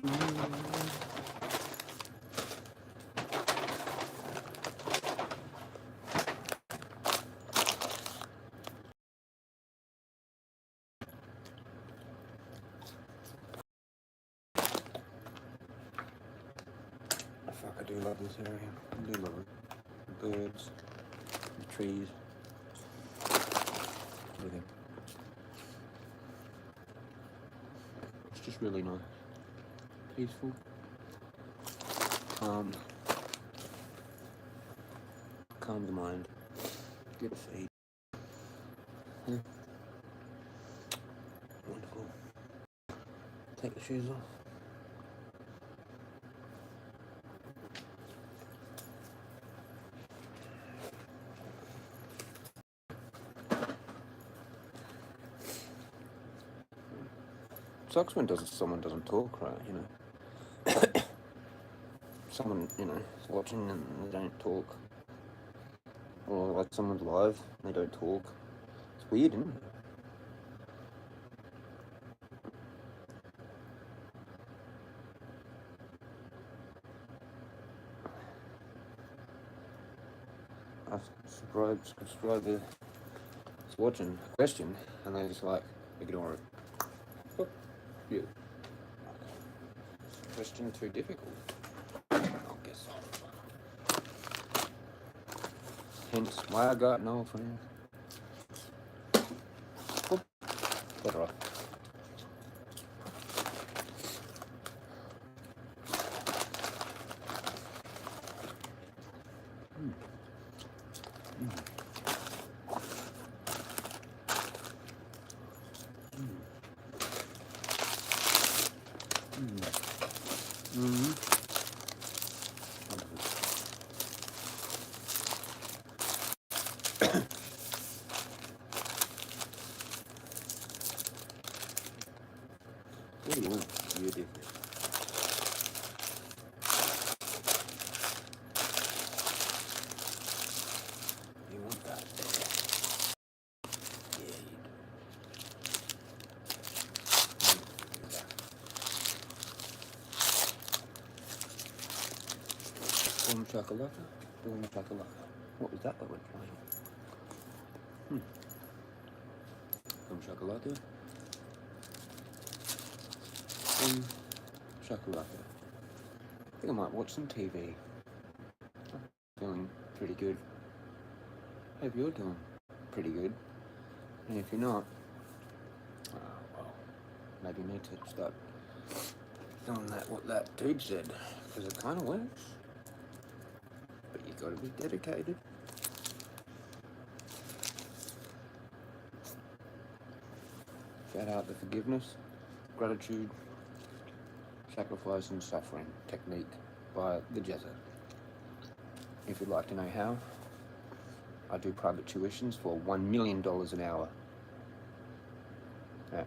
Fuck, I do love this area. I do love it. The birds, the trees, everything. It's just really nice. Peaceful. Calm the mind. Good feed. Yeah. Wonderful. Take the shoes off. Sucks when someone doesn't talk, right? You know, someone is watching and they don't talk, or like someone's live and they don't talk. It's weird, isn't it? I subscribe to watching a question and they just like ignore it. Oh, yeah. Question too difficult. I guess so. Hence why I got no friends. Oh, better off. What do you want? You do. You want that? Yeah, you do. Boom shakalaka, boom shakalaka. What was that went playing? Boom shakalaka. Boom shakalaka. I think I might watch some TV. Feeling pretty good. Hope you're doing pretty good. And if you're not, well, maybe you need to start doing what that dude said, because it kind of works. But you got to be dedicated. Shout out the forgiveness, gratitude, sacrifice and suffering technique by the Jezza. If you'd like to know how, I do private tuitions for $1 million an hour. Yeah.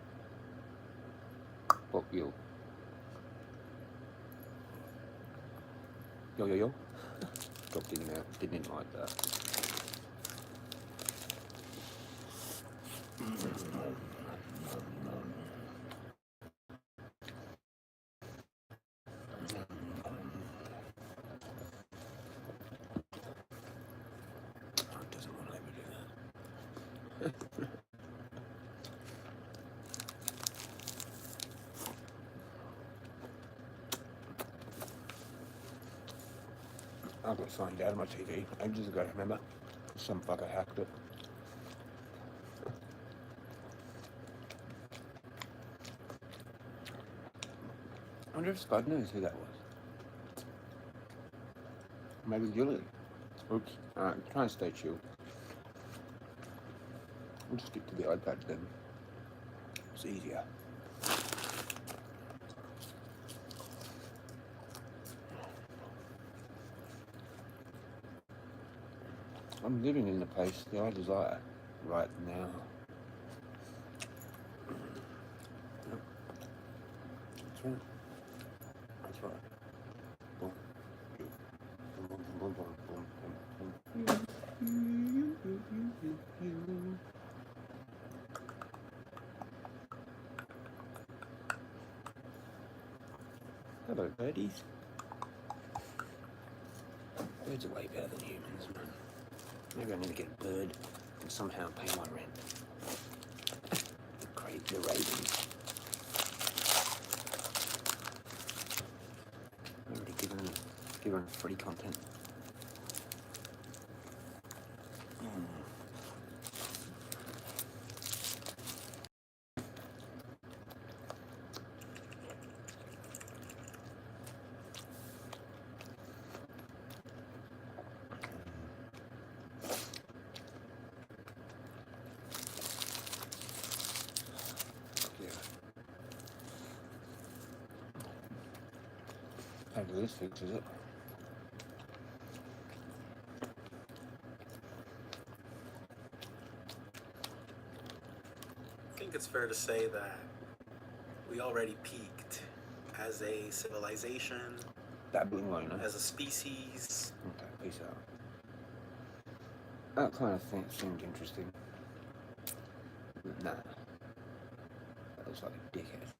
Fuck you. Yo. Dropped in and out. Didn't like that. I got signed out of my TV ages ago, remember? Some fucker hacked it. I wonder if Spud knows who that was. Maybe Gilly. Oops. Alright, try and stay chill. We'll just stick to the iPad then. It's easier. I'm living in the place that I desire right now. Yep. That's right. That's right. Boom. Boom, boom, boom, boom, boom, boom, boom. Hello, birdies. Birds are way better than humans, man. Maybe I need to get a bird and somehow pay my rent. The ravens. I'm already given free content. Hopefully this fixes it. I think it's fair to say that we already peaked as a civilization, Dabbling loner. as a species. Okay, peace out. That kind of thing seemed interesting. Nah. That looks like a dickhead.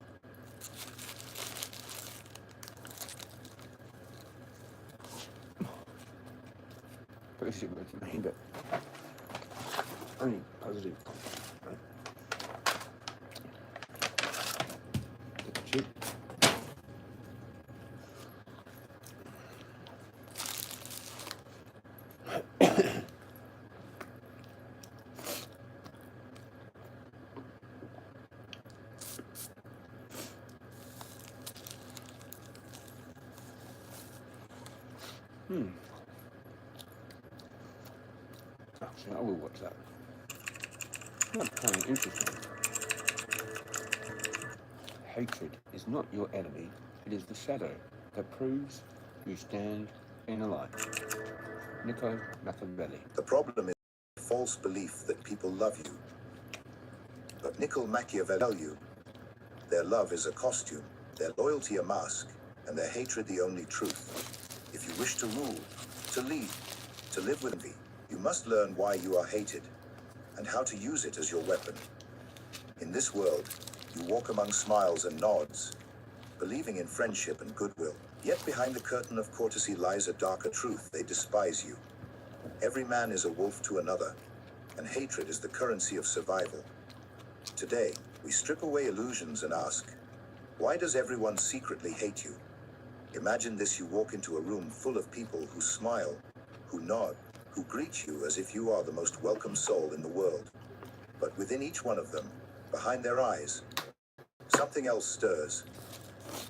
But this shit works for me, but only positive content, right? Cheap. Actually, I will watch that. That's kind of interesting. Hatred is not your enemy, it is the shadow that proves you stand in a light. Nico Machiavelli. The problem is the false belief that people love you. But Niccolo Machiavelli tell you, their love is a costume, their loyalty a mask, and their hatred the only truth. If you wish to rule, to lead, to live with envy, you must learn why you are hated, and how to use it as your weapon. In this world, you walk among smiles and nods, believing in friendship and goodwill. Yet behind the curtain of courtesy lies a darker truth. They despise you. Every man is a wolf to another, and hatred is the currency of survival. Today, we strip away illusions and ask, why does everyone secretly hate you? Imagine this: you walk into a room full of people who smile, who nod, who greet you as if you are the most welcome soul in the world. But within each one of them, behind their eyes, something else stirs.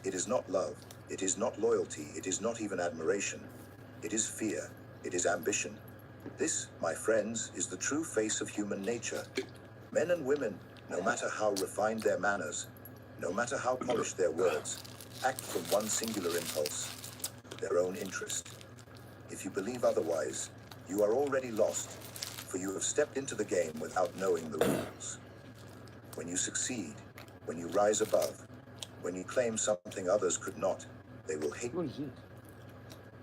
It is not love, it is not loyalty, it is not even admiration. It is fear, it is ambition. This, my friends, is the true face of human nature. Men and women, no matter how refined their manners, no matter how polished their words, act from one singular impulse: their own interest. If you believe otherwise, you are already lost, for you have stepped into the game without knowing the rules. When you succeed, when you rise above, when you claim something others could not, they will hate. What is this?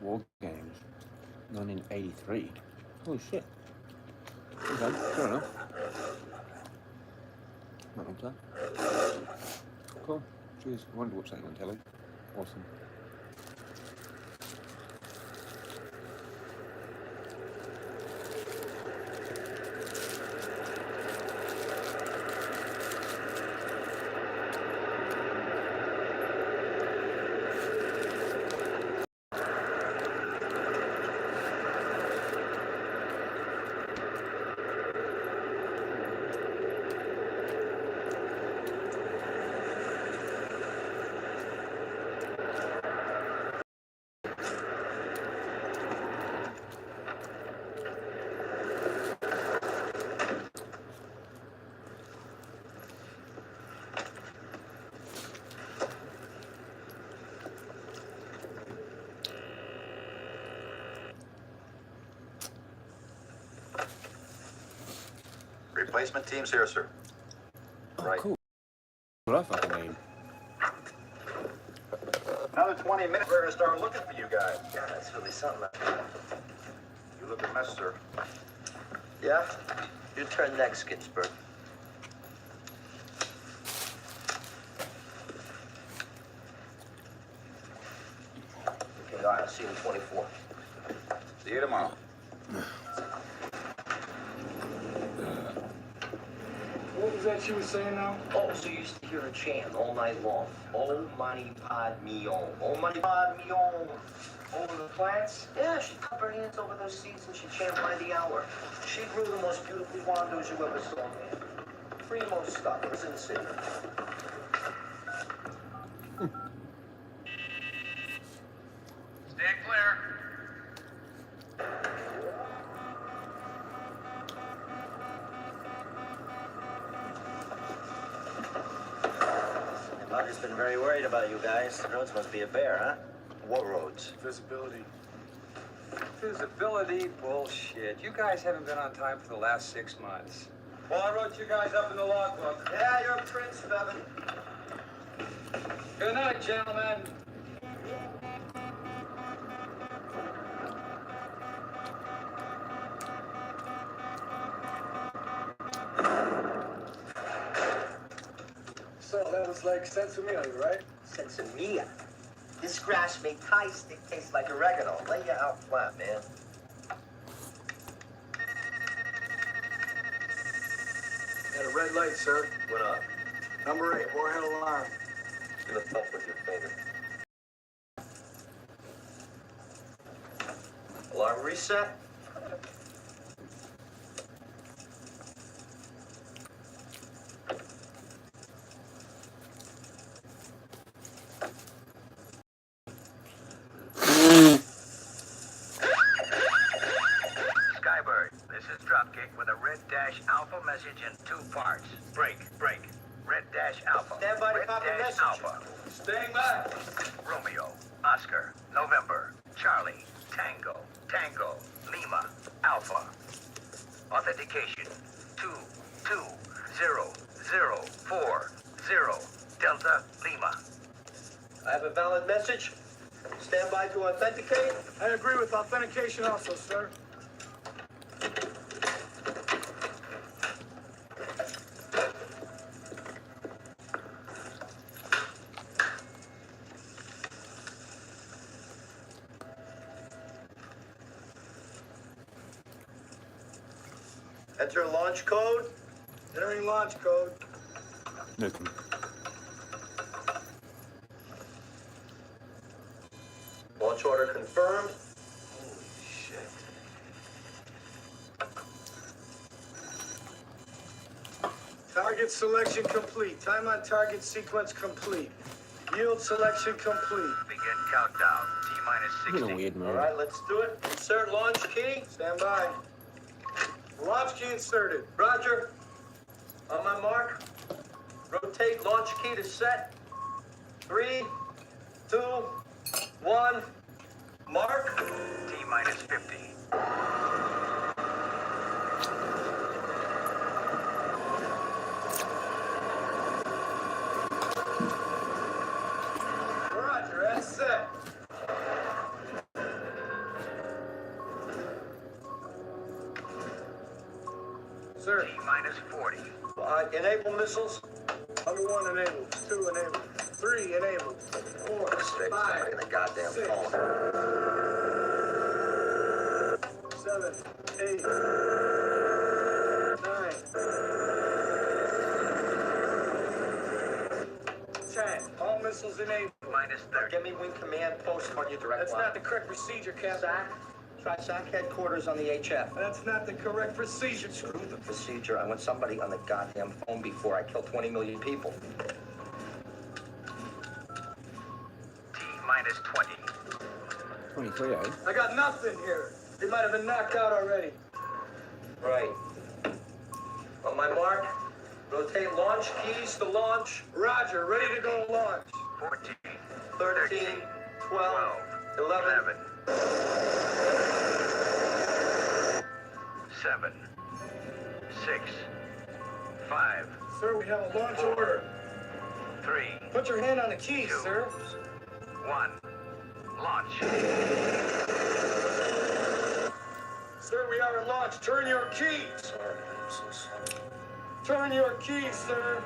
War Games, 1983. Holy shit. Okay, fair enough. Not long time. Cool. Cheers. I wanted to watch that on telly. Awesome. Replacement teams here, sir. Oh, Right. cool. What I fucking mean. Another 20 minutes, we're gonna start looking for you guys. Yeah, that's really something. You look a mess, sir. Yeah? Your turn next, Ginsburg. I'll see you in 24. See you tomorrow. What was that you were saying now? Oh, so you used to hear her chant all night long. Oh, money pod me on. Oh, money pod me on. Over the plants? Yeah, she'd cup her hands over those seeds and she'd chant by the hour. She grew the most beautiful wandos you ever saw, man. Primo stuff. It was in the city. Stand clear. Roger's been very worried about you guys. The roads must be a bear, huh? What roads? Visibility. Visibility bullshit. You guys haven't been on time for the last 6 months. Well, I wrote you guys up in the logbook. Yeah, you're a prince, Bevan. Good night, gentlemen. So that was like sensimilla, right? Sensimilla. This grass may Thai stick taste like oregano. Lay you out flat, man. Got a red light, sir. What up? Number 8, warhead alarm. Give a thump with your finger. Alarm reset. Skybird, this is Dropkick with a Red Dash Alpha message in 2 parts. Break. Red Dash Alpha. Stand by to Red copy Dash message. Alpha. Staying back. Romeo, Oscar, November, Charlie, Tango, Lima, Alpha. Authentication 22040 Delta Lima. I have a valid message. Stand by to authenticate. I agree with authentication also, sir. Enter launch code. Entering launch code. Nothing. Launch order confirmed. Holy shit. Target selection complete. Time on target sequence complete. Yield selection complete. Begin countdown. T-minus I'm in a 60. weird All mode. right, let's do it. Insert launch key. Stand by. Launch key inserted. Roger. On my mark. Rotate launch key to set. 3, 2, 1. Mark. T-minus 50. Roger, that's set. Sir, T-minus 40. Enable missiles. number 1 enabled, 2 enabled, 3 enabled, 4, Straight 5, in the goddamn 6, phone. 7, 8, 9, 10. All missiles enabled. Minus 30. Give me wing command post on your direct That's line. not the correct procedure, Captain. SAC. Try SAC headquarters on the HF. That's not the correct procedure. Screw the procedure. I want somebody on the goddamn phone before I kill 20 million people. T-minus 20. 23, eh? I got nothing here. They might have been knocked out already. Right. On my mark, rotate launch keys to launch. Roger, ready to go launch. 14. 13, 12, 11. 7. 6. 5. Sir, we have a launch order. 3. Put your hand on the keys, Two. sir. 1. Launch. Sir, we are at launch. Turn your keys. Turn your keys, sir.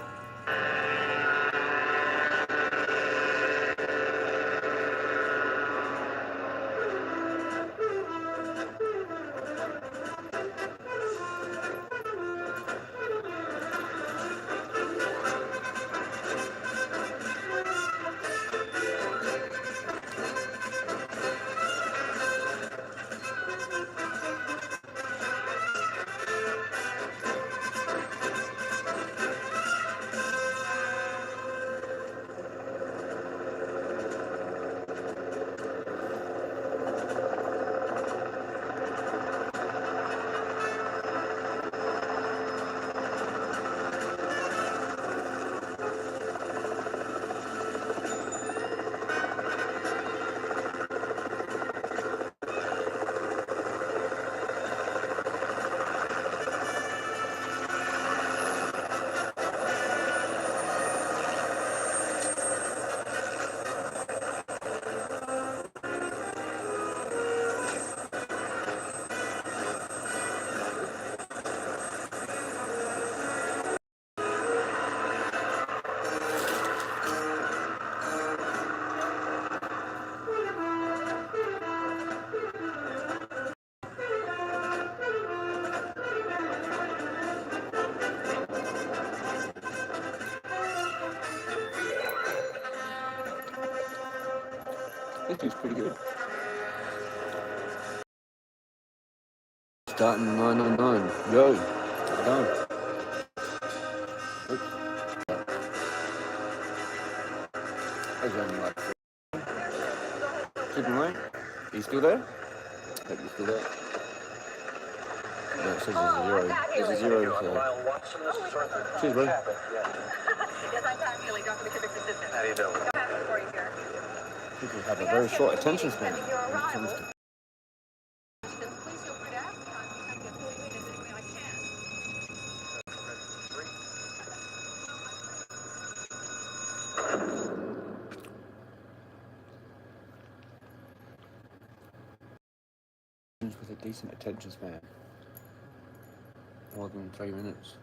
This is pretty good. Starting 999. Yo, how's it going? Oops. There's only like keeping away. Are you still there? Hope you're still there. No, it says there's a zero. There's a zero. So. Cheers, bro. Yes, I'm Pat Healy, Dr. McKibbick's assistant. How do you do? Got a message for you, sir. People have a very short attention span when it comes to. Please feel free to ask. I'm trying to pull you in as any way I can. With a decent attention span. More than 3 minutes.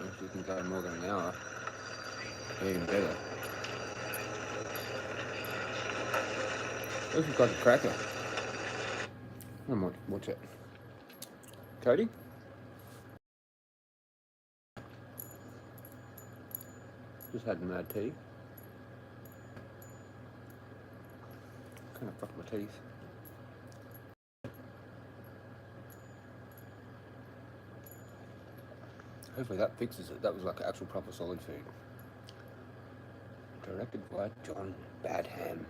If you can go more than an hour, even better. This is like a cracker. I might watch it. Cody? Just had mad tea. Kind of fucked my teeth. Hopefully that fixes it. That was like actual proper solid food. Directed by John Badham.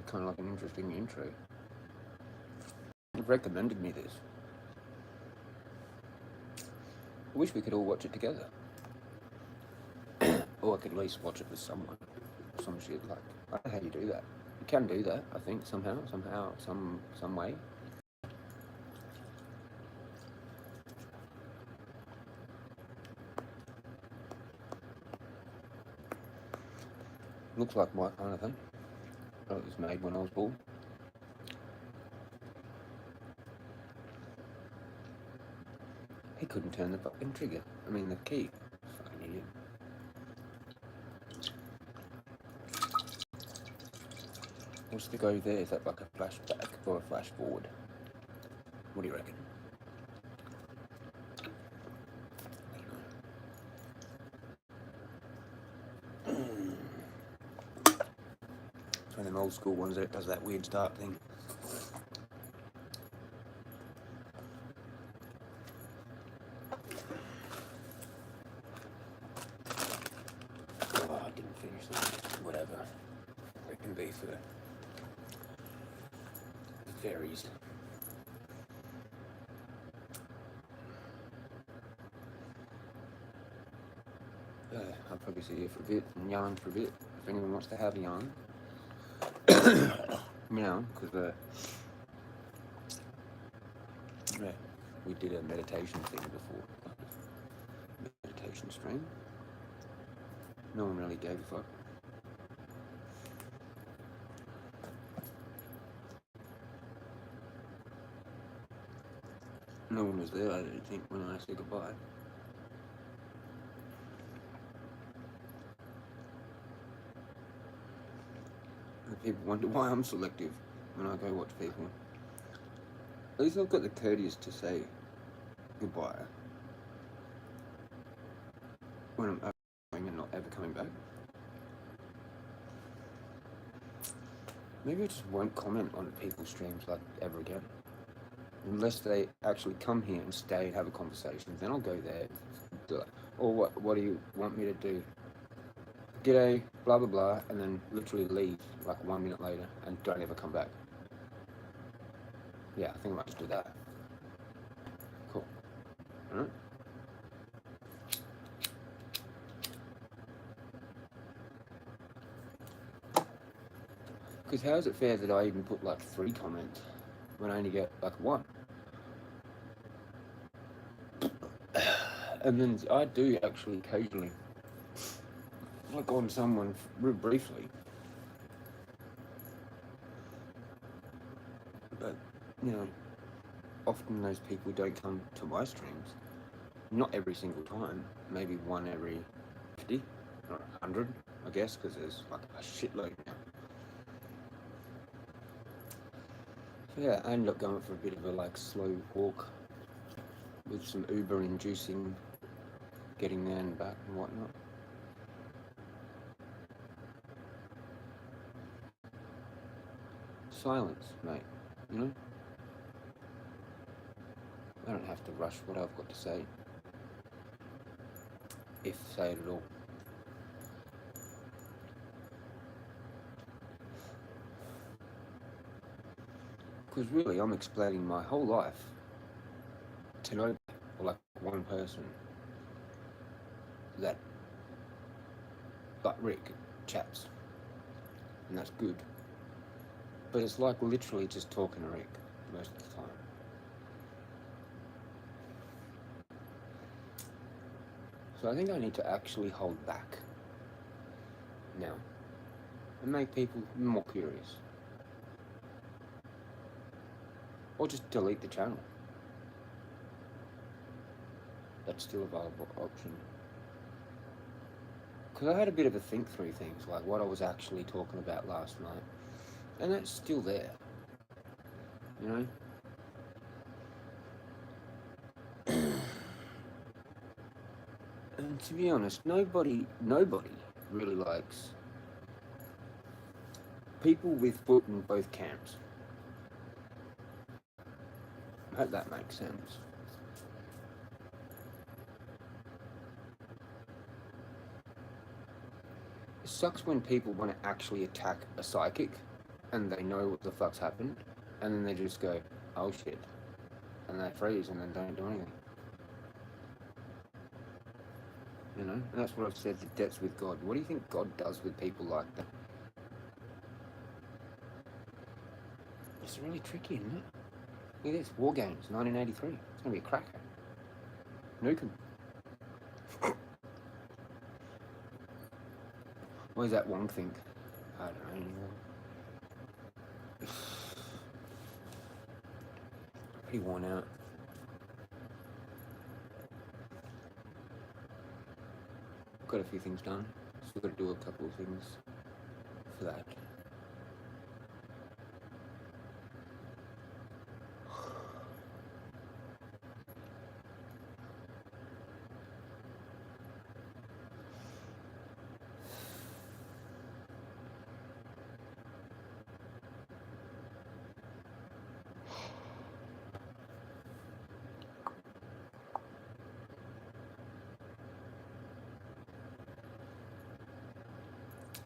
Kind of like an interesting intro. You've recommended me this. I wish we could all watch it together. Or I could at least watch it with someone. Some shit like, I don't know how you do that. You can do that, I think, somehow, some way. Looks like my kind of thing. It was made when I was born. He couldn't turn the fucking trigger. I mean, the key. Fucking idiot. What's the go there? Is that like a flashback or a flash forward? What do you reckon? It's one of them old school ones that does that weird start thing. Oh, I didn't finish that. Whatever. It can be for varies. I'll probably sit here for a bit and yarn for a bit if anyone wants to have a yarn. You know, because yeah, we did a meditation thing before. Meditation stream. No one really gave a fuck. No one was there, I didn't think, when I said goodbye. And people wonder why I'm selective when I go watch people. At least I've got the courteous to say goodbye when I'm going and not ever coming back. Maybe I just won't comment on people's streams like ever again. Unless they actually come here and stay and have a conversation, then I'll go there. Or what do you want me to do? G'day, blah blah blah, and then literally leave like 1 minute later and don't ever come back. Yeah, I think I might just do that. Cool. Alright. Because how is it fair that I even put like 3 comments when I only get like 1? And then I do actually occasionally click on someone real briefly. But, you know, often those people don't come to my streams. Not every single time. Maybe 1 every 50 or 100, I guess, because there's like a shitload now. So yeah, I ended up going for a bit of a like slow walk with some Uber inducing getting there and back and whatnot. Silence, mate, you know? I don't have to rush what I've got to say, if say it at all. Because really, I'm explaining my whole life to know, or like one person that, like Rick, chats, and that's good. But it's like literally just talking to Rick most of the time. So I think I need to actually hold back now and make people more curious. Or just delete the channel. That's still a viable option. Because I had a bit of a think through things, like what I was actually talking about last night. And that's still there. You know? And to be honest, nobody really likes people with foot in both camps. I hope that makes sense. It sucks when people want to actually attack a psychic and they know what the fuck's happened and then they just go, oh shit, and they freeze and then don't do anything. You know, and that's what I've said to debts with God. What do you think God does with people like that? It's really tricky, isn't it? Look at this, War Games, 1983. It's gonna be a cracker. Nuke 'em. What does that one think? I don't know anymore. Pretty worn out. Got a few things done. Still got to do a couple of things for that.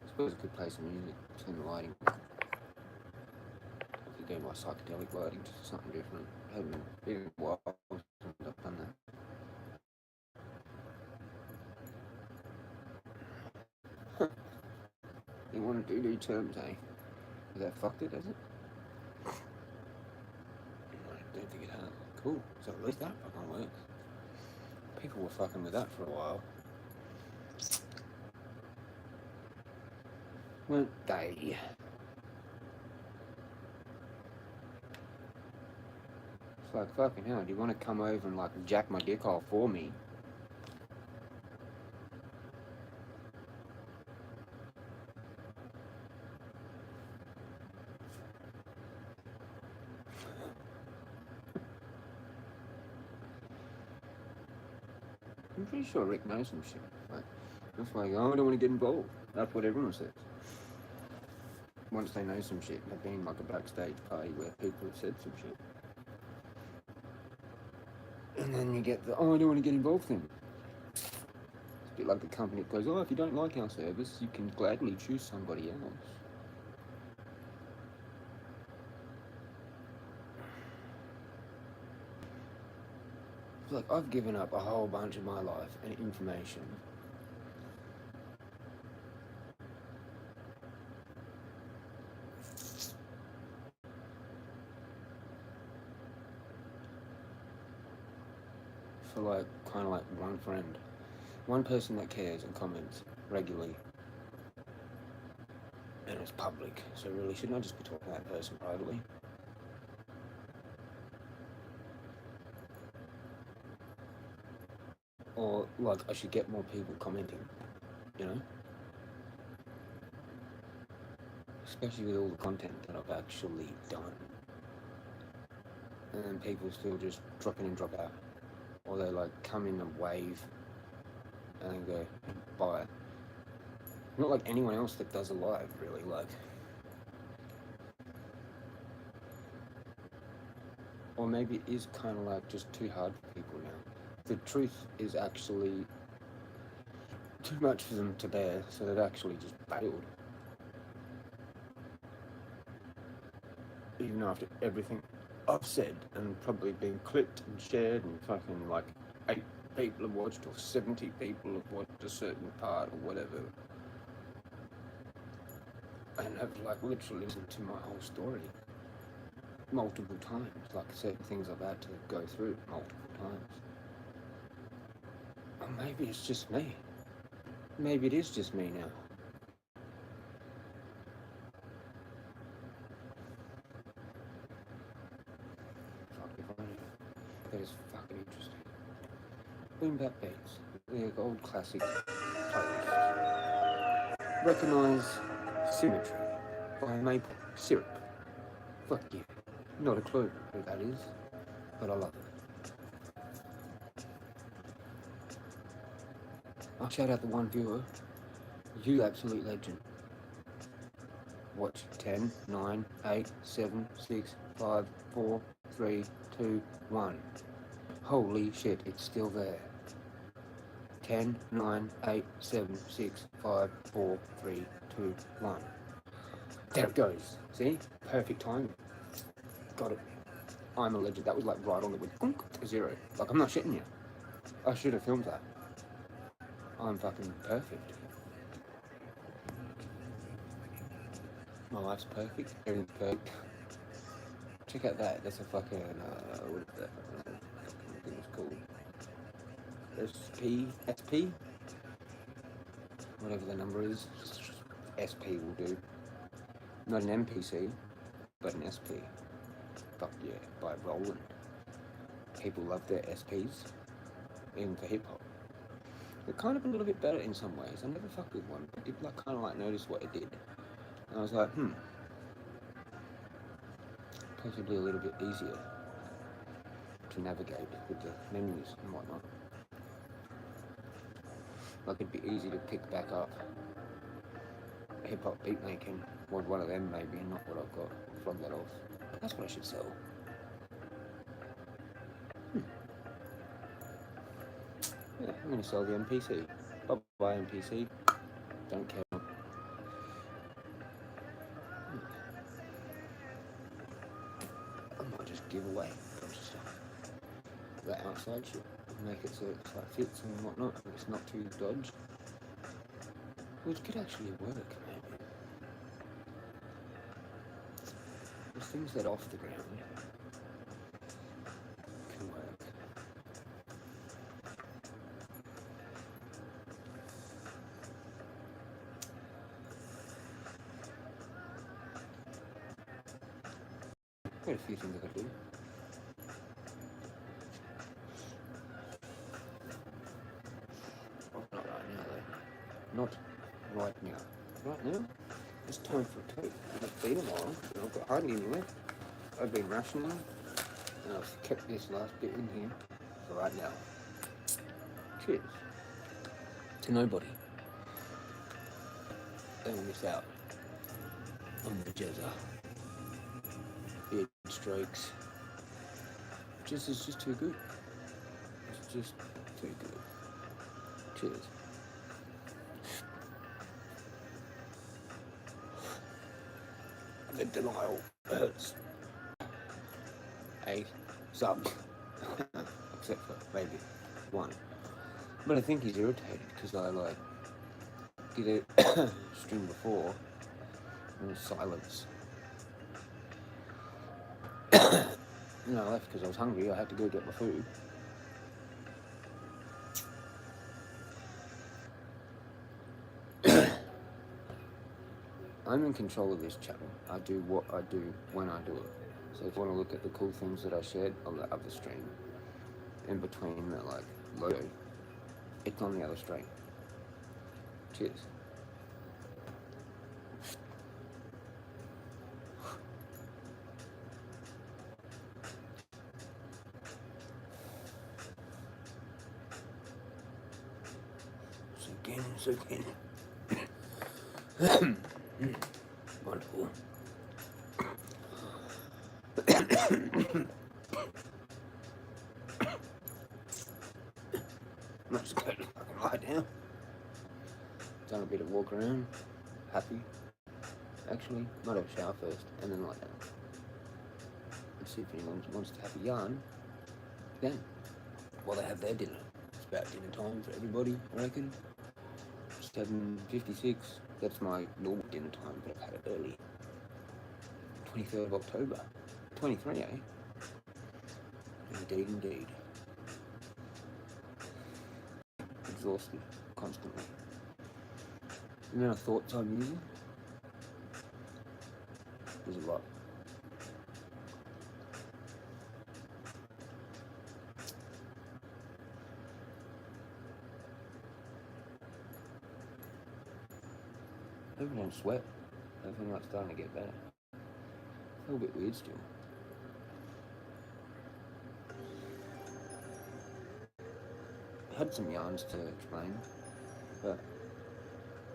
I suppose I could play some music, turn the lighting. I could do my psychedelic lighting, just something different. I haven't been in a while since I've done that. You want to do terms, eh? Has that fucked it, has it? I don't think it has. Cool, so at least that fucking works. People were fucking with that for a while. Weren't they? It's like, fucking hell, do you want to come over and like jack my dick off for me? I'm pretty sure Rick knows some shit. Like, that's like, oh, I don't want to get involved. That's what everyone says. Once they know some shit, they've been like a backstage party where people have said some shit. And then you get the, oh, I don't want to get involved then. It's a bit like the company that goes, oh, if you don't like our service, you can gladly choose somebody else. It's like, I've given up a whole bunch of my life and information for like, kind of like one friend. One person that cares and comments regularly. And it's public, so really shouldn't I just be talking to that person privately? Or like I should get more people commenting, you know? Especially with all the content that I've actually done. And then people still just drop in and drop out. or they like come in and wave and then go bye. Not like anyone else that does a live, really. Like, or maybe it is kind of like just too hard for people now. The truth is actually too much for them to bear, so they've actually just bailed. Even after everything I've said and probably been clipped and shared and fucking like 8 people have watched or 70 people have watched a certain part or whatever, and have like literally listened to my whole story multiple times, like certain things I've had to go through multiple times. Or maybe it's just me. Maybe it is just me now. Fuck if I know. That is fucking interesting. Boombat Beats, the old classic playlist. Recognise Symmetry by Maple Syrup. Fuck you. Not a clue who that is, but I love it. I'll shout out the one viewer. You absolute legend. Watch 10, 9, 8, 7, 6, 5, 4, 3, 2, 1. Holy shit, it's still there. 10, 9, 8, 7, 6, 5, 4, 3, 2, 1. There it goes. See? Perfect timing. Got it. I'm a legend. That was like right on the with 0. Like, I'm not shitting you. I should have filmed that. I'm fucking perfect. My life's perfect. Everything's perfect. Check out that. That's a fucking, what is that? I think it's called SP? Whatever the number is. SP will do. Not an NPC, but an SP. Fuck yeah, by Roland. People love their SPs. Even for hip hop. They're kind of a little bit better in some ways. I never fucked with one, but did like kind of like notice what it did. And I was like, possibly a little bit easier to navigate with the menus and whatnot. Like it'd be easy to pick back up hip hop beat making, or one of them maybe, not what I've got from that off. That's what I should sell. Yeah, I'm gonna sell the NPC. Bye NPC. Don't care. I might just give away a bunch of stuff. That outside shit. Make it so it like fits and whatnot, and it's not too dodged. Which could actually work, maybe. There's things that off the ground can work. Quite a few things I could do. Not right now, though. Not right now. Right now, it's time for a tote. I've been a while, and I've got hardly any left. I've been rationing, and I've kept this last bit in here for right now. Cheers. To nobody. Don't miss out on the Jezza. Beard strokes. Jezza's just too good. It's just too good. Cheers. The denial hurts. A sub. Except for maybe one. But I think he's irritated because I like did a stream before and silence. And I left because I was hungry. I had to go get my food. I'm in control of this channel. I do what I do when I do it. So if you want to look at the cool things that I shared on the other stream, in between that like logo, it's on the other stream. Cheers. again, so again. Wonderful. I'm just going to fucking lie down. Done a bit of walk around. Happy. Actually, might have a shower first and then lie down. Let's see if anyone wants to have a yarn then. While they have their dinner. It's about dinner time for everybody, I reckon. 7:56. That's my normal dinner time, but I've had it early. 23rd of October. 23, eh? Indeed, indeed. Exhausted constantly. The amount of thoughts I'm using is a lot. Everyone's sweat. Everything like starting to get better. A little bit weird still. I had some yarns to explain, but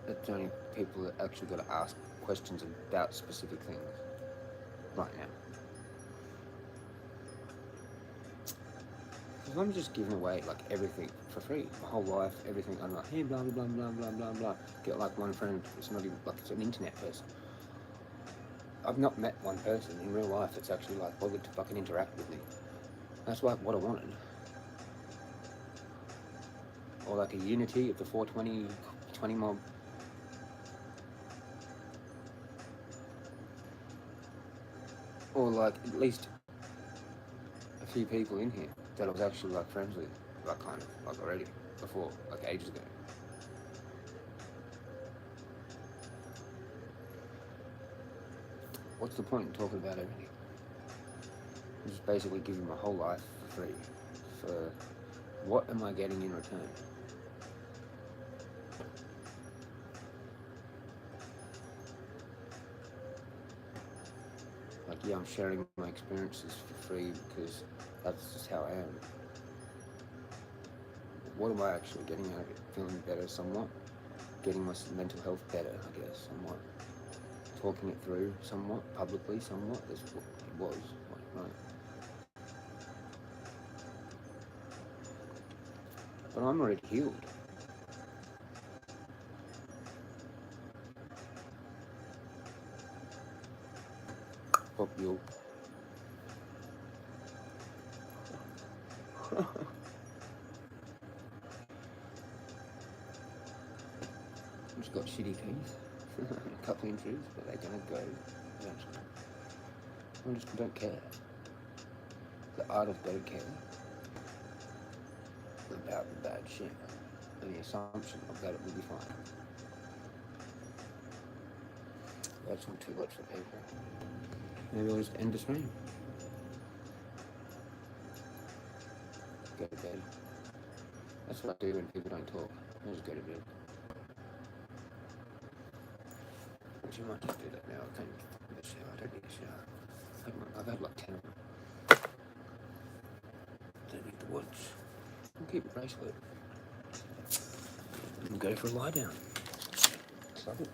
it's only people that actually got to ask questions about specific things right now. Because I'm just giving away like everything for free, my whole life, everything. I'm like, hey, blah blah blah blah blah blah. Get like one friend. It's not even like it's an internet person. I've not met one person in real life that's actually like bothered to fucking interact with me. That's like what I wanted. Or like a unity of the 420 mob. Or like at least a few people in here that I was actually like friends with, like kind of like already before, like ages ago. What's the point in talking about everything? I'm just basically giving my whole life for free. For what am I getting in return? Like, yeah, I'm sharing my experiences for free because that's just how I am. What am I actually getting out of it? Feeling better somewhat? Getting my mental health better, I guess, somewhat. Talking it through somewhat, publicly somewhat, that's what it was, right? But I'm already healed. Pop you. Just got shitty teeth. A couple injuries, but they're gonna go eventually. I just don't care. The art of don't care about the bad shit and the assumption of that it will be fine. That's not too much for people. Maybe I'll just end the stream. Go to bed. That's what I do when people don't talk. I just go to bed. Which I might just do that now. I can't get a shower. I don't need a shower. I've had like 10 of them. Don't need the watch. I'll keep the bracelet. And go for a lie down. Love it.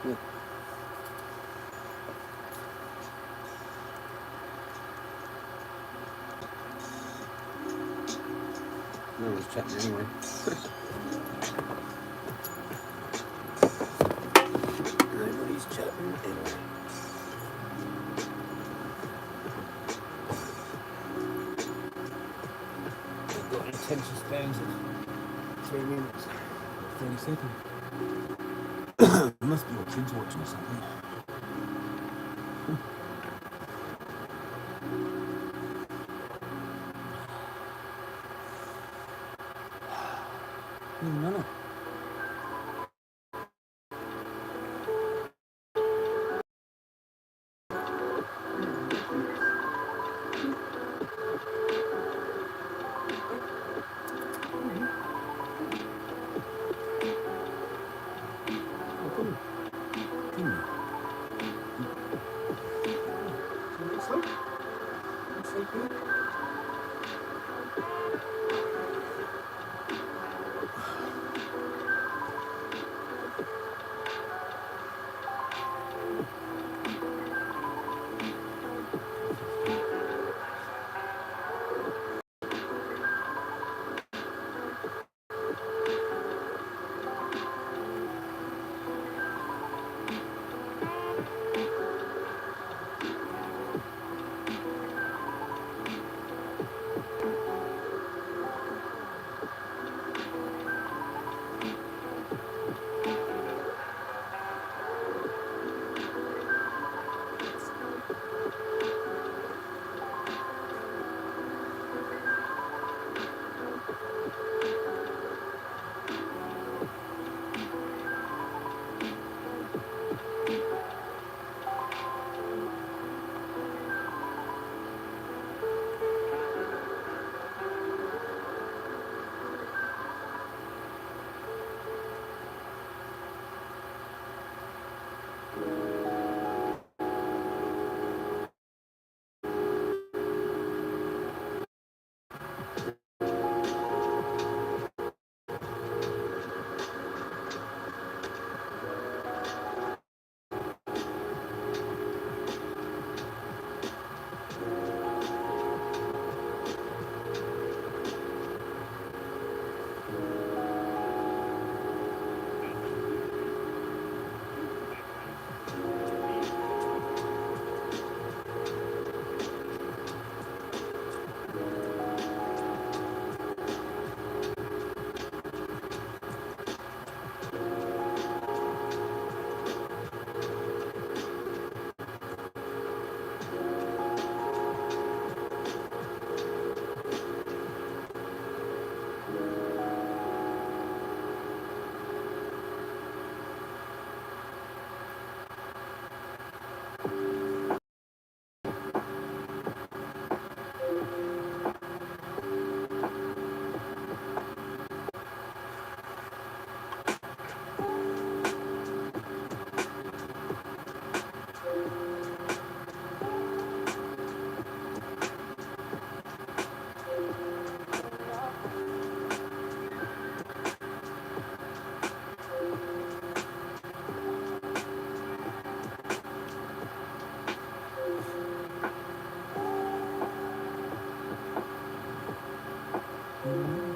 Yeah. No one's chatting anyway. Nobody's chatting anyway. I've got attention spans of 3 minutes, 30 seconds. There must be your kids watching or something. Gimana? Ini.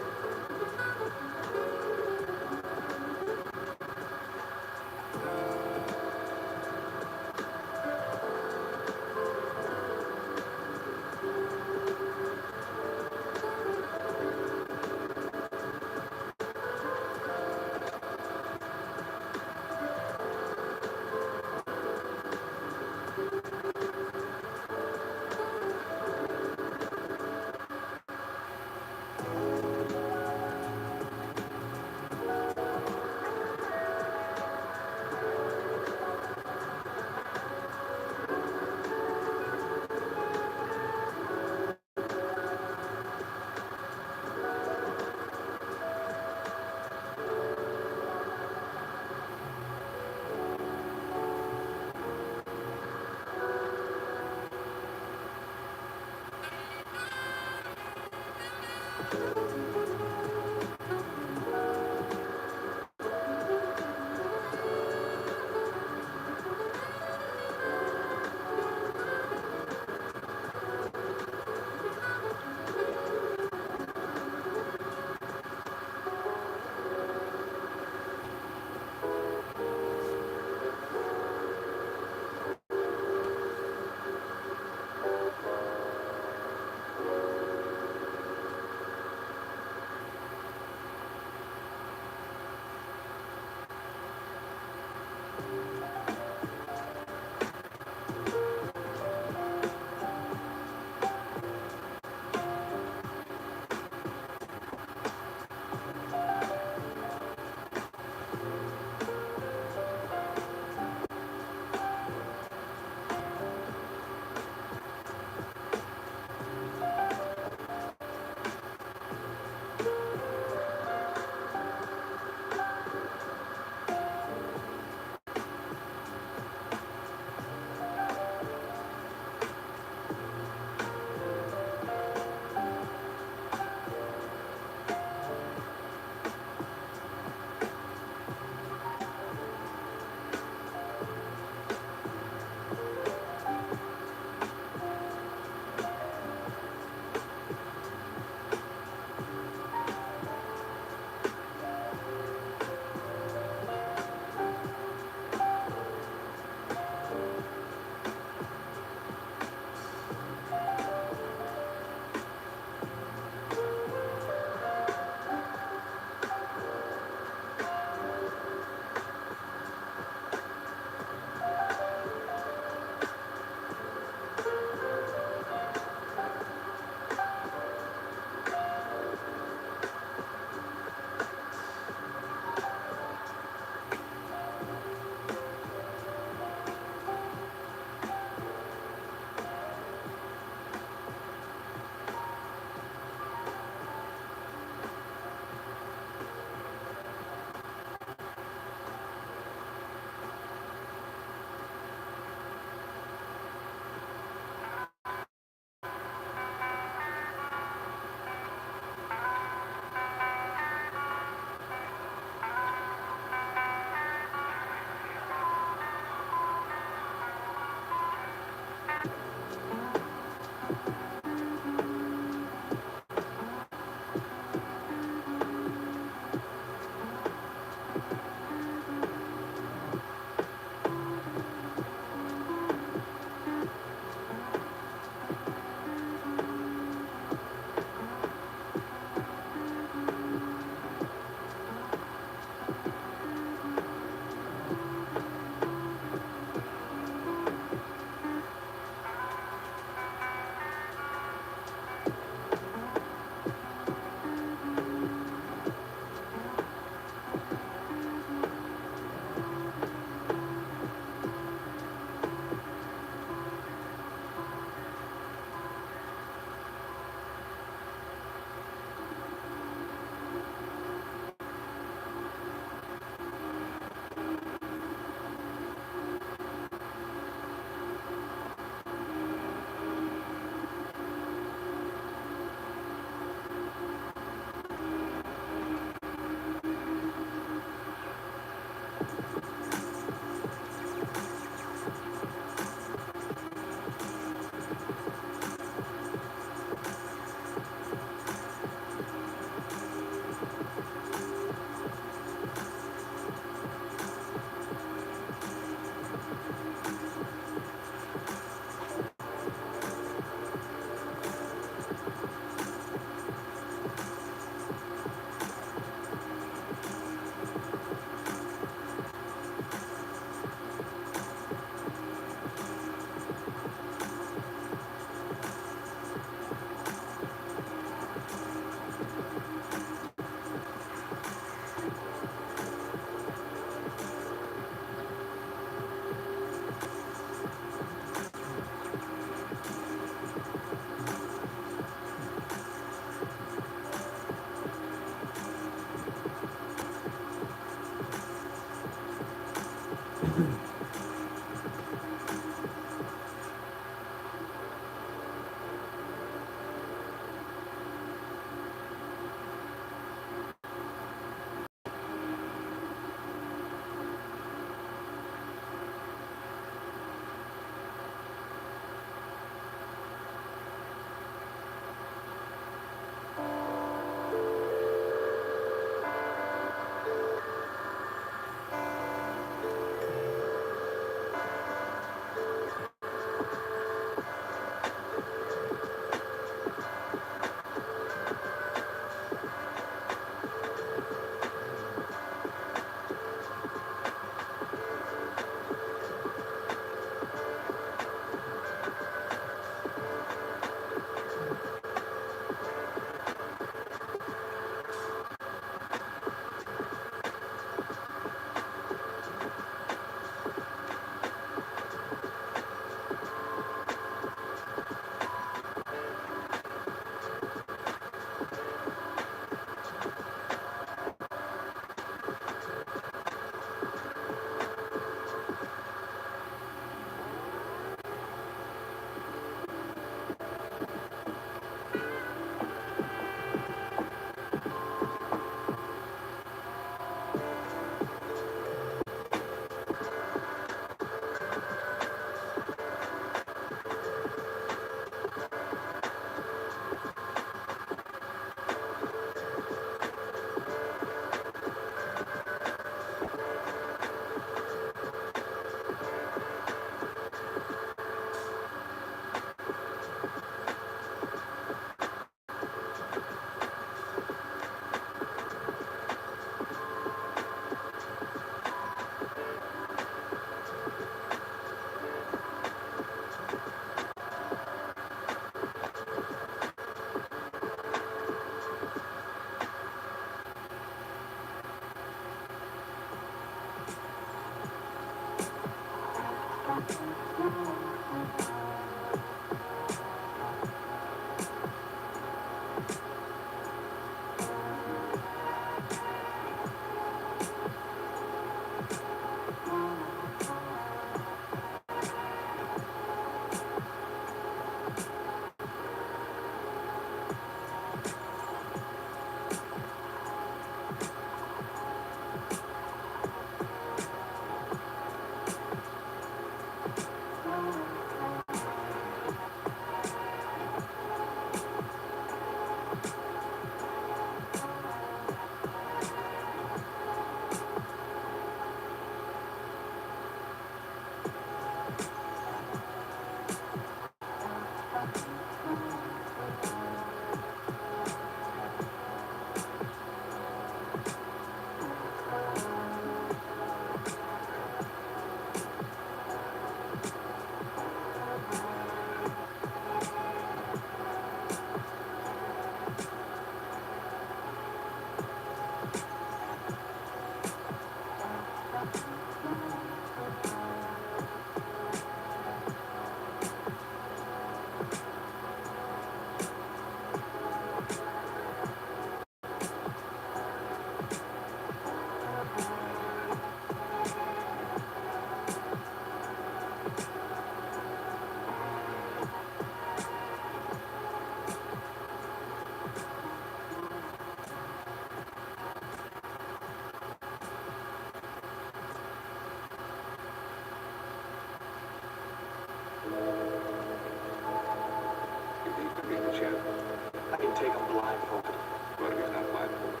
I can take him blindfolded. What if he's not blindfolded?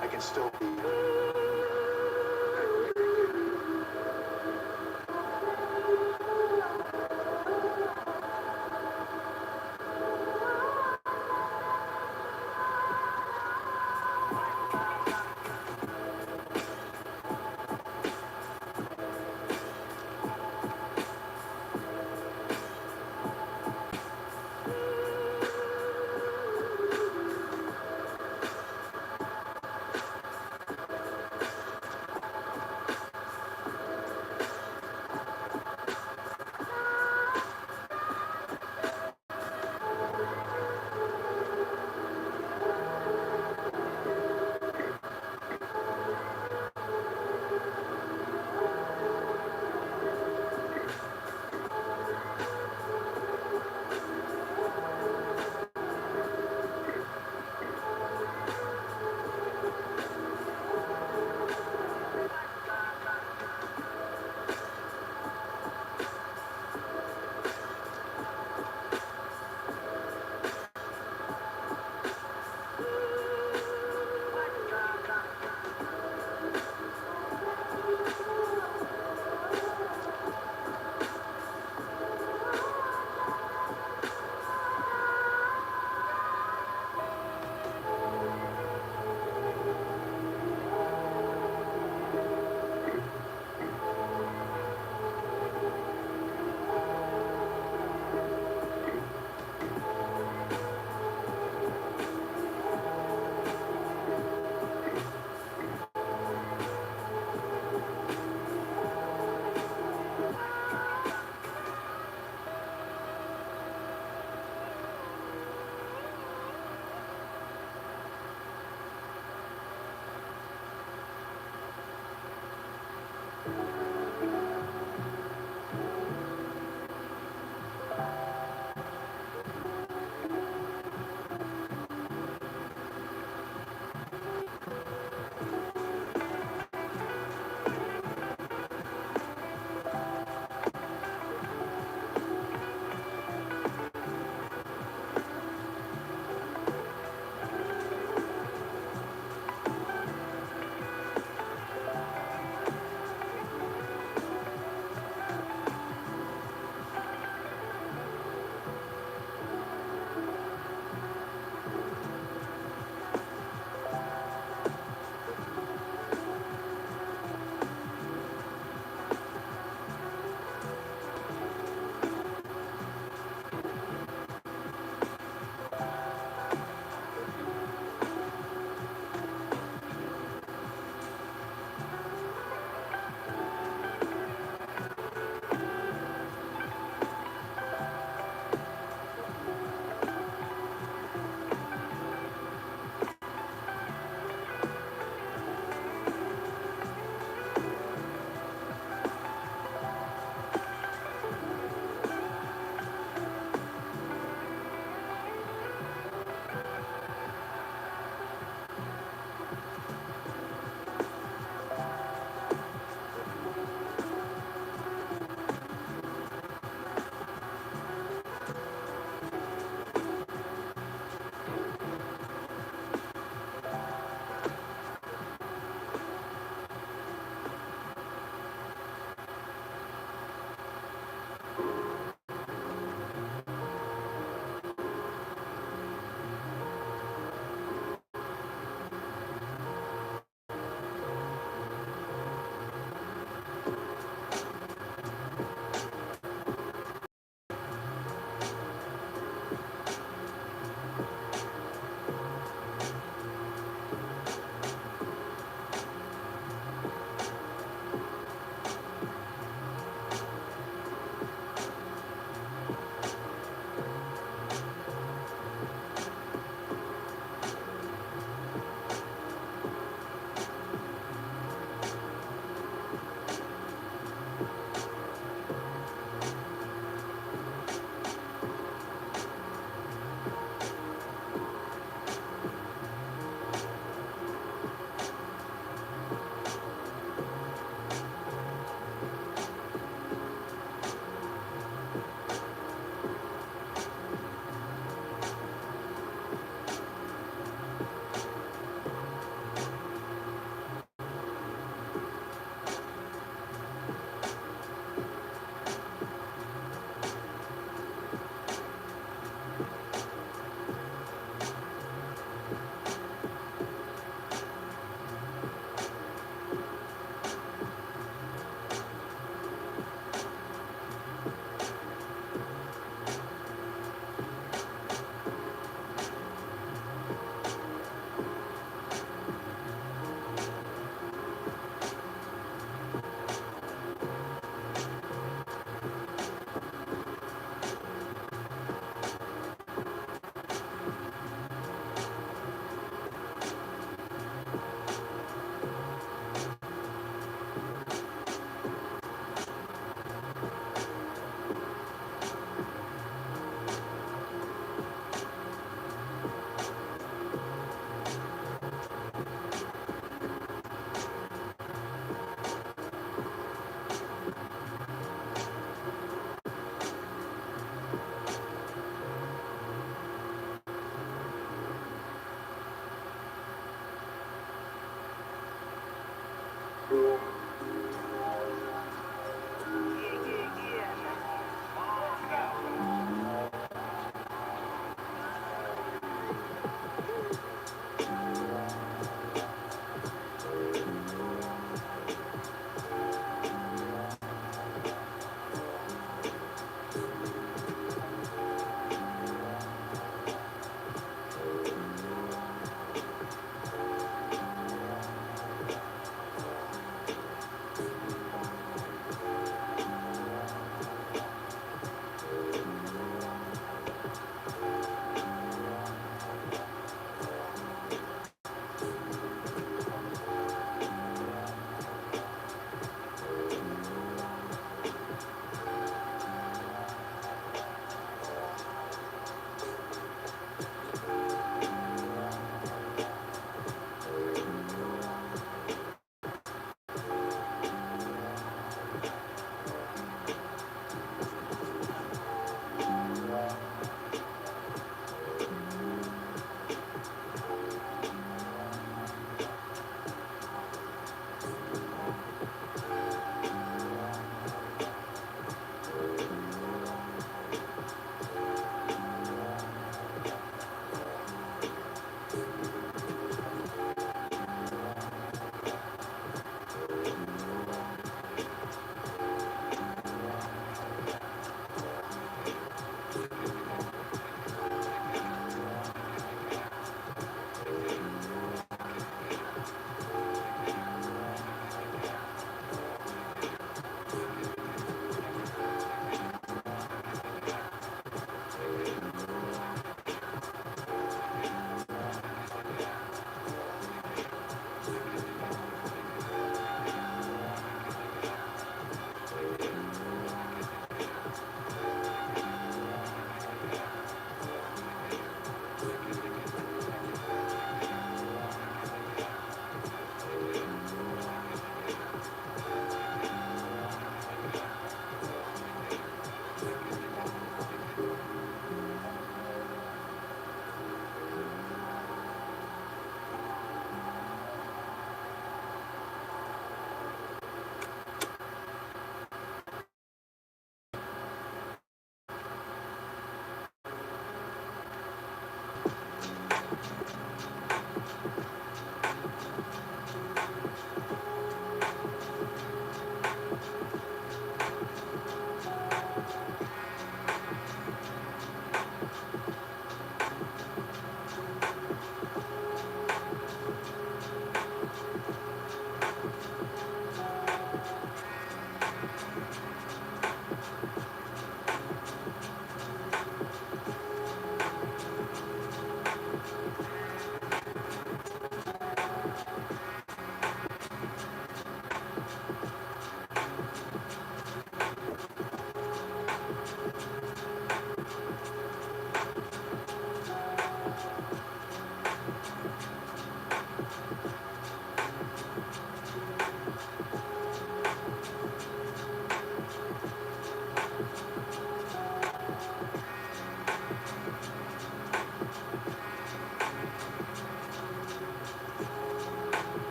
I can still be.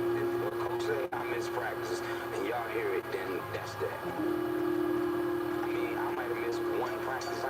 If what coach say I miss practice and y'all hear it, then that's that. I mean, I might have missed one practice.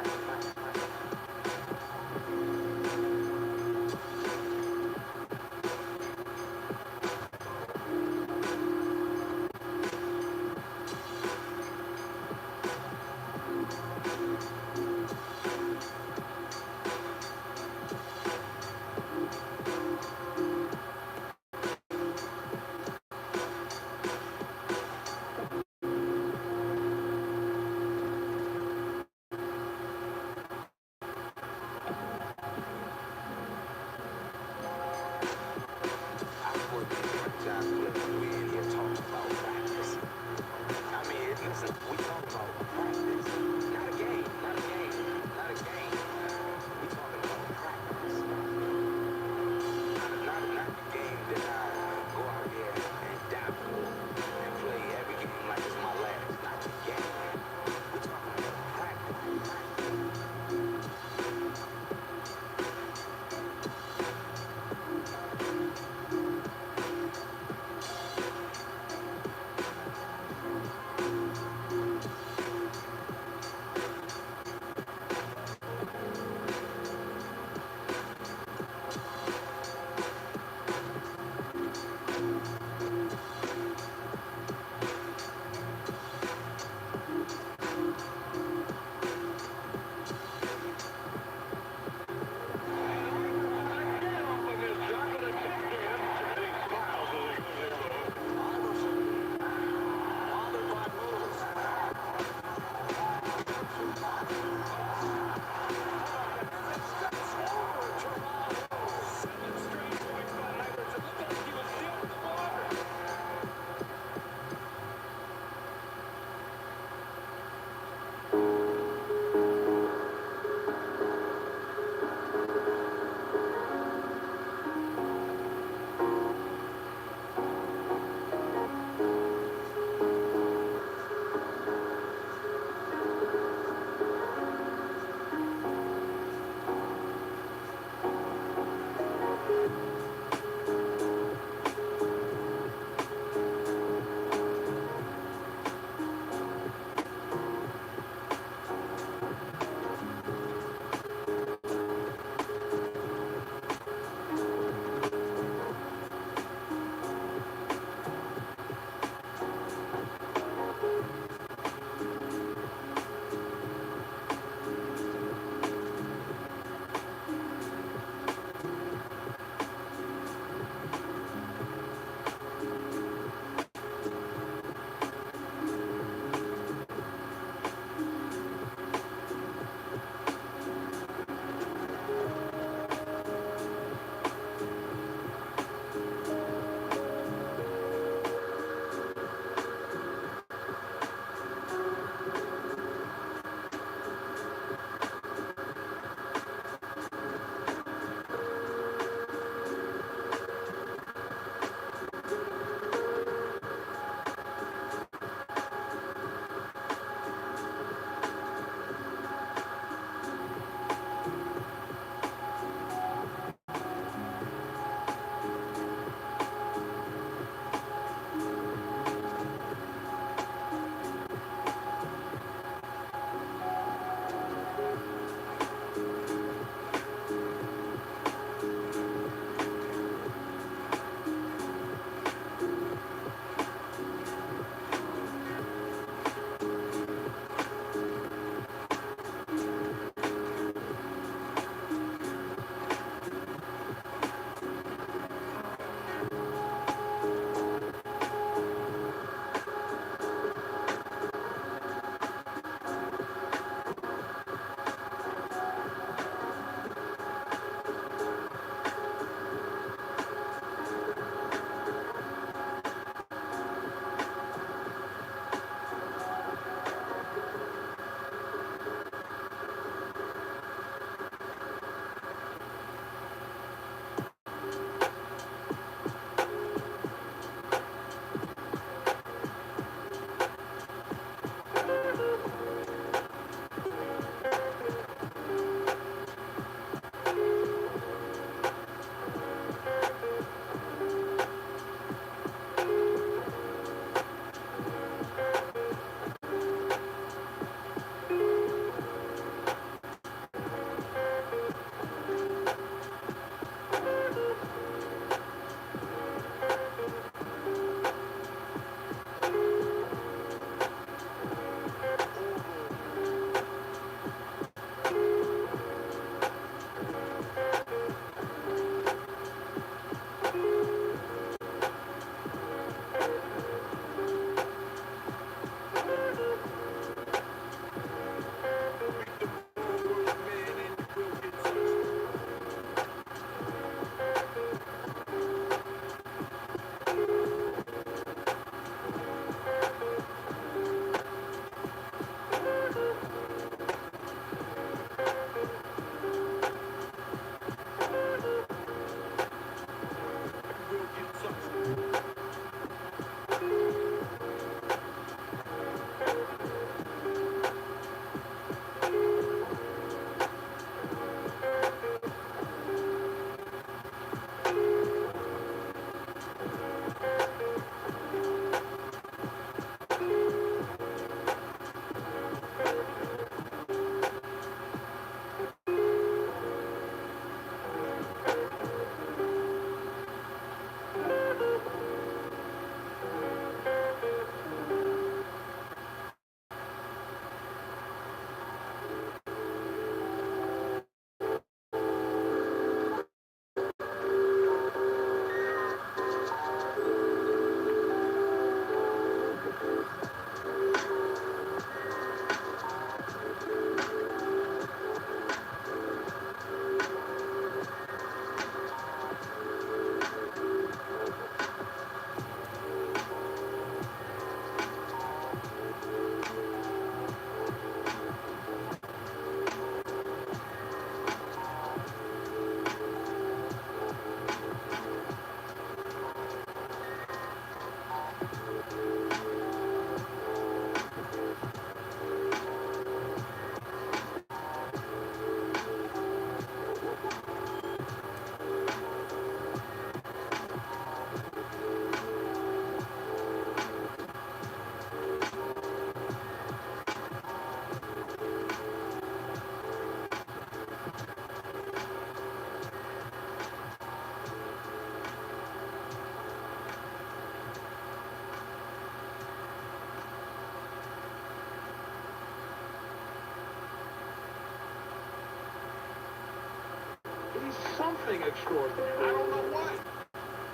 something extraordinary. I don't know what.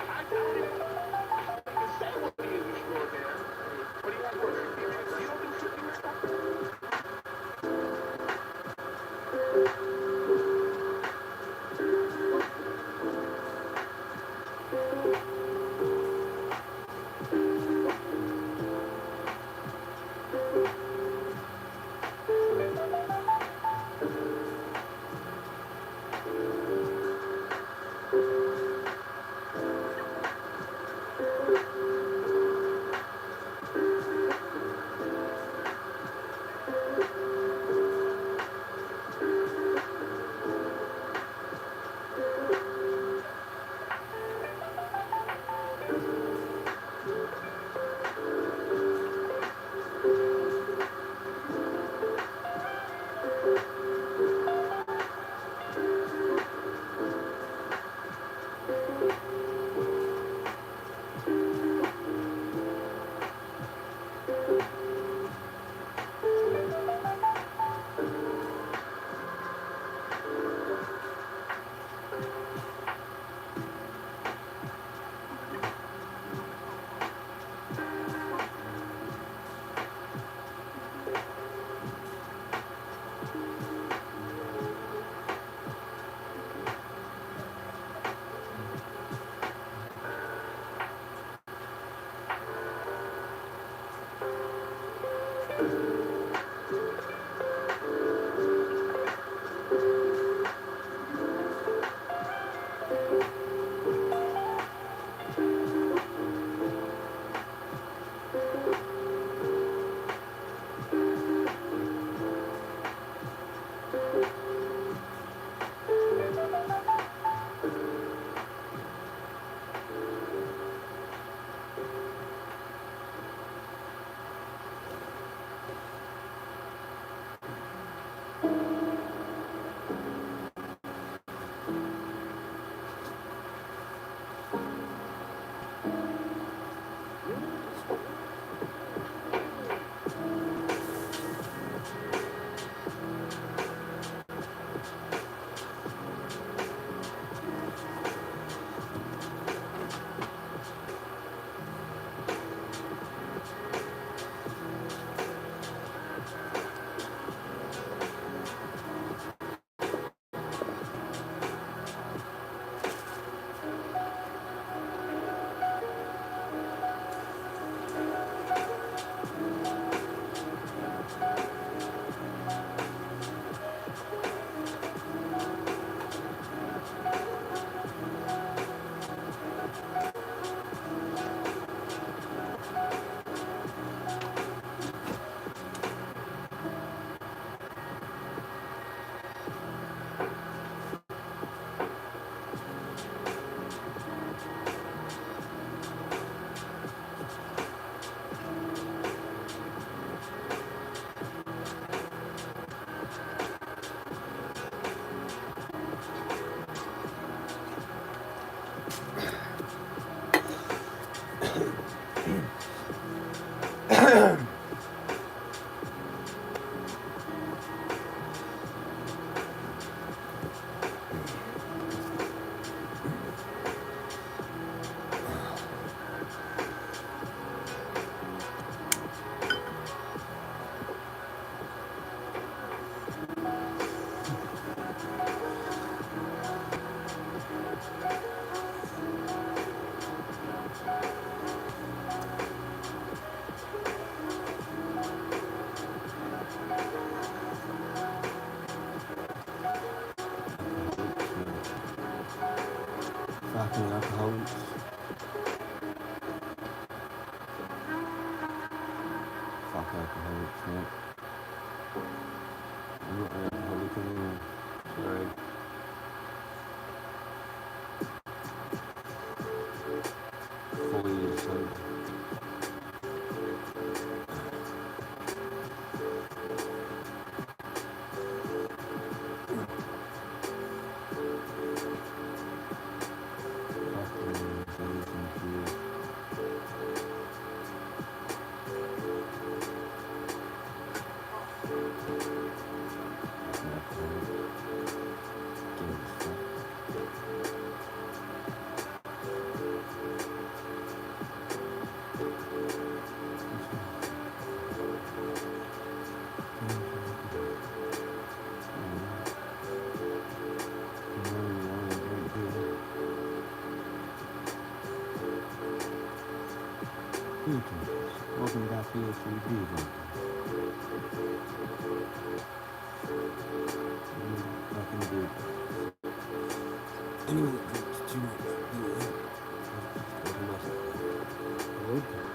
I don't even say what is extraordinary. What do you want for it? You don't do 50 minutes? Fucking alcoholics. Fuck alcoholics, mate. I'm not an alcoholic anymore. Sorry. Fully sober. Fucking Greetings. Welcome back here to Cleveland. Nothing good. Anyone that drinks too much beer automatically vodka.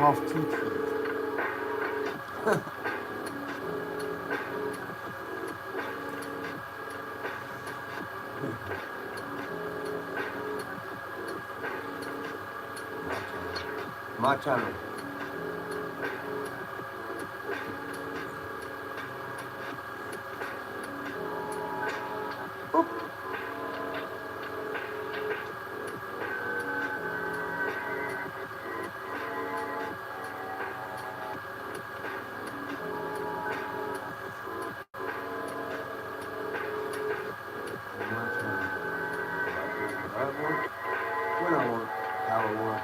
off TT. My channel. Oop. My channel. What I want, when I want, how I want.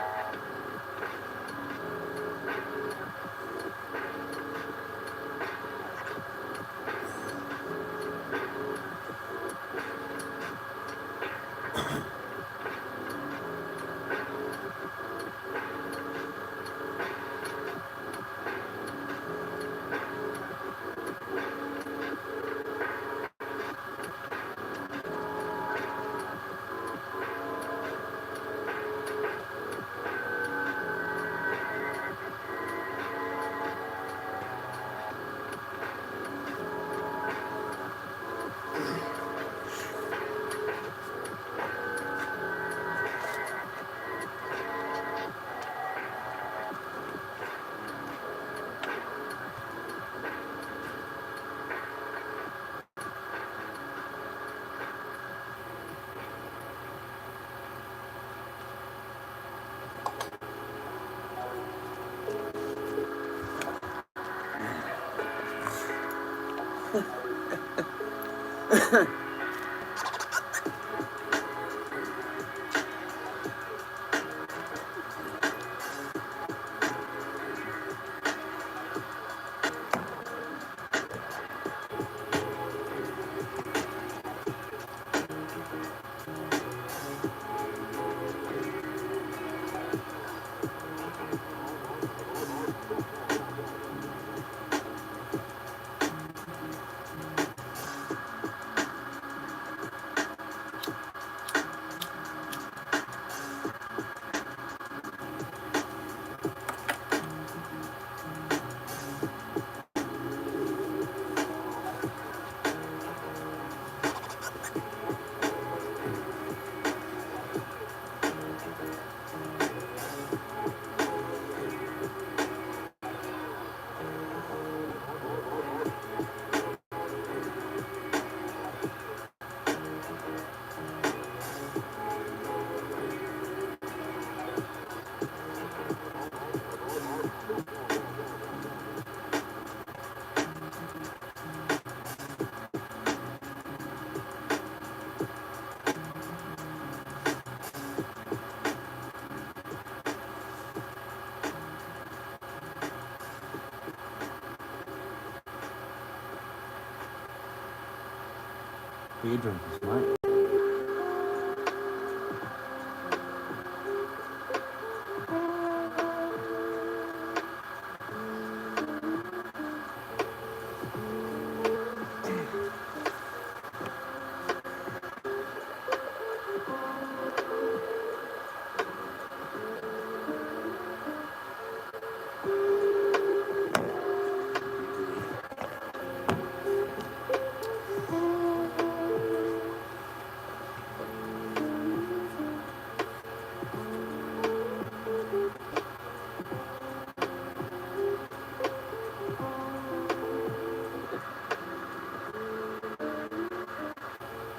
Beer drinkers, mate.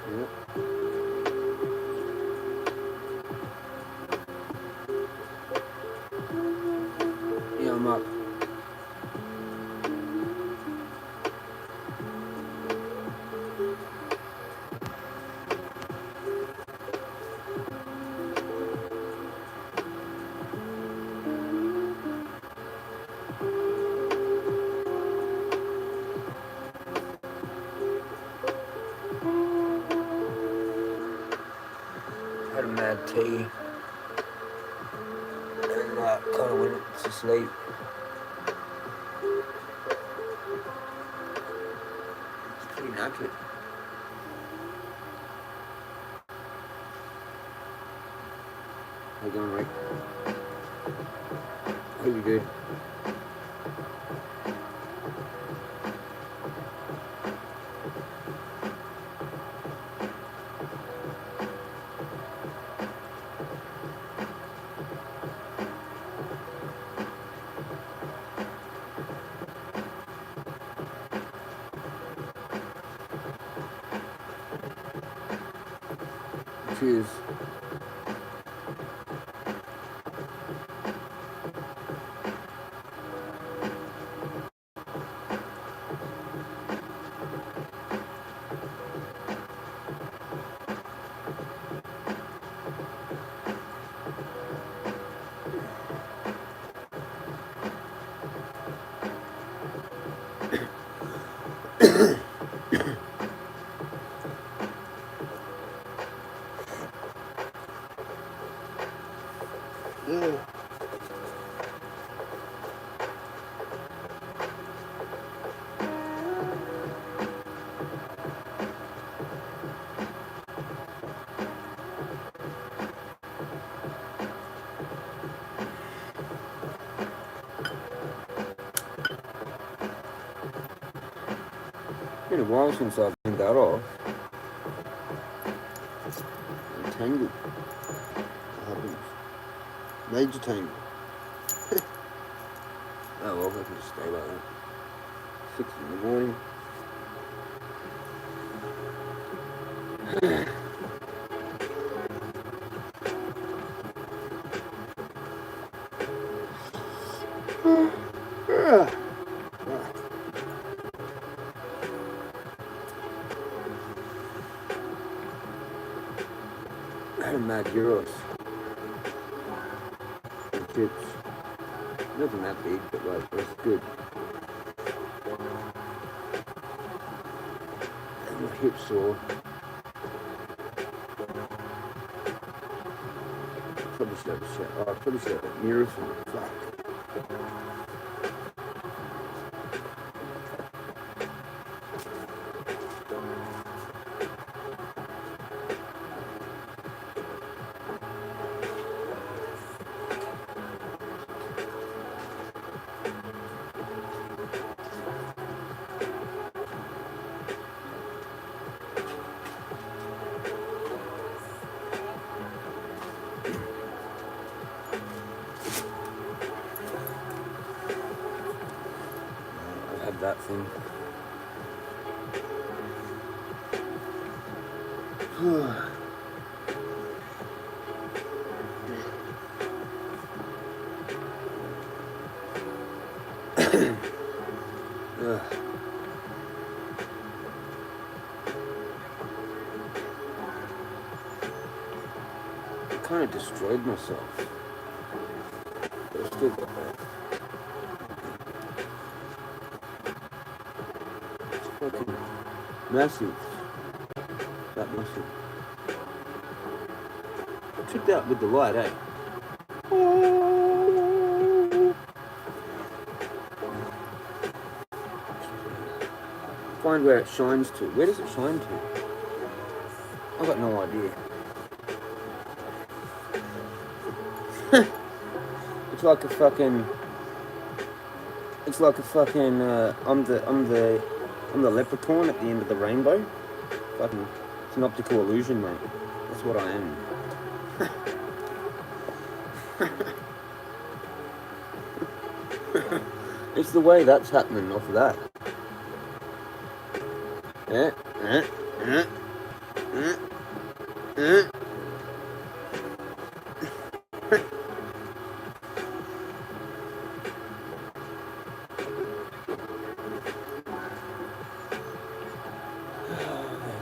Yep. Yeah, I'm up. Had a mad tea and kind of went to sleep. It's pretty knackered. How you going, Rick? How Pretty good. Cheers. Been a while since I've been that off. Tangled. What happens? Major tangle. Oh well, I can just stay like that. 6 in the morning. I had a mad gyros and chips. Nothing that big, but like, it was good. And my hip sore. Probably should have a shower. Oh, I probably should have a mirror for me. Fuck. I've had that thing. I kind of destroyed myself. But I still got that. It's fucking massive. That massive. I tripped out with the light, eh? Find where it shines to. Where does it shine to? I've got no idea. It's like a fucking. It's like a fucking. I'm the leprechaun at the end of the rainbow. Fucking. It's an optical illusion, mate. That's what I am. It's the way that's happening off of that. There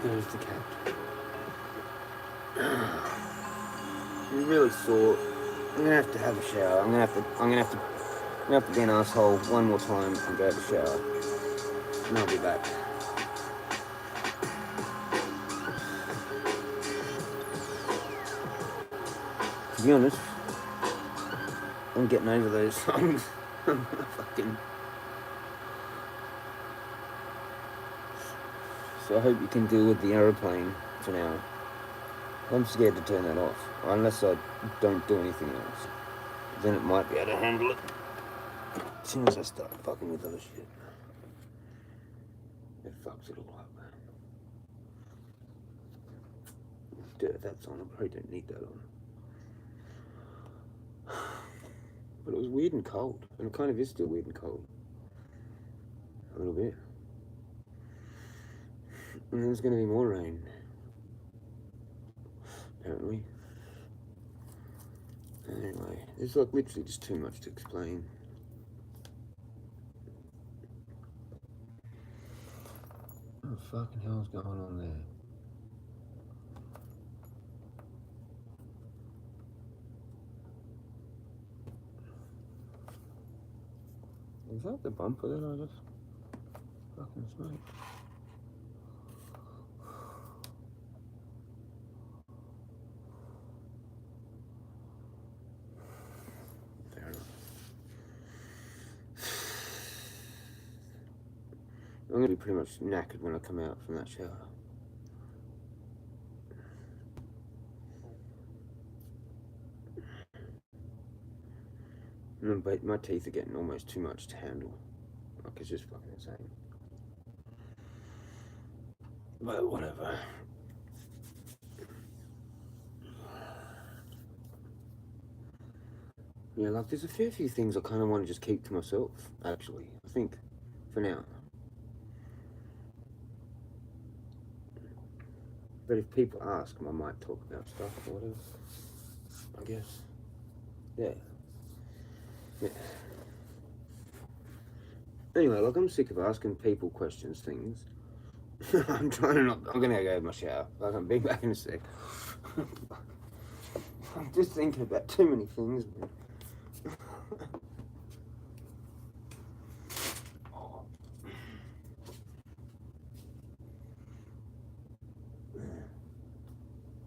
goes the cat. I'm really sore. I'm gonna have to have a shower. I'm gonna have to be an asshole one more time and go to the shower. And I'll be back. To be honest, I'm getting over those songs. Fucking. So I hope you can deal with the aeroplane for now. I'm scared to turn that off, unless I don't do anything else. Then it might be able to handle it. As soon as I start fucking with other shit, it fucks it all up. Dude, that's on. I probably don't need that on. But it was weird and cold, and it kind of is still weird and cold. A little bit. And there's going to be more rain. Apparently. Anyway, there's like literally just too much to explain. What the fucking hell's going on there? Is that the bumper that I just fucking smoked? Fair enough. I'm gonna be pretty much knackered when I come out from that shower. But my teeth are getting almost too much to handle. Like, it's just fucking insane. But whatever. Yeah, like, there's a fair few things I kind of want to just keep to myself, actually. I think, for now. But if people ask, I might talk about stuff or whatever. I guess. Yeah. Yeah. Anyway, like, I'm sick of asking people questions, things. I'm trying to not. I'm gonna go have my shower. Like, I'm being back in a sec. I'm just thinking about too many things, man.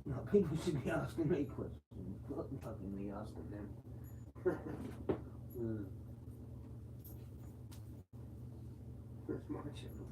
No, people should be asking me questions, not fucking me asking them. That's my channel.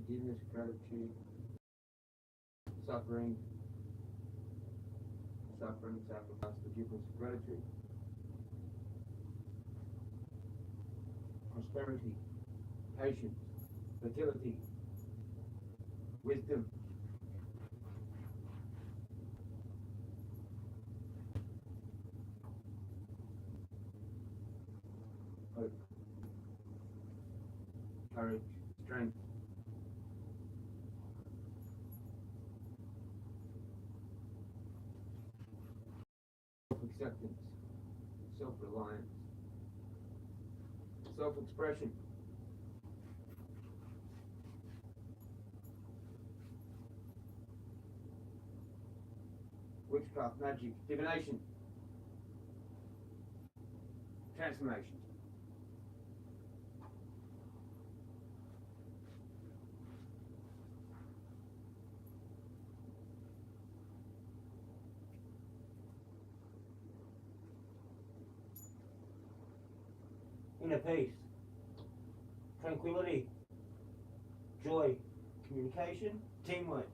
forgiveness, gratitude, suffering, sacrifice, forgiveness, gratitude, prosperity, patience, fertility, wisdom, hope, courage, strength, self-acceptance, self-reliance, self-expression, witchcraft, magic, divination, transformation. Inner peace, tranquility, joy, communication, teamwork.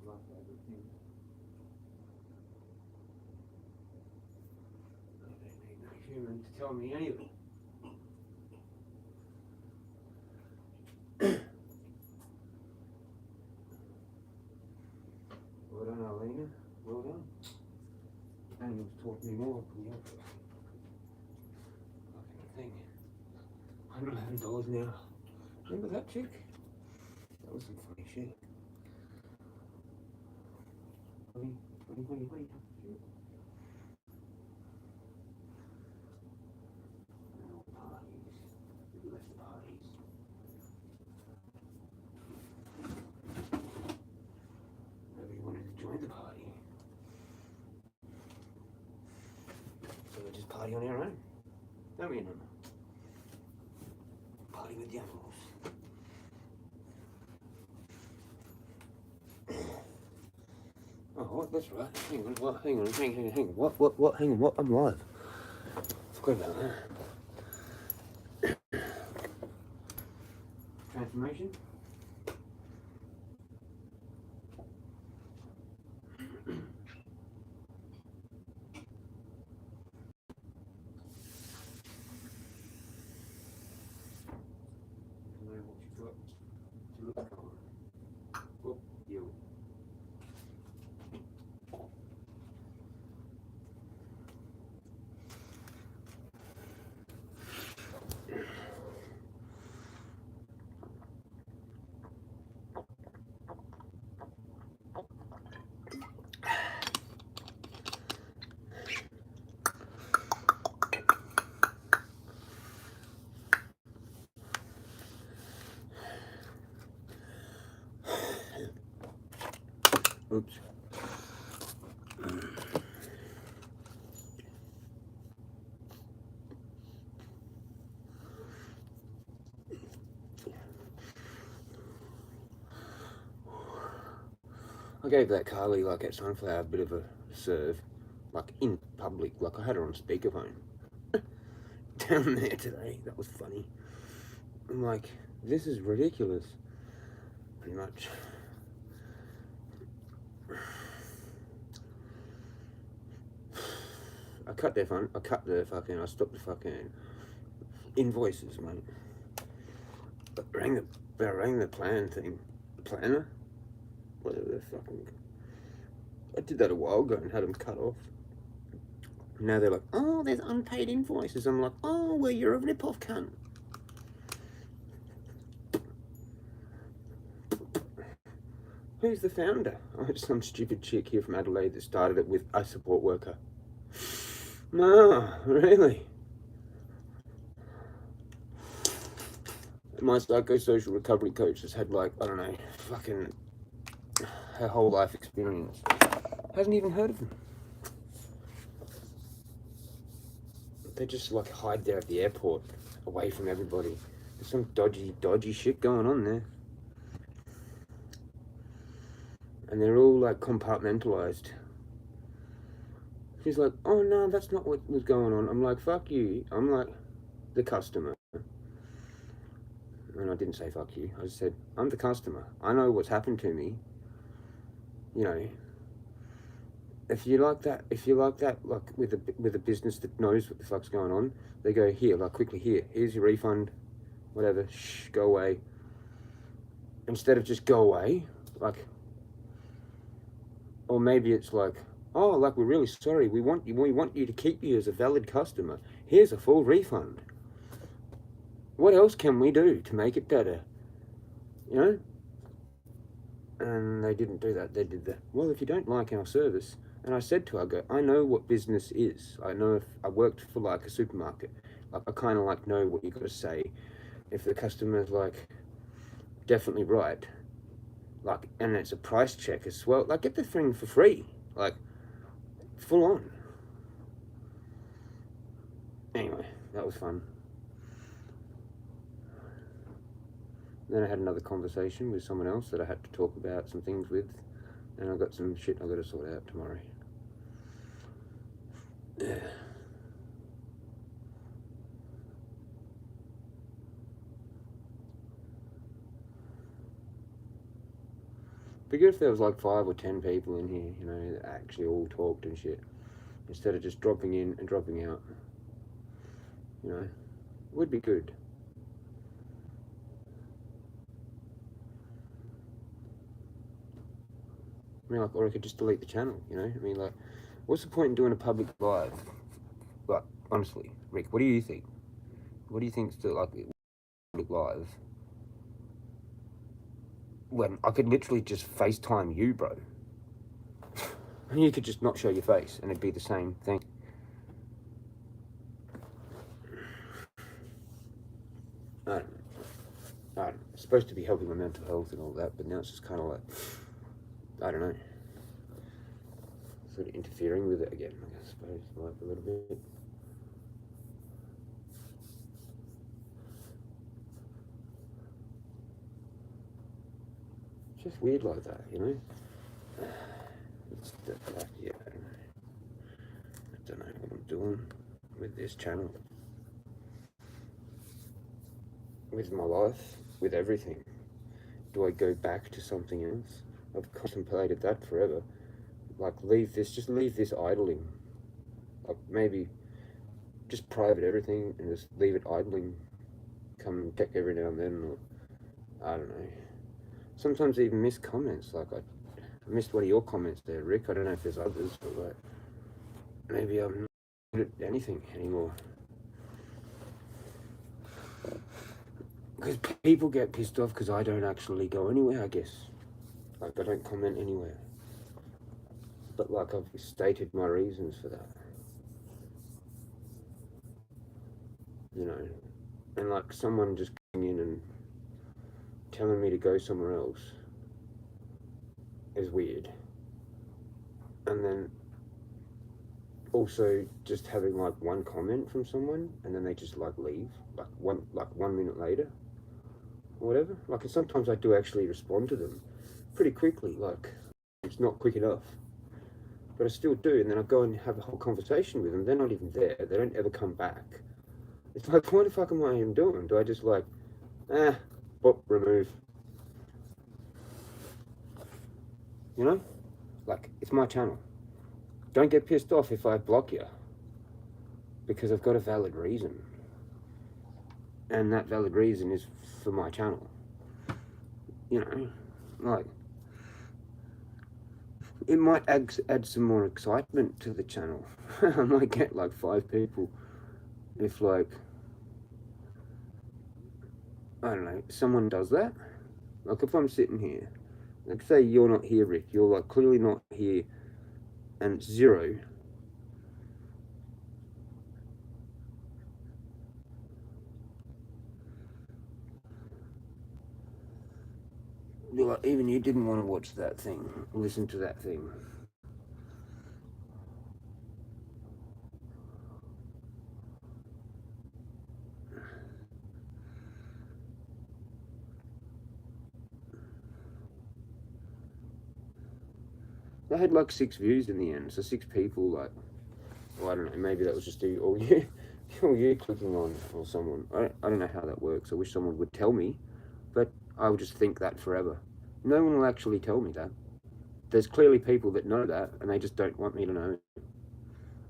My favorite thing. I don't need no human to tell me anything. Well done, Alina. Well done. Animals taught me more than you. Fucking thing. $111 now. Remember that chick? That was some funny shit. Honey. Nobody wanted to join the party. So we just party on our own. Don't we, Nana? Party with the animals. Oh, what? That's right. Hang on. What? Hang on. Hang on. What? Hang on. What? I'm live. Forgot about that. Transformation. Oops. I gave that Carly, like at Sunflower, a bit of a serve, like in public, like I had her on speakerphone down there today. That was funny. I'm like, this is ridiculous, pretty much. I stopped the fucking invoices, mate. I rang the planner, whatever the fucking, I did that a while ago and had them cut off. Now they're like, oh, there's unpaid invoices. I'm like, oh, well, you're a rip-off cunt. Who's the founder? Oh, it's some stupid chick here from Adelaide that started it with a support worker. No, really. My psychosocial recovery coach has had, like, I don't know, fucking her whole life experience. Hasn't even heard of them. they just like hide there at the airport, away from everybody. There's some dodgy shit going on there. And they're all like compartmentalized. She's like, oh no, that's not what was going on. I'm like, fuck you. I'm like the customer. And I didn't say fuck you. I just said, I'm the customer. I know what's happened to me. You know, if you like that, like with a business that knows what the fuck's going on, they go, here, like quickly, here's your refund, whatever, shh, go away. Instead of just go away, like, or maybe it's like, oh, like, we're really sorry, we want you to keep you as a valid customer. Here's a full refund. What else can we do to make it better? You know? And they didn't do that. They did that. Well, if you don't like our service, and I said to her, I go, I know what business is. I know if I worked for like a supermarket. Like, I kind of like know what you got to say. If the customer's like definitely right, like, and it's a price check as well, like, get the thing for free, like, full on. Anyway, that was fun. Then I had another conversation with someone else that I had to talk about some things with, and I've got some shit I've got to sort out tomorrow. Yeah. Be good if there was like 5 or 10 people in here, you know, that actually all talked and shit, instead of just dropping in and dropping out. You know, it would be good. I mean, like, or I could just delete the channel, you know? I mean, like, what's the point in doing a public live? Like, honestly, Rick, what do you think? What do you think's the, like, public live? When I could literally just FaceTime you, bro. And you could just not show your face, and it'd be the same thing. I don't know. It's supposed to be helping my mental health and all that, but now it's just kind of like, I don't know, sort of interfering with it again, I suppose, like a little bit. It's just weird like that, you know? It's like, yeah, I don't know what I'm doing with this channel, with my life, with everything. Do I go back to something else? I've contemplated that forever. Like, just leave this idling. Like, maybe just private everything and just leave it idling. Come and check every now and then, or I don't know. Sometimes I even miss comments. Like, I missed one of your comments there, Rick. I don't know if there's others, but like, maybe I'm not good at anything anymore. Because people get pissed off because I don't actually go anywhere, I guess. Like, I don't comment anywhere. But like, I've stated my reasons for that. You know, and like someone just coming in and telling me to go somewhere else is weird. And then also just having like one comment from someone and then they just like leave, like 1 minute later or whatever. Like, and sometimes I do actually respond to them pretty quickly. Like, it's not quick enough, but I still do. And then I go and have a whole conversation with them. They're not even there. They don't ever come back. It's like, what the fuck am I even doing? Do I just like, remove? You know? Like, it's my channel. Don't get pissed off if I block you, because I've got a valid reason. And that valid reason is for my channel. You know? Like, it might add some more excitement to the channel. I might get like 5 people if, like, I don't know, someone does that. Like, if I'm sitting here, like, say you're not here, Rick, you're like clearly not here, and it's 0. You're like, even you didn't want to watch that thing, listen to that thing. I had like 6 views in the end, so 6 people, like, well, I don't know, maybe that was just all you, all you clicking on, or someone. I don't know how that works. I wish someone would tell me, but I would just think that forever. No one will actually tell me that. There's clearly people that know that, and they just don't want me to know.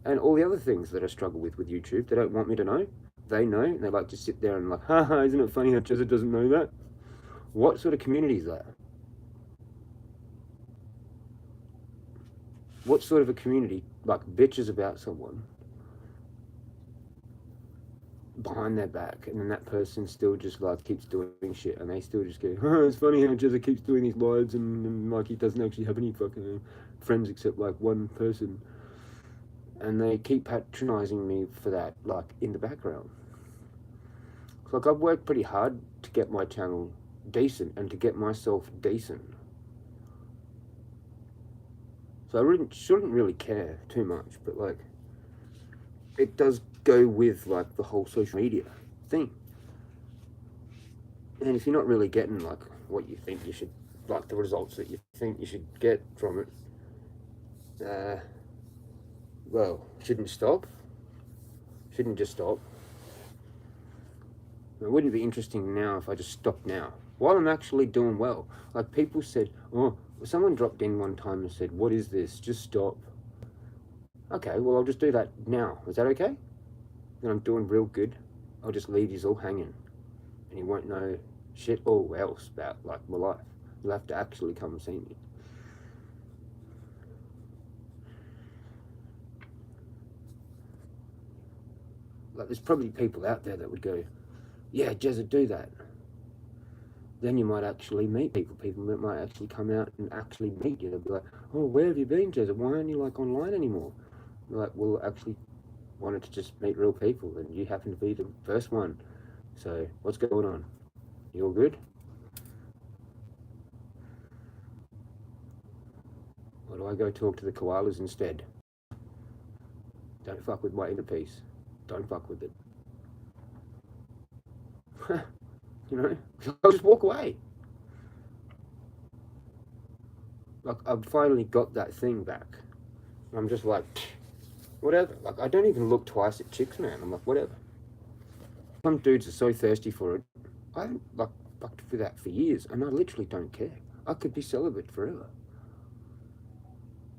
And all the other things that I struggle with YouTube, they don't want me to know. They know, and they like to sit there and like, haha, isn't it funny how Jezza doesn't know that? What sort of community is that? What sort of a community, like, bitches about someone behind their back, and then that person still just, like, keeps doing shit, and they still just go, oh, it's funny how Jezza keeps doing these lives, and like, he doesn't actually have any fucking friends except, like, one person. And they keep patronizing me for that, like, in the background. Like, I've worked pretty hard to get my channel decent, and to get myself decent. So I shouldn't really care too much, but, like, it does go with, like, the whole social media thing. And if you're not really getting, like, what you think you should, like, the results that you think you should get from it, well, shouldn't stop. Shouldn't just stop. It wouldn't be interesting now if I just stopped now, while I'm actually doing well. Like, people said, oh, someone dropped in one time and said, what is this? Just stop. Okay, well, I'll just do that now. Is that okay? When I'm doing real good, I'll just leave you all hanging. And you won't know shit all else about, like, my life. You'll have to actually come and see me. Like, there's probably people out there that would go, yeah, Jezza, do that. Then you might actually meet people. People might actually come out and actually meet you. They'll be like, oh, where have you been, Jezza? Why aren't you, like, online anymore? You're like, well, actually wanted to just meet real people, and you happen to be the first one. So, what's going on? You all good? Or do I go talk to the koalas instead? Don't fuck with my inner peace. Don't fuck with it. You know? I'll just walk away. Like, I've finally got that thing back. I'm just like, whatever. Like, I don't even look twice at chicks, man. I'm like, whatever. Some dudes are so thirsty for it. I haven't, like, fucked with that for years, and I literally don't care. I could be celibate forever.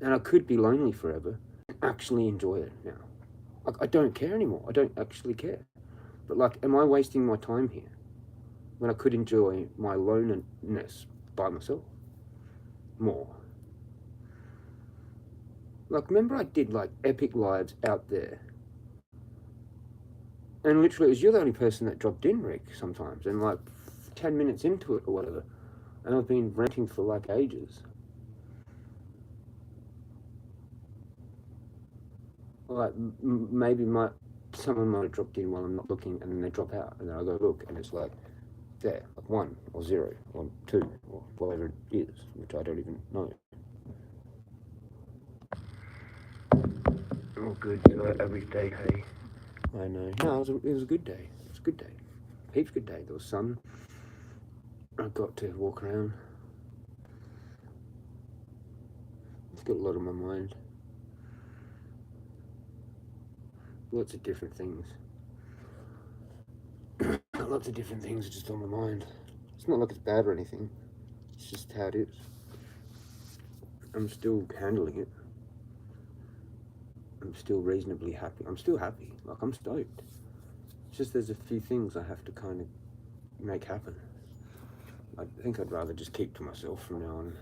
And I could be lonely forever and actually enjoy it now. Like, I don't care anymore. I don't actually care. But, like, am I wasting my time here when I could enjoy my loneliness by myself more? Like, remember I did, like, epic lives out there, and literally it was you're the only person that dropped in, Rick, sometimes, and like 10 minutes into it or whatever, and I've been ranting for like ages. Like, maybe someone might have dropped in while I'm not looking, and then they drop out, and then I go look, and it's like there, like 1 or 0 or 2 or whatever it is, which I don't even know. Oh, good, every day, hey. I know. No, it was a good day. It was a good day. Heaps good day. There was sun. I got to walk around. It's got a lot on my mind. Lots of different things. Lots of different things are just on my mind. It's not like it's bad or anything. It's just how it is. I'm still handling it. I'm still reasonably happy. I'm still happy. Like, I'm stoked. It's just there's a few things I have to kind of make happen. I think I'd rather just keep to myself from now on.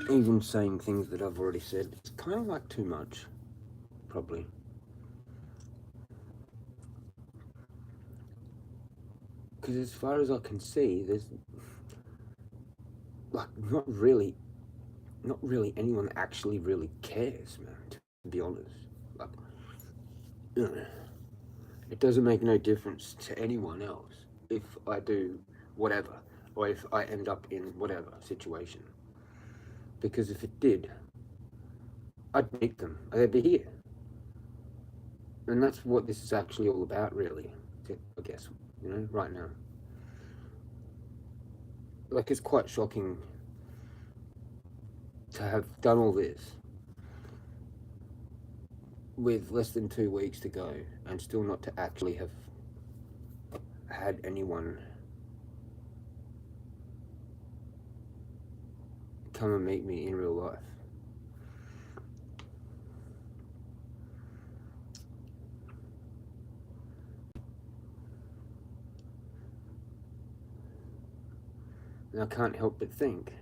Even saying things that I've already said, it's kind of like too much, probably. Because as far as I can see, there's like not really anyone that actually really cares, man, to be honest. Like, it doesn't make no difference to anyone else if I do whatever, or if I end up in whatever situation. Because if it did, I'd meet them, they'd be here. And that's what this is actually all about, really. I guess, you know, right now. Like, it's quite shocking to have done all this with less than 2 weeks to go and still not to actually have had anyone come and meet me in real life. And I can't help but think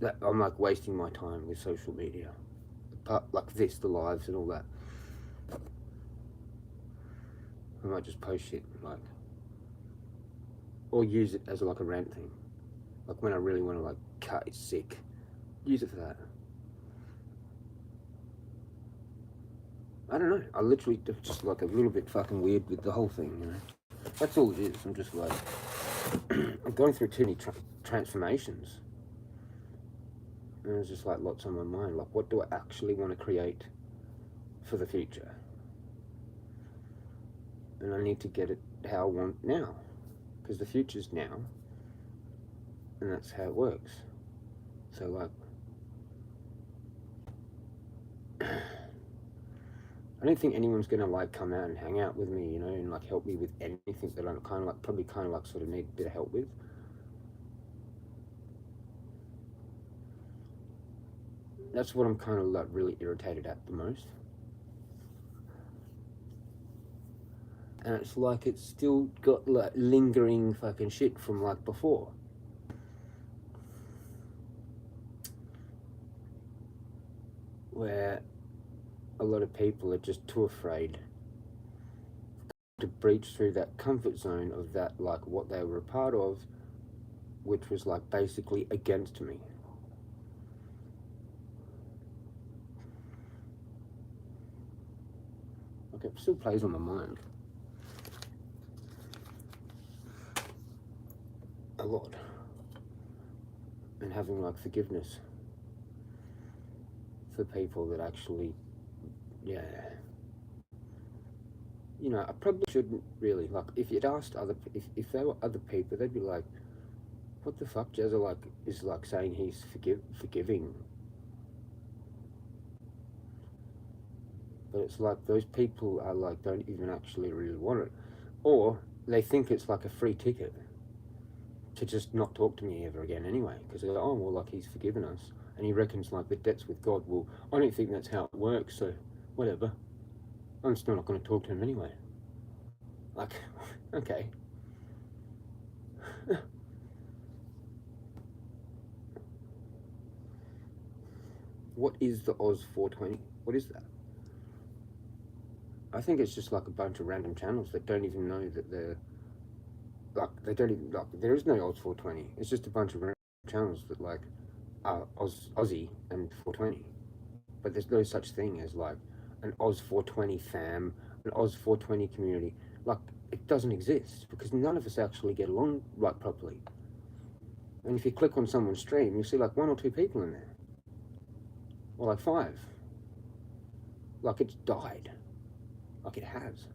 that I'm like wasting my time with social media. Like this, the lives and all that. I might just post shit, like, or use it as like a rant thing. Like when I really want to like cut it sick, use it for that. I don't know. I literally just like a little bit fucking weird with the whole thing, you know. That's all it is. I'm just like, I'm going through too many transformations. And there's just like lots on my mind. Like, what do I actually want to create for the future? And I need to get it how I want now. Because the future's now. And that's how it works. So like, I don't think anyone's gonna like come out and hang out with me, you know, and like help me with anything that I'm kind of like, probably kind of like sort of need a bit of help with. That's what I'm kind of like really irritated at the most. And it's like it's still got like lingering fucking shit from like before. Where a lot of people are just too afraid to breach through that comfort zone of that, like what they were a part of, which was like basically against me. Like it still plays on my mind a lot. And having like forgiveness for people that actually, yeah, you know, I probably shouldn't really, like, if you'd asked if there were other people, they'd be like, what the fuck, Jezza, like, is like saying he's forgiving. But it's like those people are like, don't even actually really want it. Or they think it's like a free ticket to just not talk to me ever again anyway. Because they're like, oh, well, like, he's forgiven us. And he reckons like the debt's with God. Well, I don't think that's how it works, so whatever. I'm still not going to talk to him anyway. Like, okay. What is the Oz 420? What is that? I think it's just like a bunch of random channels that don't even know that they're, like, they don't even, like, there is no Oz 420. It's just a bunch of random channels that like are Aussie and 420. But there's no such thing as like an Oz 420 fam, an Oz 420 community. Like, it doesn't exist because none of us actually get along like properly. And if you click on someone's stream, you see like 1 or 2 people in there, or like 5. Like, it's died. Like, it has.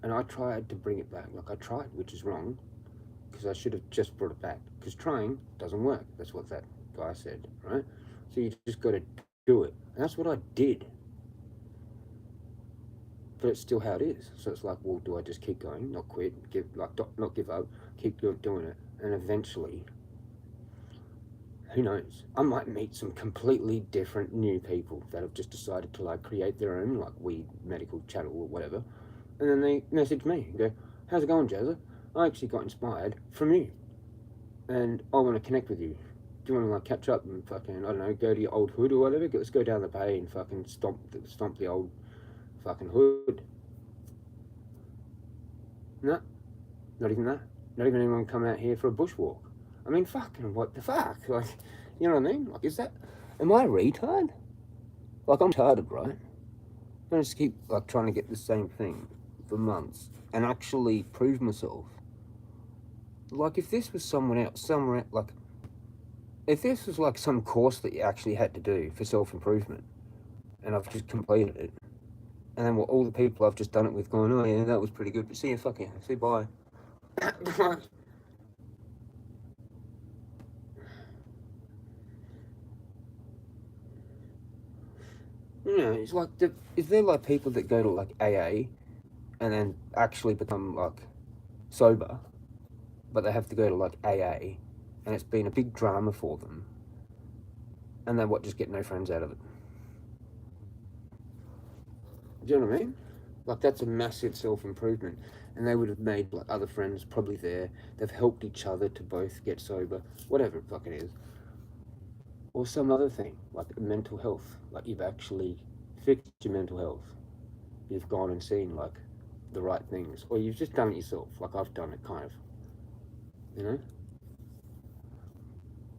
And I tried to bring it back. Like, I tried, which is wrong, because I should have just brought it back. Because trying doesn't work. That's what that guy said, right? So you just got to do it. And that's what I did. But it's still how it is. So it's like, well, do I just keep going, not quit, not give up, keep doing it, and eventually, who knows? I might meet some completely different new people that have just decided to like create their own like weed medical channel or whatever, and then they message me and go, "How's it going, Jezza? I actually got inspired from you, and I want to connect with you. Do you want to like catch up and fucking, I don't know, go to your old hood or whatever? Let's go down the bay and fucking stomp the old fucking hood." No, not even that. Not even anyone come out here for a bushwalk. I mean, fucking what the fuck? Like, you know what I mean? Like, is that, am I a retard? Like, I'm retarded, right? I just keep like trying to get the same thing for months and actually prove myself. Like, if this was someone else, somewhere, like, if this was like some course that you actually had to do for self-improvement, and I've just completed it, And then all the people I've just done it with going, oh yeah, that was pretty good, but see you, fuck you, see you, bye. You know, it's like, is there like people that go to like AA and then actually become like sober, but they have to go to like AA and it's been a big drama for them, and they just get no friends out of it? Do you know what I mean? Like, that's a massive self-improvement, and they would have made like other friends probably there. They've helped each other to both get sober, whatever the fuck it is. Or some other thing, like mental health. Like, you've actually fixed your mental health. You've gone and seen like the right things, or you've just done it yourself, like I've done it, kind of. You know?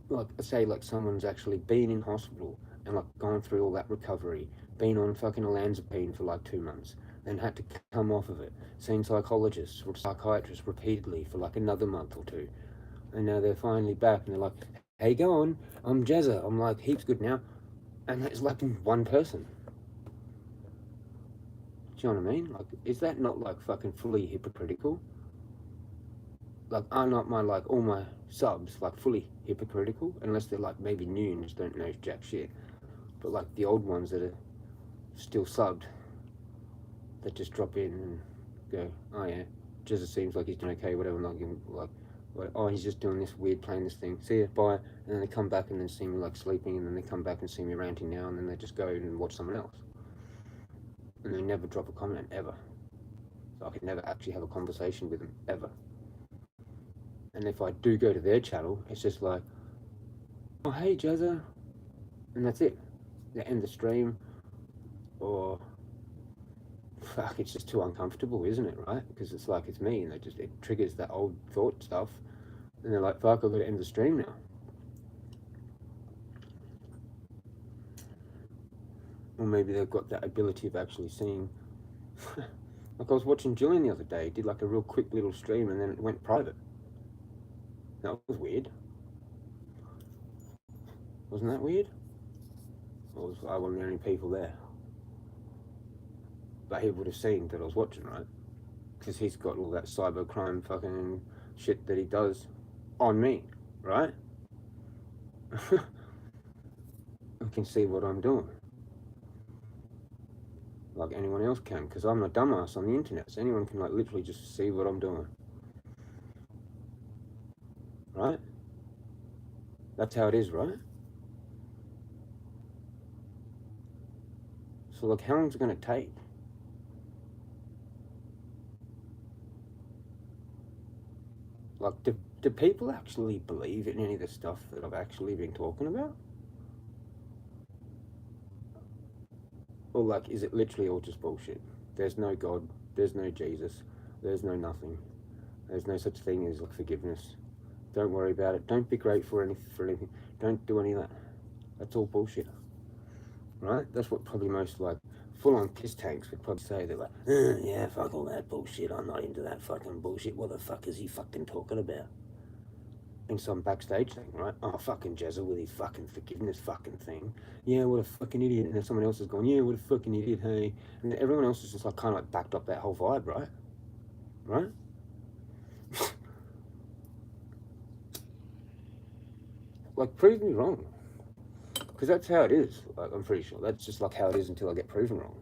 Like, say like someone's actually been in hospital and like gone through all that recovery, been on fucking olanzapine for like 2 months, then had to come off of it, seen psychologists or psychiatrists repeatedly for like another month or two, and now they're finally back and they're like, hey, go on, I'm Jezza, I'm like heaps good now. And that's like one person. Do you know what I mean? Like, is that not like fucking fully hypocritical? Like, are not my, like, all my subs like fully hypocritical? Unless they're like maybe new and just don't know jack shit. But like the old ones that are still subbed, that just drop in and go, oh yeah, Jezza seems like he's doing okay, whatever, not giving, like, oh, he's just doing this weird, playing this thing, see ya, bye. And then they come back and then see me like sleeping, and then they come back and see me ranting now, and then they just go and watch someone else. And they never drop a comment, ever. So I could never actually have a conversation with them, ever. And if I do go to their channel, it's just like, oh, hey, Jezza, and that's it. They end the stream, or fuck, it's just too uncomfortable, isn't it, right? Because it's like, it's me, and it triggers that old thought stuff, and they're like, fuck, I've got to end the stream now. Or maybe they've got that ability of actually seeing. Like, I was watching Julian the other day, did like a real quick little stream, and then it went private. That was weird. Wasn't that weird? Or was I one of the only people there? But he would have seen that I was watching, right? Because he's got all that cyber crime fucking shit that he does on me, right? I can see what I'm doing. Like anyone else can, because I'm a dumbass on the internet, so anyone can like literally just see what I'm doing. Right? That's how it is, right? So like, how long is it going to take? Like, do people actually believe in any of the stuff that I've actually been talking about? Or like, is it literally all just bullshit? There's no God, there's no Jesus, there's no nothing. There's no such thing as like forgiveness. Don't worry about it. Don't be grateful for anything. Don't do any of that. That's all bullshit. Right? That's what probably most like full-on piss tanks would probably say. They're like, yeah, fuck all that bullshit. I'm not into that fucking bullshit. What the fuck is he fucking talking about? In some backstage thing, right? Oh, fucking Jezza with his fucking forgiveness fucking thing. Yeah, what a fucking idiot. And then someone else is going, yeah, what a fucking idiot, hey. And everyone else is just like kind of like backed up that whole vibe, right? Right? Like, prove me wrong. Because that's how it is. Like, I'm pretty sure. That's just like how it is until I get proven wrong.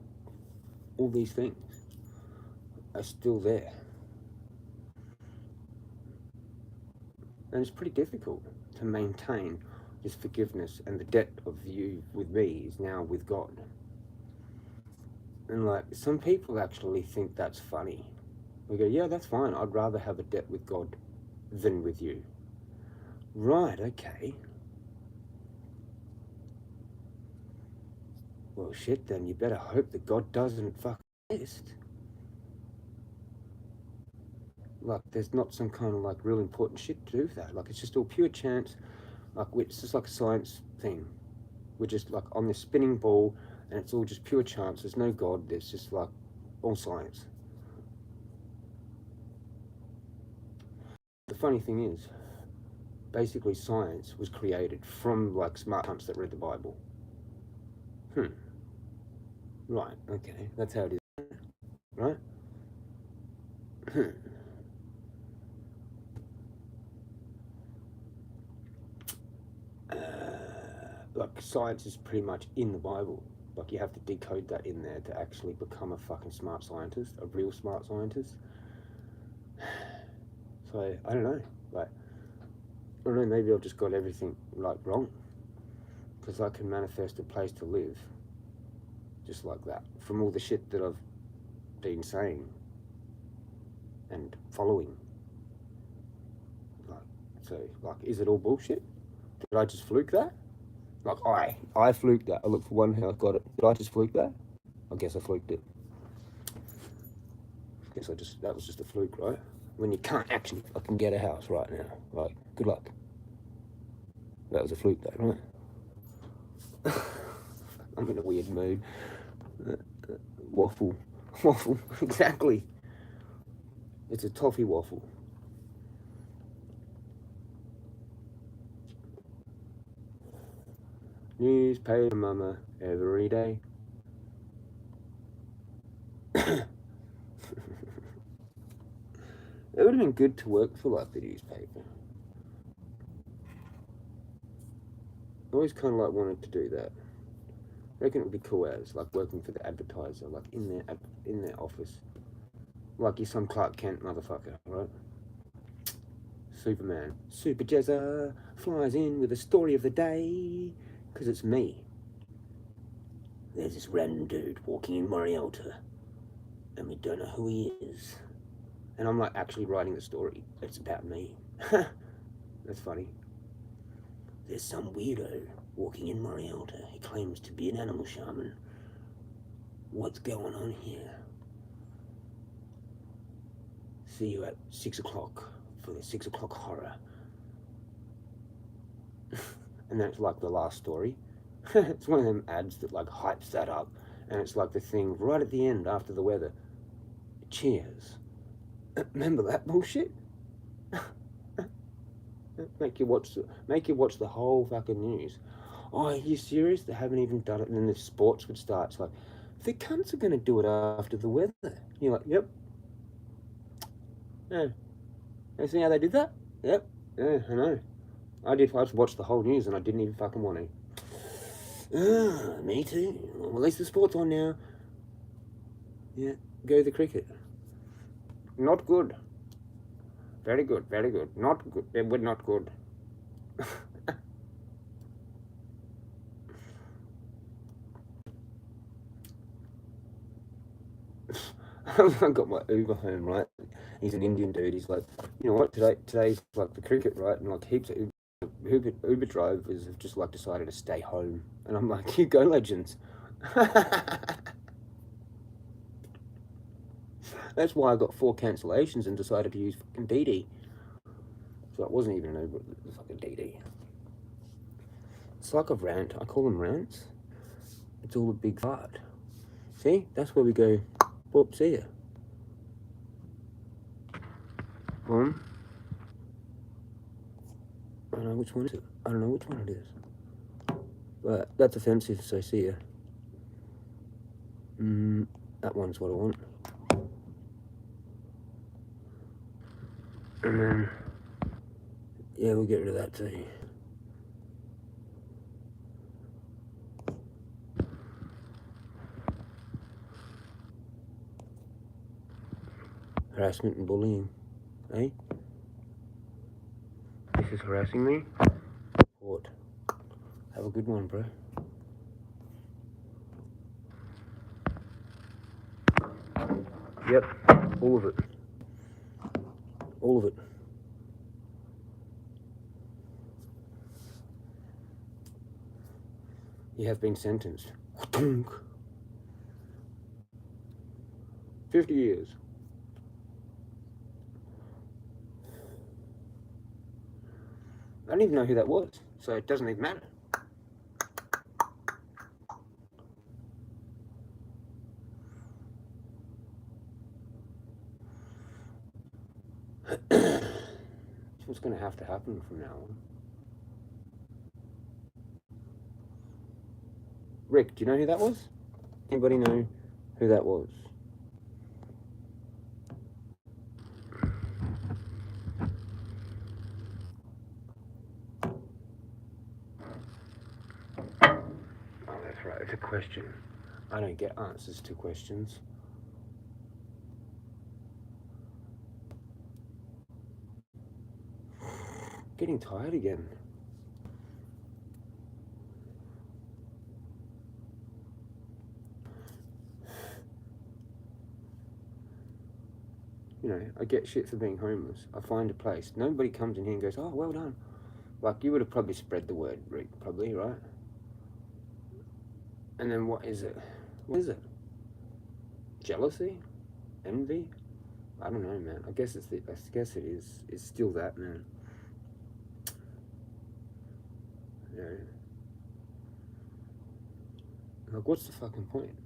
All these things are still there. And it's pretty difficult to maintain this forgiveness, and the debt of you with me is now with God. And like, some people actually think that's funny. We go, yeah, that's fine. I'd rather have a debt with God than with you. Right, okay. Well, shit, then you better hope that God doesn't fucking exist. Like, there's not some kind of like real important shit to do with that. Like, it's just all pure chance. Like, it's just like a science thing. We're just like on this spinning ball, and it's all just pure chance. There's no God. There's just like all science. The funny thing is, basically science was created from like smart cunts that read the Bible. Right, okay, that's how it is. right? Like science is pretty much in the Bible. Like you have to decode that in there to actually become a fucking smart scientist, a real smart scientist. So I don't know, like I don't know, maybe I've just got everything like wrong, because I can manifest a place to live just like that from all the shit that I've been saying and following. Like, so like, is it all bullshit? Did I just fluke that? Like I fluked that. I looked for one house, got it. Did I just fluke that? I guess I fluked it. That was just a fluke, right? When you can't actually fucking get a house right now. Like, good luck. That was a fluke though, right? I'm in a weird mood. Waffle. Waffle, exactly. It's a toffee waffle. Newspaper mama every day. It would have been good to work for like the newspaper. I always kind of like wanted to do that. I reckon it would be cool as like working for the advertiser, like in their office. Like you're some Clark Kent motherfucker, right? Superman. Super Jezza flies in with the story of the day, because it's me. There's this random dude walking in Mariota, and we don't know who he is. And I'm like actually writing the story. It's about me. That's funny. There's some weirdo walking in Mariota. He claims to be an animal shaman. What's going on here? See you at 6 o'clock for the 6 o'clock horror. And that's like the last story. It's one of them ads that like hypes that up, and it's like the thing right at the end after the weather. Cheers. Remember that bullshit? Make you watch the whole fucking news. Oh, are you serious? They haven't even done it. And then the sports would start. It's like, the cunts are going to do it after the weather. You're like, yep. Yeah. You see how they did that? Yep. Yeah, I know. I just watched the whole news and I didn't even fucking want to. Me too. Well, at least the sport's on now. Yeah, go the cricket. Not good. Very good, very good. Not good. They were not good. I got my Uber home, right? He's an Indian dude. He's like, you know what? Today's like the cricket, right? And like heaps of Uber drivers have just like decided to stay home. And I'm like, you go, legends. That's why I got 4 cancellations and decided to use fucking DD. So it wasn't even an Uber, it was like a DD. It's like a rant. I call them rants. It's all a big fart. See? That's where we go, whoop, see ya. I don't know which one is it. I don't know which one it is. But that's offensive, so see ya. That one's what I want. And then, yeah, we'll get rid of that too. Harassment and bullying, eh? This is harassing me? What? Have a good one, bro. Yep, all of it. All of it. You have been sentenced. 50 years. I don't even know who that was, so it doesn't even matter. It's what's going to have to happen from now on. Rick, do you know who that was? Anybody know who that was? it's a question. I don't get answers to questions. Getting tired again. You know, I get shit for being homeless. I find a place. Nobody comes in here and goes, oh, well done. Like, you would have probably spread the word, Rick, probably, right? And then what is it? What is it? Jealousy? Envy? I don't know, man. I guess it is. It's still that, man. You know? Like, what's the fucking point?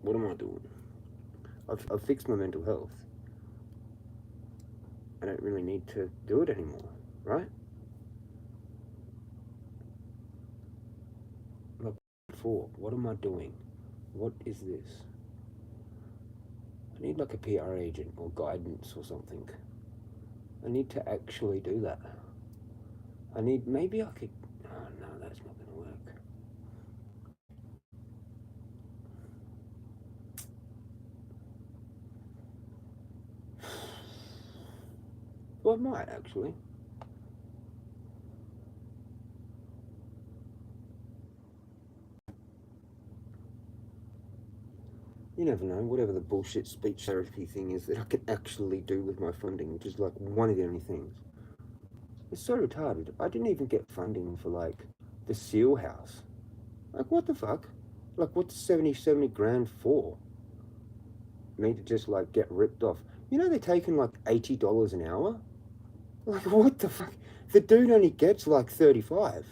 What am I doing? I've fixed my mental health. I don't really need to do it anymore, right? Like, for what am I doing? What is this? I need like a PR agent or guidance or something. I need to actually do that. Maybe I could, oh no, that's not going to work. Well, I might actually. You never know, whatever the bullshit speech therapy thing is that I can actually do with my funding, which is like one of the only things. It's so retarded. I didn't even get funding for like the Seal House. Like, what the fuck? Like, what's 70 grand for? Me to just like get ripped off. You know they're taking like $80 an hour? Like, what the fuck? The dude only gets like 35.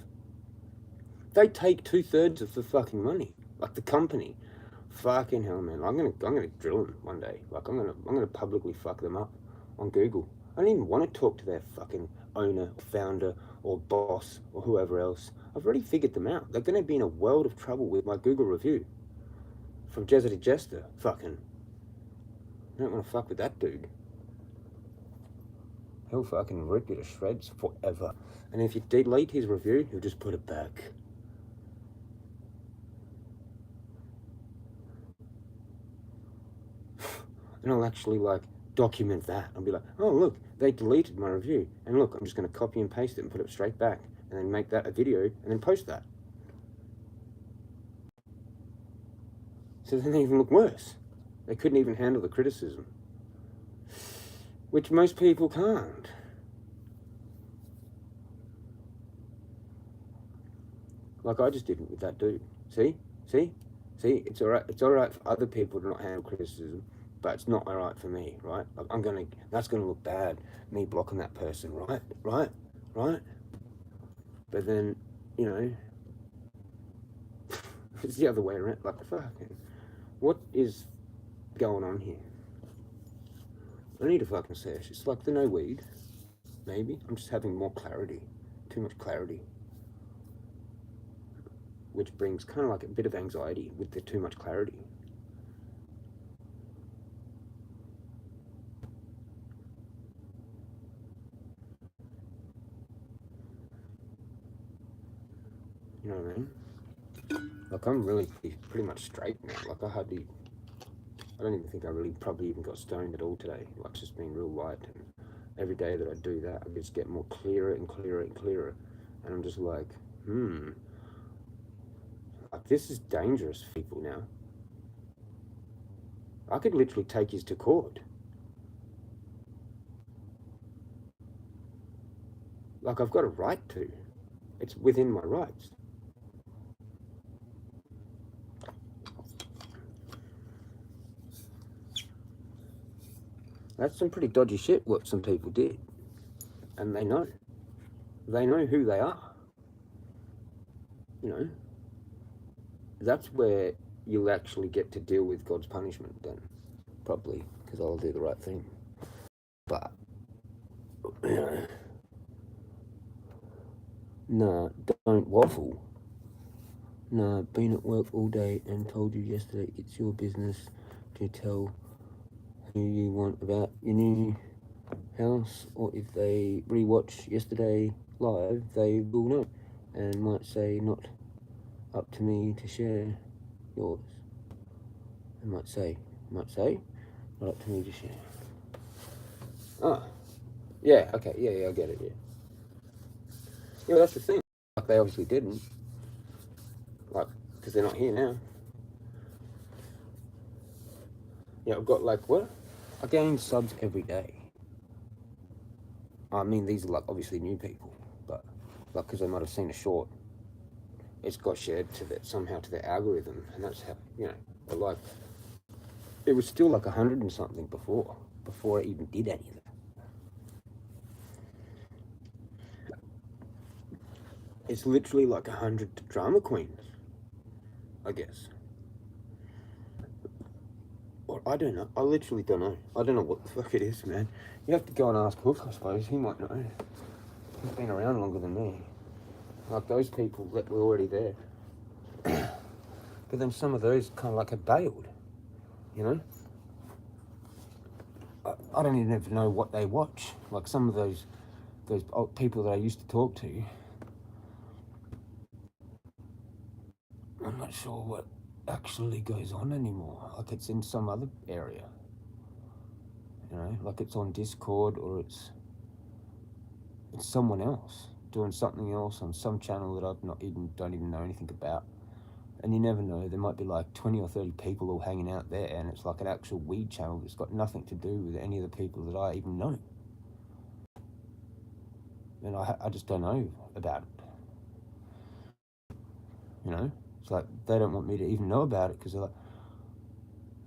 They take 2/3 of the fucking money. Like the company. Fucking hell, man. I'm gonna drill them one day. Like, I'm gonna publicly fuck them up on Google. I don't even want to talk to their fucking owner, founder, or boss, or whoever else. I've already figured them out. They're gonna be in a world of trouble with my Google review. From Jezza to Jester. Fucking. I don't want to fuck with that dude. He'll fucking rip you to shreds forever. And if you delete his review, he'll just put it back. And I'll actually like document that. I'll be like, oh look, they deleted my review. And look, I'm just going to copy and paste it and put it straight back. And then make that a video and then post that. So then they even look worse. They couldn't even handle the criticism. Which most people can't. Like I just did it with that dude. See? It's alright for other people to not handle criticism, but it's not alright for me, right? Like that's gonna look bad, me blocking that person, right? But then, you know, it's the other way around. Like, fucking, what is going on here? I need a fucking sesh. It's like the no weed, maybe. I'm just having more clarity, too much clarity. Which brings kind of like a bit of anxiety with the too much clarity. You know what I mean? Like, I'm really pretty much straight now. Like, I don't even think I really probably even got stoned at all today. Like, it's just been real light. And every day that I do that, I just get more clearer and clearer and clearer. And I'm just like, like, this is dangerous for people now. I could literally take you to court. Like, I've got a right to. It's within my rights. That's some pretty dodgy shit what some people did. And they know. They know who they are. You know? That's where you'll actually get to deal with God's punishment then. Probably. Because I'll do the right thing. But, you know. Nah, don't waffle. Nah, been at work all day and told you yesterday it's your business to tell who you want about your new house, or if they rewatch yesterday live, they will know. and might say not up to me to share yours. It might say not up to me to share. Oh, yeah, okay, yeah, I get it, yeah. Yeah, that's the thing. Like, they obviously didn't. Like, because they're not here now. Yeah, I've got, like, what? I gain subs every day. I mean, these are, like, obviously new people. But, like, because they might have seen a short, it's got shared to somehow to their algorithm. And that's how, you know, but, like, it was still, like, 100 and something before I even did any of that. It's literally like 100 drama queens, I guess. Or I don't know. I literally don't know. I don't know what the fuck it is, man. You have to go and ask Hook, I suppose. He might know. He's been around longer than me. Like those people that were already there. But then some of those kind of like had bailed, you know? I don't even know what they watch. Like some of those old people that I used to talk to, I'm not sure what actually goes on anymore. Like it's in some other area. You know, like it's on Discord or it's someone else doing something else on some channel that don't even know anything about. And you never know, there might be like 20 or 30 people all hanging out there, and it's like an actual weed channel that's got nothing to do with any of the people that I even know. And I just don't know about it. You know, it's like they don't want me to even know about it because they're like,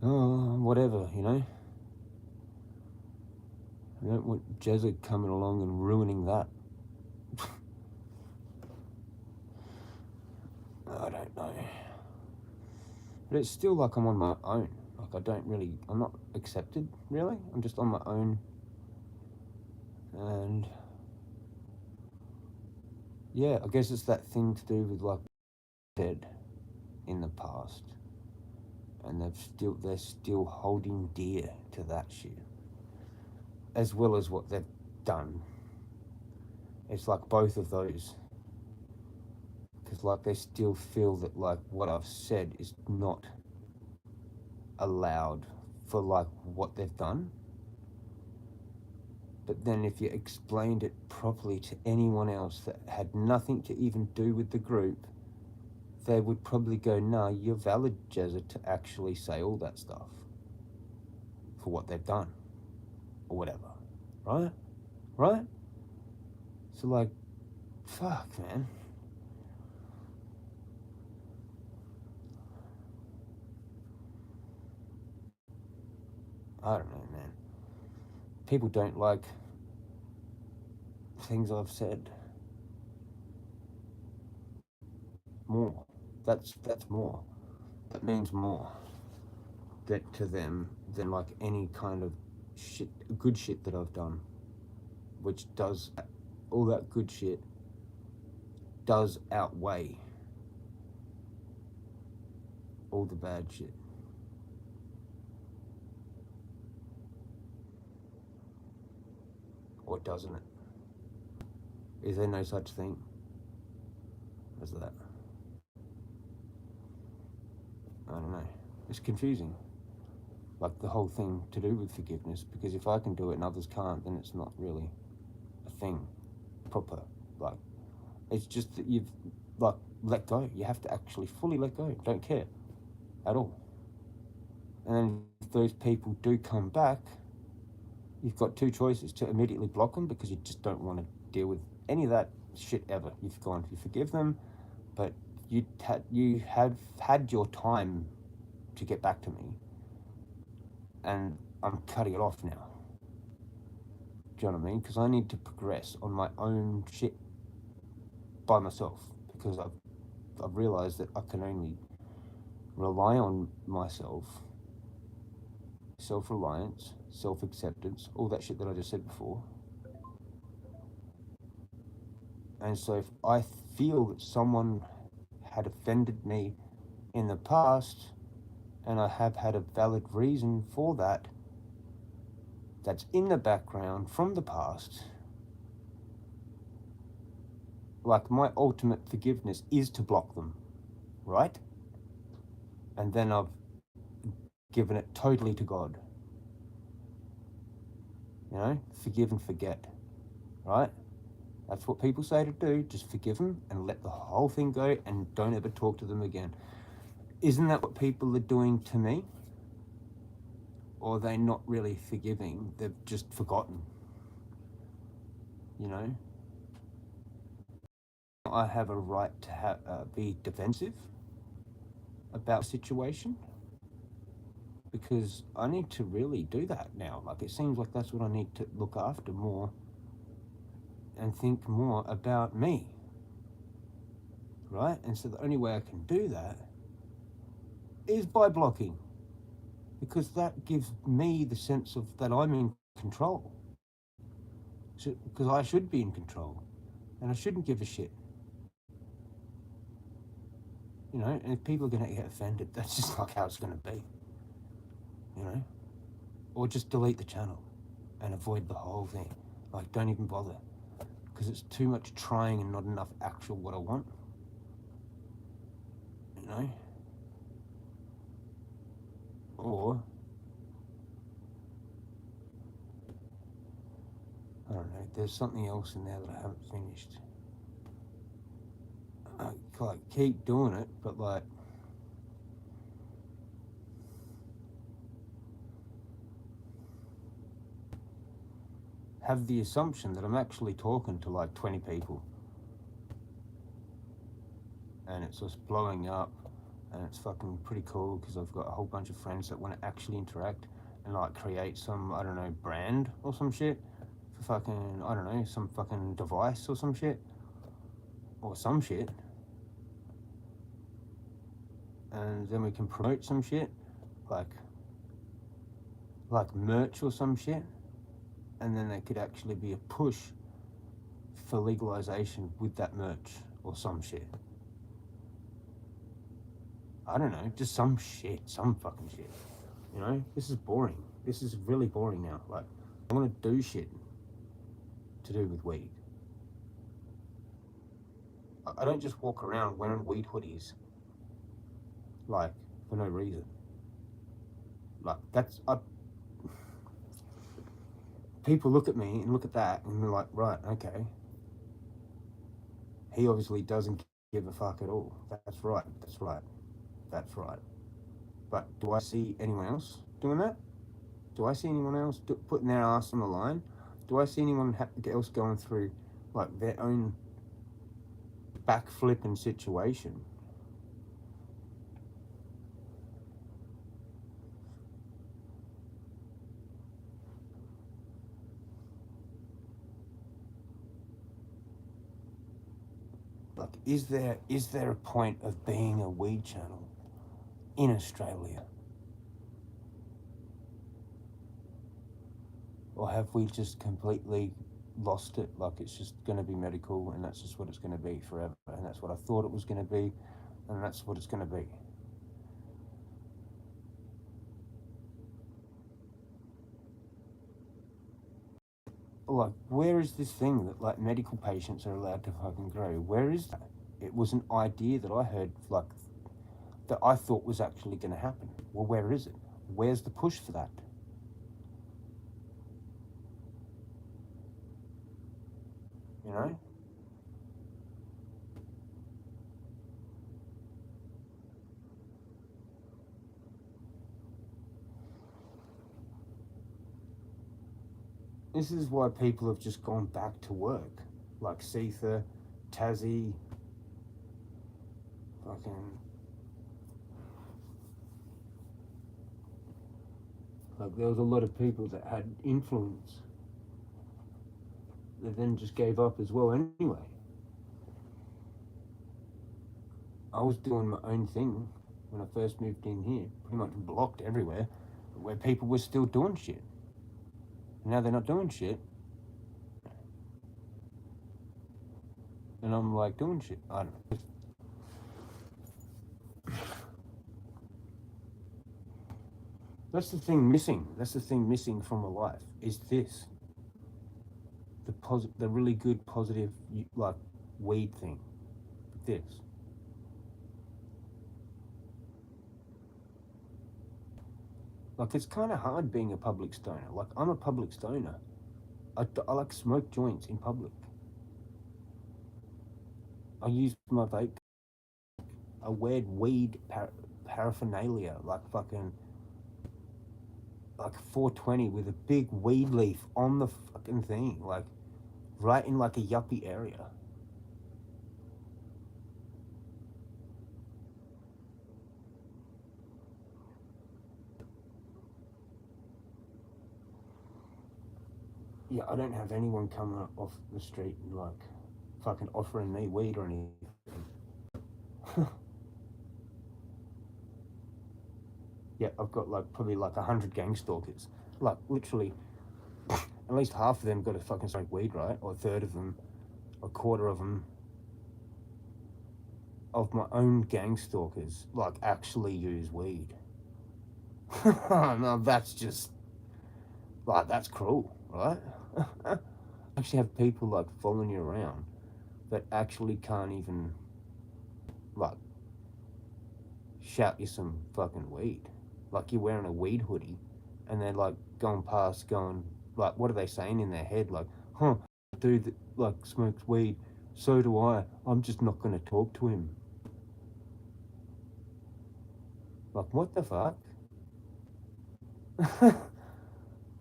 oh, whatever, you know. I don't want Jezza coming along and ruining that. I don't know. But it's still like I'm on my own. Like I'm not accepted, really. I'm just on my own. And yeah, I guess it's that thing to do with like dead in the past. And they're still holding dear to that shit. As well as what they've done. It's like both of those. Because like they still feel that like what I've said is not allowed for like what they've done. But then if you explained it properly to anyone else that had nothing to even do with the group, they would probably go, nah, you're valid, Jezza, to actually say all that stuff for what they've done or whatever, right? Right? So like, fuck, man. I don't know, man. People don't like things I've said. More. That's more. That means more to them than like any kind of good shit that I've done. Which does, all that good shit does outweigh all the bad shit. Or doesn't it? Is there no such thing as that? I don't know. It's confusing. Like the whole thing to do with forgiveness, because if I can do it and others can't, then it's not really a thing. Proper. Like, it's just that you've, like, let go. You have to actually fully let go. Don't care. At all. And then if those people do come back, you've got two choices: to immediately block them because you just don't want to deal with any of that shit ever. You forgive them, but you have had your time to get back to me, and I'm cutting it off now. Do you know what I mean? Because I need to progress on my own shit by myself, because I've realised that I can only rely on myself, self-reliance, self-acceptance, all that shit that I just said before. And so if I feel that someone had offended me in the past, and I have had a valid reason for that, that's in the background from the past, like my ultimate forgiveness is to block them, right? And then I've given it totally to God. You know, forgive and forget, right? That's what people say to do. Just forgive them and let the whole thing go and don't ever talk to them again. Isn't that what people are doing to me? Or are they not really forgiving? They've just forgotten. You know? I have a right to be defensive about the situation, because I need to really do that now. Like, it seems like that's what I need to look after more and think more about me, right? And so the only way I can do that is by blocking, because that gives me the sense of that I'm in control. Because I should be in control, and I shouldn't give a shit. You know, and if people are going to get offended, that's just like how it's going to be. You know? Or just delete the channel and avoid the whole thing. Like, don't even bother. Because it's too much trying and not enough actual what I want. You know? Or, I don't know, there's something else in there that I haven't finished. I like keep doing it, but like, have the assumption that I'm actually talking to like 20 people. And it's just blowing up, and it's fucking pretty cool because I've got a whole bunch of friends that want to actually interact and like create some, I don't know, brand or some shit for fucking, I don't know, some fucking device or some shit. Or some shit. And then we can promote some shit, like merch or some shit. And then there could actually be a push for legalization with that merch or some shit. I don't know, just some shit, some fucking shit. You know, this is boring. This is really boring now. Like, I want to do shit to do with weed. I don't just walk around wearing weed hoodies, like, for no reason. Like, people look at me and look at that and they're like, right, okay. He obviously doesn't give a fuck at all. That's right, that's right, that's right. But do I see anyone else doing that? Do I see anyone else putting their ass on the line? Do I see anyone else going through, like, their own backflipping situation? Like, is there a point of being a weed channel in Australia? Or have we just completely lost it? Like, it's just going to be medical and that's just what it's going to be forever. And that's what I thought it was going to be, and that's what it's going to be. Like, where is this thing that, like, medical patients are allowed to fucking grow? Where is that? It was an idea that I heard, like, that I thought was actually going to happen. Well, where is it? Where's the push for that? You know? This is why people have just gone back to work. Like Seetha, Tassie, fucking... Like, there was a lot of people that had influence that then just gave up as well anyway. I was doing my own thing when I first moved in here, pretty much blocked everywhere, where people were still doing shit. And now they're not doing shit. And I'm like, doing shit. I don't know. That's the thing missing. That's the thing missing from my life, is this. The really good, positive, like, weed thing. This. Like, it's kind of hard being a public stoner. Like, I'm a public stoner. I like smoke joints in public. I use my vape. I wear weed paraphernalia, like fucking, like 420 with a big weed leaf on the fucking thing, like right in like a yuppie area. Yeah, I don't have anyone coming off the street and like fucking offering me weed or anything. Yeah, I've got like probably like 100 gang stalkers. Like literally, at least half of them got to fucking smoke weed, right? Or a third of them, a quarter of them, of my own gang stalkers, like actually use weed. No, that's just like that's cruel, right? Actually have people like following you around that actually can't even like shout you some fucking weed. Like you're wearing a weed hoodie and they're like going past going like what are they saying in their head? Like, huh, dude that like smokes weed, so do I. I'm just not gonna talk to him. Like what the fuck?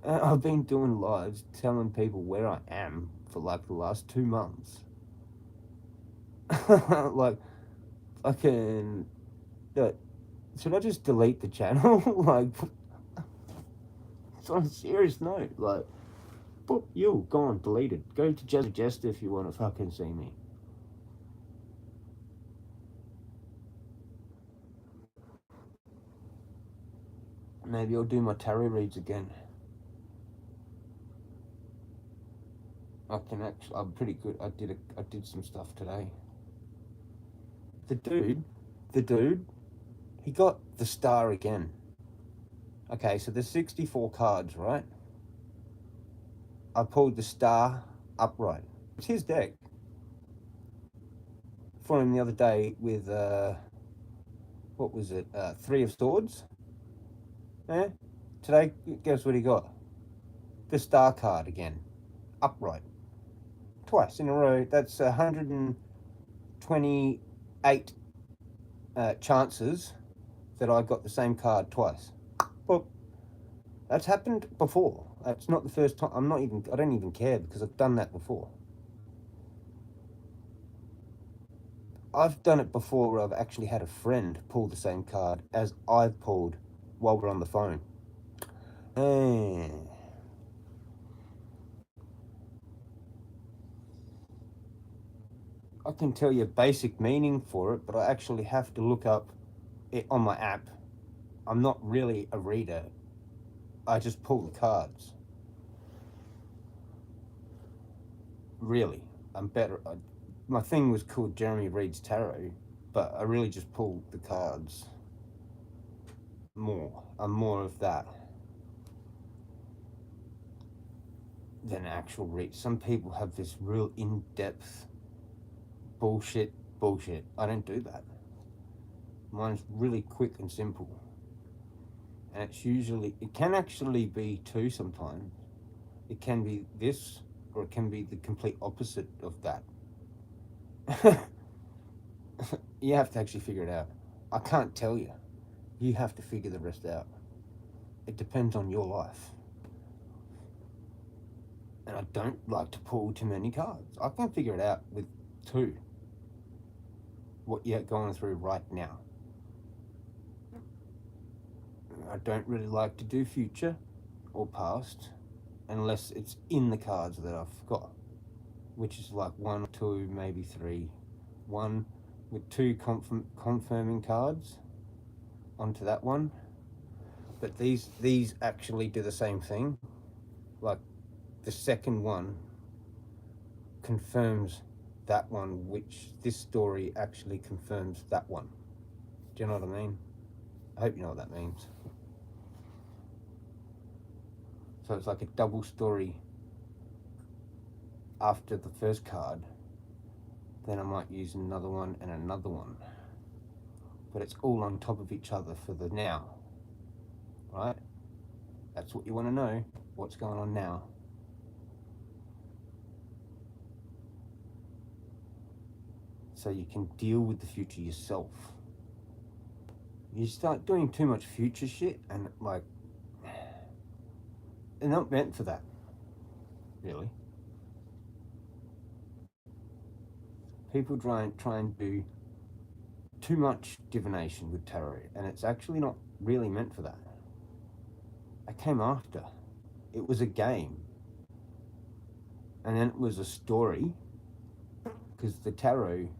I've been doing lives telling people where I am for like the last 2 months. Like, fucking, should I just delete the channel? Like, it's on a serious note. Like, boop, you, gone, deleted. Go to Jezza if you want to fucking see me. Maybe I'll do my tarot reads again. I'm pretty good. I did some stuff today. The dude, he got the star again. Okay, so there's 64 cards, right? I pulled the star upright. It's his deck. For him the other day with, what was it? 3 of Swords. Yeah? Today, guess what he got? The star card again. Upright. Twice in a row. That's 128 chances that I got the same card twice. Well, that's happened before. That's not the first time. I don't even care because I've done that before. I've done it before where I've actually had a friend pull the same card as I've pulled while we're on the phone. I can tell you a basic meaning for it, but I actually have to look up it on my app. I'm not really a reader. I just pull the cards. Really, I'm better. My thing was called Jeremy Reads Tarot, but I really just pull the cards more. I'm more of that than actual read. Some people have this real in-depth bullshit. I don't do that. Mine's really quick and simple. And it can actually be two sometimes. It can be this, or it can be the complete opposite of that. You have to actually figure it out. I can't tell you. You have to figure the rest out. It depends on your life. And I don't like to pull too many cards. I can figure it out with 2. What you're going through right now. I don't really like to do future or past unless it's in the cards that I've got, which is like 1, 2, maybe 3. 1 with 2 confirming cards onto that one. But these actually do the same thing. Like the second one confirms that one, which this story actually confirms that one. Do you know what I mean? I hope you know what that means. So it's like a double story. After the first card, then I might use another one and another one. But it's all on top of each other for the now, right? That's what you want to know, what's going on now. So you can deal with the future yourself. You start doing too much future shit and like, they're not meant for that, really. People try and do too much divination with tarot, and it's actually not really meant for that. It came after. It was a game. And then it was a story, because the tarot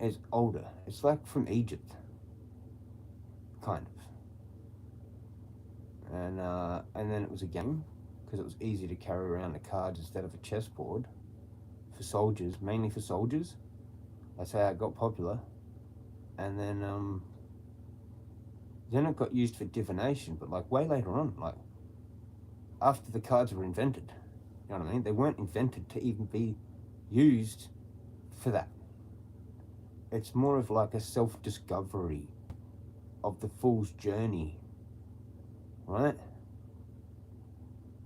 is older. It's like from Egypt, kind of. And then it was a game, because it was easy to carry around the cards instead of a chessboard for soldiers, mainly for soldiers. That's how it got popular. And then it got used for divination, but like way later on, like after the cards were invented. You know what I mean? They weren't invented to even be used for that. It's more of like a self-discovery of the fool's journey, right?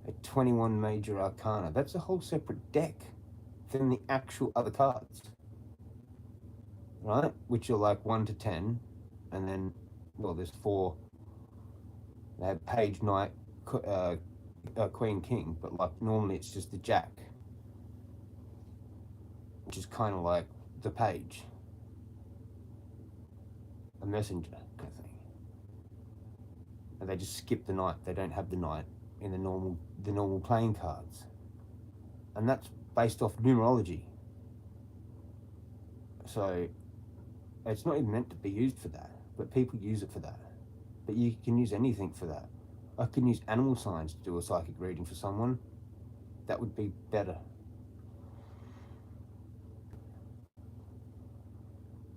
At 21 major arcana, that's a whole separate deck than the actual other cards, right? Which are like 1 to 10, and then, well, there's 4. They have page, knight, queen, king, but like normally it's just the jack, which is kind of like the page, a messenger kind of thing. And they just skip the knight. They don't have the knight in the normal playing cards, and that's based off numerology. So it's not even meant to be used for that, but people use it for that. But you can use anything for that. I can use animal signs to do a psychic reading for someone. That would be better.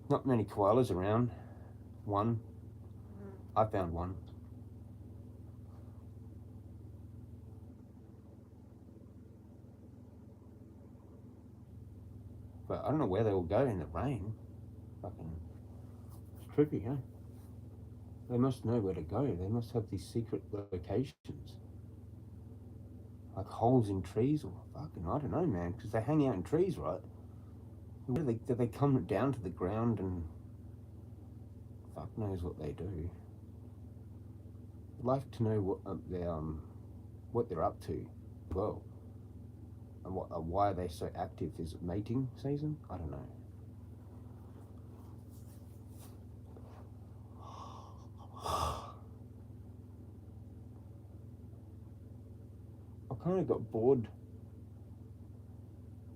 Not many koalas around. One. I found one. But I don't know where they all go in the rain. Fucking, it's trippy, huh? They must know where to go. They must have these secret locations. Like holes in trees or fucking, I don't know, man. Because they hang out in trees, right? Where do they come down to the ground and fuck knows what they do. I'd like to know what they're up to as well. And why are they so active? Is it mating season? I don't know. I kind of got bored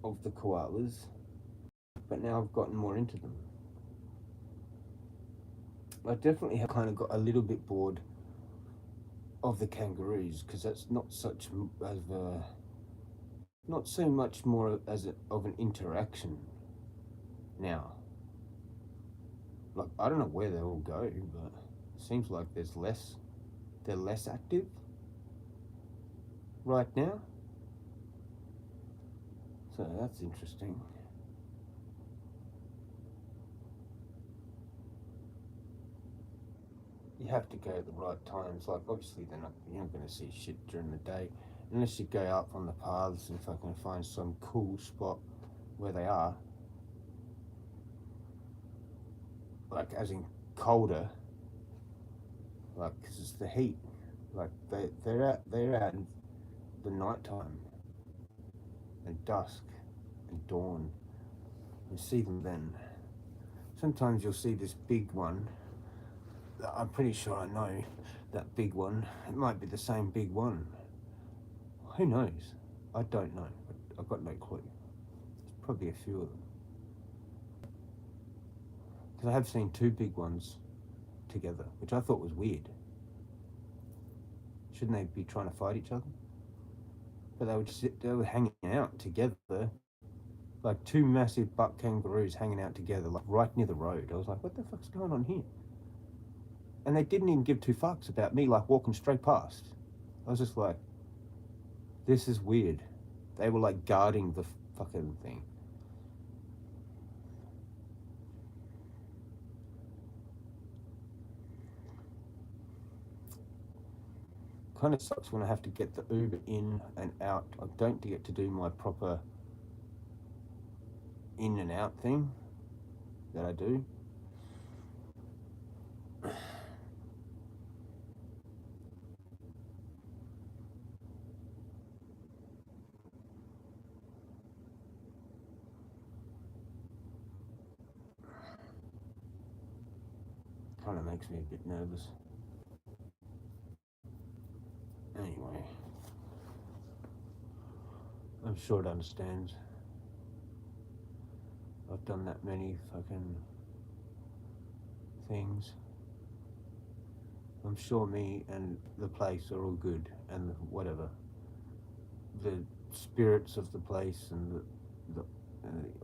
of the koalas, but now I've gotten more into them. I definitely have kind of got a little bit bored of the kangaroos, because that's not so much more of an interaction now. Like, I don't know where they all go, but it seems like they're less active right now. So that's interesting. You have to go at the right times. Like, obviously you're not going to see shit during the day unless you go out on the paths and fucking find some cool spot where they are. Like, as in colder, like, because it's the heat. Like, they're out in the night time and dusk and dawn. You see them then. Sometimes you'll see this big one. I'm pretty sure I know that big one. It might be the same big one. Who knows? I don't know. I've got no clue. There's probably a few of them. Because I have seen 2 big ones together, which I thought was weird. Shouldn't they be trying to fight each other? But they were hanging out together, like 2 massive buck kangaroos hanging out together, like right near the road. I was like, what the fuck's going on here? And they didn't even give 2 fucks about me, like, walking straight past. I was just like, this is weird. They were like guarding the fucking thing. kind of sucks when I have to get the Uber in and out. I don't get to do my proper in and out thing that I do. Kind of makes me a bit nervous. Anyway, I'm sure it understands. I've done that many fucking things. I'm sure me and the place are all good, and whatever. The spirits of the place and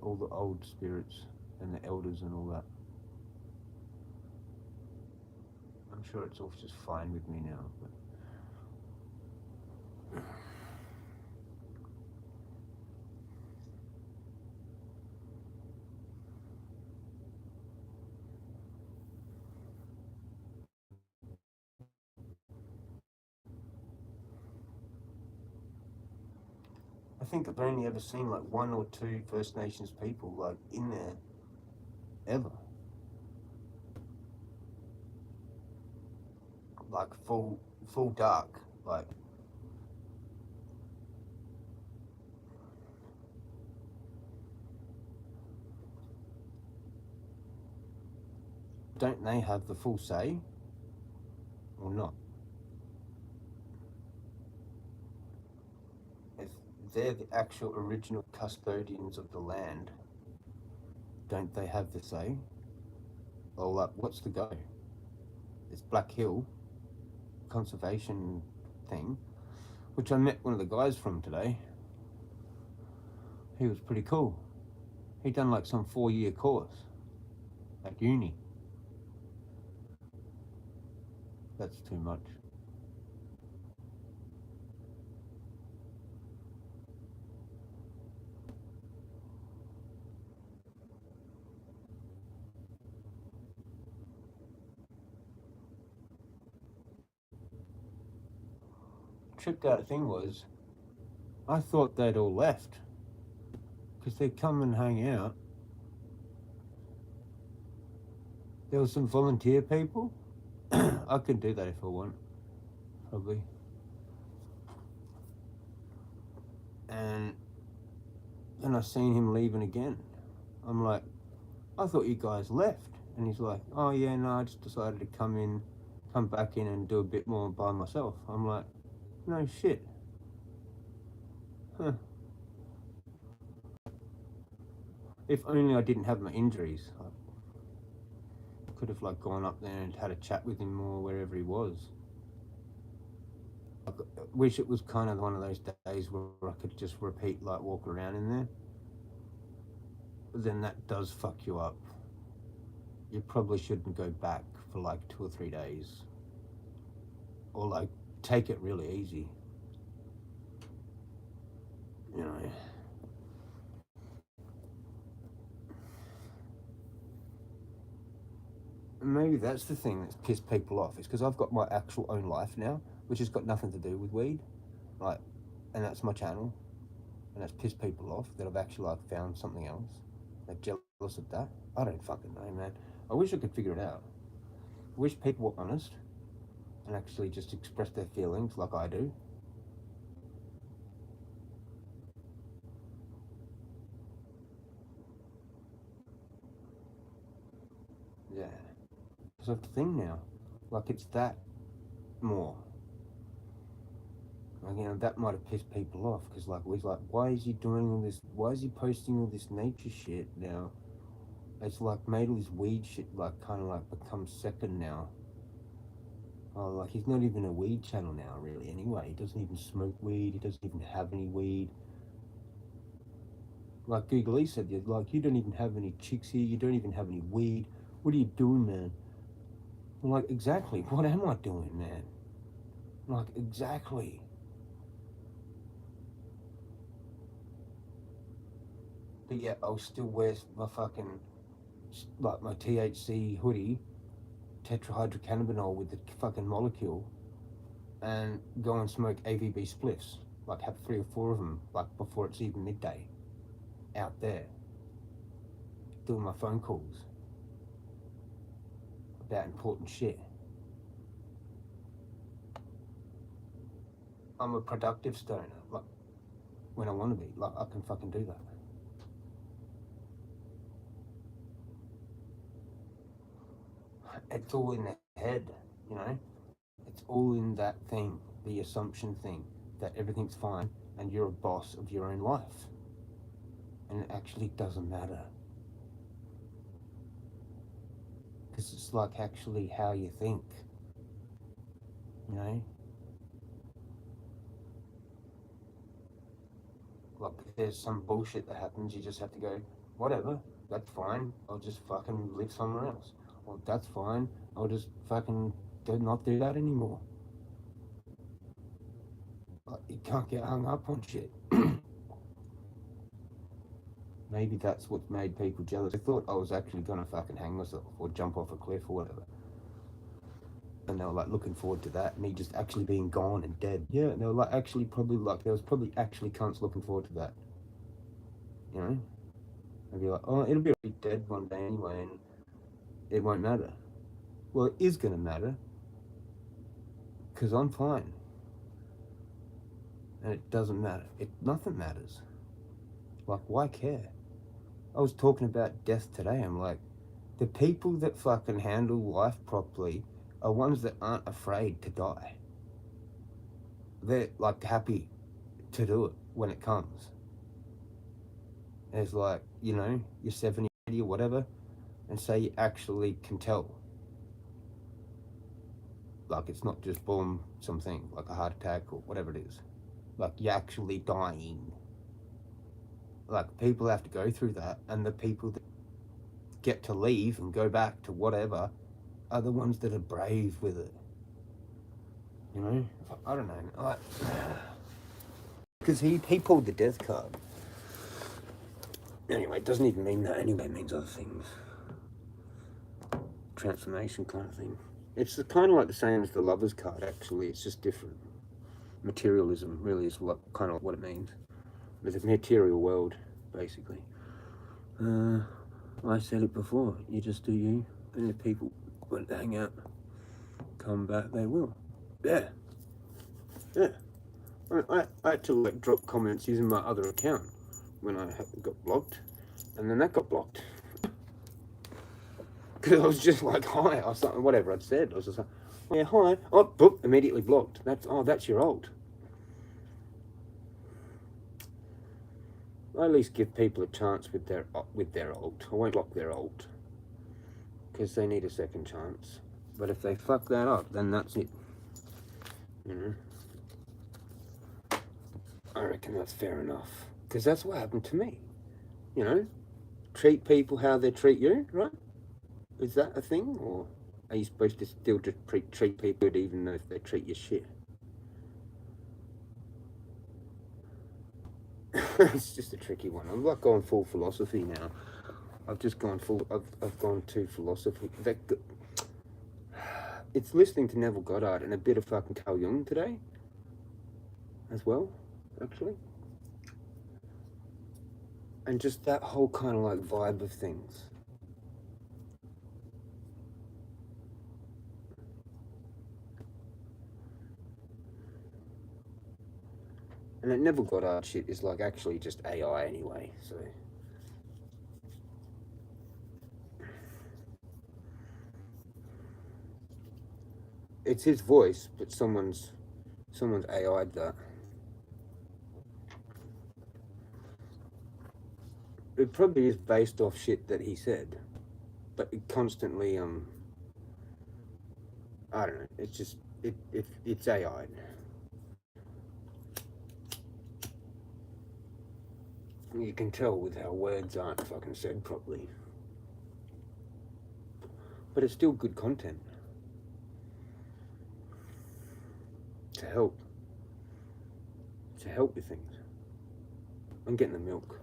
all the old spirits and the elders and all that. I'm sure it's all just fine with me now. But I think I've only ever seen like 1 or 2 First Nations people like in there ever. Like full dark, like don't they have the full say or not? If they're the actual original custodians of the land, don't they have the say? Or like, what's the go? It's Black Hill conservation thing, which I met one of the guys from today. He was pretty cool. He'd done like some 4-year course at uni. That's too much. Tripped out thing was, I thought they'd all left because they'd come and hang out. There was some volunteer people. I could do that if I want, probably. And then I seen him leaving again. I'm like, I thought you guys left. And he's like, oh yeah, no, I just decided to come back in and do a bit more by myself. I'm like, no shit. Huh. If only I didn't have my injuries. I could have like gone up there and had a chat with him more wherever he was. I wish it was kind of one of those days where I could just repeat, like walk around in there. But then that does fuck you up. You probably shouldn't go back for like 2 or 3 days. Or like take it really easy. You know. Maybe that's the thing that's pissed people off, is because I've got my actual own life now, which has got nothing to do with weed, like, and that's my channel, and that's pissed people off that I've actually like found something else. They're jealous of that. I don't fucking know, man. I wish I could figure it out. I wish people were honest and actually just express their feelings like I do. Yeah. Because of the thing now, like it's that more. Like, you know, that might have pissed people off because like we're like, why is he doing all this? Why is he posting all this nature shit now? It's like made all this weed shit like kind of like become second now. Oh, like he's not even a weed channel now, really. Anyway, he doesn't even smoke weed. He doesn't even have any weed. Like Google E said, like you don't even have any chicks here. You don't even have any weed. What are you doing, man? I'm like, exactly. What am I doing, man? Like, exactly. But yet I'll still wear my fucking, like my THC hoodie, tetrahydrocannabinol with the fucking molecule, and go and smoke AVB spliffs, like have 3 or 4 of them, like before it's even midday, out there, doing my phone calls about important shit. I'm a productive stoner, like, when I want to be, like, I can fucking do that. It's all in the head, you know? It's all in that thing, the assumption thing, that everything's fine and you're a boss of your own life. And it actually doesn't matter. Because it's like actually how you think, you know? Like, if there's some bullshit that happens, you just have to go, whatever, that's fine, I'll just fucking live somewhere else. Or that's fine, I'll just fucking not do that anymore. Like, you can't get hung up on shit. Maybe that's what made people jealous. They thought I was actually gonna fucking hang myself or jump off a cliff or whatever. And they were like looking forward to that, me just actually being gone and dead. Yeah, and they were like actually probably like, there was probably actually cunts looking forward to that. You know? They'd be like, oh, it'll be dead one day anyway and it won't matter. Well, it is gonna matter. Because I'm fine. And it doesn't matter. Nothing matters. Like, why care? I was talking about death today. I'm like, the people that fucking handle life properly are ones that aren't afraid to die. They're like happy to do it when it comes. And it's like, you know, you're 70, 80 or whatever, and say you actually can tell. Like, it's not just boom, something like a heart attack or whatever it is. Like, you're actually dying. Like, people have to go through that, and the people that get to leave and go back to whatever are the ones that are brave with it. You know? I don't know. Like, because he pulled the death card. Anyway, it doesn't even mean that. Anyway, it means other things. Transformation kind of thing. It's kind of like the same as the lover's card, actually. It's just different. Materialism really is kind of what it means. There's a material world, basically. I said it before. You just do you. And if people want to hang out, come back, they will. Yeah. Yeah. I had to like drop comments using my other account when I got blocked, and then that got blocked. Because I was just like, hi, or something, whatever I'd said. I was just like, oh yeah, hi. Oh, boop, immediately blocked. That's your alt. I at least give people a chance with their alt. I won't block their alt because they need a second chance. But if they fuck that up, then that's it. You know, I reckon that's fair enough because that's what happened to me. You know, treat people how they treat you, right? Is that a thing, or are you supposed to still just treat people good even if they treat you shit? It's just a tricky one. I'm like going full philosophy now. I've just gone full. I've gone to philosophy. It's listening to Neville Goddard and a bit of fucking Carl Jung today, as well, actually. And just that whole kind of like vibe of things. And that Neville Goddard shit is like actually just AI anyway, so. It's his voice, but someone's AI'd that. It probably is based off shit that he said, but it constantly, I don't know, it's just, it's AI'd. You can tell with how words aren't fucking said properly. But it's still good content. To help with things. I'm getting the milk.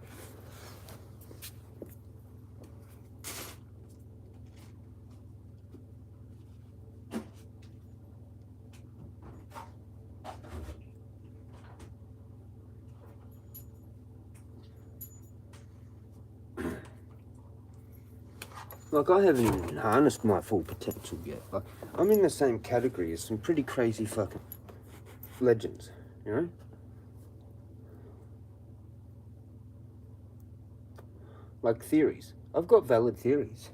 Like, I haven't even harnessed my full potential yet. Like, I'm in the same category as some pretty crazy fucking legends, you know? Like theories. I've got valid theories.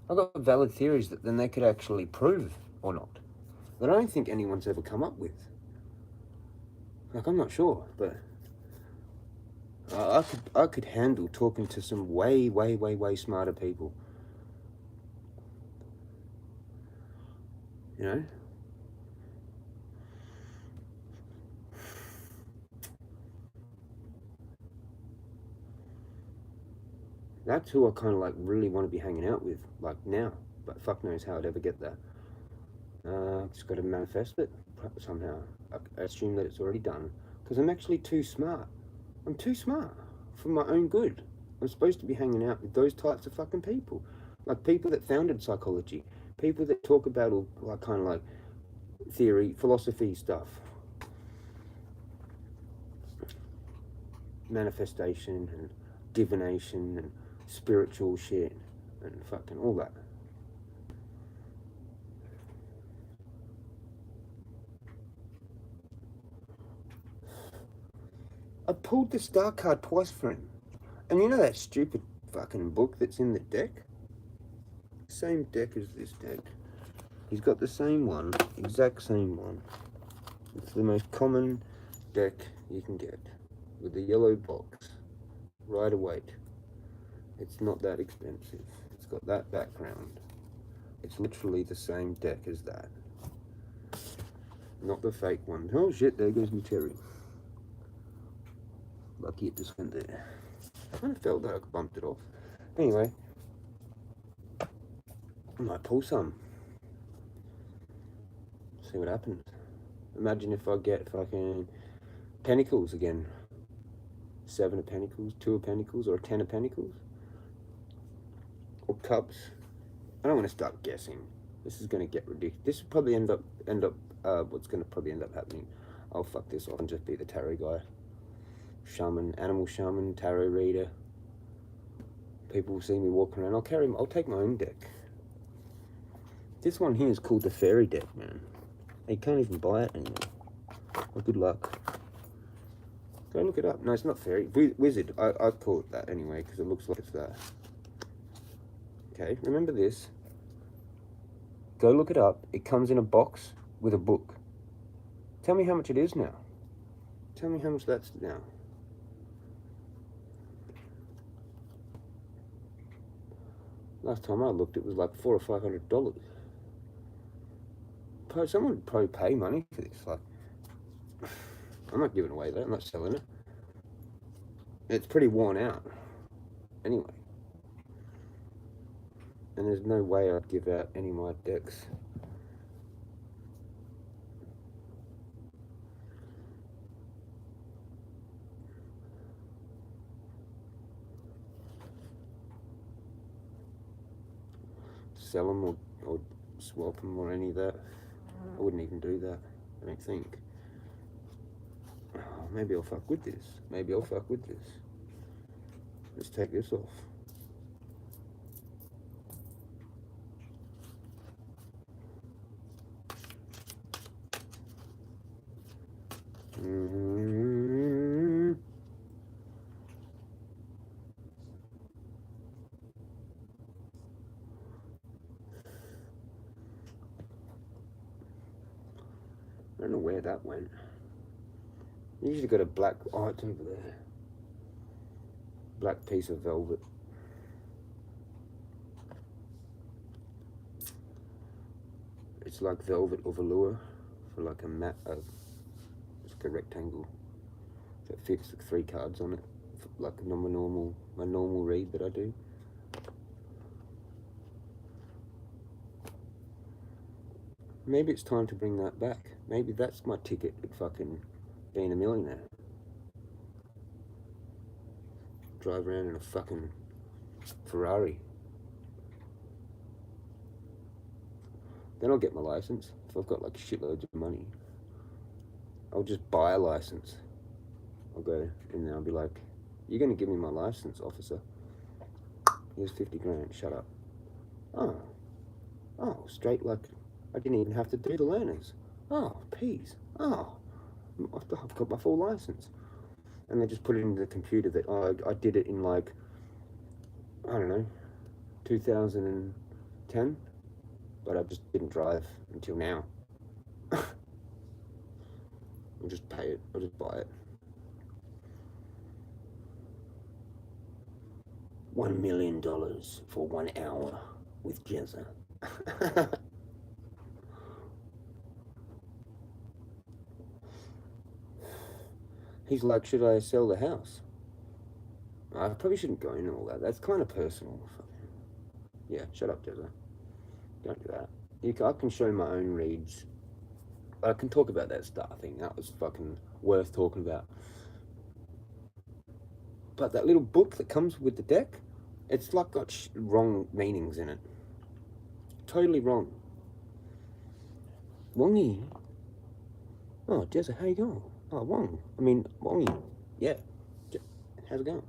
I've got valid theories that then they could actually prove or not. That I don't think anyone's ever come up with. Like, I'm not sure, but I could handle talking to some way smarter people. You know? That's who I kind of like really want to be hanging out with, like now. But fuck knows how I'd ever get there. Just got to manifest it somehow. I assume that it's already done. Because I'm actually too smart. I'm too smart for my own good. I'm supposed to be hanging out with those types of fucking people. Like people that founded psychology. People that talk about all like kind of like theory, philosophy stuff. Manifestation and divination and spiritual shit and fucking all that. I pulled the star card twice for him. And you know that stupid fucking book that's in the deck? Same deck as this deck. He's got the same one, exact same one. It's the most common deck you can get. With the yellow box. Rider Waite. It's not that expensive. It's got that background. It's literally the same deck as that. Not the fake one. Oh shit, there goes my cherry. Lucky it just went there. I kind of felt that I bumped it off. Anyway, I might pull some. See what happens. Imagine if I get fucking Pentacles again. 7 of Pentacles, 2 of Pentacles, or 10 of Pentacles. Or Cups. I don't want to start guessing. This is going to get ridiculous. This will probably end up what's going to probably end up happening. I'll fuck this off and just be the tarot guy. Shaman, animal shaman, tarot reader. People will see me walking around. I'll take my own deck. This one here is called the fairy deck, man. You can't even buy it anymore. Well, good luck. Go look it up. No, it's not fairy. Wizard. I call it that anyway because it looks like it's that. Okay, remember this. Go look it up. It comes in a box with a book. Tell me how much it is now. Tell me how much that's now. Last time I looked, it was like $400 or $500. Someone would probably pay money for this. Like, I'm not giving away that. I'm not selling it. It's pretty worn out. Anyway. And there's no way I'd give out any of my decks. Sell them or swap them or any of that. I wouldn't even do that, I don't think. Oh, maybe I'll fuck with this. Maybe I'll fuck with this. Let's take this off. I don't know where that went. You usually got a black, oh, it's over there. Black piece of velvet. It's like velvet or velour for like a mat of, it's like a rectangle that fits like 3 cards on it, like my normal read that I do. Maybe it's time to bring that back. Maybe that's my ticket at fucking being a millionaire. Drive around in a fucking Ferrari. Then I'll get my license. If I've got like shitloads of money, I'll just buy a license. I'll go in there, I'll be like, you're gonna give me my license, officer. Here's 50 grand, shut up. Oh. Oh, straight like I didn't even have to do the learners. Oh, peas. Oh, I've got my full license. And they just put it into the computer that I did it in like, I don't know, 2010, but I just didn't drive until now. I'll just pay it, I'll just buy it. $1 million for 1 hour with Jezza. He's like, should I sell the house? I probably shouldn't go into all that. That's kind of personal. Yeah, shut up, Jezza. Don't do that. I can show my own reads. I can talk about that Star thing. That was fucking worth talking about. But that little book that comes with the deck, it's like got wrong meanings in it. Totally wrong. Wongy. Oh, Jezza, how you going? Oh, Wongy. Yeah. How's it going?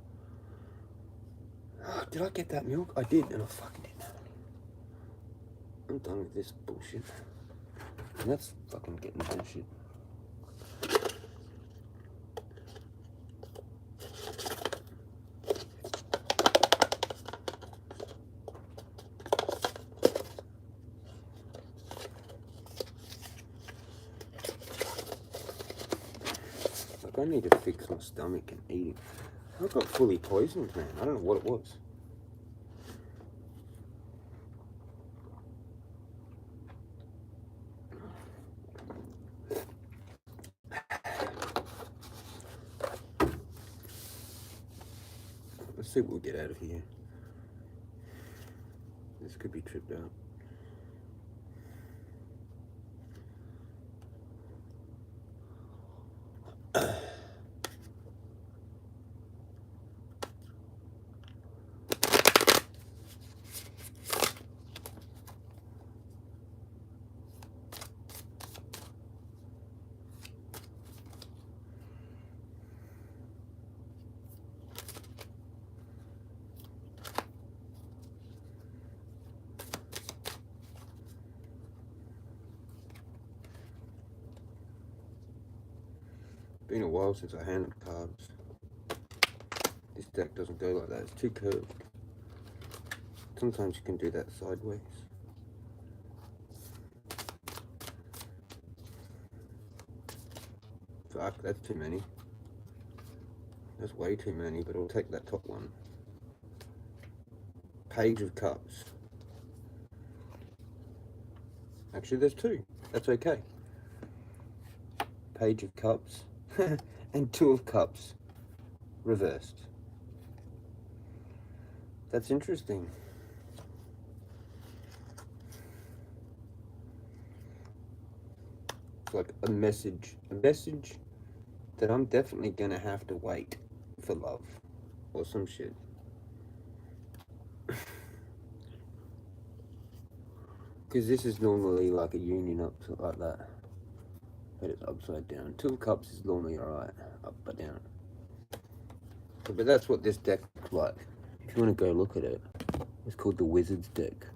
Oh, did I get that milk? I did, and I fucking didn't. I'm done with this bullshit. And that's fucking getting bullshit. Like, I need to fix my stomach and eat it. I got fully poisoned, man. I don't know what it was. Let's see what we'll get out of here. This could be tripped out. Been a while since I handled cards. This deck doesn't go like that, it's too curved. Sometimes you can do that sideways. Fuck, that's too many. That's way too many, but I'll take that top one. Page of Cups. Actually, there's two. That's okay. Page of Cups. And Two of Cups. Reversed. That's interesting. It's like a message that I'm definitely gonna have to wait for love or some shit. Because this is normally like a union up like that, but it's upside down. Two of Cups is normally alright, up but down. But that's what this deck looks like. If you want to go look at it, it's called the Wizard's deck,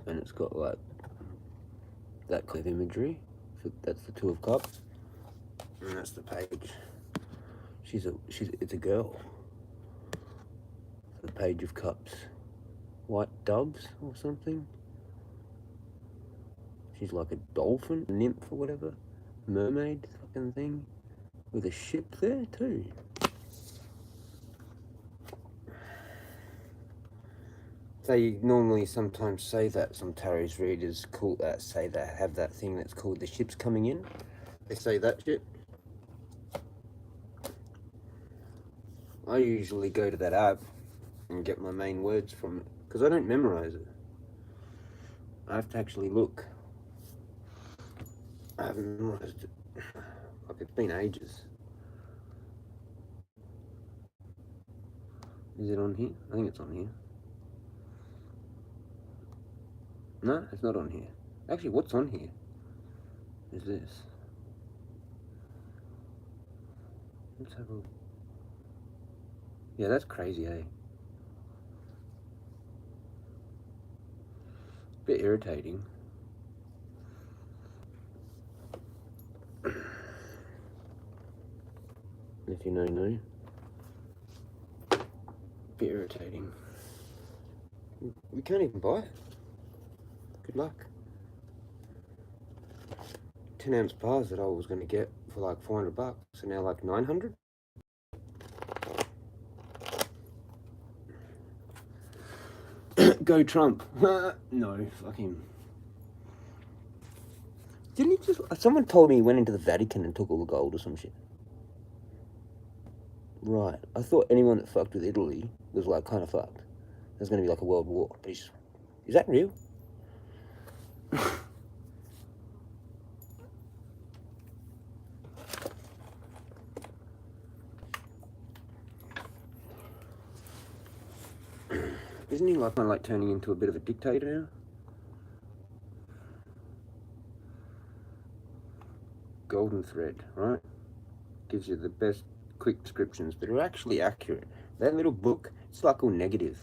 and it's got like that kind of imagery. So that's the Two of Cups, and that's the page. It's a girl. The Page of Cups, white doves or something. She's like a dolphin, a nymph or whatever, mermaid fucking thing, with a ship there too. They normally sometimes say that, some tarots readers call that, say that, have that thing that's called the ships coming in. They say that shit. I usually go to that app and get my main words from it, because I don't memorize it. I have to actually look. I haven't memorized it. Like, it's been ages. Is it on here? I think it's on here. No, it's not on here. Actually, what's on here is this. Let's have a look. Yeah, that's crazy, eh? Bit irritating. If you know, you know. Bit irritating. We can't even buy it. Good luck. 10-ounce bars that I was going to get for like $400 are now like 900. Go Trump. No, fuck him. Didn't he just... Someone told me he went into the Vatican and took all the gold or some shit. Right. I thought anyone that fucked with Italy was like kind of fucked. There's going to be like a world war. But is that real? Isn't he like kind of like turning into a bit of a dictator now? Golden thread, right? Gives you the best quick descriptions that are actually accurate. That little book, it's like all negative.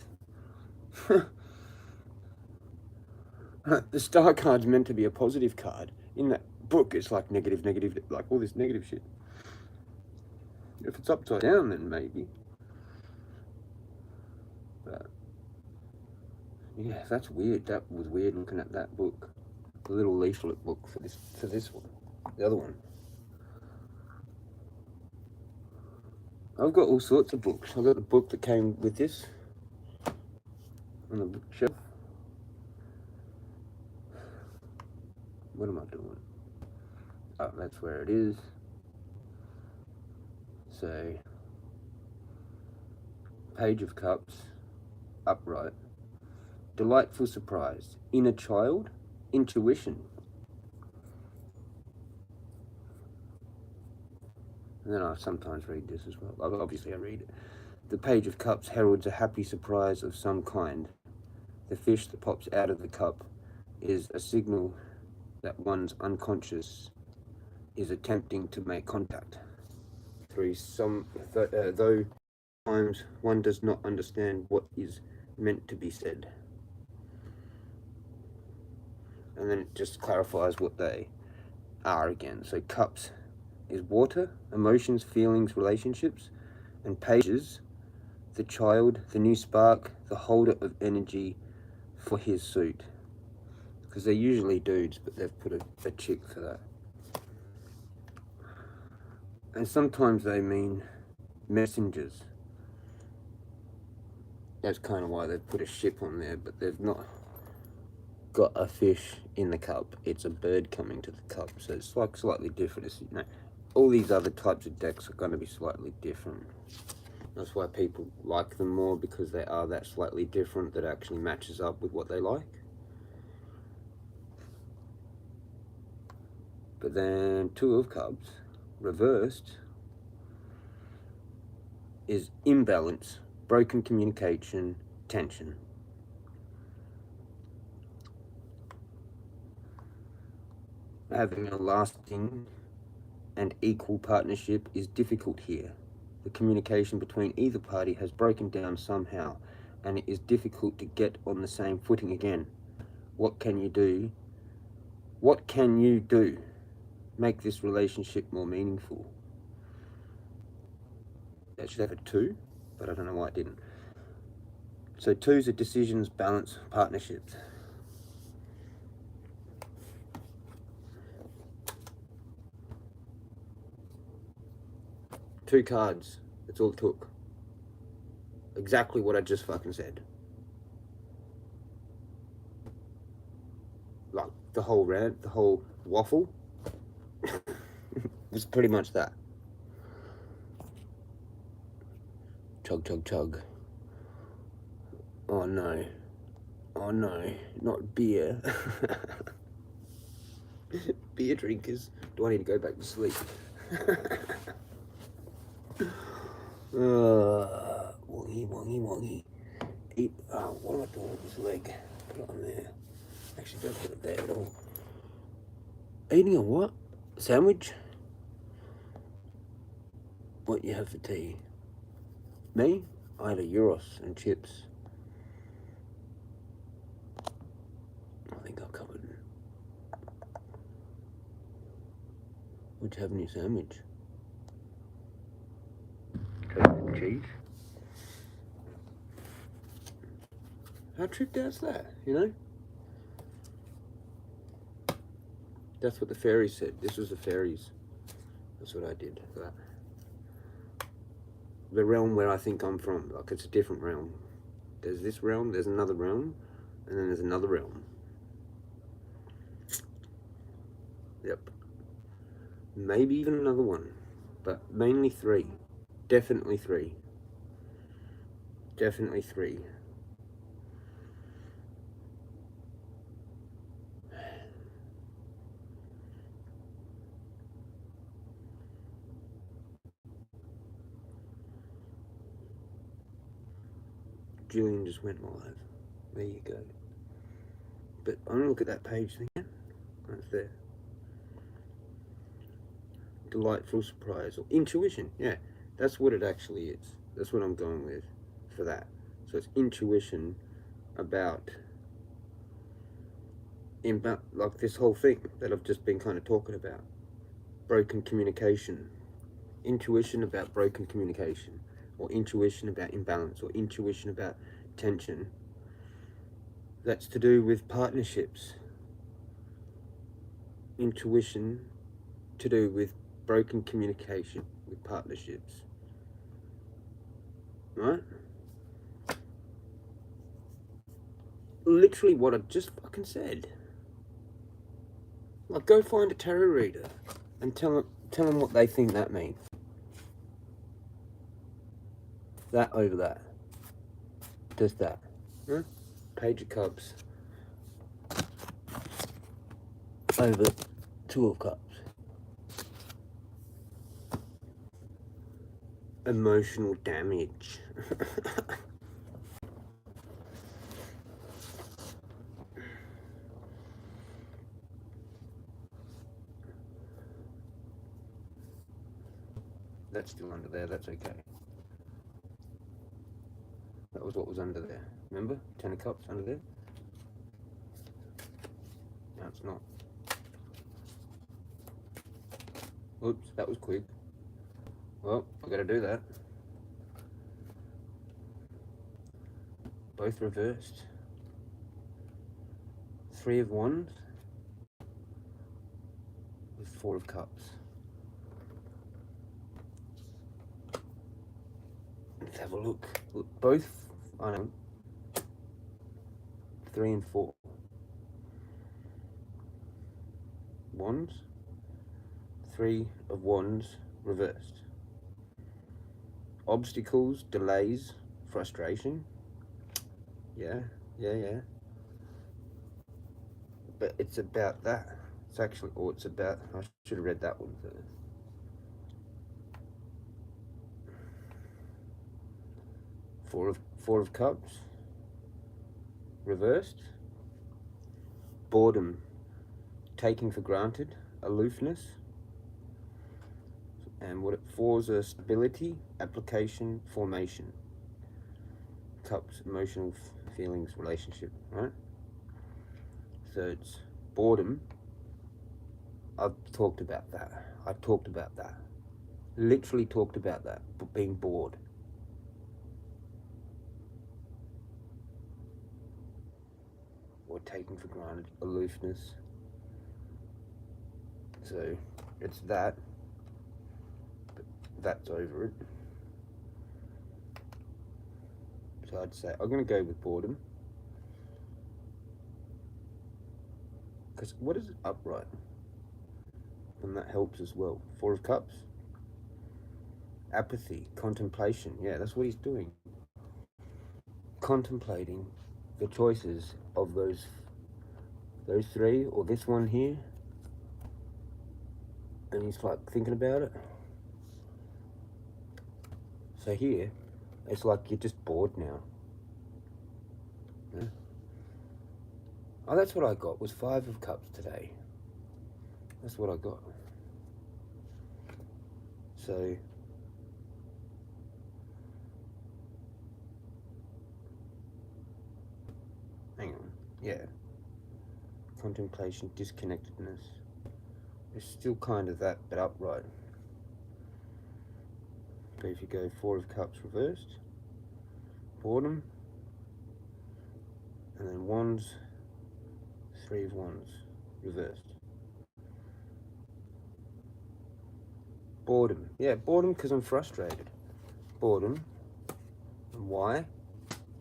The star card's meant to be a positive card. In that book, it's like negative, like all this negative shit. If it's upside down, then maybe. But yeah, that's weird. That was weird looking at that book. The little leaflet book for this one. The other one. I've got all sorts of books. I've got the book that came with this on the bookshelf. What am I doing? Oh, that's where it is. So, Page of Cups, upright. Delightful surprise. Inner child, intuition. And then I sometimes read this as well. Obviously I read it. The Page of Cups heralds a happy surprise of some kind. The fish that pops out of the cup is a signal that one's unconscious is attempting to make contact. Though times one does not understand what is meant to be said. And then it just clarifies what they are again. So cups is water, emotions, feelings, relationships, and pages, the child, the new spark, the holder of energy for his suit. Because they're usually dudes, but they've put a chick for that. And sometimes they mean messengers. That's kind of why they've put a ship on there, but they've not got a fish in the cup. It's a bird coming to the cup, so it's like slightly different. It's, you know, all these other types of decks are going to be slightly different. That's why people like them more, because they are that slightly different, that actually matches up with what they like. But then Two of Cups, reversed, is imbalance, broken communication, tension. Having a lasting and equal partnership is difficult here. The communication between either party has broken down somehow, and it is difficult to get on the same footing again. What can you do? What can you do? Make this relationship more meaningful. That should have a 2, but I don't know why it didn't. So 2s are decisions, balance, partnerships. Two cards. That's all it took. Exactly what I just fucking said. Like the whole rant, the whole waffle was pretty much that. Chug, chug, chug. Oh no. Oh no. Not beer. Beer drinkers. Do I need to go back to sleep? Wongy, wongy, wongy. Eat. Oh, what am I doing with this leg? Put it on there. Actually, don't put it there at all. Eating a what? Sandwich? What you have for tea? Me? I had a gyros and chips. What you having your sandwich? Toast and cheese? How tripped out's that, you know? That's what the fairies said. This was the fairies. That's what I did for that. The realm where I think I'm from, like it's a different realm. There's this realm, there's another realm, and then there's another realm. Yep. Maybe even another one, but mainly 3. Definitely 3. Definitely 3. Julian just went live. There you go. But I'm gonna look at that page again. That's there. Delightful surprise or intuition. Yeah, that's what it actually is. That's what I'm going with for that. So it's intuition about like this whole thing that I've just been kind of talking about. Broken communication. Intuition about broken communication, or intuition about imbalance, or intuition about tension. That's to do with partnerships. Intuition to do with broken communication with partnerships. Right? Literally what I just fucking said. Like, go find a tarot reader and tell them what they think that means. That over that. Just that. Huh? Page of Cups over 2 of Cups. Emotional damage. That's still under there, that's okay. That was what was under there. Remember? 10 of Cups under there? No, it's not. Oops, that was quick. Well, I gotta do that. Both reversed. 3 of Wands with 4 of Cups. Let's have a look. Both, I know, 3 and 4. Wands, 3 of Wands reversed. Obstacles, delays, frustration. Yeah. But it's about that. It's actually, or it's about, I should have read that one first. Four of Cups reversed. Boredom, taking for granted, aloofness. And what it fours are stability, application, formation. Cups, emotional feelings, relationship, right? So it's boredom. I've talked about that. I talked about that. Literally talked about that, being bored. Or taken for granted, aloofness. So it's that. But that's over it. So I'd say I'm going to go with boredom. Because what is it upright? And that helps as well. 4 of Cups. Apathy, contemplation. Yeah, that's what he's doing. Contemplating the choices of those 3, or this one here. And he's like thinking about it. So here, it's like you're just bored now. Yeah. Oh, that's what I got, was 5 of Cups today. That's what I got. So, hang on, yeah. Contemplation, disconnectedness, It's still kind of that, but upright. But if you go 4 of cups reversed, boredom, and then wands, 3 of wands reversed. Boredom. Yeah, boredom because I'm frustrated. Boredom. And why?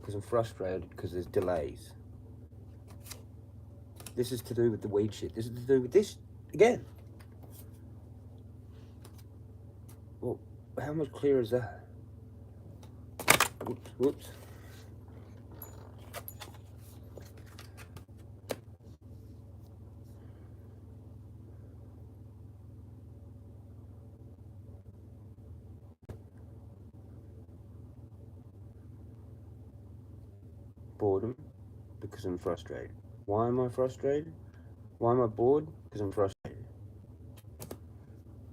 Because I'm frustrated because there's delays. This is to do with the weed shit. This is to do with this again. Well, how much clearer is that? Whoops, whoops. Boredom, because I'm frustrated. Why am I frustrated? Why am I bored? Because I'm frustrated.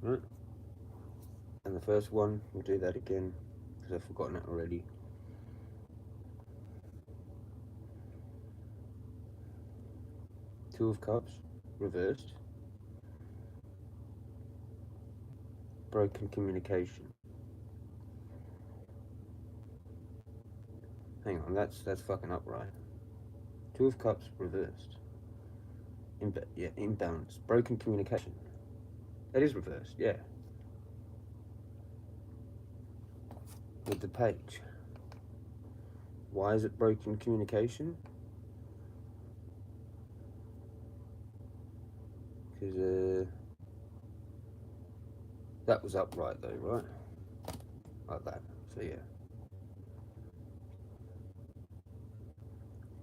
Right? And the first one, we'll do that again, because I've forgotten it already. Two of Cups, reversed. Broken communication. Hang on, that's fucking upright. Two of Cups, reversed. Imbalance. Broken communication. That is reversed, yeah. With the page. Why is it broken communication? Because, that was upright though, right? Like that, so yeah.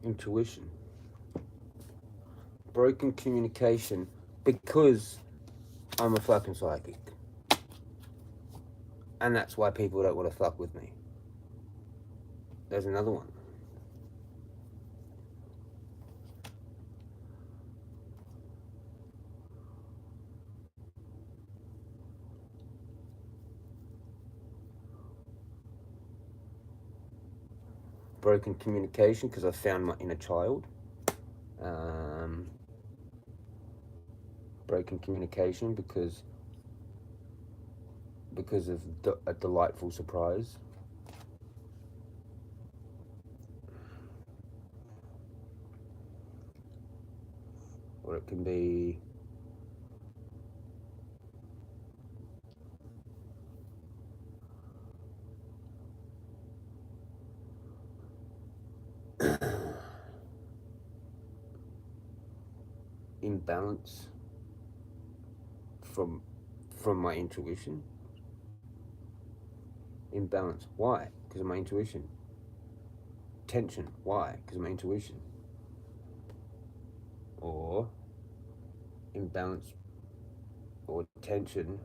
Intuition. Broken communication because I'm a fucking psychic. And that's why people don't want to fuck with me. There's another one. Broken communication because I found my inner child. Broken communication because of a delightful surprise. Or it can be imbalance from my intuition. Imbalance. Why? Because of my intuition. Tension. Why? Because of my intuition. Or imbalance or tension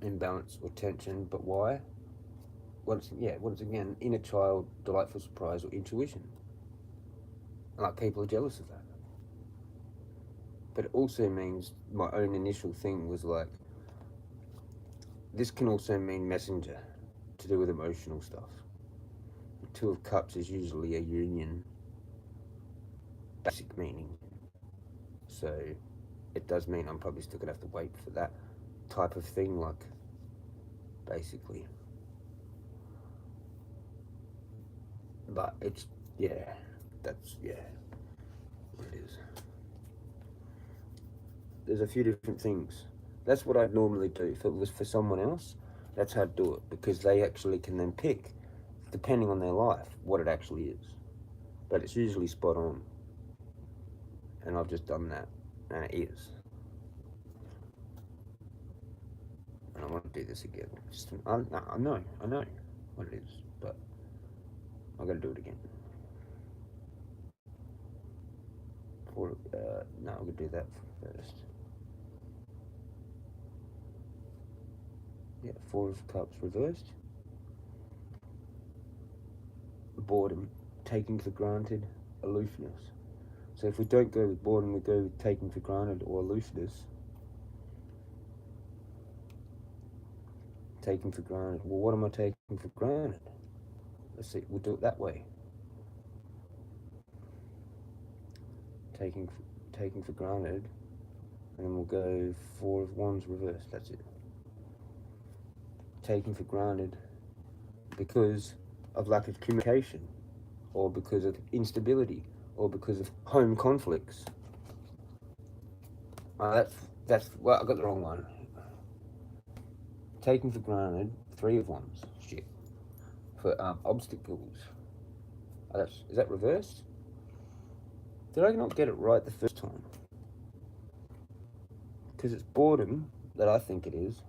imbalance or tension, but why? Once again, inner child, delightful surprise, or intuition. And like people are jealous of that. But it also means my own initial thing was like, this can also mean messenger, to do with emotional stuff. The Two of Cups is usually a union, basic meaning. So it does mean I'm probably still gonna have to wait for that type of thing, like, basically. But it's, yeah, that's, yeah, what it is. There's a few different things. That's what I'd normally do. If it was for someone else, that's how I'd do it, because they actually can then pick, depending on their life, what it actually is. But it's usually spot on. And I've just done that, and it is. And I want to do this again. I know what it is, but I gotta do it again. No, I'm gonna do that first. Yeah, 4 of Cups reversed. Boredom, taking for granted, aloofness. So if we don't go with boredom, we go with taking for granted or aloofness. Taking for granted. Well, what am I taking for granted? Let's see, we'll do it that way. taking for granted, and then we'll go 4 of wands reversed. That's it. Taking for granted because of lack of communication, or because of instability, or because of home conflicts. That's well, I got the wrong one. Taking for granted 3 of wands. Shit. For obstacles. Is that reversed? Did I not get it right the first time? Because it's boredom that I think it is.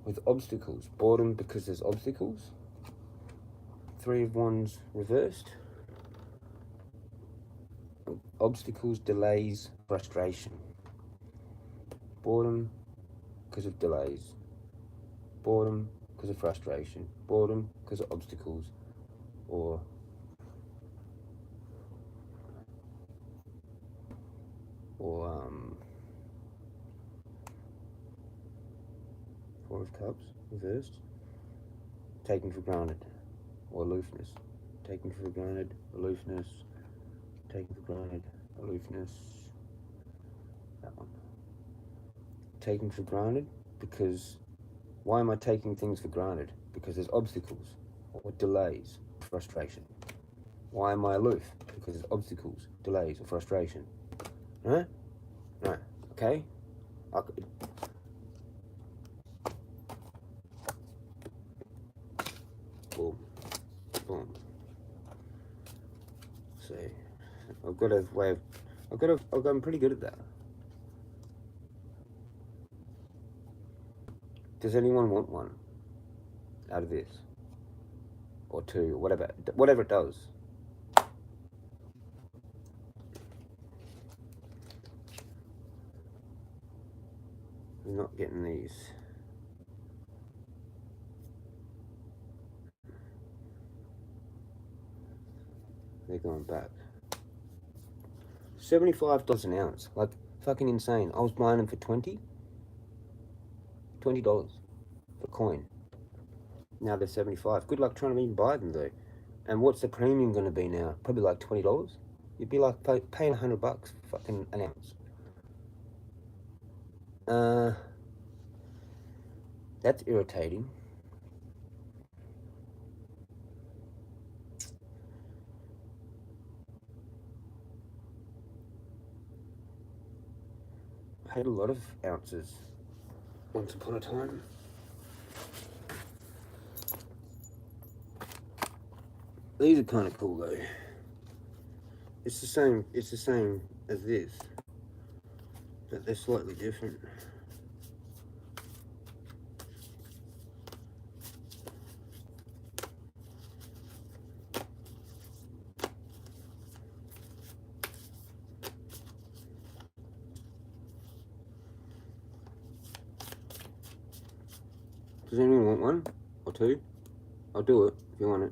With obstacles. Boredom because there's obstacles. 3 of wands reversed. Obstacles, delays, frustration. Boredom because of delays. Boredom because of frustration. Boredom because of obstacles. Or 4 of cups reversed. Taken for granted, or aloofness. Taken for granted, aloofness. Taken for granted, aloofness. That one. Taken for granted because why am I taking things for granted? Because there's obstacles or delays, frustration. Why am I aloof? Because there's obstacles, delays, or frustration. Huh? Right. Okay. Boom. Boom. So I've got a way of. I'm pretty good at that. Does anyone want one out of this? Or 2, or whatever it does. We're not getting these. They're going back. $75 an ounce. Like, fucking insane. I was buying them for $20 for a coin. Now they're $75. Good luck trying to even buy them though. And what's the premium going to be now? Probably like $20. You'd be like paying $100 for fucking an ounce. That's irritating. I had a lot of ounces once upon a time. These are kind of cool though. It's the same as this, but they're slightly different. Does anyone want one or 2? I'll do it if you want it.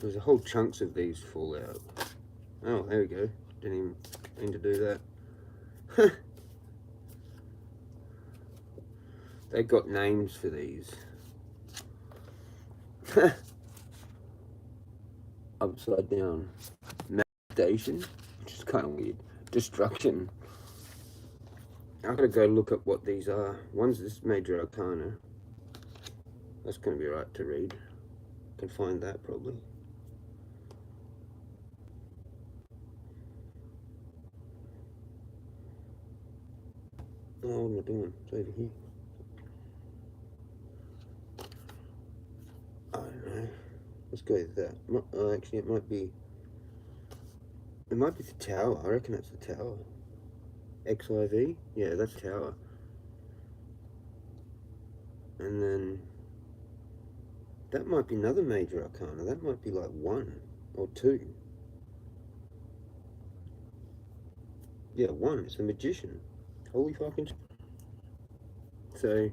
There's a whole chunks of these fall out. Oh, there we go. Didn't even mean to do that. They got names for these. Upside down. Station, which is kind of weird. Destruction. I've got to go look at what these are. One's this Major Arcana. That's going to be right to read. Can find that probably. Oh, what am I doing? It's over here. I don't know. Let's go with that. Actually, it might be the tower. I reckon that's the tower. XIV? Yeah, that's tower. And then that might be another Major Arcana. That might be like 1 or 2. Yeah, 1. It's the Magician. Holy fucking. So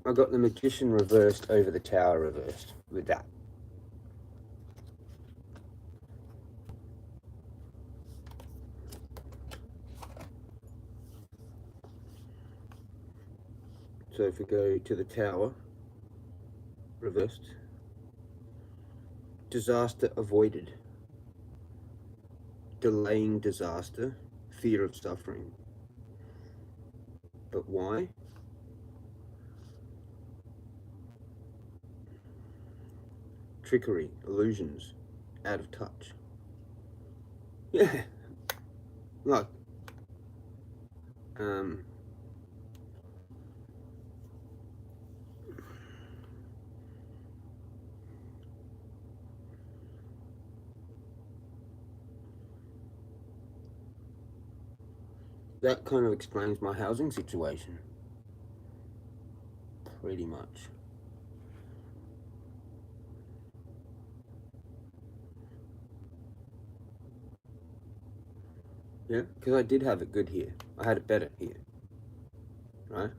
I got the Magician reversed over the tower reversed with that. So if we go to the tower, reversed, disaster avoided, delaying disaster, fear of suffering. But why? Trickery, illusions, out of touch. Yeah. Like, that kind of explains my housing situation. Pretty much. Yeah, because I did have it good here. I had it better here. Right?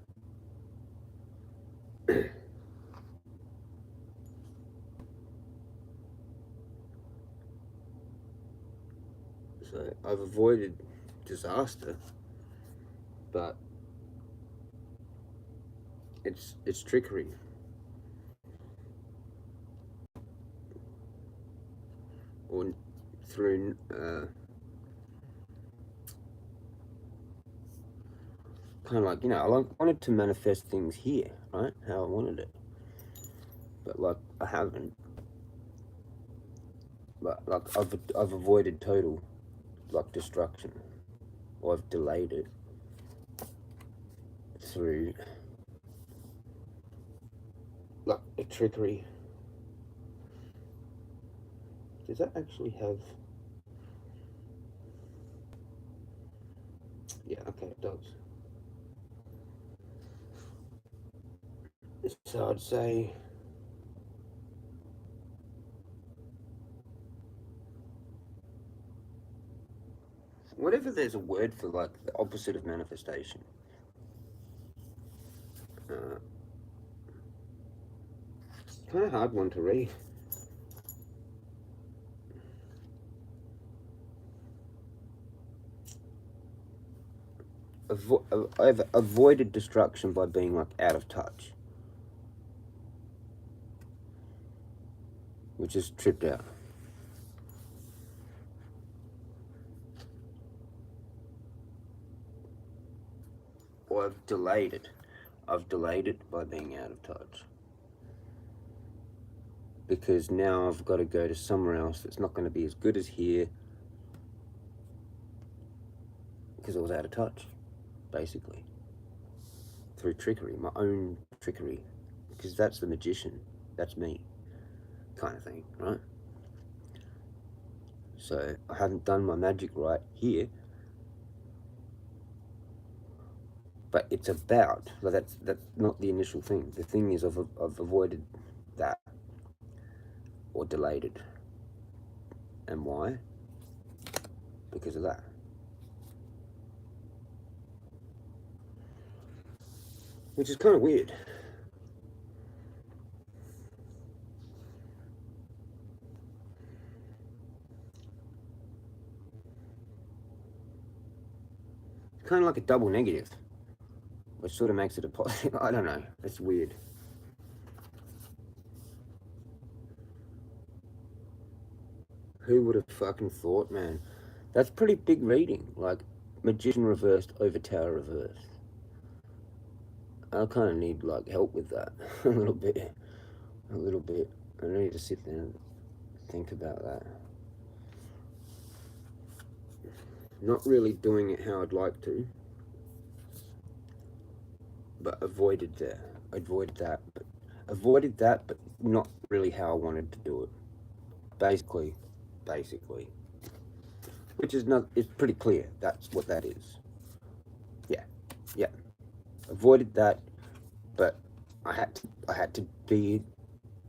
So I've avoided disaster, but it's trickery. Or through kind of like, you know, I wanted to manifest things here, right? How I wanted it. But like I haven't. But like I've avoided total like destruction. Or I've delayed it through like a trickery. Does that actually have? Yeah, okay, it does. So I'd say whatever there's a word for like the opposite of manifestation. Kind of hard one to read. I've avoided destruction by being like out of touch, which is tripped out. Or I've delayed it. I've delayed it by being out of touch. Because now I've got to go to somewhere else that's not going to be as good as here because I was out of touch, basically. Through trickery, my own trickery. Because that's the magician. That's me. Kind of thing, right? So I haven't done my magic right here. But it's about, well, that's not the initial thing. The thing is I've avoided that. Or delayed it. And why? Because of that. Which is kind of weird. Kind of like a double negative. Which sort of makes it a positive. I don't know. It's weird. Who would have fucking thought, man? That's pretty big reading. Like, magician reversed over tower reversed. I kind of need, like, help with that. A little bit. A little bit. I need to sit there and think about that. Not really doing it how I'd like to. But avoided that. Avoided that, but not really how I wanted to do it. Basically. Which is not, it's pretty clear that's what that is. Yeah. Avoided that, but I had to be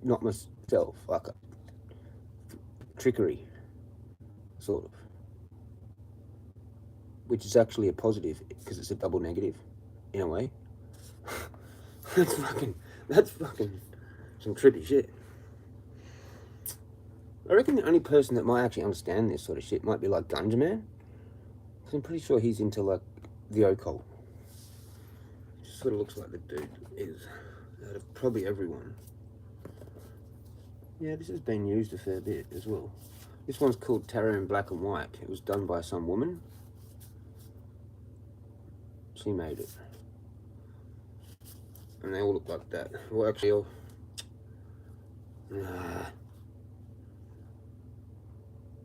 not myself, like a trickery, sort of. Which is actually a positive, because it's a double negative, in a way. That's fucking some trippy shit. I reckon the only person that might actually understand this sort of shit might be like Gunja Man. Because I'm pretty sure he's into like the occult. sort of looks like the dude is out of probably everyone. Yeah, this has been used a fair bit as well. This one's called Tarot in Black and White. It was done by some woman. She made it. And they all look like that. Well, actually, all...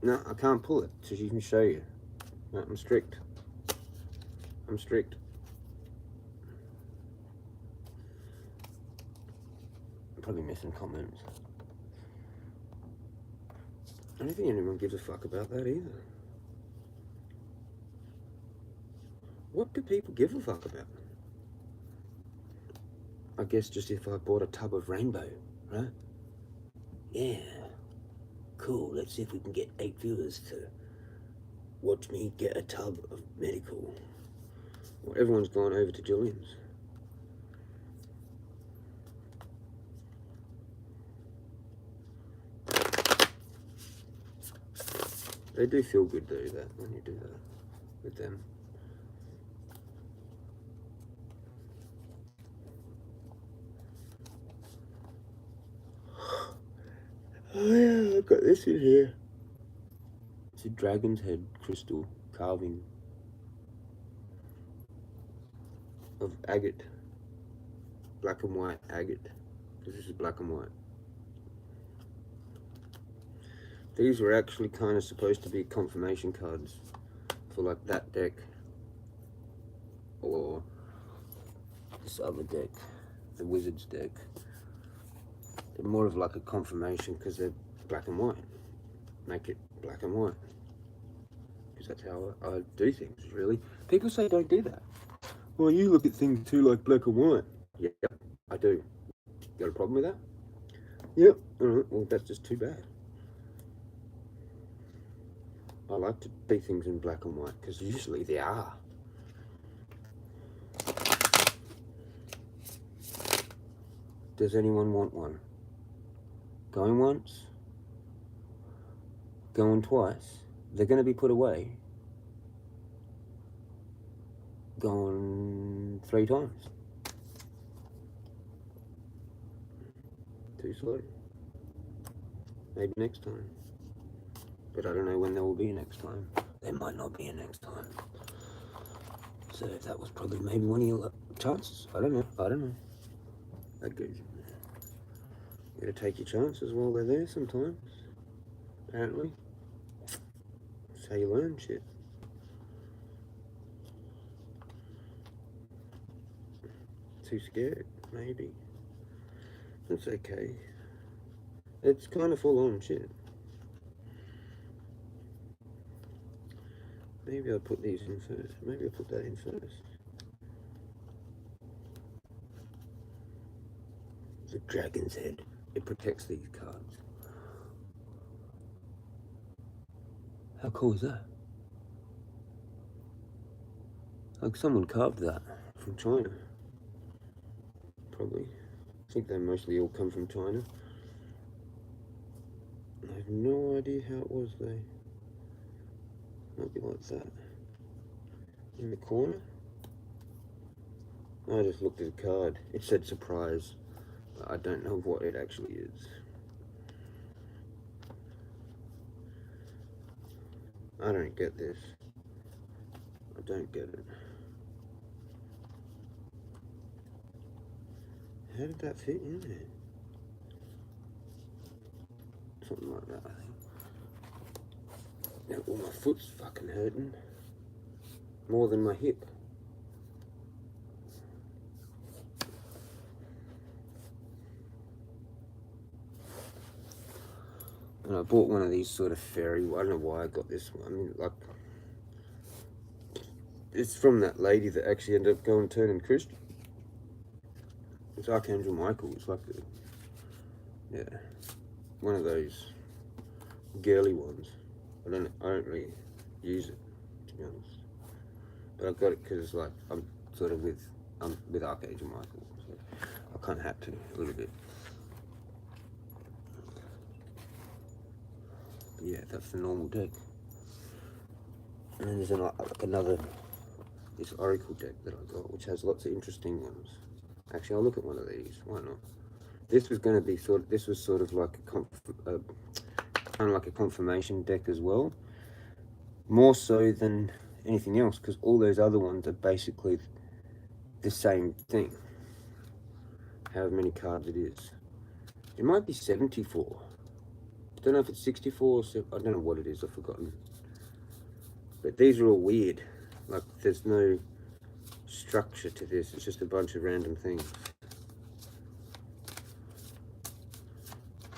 No, I can't pull it so she can show you. No, I'm strict. I'm strict. I'm probably missing comments. I don't think anyone gives a fuck about that either. What do people give a fuck about? I guess just if I bought a tub of rainbow, right? Yeah. Cool, let's see if we can get 8 viewers to watch me get a tub of medical. Well, everyone's gone over to Julian's. They do feel good though, that when you do that with them. Oh yeah, I've got this in here. It's a dragon's head crystal carving of agate. Black and white agate. This is black and white. These were actually kind of supposed to be confirmation cards for like that deck or this other deck, the Wizard's deck. They're more of like a confirmation because they're black and white. Make it black and white. Because that's how I do things, really. People say don't do that. Well, you look at things too like black and white. Yeah, I do. Got a problem with that? Yep. Alright, well that's just too bad. I like to see things in black and white because usually they are. Does anyone want one? Going once? Going twice? They're going to be put away. Going 3 times. Too slow. Maybe next time. But I don't know when there will be a next time. There might not be a next time. So that was probably maybe one of your chances. I don't know. I don't know. That goes. You gotta take your chances while they're there sometimes. Apparently. That's how you learn shit. Too scared, maybe. That's okay. It's kind of full on shit. Maybe I'll put these in first. Maybe I'll put that in first. The dragon's head. It protects these cards. How cool is that? Like someone carved that from China. Probably. I think they mostly all come from China. I have no idea how it was though. Might be like that. In the corner. I just looked at the card. It said surprise. But I don't know what it actually is. I don't get this. I don't get it. How did that fit in there? Something like that, I think. Now, well, my foot's fucking hurting. More than my hip. And I bought one of these sort of fairy, I don't know why I got this one. I mean, like, it's from that lady that actually ended up going turning Christian. It's Archangel Michael. It's like yeah, one of those girly ones. I don't really use it, to be honest. But I got it because like I'm sort of with Archangel Michael, so I kind of had to a little bit. But yeah, that's the normal deck. And then there's like another this Oracle deck that I got, which has lots of interesting ones. Actually, I'll look at one of these. Why not? This was going to be this was sort of like kind of like a confirmation deck as well, more so than anything else, because all those other ones are basically the same thing. However many cards it is. It might be 74. I don't know if it's 64 or I don't know what it is. I've forgotten. But these are all weird. Like, there's no structure to this. It's just a bunch of random things.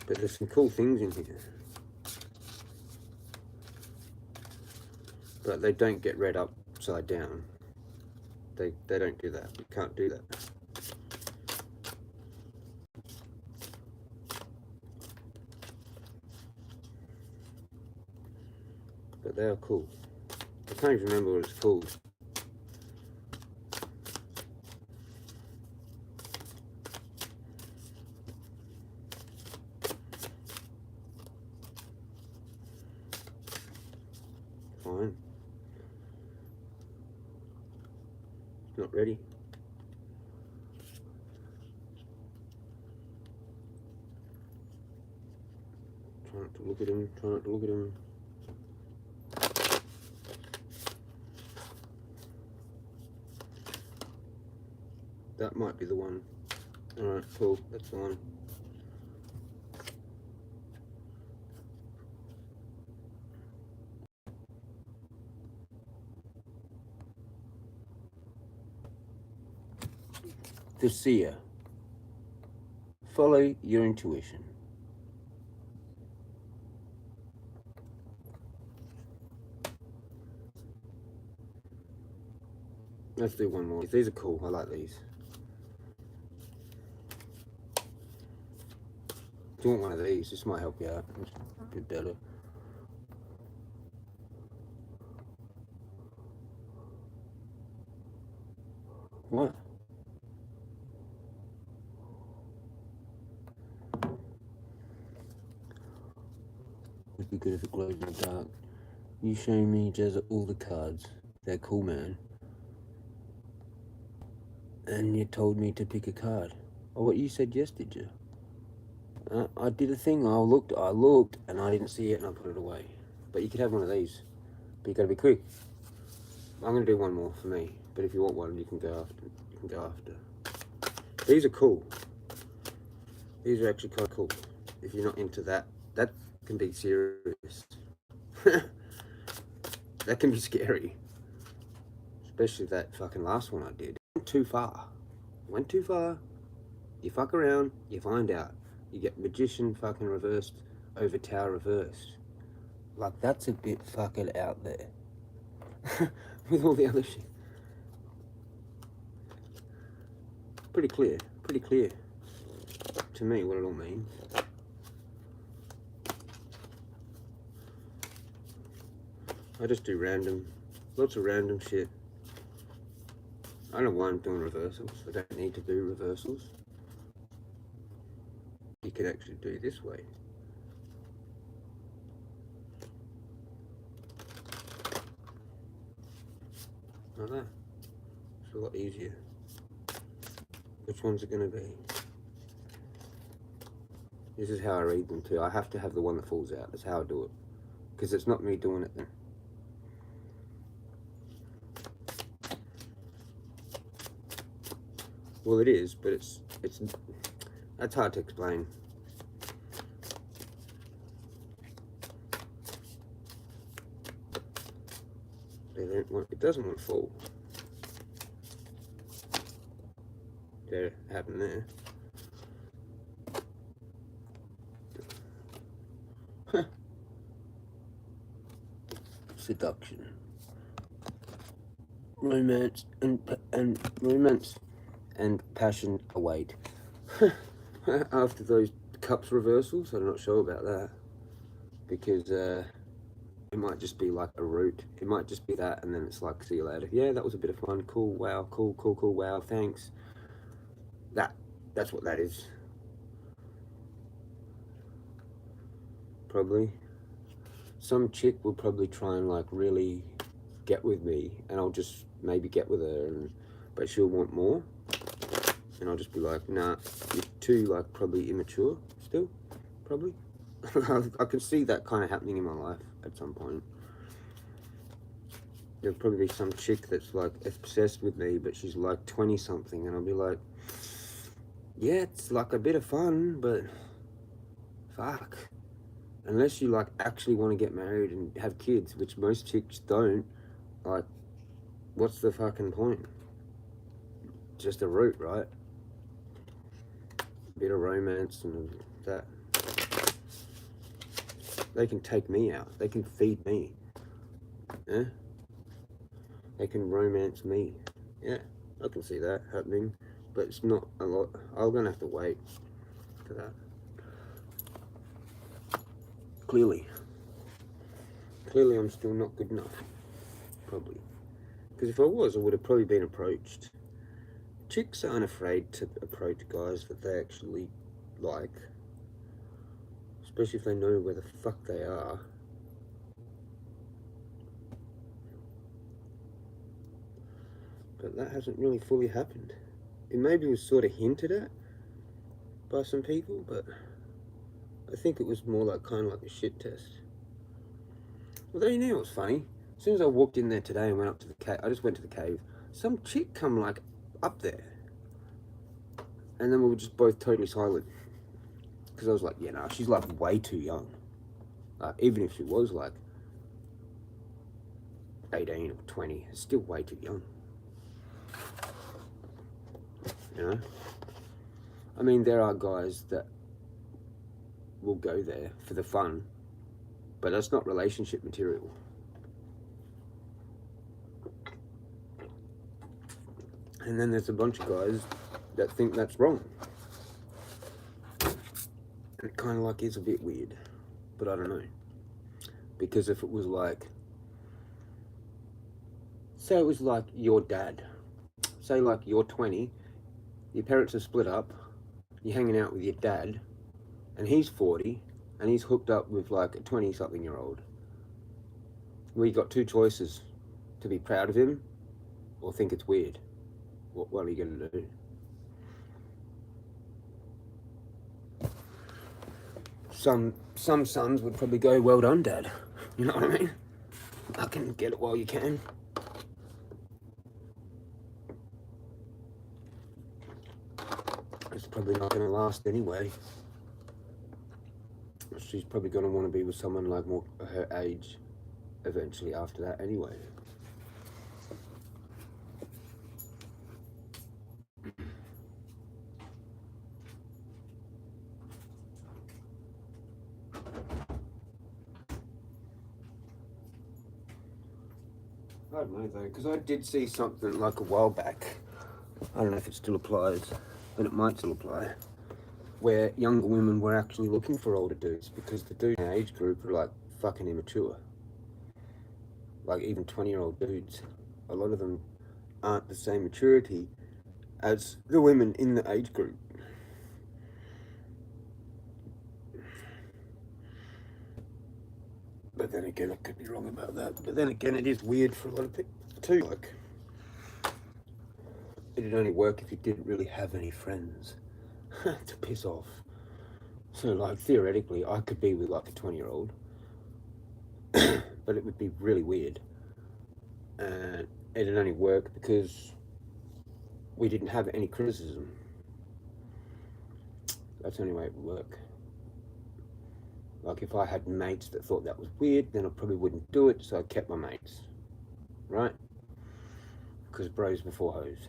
But there's some cool things in here. But they don't get read upside down. They don't do that. You can't do that. But they are cool. I can't even remember what it's called. Fine. Not ready. Try not to look at him. Try not to look at him. That might be the one. Alright, cool. That's the one. The seer. Follow your intuition. Let's do one more. These are cool. I like these. Do you want one of these? This might help you out. It's a bit better. What? Would be good if it glows in the dark. You show me, Jezza, all the cards. They're cool, man. And you told me to pick a card. Oh, what you said yes, did you? I did a thing. I looked, and I didn't see it, and I put it away. But you could have one of these. But you gotta be quick. I'm gonna do one more for me. But if you want one, you can go after. You can go after. These are cool. These are actually kind of cool. If you're not into that, that can be serious. That can be scary. Especially that fucking last one I did. Went too far. Went too far. You fuck around, you find out. You get Magician fucking reversed over Tower reversed. Like, that's a bit fucking out there. With all the other shit. Pretty clear to me what it all means. I just do random, lots of random shit. I don't know why I'm doing reversals. I don't need to do reversals. You can actually do this way. Like that. It's a lot easier. Which ones are going to be? This is how I read them too. I have to have the one that falls out. That's how I do it. Because it's not me doing it then. Well, it is, but it's that's hard to explain. It doesn't want to fall. There, happened there. Seduction, romance, and romance and passion await. After those cups reversals, I'm not sure about that, because it might just be like a route. It might just be that, and then it's like, see you later. Yeah, that was a bit of fun. Cool. Wow. Cool. Wow. Thanks. That's what that is. Probably. Some chick will probably try and like really get with me, and I'll just maybe get with her, but she'll want more, and I'll just be like, nah, you're too, like, probably immature still, probably. I can see that kind of happening in my life at some point. There'll probably be some chick that's like obsessed with me, but she's like 20 something, and I'll be like, yeah, it's like a bit of fun, but fuck. Unless you like actually want to get married and have kids, which most chicks don't, like, what's the fucking point? Just a route, right? A bit of romance and that. They can take me out. They can feed me. Yeah? They can romance me. Yeah, I can see that happening, but it's not a lot. I'm gonna have to wait for that. Clearly, I'm still not good enough, probably. Because if I was, I would have probably been approached. Chicks aren't afraid to approach guys that they actually like, especially if they know where the fuck they are. But that hasn't really fully happened. It maybe was sort of hinted at by some people, but I think it was more like kind of like a shit test. Although, you know what's funny? As soon as I walked in there today and went up to the cave, I just went to the cave, some chick come like up there, and then we were just both totally silent, because I was like, yeah, no, she's like way too young. Even if she was like 18 or 20, it's still way too young. You know? I mean, there are guys that will go there for the fun, but that's not relationship material. And then there's a bunch of guys that think that's wrong. And it kind of like is a bit weird, but I don't know. Because if it was like, say it was like your dad, say like you're 20, your parents are split up, you're hanging out with your dad, and he's 40, and he's hooked up with like a 20-something-year-old. Well, you got two choices: to be proud of him, or think it's weird. What are you gonna do? Some sons would probably go, well done, Dad. You know what I mean? I can get it while you can. It's probably not going to last anyway. She's probably going to want to be with someone like more her age eventually after that anyway. I don't know though, because I did see something like a while back, I don't know if it still applies, but it might still apply, where younger women were actually looking for older dudes because the dudes in our age group are like fucking immature. Like even 20-year-old dudes, a lot of them aren't the same maturity as the women in the age group. But then again, I could be wrong about that. But then again, it is weird for a lot of people too. Like, it'd only work if you didn't really have any friends to piss off. So, like, theoretically, I could be with like a 20-year-old, but it would be really weird. And it'd only work because we didn't have any criticism. That's the only way it would work. Like, if I had mates that thought that was weird, then I probably wouldn't do it, so I kept my mates. Right? Because bros before hoes.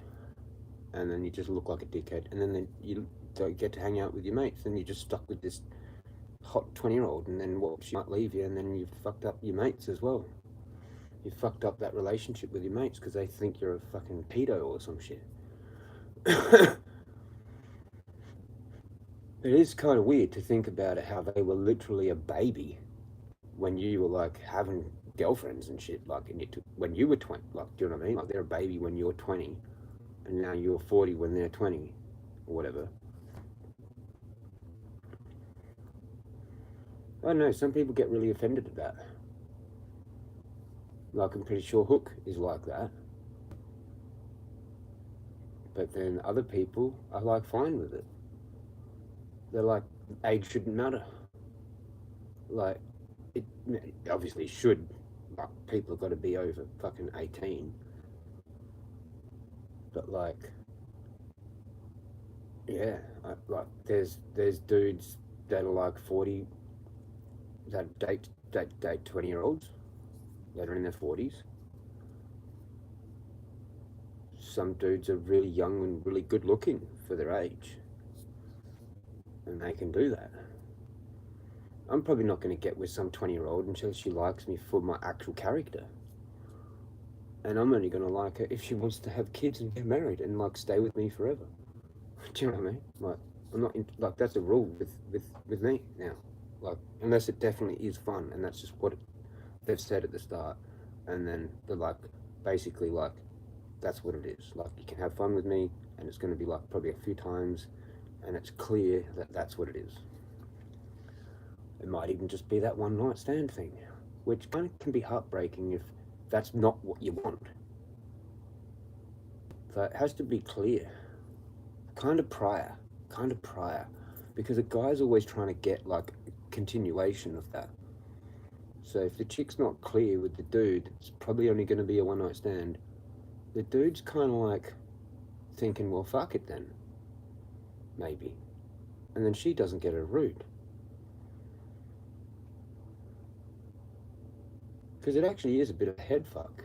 And then you just look like a dickhead. And then you don't get to hang out with your mates. Then you're just stuck with this hot 20-year-old. And then she might leave you, and then you've fucked up your mates as well. You fucked up that relationship with your mates because they think you're a fucking pedo or some shit. It is kind of weird to think about it, how they were literally a baby when you were like having girlfriends and shit, like when you were 20, like, do you know what I mean? Like, they're a baby when you're 20, and now you're 40 when they're 20, or whatever. I don't know, some people get really offended at that. Like, I'm pretty sure Hook is like that. But then other people are like fine with it. They're like, age shouldn't matter. Like, it obviously should. Like, people have got to be over fucking 18. But like, yeah, like there's dudes that are like 40 that date 20-year-olds that are in their 40s. Some dudes are really young and really good looking for their age, and they can do that. I'm probably not going to get with some 20-year-old until she likes me for my actual character. And I'm only going to like her if she wants to have kids and get married and like stay with me forever. Do you know what I mean? Like, I'm not like, that's a rule with me now. Like, unless it definitely is fun, and that's just what they've said at the start, and then they're like, basically like, that's what it is. Like, you can have fun with me, and it's going to be like probably a few times, and it's clear that that's what it is. It might even just be that one night stand thing, which kind of can be heartbreaking if that's not what you want. So it has to be clear, kind of prior, because a guy's always trying to get like a continuation of that. So if the chick's not clear with the dude, it's probably only going to be a one night stand. The dude's kind of like thinking, well, fuck it then, maybe. And then she doesn't get her route. Because it actually is a bit of a head fuck.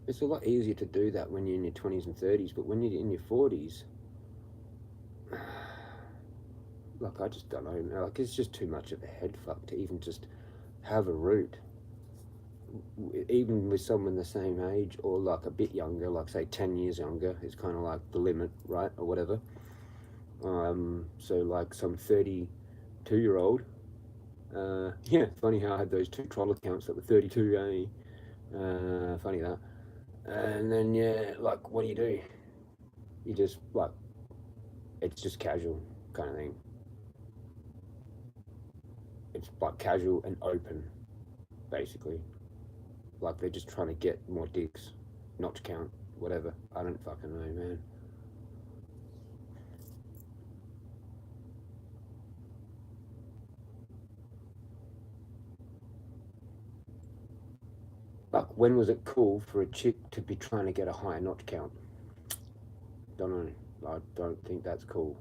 It's a lot easier to do that when you're in your 20s and 30s, but when you're in your 40s, like, I just don't know. Like, it's just too much of a head fuck to even just have a route. Even with someone the same age or like a bit younger, like say 10 years younger, is kind of like the limit, right? Or whatever. So like some 32-year-old. Yeah, funny how I had those two troll accounts that were 32, funny that. And then, yeah, like, what do? You just, like, it's just casual kind of thing. It's, like, casual and open, basically. Like, they're just trying to get more dicks, notch count, whatever. I don't fucking know, man. Like, when was it cool for a chick to be trying to get a higher notch count? Don't know. I don't think that's cool.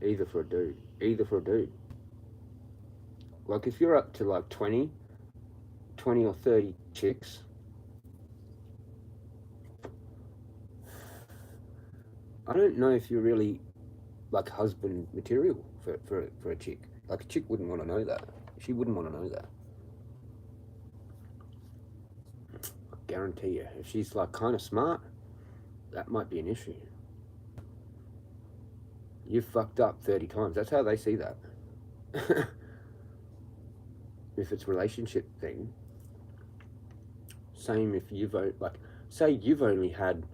Either for a dude. Like, if you're up to like 20 or 30 chicks, I don't know if you're really like husband material for a chick. Like, a chick wouldn't want to know that. She wouldn't want to know that. I guarantee you. If she's like kind of smart, that might be an issue. You've fucked up 30 times. That's how they see that. If it's a relationship thing, same if you've, like, say you've only had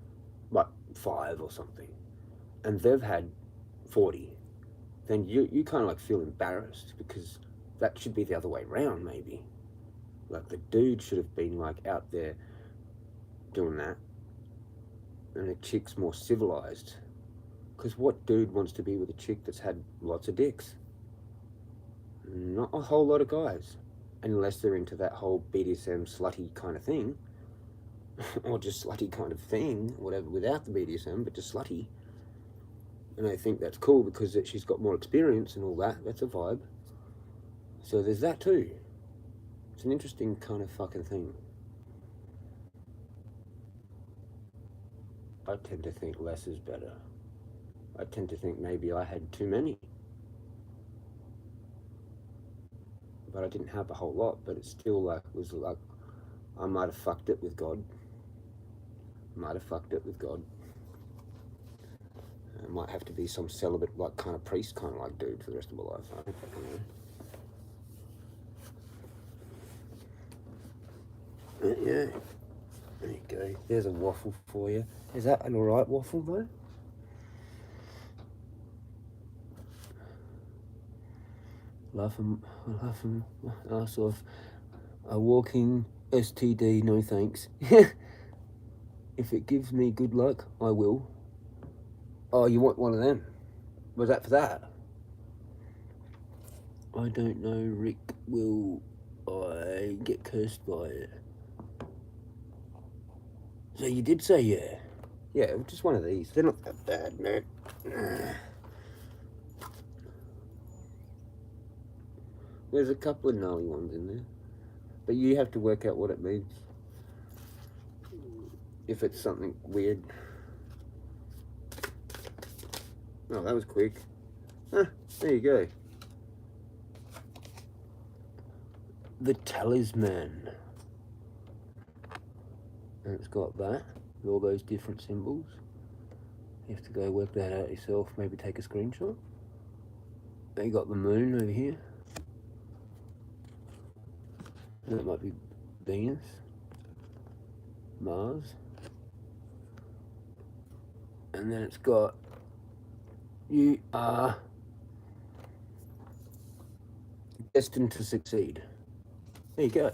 like 5 or something, and they've had 40, then you kind of like feel embarrassed, because that should be the other way around, maybe. Like, the dude should have been like out there doing that, and the chick's more civilized. Because what dude wants to be with a chick that's had lots of dicks? Not a whole lot of guys, unless they're into that whole BDSM slutty kind of thing, or just slutty kind of thing, whatever, without the BDSM, but just slutty. And I think that's cool because she's got more experience and all that. That's a vibe. So there's that too. It's an interesting kind of fucking thing. I tend to think less is better. I tend to think maybe I had too many. But I didn't have a whole lot, but it still like was like, I might have fucked it with God. I might have to be some celibate, like, kind of priest, kind of like dude for the rest of my life. I don't fucking know. But yeah, there you go. There's a waffle for you. Is that an alright waffle though? laughing ass off. A walking STD, no thanks. If it gives me good luck, I will. Oh, you want one of them? Was that for that? I don't know, Rick. Will I get cursed by it? So you did say yeah. Yeah, just one of these. They're not that bad, man. There's a couple of gnarly ones in there. But you have to work out what it means. If it's something weird. Oh, that was quick. Huh, there you go. The talisman. And it's got that, with all those different symbols. You have to go work that out yourself, maybe take a screenshot. Then you got the moon over here. And that might be Venus, Mars. And then it's got, you are destined to succeed. There you go.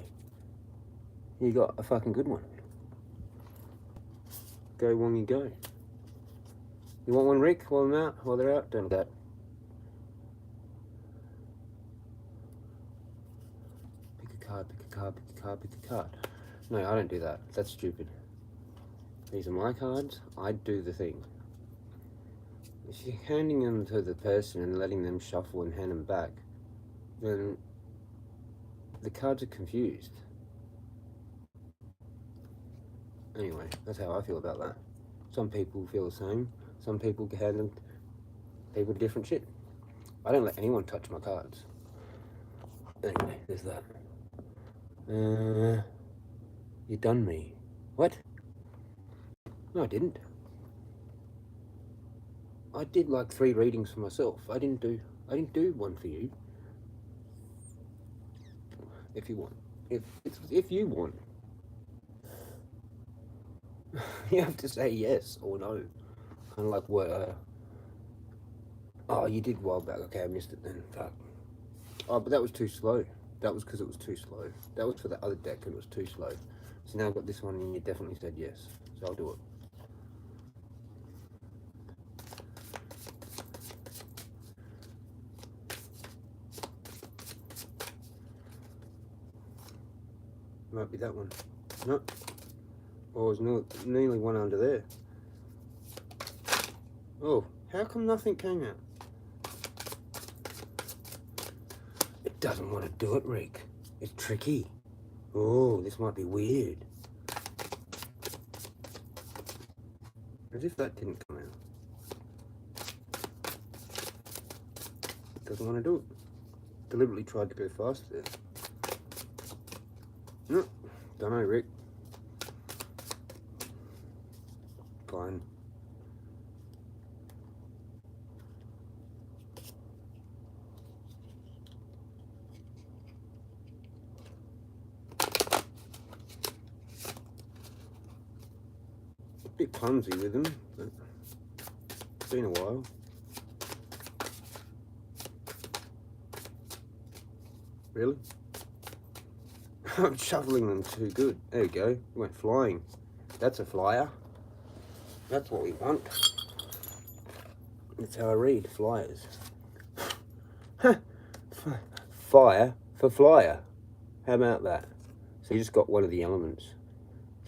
You got a fucking good one. Go Wong, you go. You want one, Rick, while they're out? While they're out? Don't do that. Pick a card, pick a card, pick a card, pick a card. No, I don't do that. That's stupid. These are my cards. I do the thing. If you're handing them to the person and letting them shuffle and hand them back, then the cards are confused. Anyway, that's how I feel about that. Some people feel the same. Some people can hand them people different shit. I don't let anyone touch my cards. Anyway, there's that. You done me. What? No, I didn't. I did like 3 readings for myself. I didn't do one for you. If you want. If you want. You have to say yes or no. Kind of like what, oh, you did a while back. Okay, I missed it then. Fuck. Oh, but that was too slow. That was because it was too slow. That was for the other deck and it was too slow. So now I've got this one and you definitely said yes. So I'll do it. Might be that one. No. Oh, there's nearly one under there. Oh, how come nothing came out? It doesn't want to do it, Rick. It's tricky. Oh, this might be weird. As if that didn't come out. It doesn't want to do it. Deliberately tried to go faster there. No, don't know, Rick. Fine. A bit clumsy with them, but it's been a while. Really? I'm shoveling them too good. There we go. It went flying. That's a flyer. That's what we want. That's how I read flyers. Fire for flyer. How about that? So you just got one of the elements.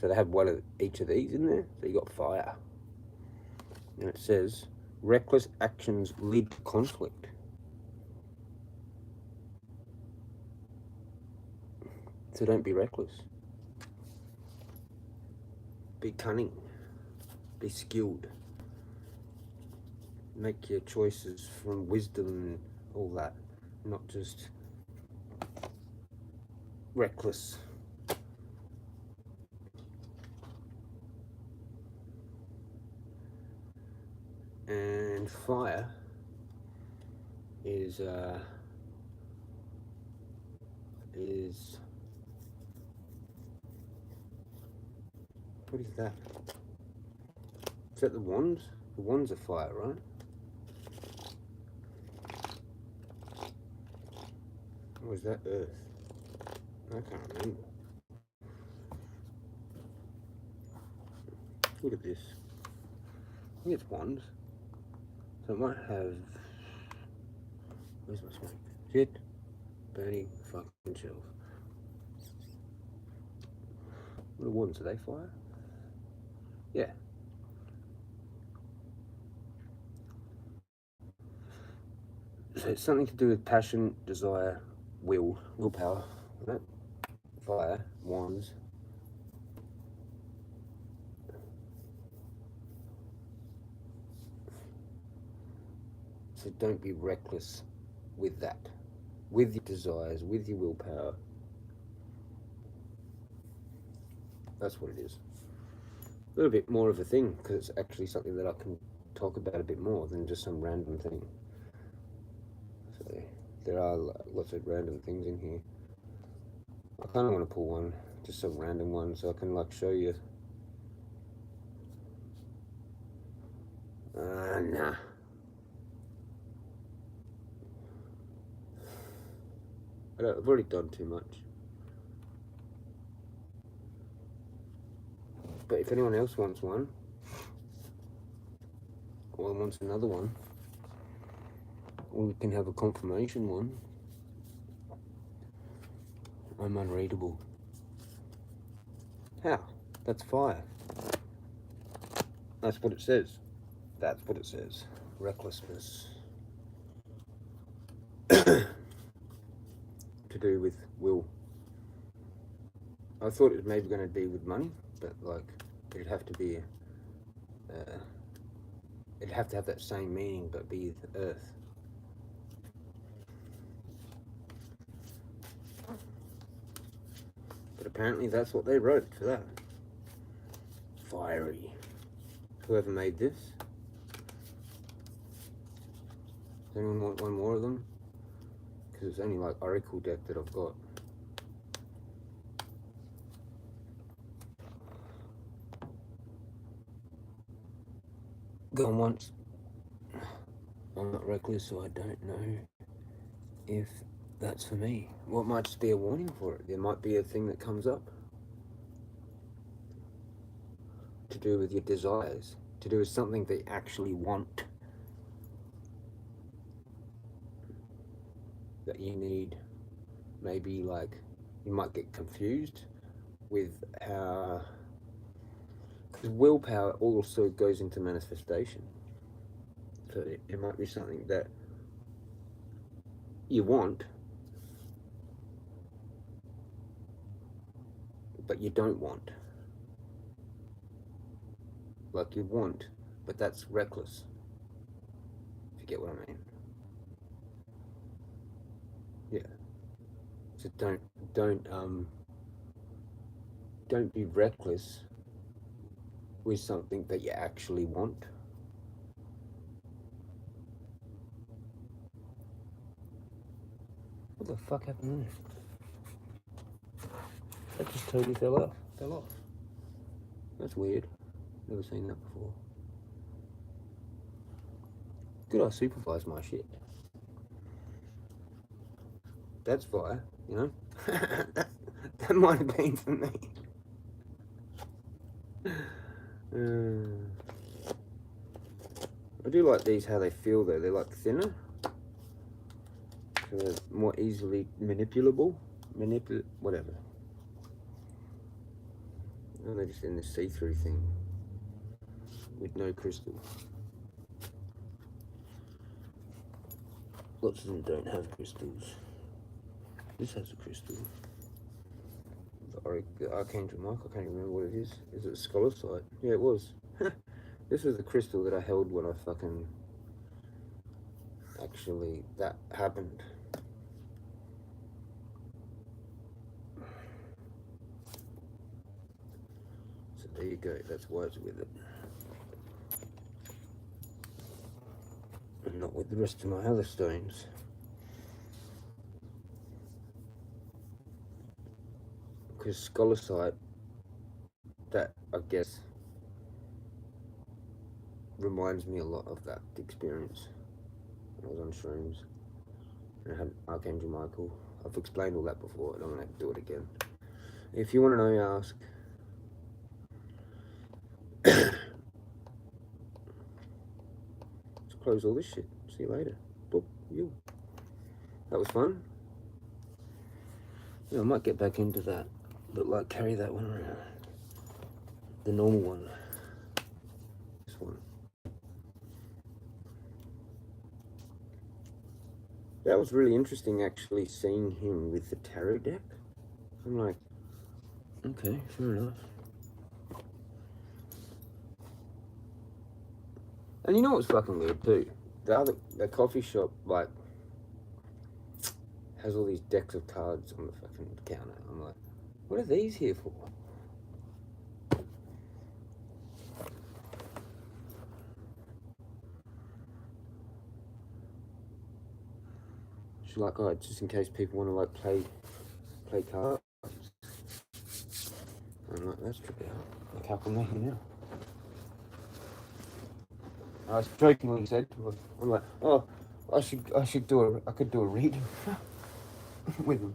So they have one of each of these in there. So you got fire. And it says, reckless actions lead to conflict. So don't be reckless. Be cunning. Be skilled. Make your choices from wisdom and all that. Not just reckless. And fire is what is that? Is that the wands? The wands are fire, right? Or is that Earth? I can't remember. Look at this. I think it's wands. So it might have... Where's my smoke? Shit. Burning fucking shelf. What are wands? Are they fire? Yeah. So it's something to do with passion, desire, willpower. Right? Fire, wands. So don't be reckless with that. With your desires, with your willpower. That's what it is. A little bit more of a thing, because it's actually something that I can talk about a bit more than just some random thing. So there are lots of random things in here. I kind of want to pull one, just some random one, so I can like show you. Nah. I've already done too much. But if anyone else wants one, or wants another one, or we can have a confirmation one. I'm unreadable. How? That's fire. That's what it says. That's what it says. Recklessness. To do with will. I thought it was maybe going to be with money, but like it'd have to be it'd have to have that same meaning but be the earth. But apparently that's what they wrote for that. Fiery. Whoever made this. Does anyone want one more of them? Because it's only like Oracle deck that I've got. Gone once. I'm not reckless, so I don't know if that's for me. Well, it might just be a warning for it. There might be a thing that comes up to do with your desires, to do with something they actually want, that you need. Maybe like you might get confused with how, because willpower also goes into manifestation. So it might be something that you want, but you don't want. Like you want, but that's reckless. If you get what I mean. Yeah. So don't be reckless with something that you actually want. What the fuck happened there? That just totally fell off. That's weird. Never seen that before. Good, I supervise my shit. That's fire, you know? that might have been for me. I do like these, how they feel though. They're like thinner. So they're more easily manipulable. Whatever. Oh, they're just in this see-through thing. With no crystal. Lots of them don't have crystals. This has a crystal. The Archangel Mike, I can't remember what it is. Is it Scholarsight? Yeah, it was. This was the crystal that I held when I fucking... Actually, that happened. So there you go, that's why it's with it. And not with the rest of my other stones. Because Scholarsight, that I guess reminds me a lot of that experience when I was on shrooms. And I had Archangel Michael. I've explained all that before. I don't want to do it again. If you want to know, ask. Let's close all this shit. See you later. Boop. You. That was fun. Yeah, I might get back into that, but like carry that one around. The normal one. This one. That was really interesting actually seeing him with the tarot deck. I'm like, okay, fair enough. And you know what's fucking weird too? The coffee shop like has all these decks of cards on the fucking counter. I'm like, what are these here for? She's like, oh, just in case people want to like play cards. I'm like, that's trippy out. Like, how come they're here now? I was jokingly said to her, I'm like, oh, I could do a reading with them.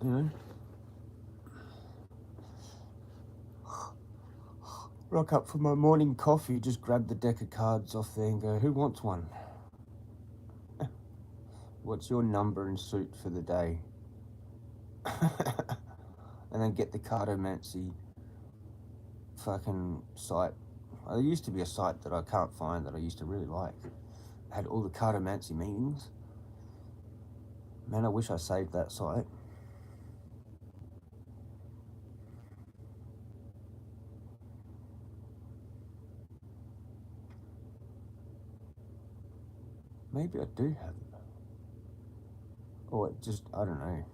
You know? Rock up for my morning coffee, just grab the deck of cards off there and go, who wants one? What's your number and suit for the day? And then get the cardomancy fucking site. There used to be a site that I can't find that I used to really like. It had all the cardomancy meetings. Man, I wish I saved that site. Maybe I do have it. Or it just, I don't know.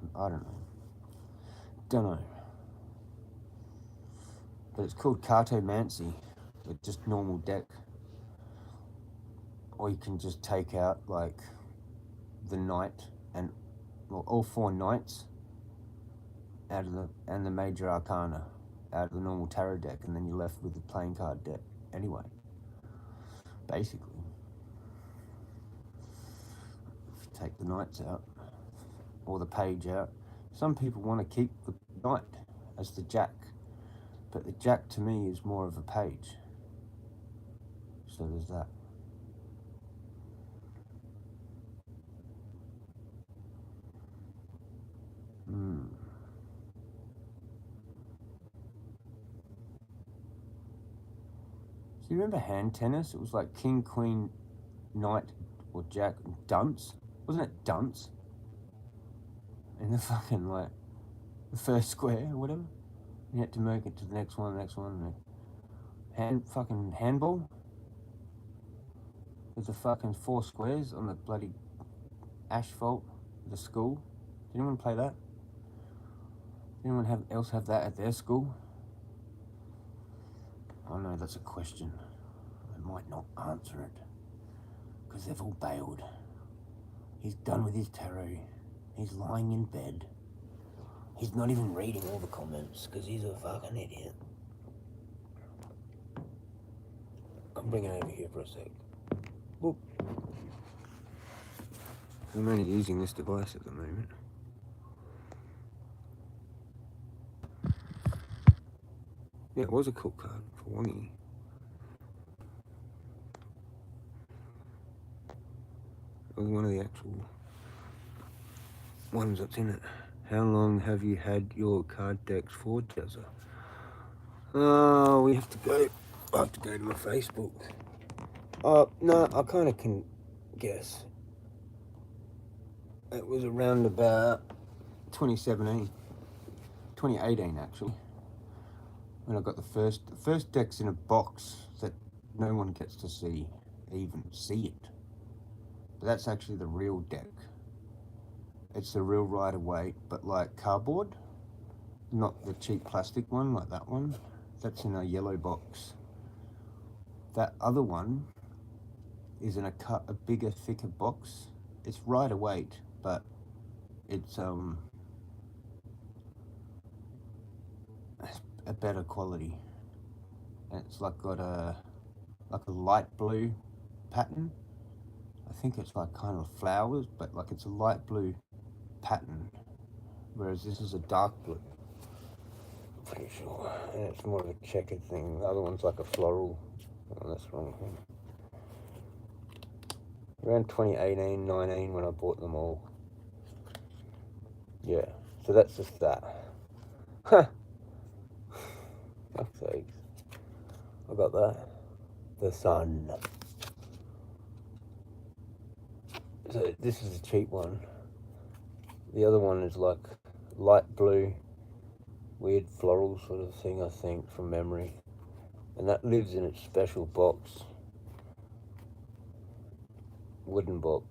But it's called Cartomancy, but just normal deck. Or you can just take out like the knight and well, all 4 knights out of the major arcana out of the normal tarot deck, and then you're left with the playing card deck anyway. Basically. If you take the knights out or the page out. Some people want to keep the knight as the jack, but the jack to me is more of a page. So there's that. Do you remember hand tennis? It was like king, queen, knight, or jack, dunce. Wasn't it dunce? In the fucking like the first square or whatever. You had to make it to the next one, fucking handball. With the fucking 4 squares on the bloody asphalt of the school. Did anyone play that? Did anyone else have that at their school? Oh no, that's a question. I might not answer it. Because they've all bailed. He's done with his tarot. He's lying in bed. He's not even reading all the comments because he's a fucking idiot. I'm bringing it over here for a sec. Boop. I'm only using this device at the moment. Yeah, it was a cool card for Wongy. It was one of the actual ones that's in it. How long have you had your card decks for, Jezza? Oh, I have to go to my Facebook. No, I kind of can guess. It was around about 2017, 2018 actually, when I got the first decks in a box that no one gets to even see it. But that's actually the real deck. It's the real Rider-Waite, but like cardboard, not the cheap plastic one like that one. That's in a yellow box. That other one is in a bigger, thicker box. It's Rider-Waite, but it's a better quality. And it's like got a light blue pattern. I think it's like kind of flowers, but like it's a light blue pattern, whereas this is a dark blue. I'm pretty sure. And it's more of a checkered thing. The other one's like a floral. Oh, that's the wrong thing. Around 2018, 19 when I bought them all. Yeah, so that's just that. Huh. Fuck's sakes. I got that. The sun. So this is a cheap one. The other one is like light blue, weird floral sort of thing, I think, from memory. And that lives in its special box. Wooden box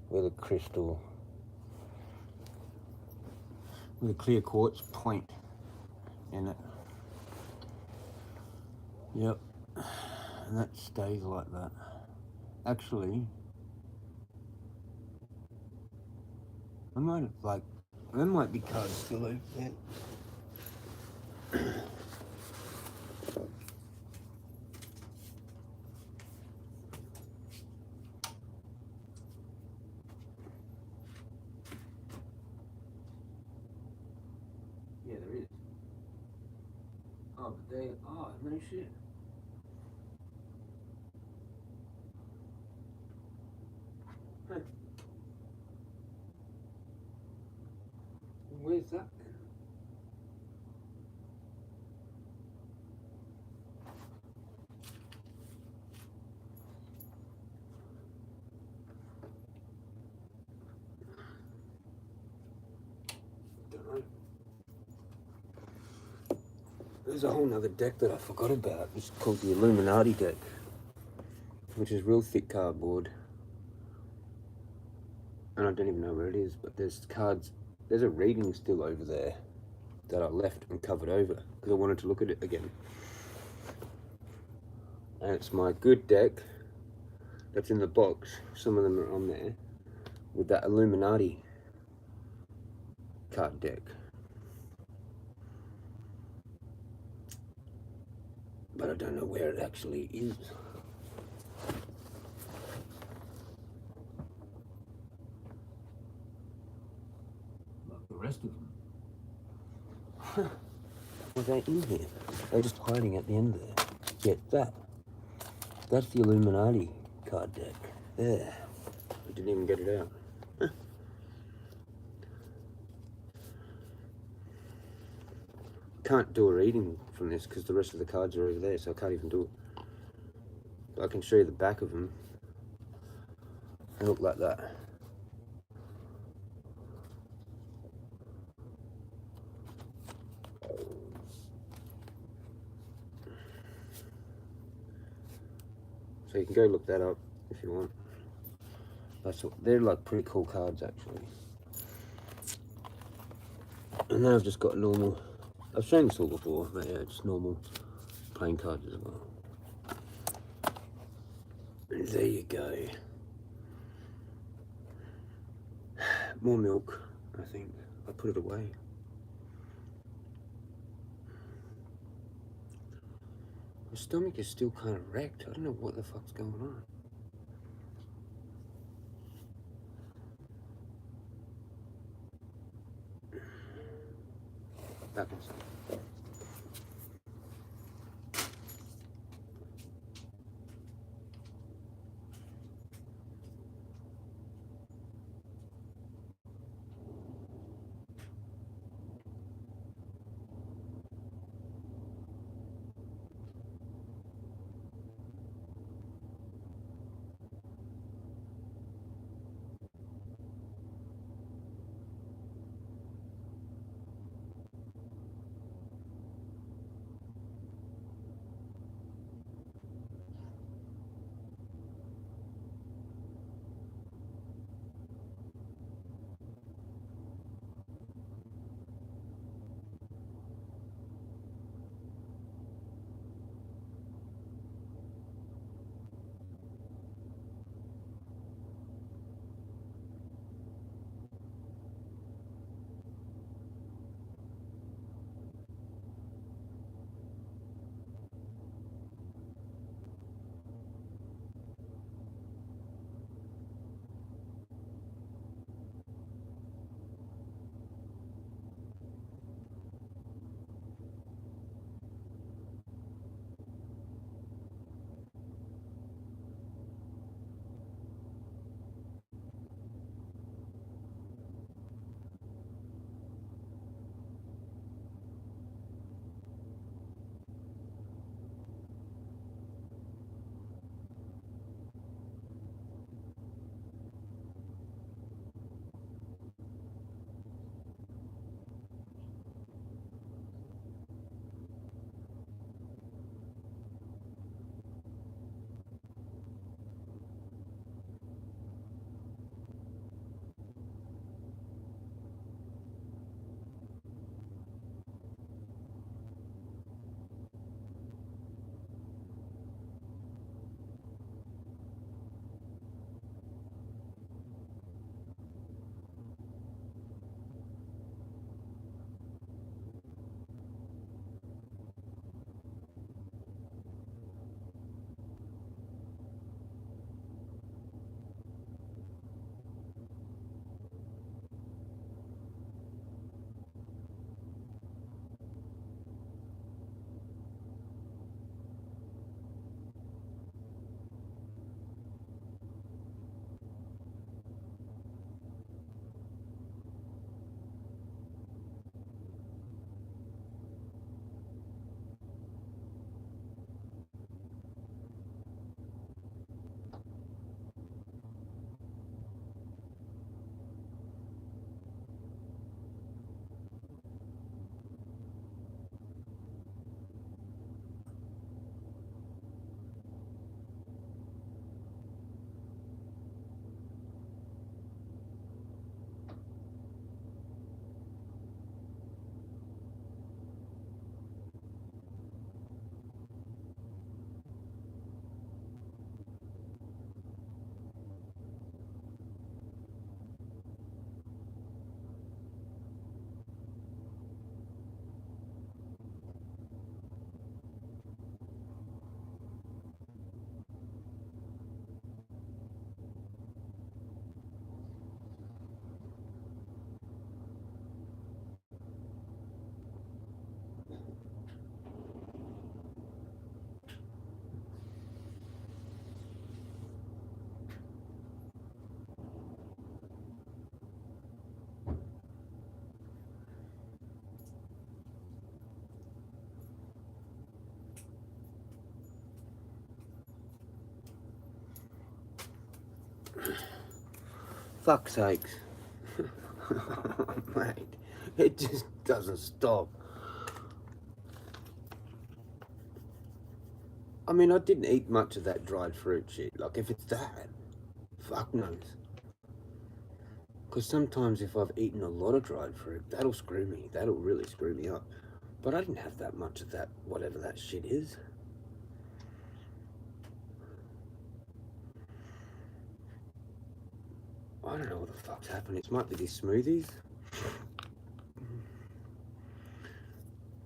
with a crystal, with a clear quartz point in it. Yep. And that stays like that. Actually, I might have like, there might be cards still over there. Yeah, there is. Oh, but they, oh, no shit. Huh. Where's that then? Don't know. There's a whole nother deck that I forgot about. It's called the Illuminati deck, which is real thick cardboard. And I don't even know where it is, but there's cards. There's a reading still over there that I left and covered over because I wanted to look at it again. And it's my good deck that's in the box. Some of them are on there with that Illuminati card deck. But I don't know where it actually is. Like the rest of them. Well, they're in here. They're just hiding at the end there. Get that. That's the Illuminati card deck. There. I didn't even get it out. Can't do a reading from this because the rest of the cards are over there, so I can't even do it. But I can show you the back of them. They look like that. So you can go look that up if you want. That's what, they're like pretty cool cards actually. And then I've just got normal, I've shown this all before, but yeah, just normal playing cards as well. And there you go. More milk, I think. I put it away. My stomach is still kind of wrecked. I don't know what the fuck's going on. Back inside. Fuck's sakes. Mate, it just doesn't stop. I mean, I didn't eat much of that dried fruit shit. Like, if it's that, fuck knows. Because sometimes if I've eaten a lot of dried fruit, that'll screw me. That'll really screw me up. But I didn't have that much of that, whatever that shit is. I don't know what the fuck's happening. It might be these smoothies.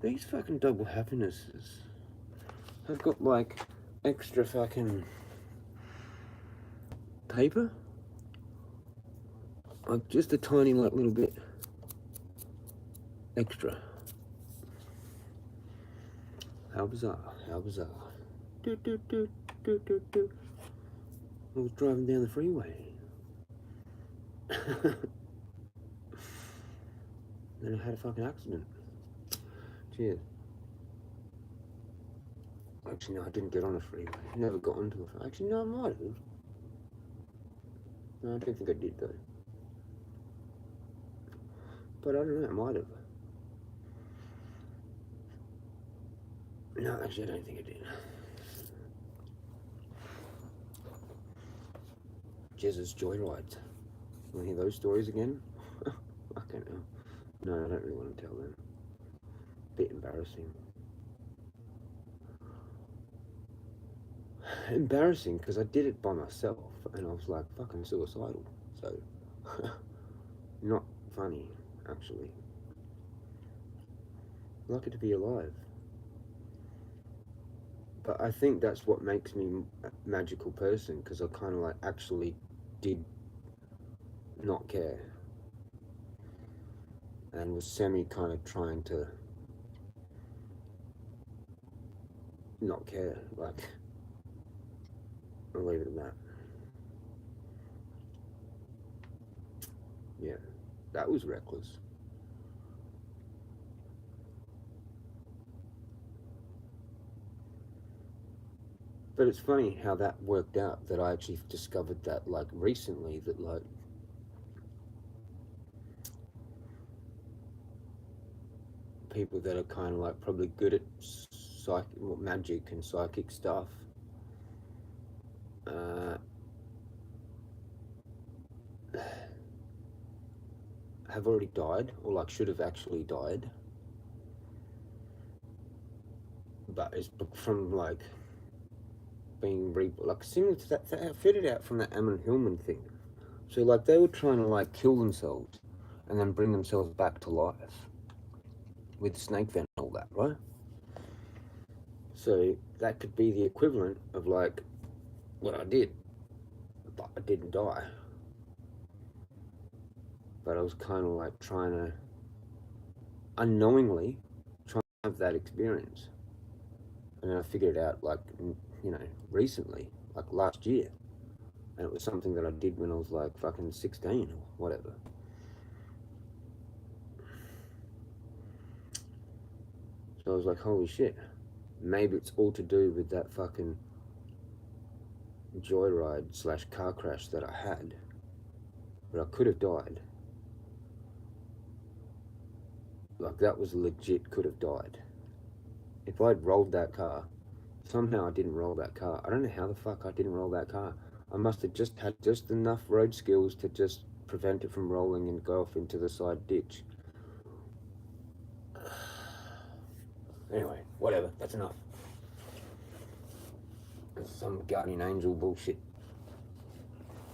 These fucking double happinesses have got like extra fucking paper. Like just a tiny like little bit extra. How bizarre, how bizarre. Doot, doot, doot, doot, doot, doot. I was driving down the freeway. Then I had a fucking accident. Cheers. Actually, no, I didn't get on a freeway. I never got onto a freeway. Actually, no, I might have. No, I don't think I did, though. But I don't know, I might have. No, actually, I don't think I did. Jezza's Joyrides. Want to hear those stories again? I don't know. No, I don't really want to tell them. Bit embarrassing. Embarrassing because I did it by myself and I was like fucking suicidal. So, not funny, actually. Lucky to be alive. But I think that's what makes me a magical person, because I kind of like actually did not care and was semi kind of trying to not care. Like, I'll leave it at that. Yeah, that was reckless. But it's funny how that worked out, that I actually discovered that like recently, that like people that are kind of like probably good at magic and psychic stuff have already died, or like should have actually died, but it's from like being like similar to that I figured out from that Ammon Hillman thing. So like they were trying to like kill themselves and then bring themselves back to life with snake venom and all that, right? So that could be the equivalent of like what I did, but I didn't die. But I was kind of like trying to unknowingly try to have that experience. And then I figured it out like, you know, recently, like last year. And it was something that I did when I was like fucking 16 or whatever. So I was like, holy shit, maybe it's all to do with that fucking joyride / car crash that I had. But I could have died. Like that was legit, could have died. If I'd rolled that car, somehow I didn't roll that car. I don't know how the fuck I didn't roll that car. I must have just had just enough road skills to just prevent it from rolling and go off into the side ditch. Anyway, whatever, that's enough. Some guardian angel bullshit.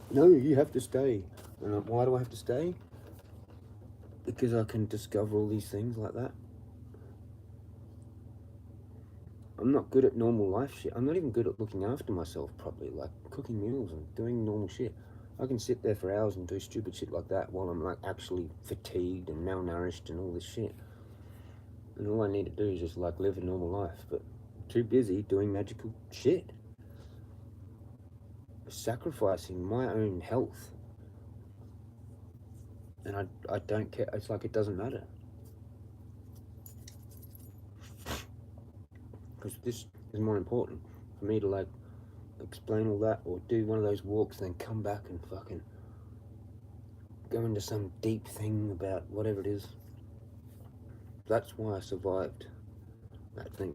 No, you have to stay. And why do I have to stay? Because I can discover all these things like that. I'm not good at normal life shit. I'm not even good at looking after myself properly, like cooking meals and doing normal shit. I can sit there for hours and do stupid shit like that while I'm like actually fatigued and malnourished and all this shit. And all I need to do is just like live a normal life, but too busy doing magical shit. Sacrificing my own health. And I don't care. It's like it doesn't matter. Because this is more important for me to like explain all that, or do one of those walks, then come back and fucking go into some deep thing about whatever it is. That's why I survived that thing.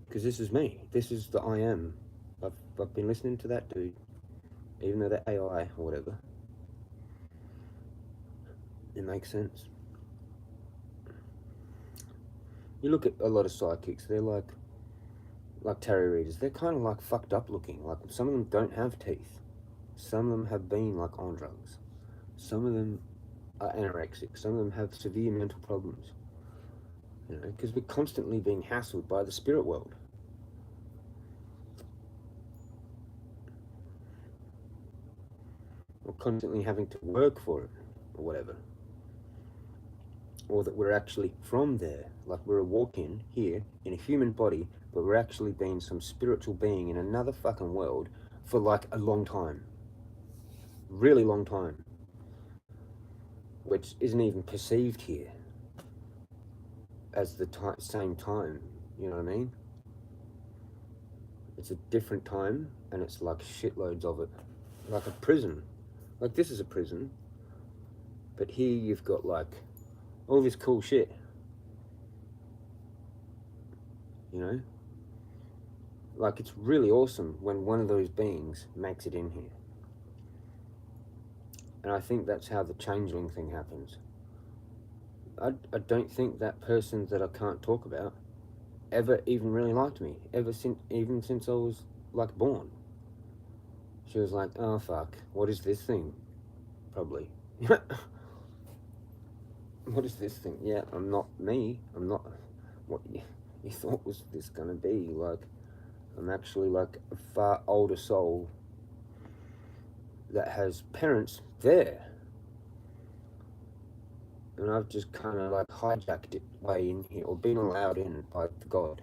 Because this is me. This is the I am. I've been listening to that dude, even though they're AI or whatever. It makes sense. You look at a lot of psychics, they're like tarot readers. They're kind of like fucked up looking. Like some of them don't have teeth. Some of them have been like on drugs. Some of them are anorexic. Some of them have severe mental problems. You know, because we're constantly being hassled by the spirit world. Or constantly having to work for it, or whatever. Or that we're actually from there. Like we're a walk-in here in a human body, but we're actually being some spiritual being in another fucking world for like a long time. Really long time. Which isn't even perceived here as the same time, you know what I mean? It's a different time, and it's like shitloads of it. Like a prison. Like this is a prison, but here you've got like all this cool shit. You know? Like it's really awesome when one of those beings makes it in here. And I think that's how the changeling thing happens. I don't think that person that I can't talk about ever even really liked me. Even since I was like born. She was like, oh fuck, what is this thing? Probably. What is this thing? Yeah, I'm not me. I'm not what you thought was this gonna be. Like, I'm actually like a far older soul that has parents there. And I've just kind of like hijacked it way in here, or been allowed in by the God.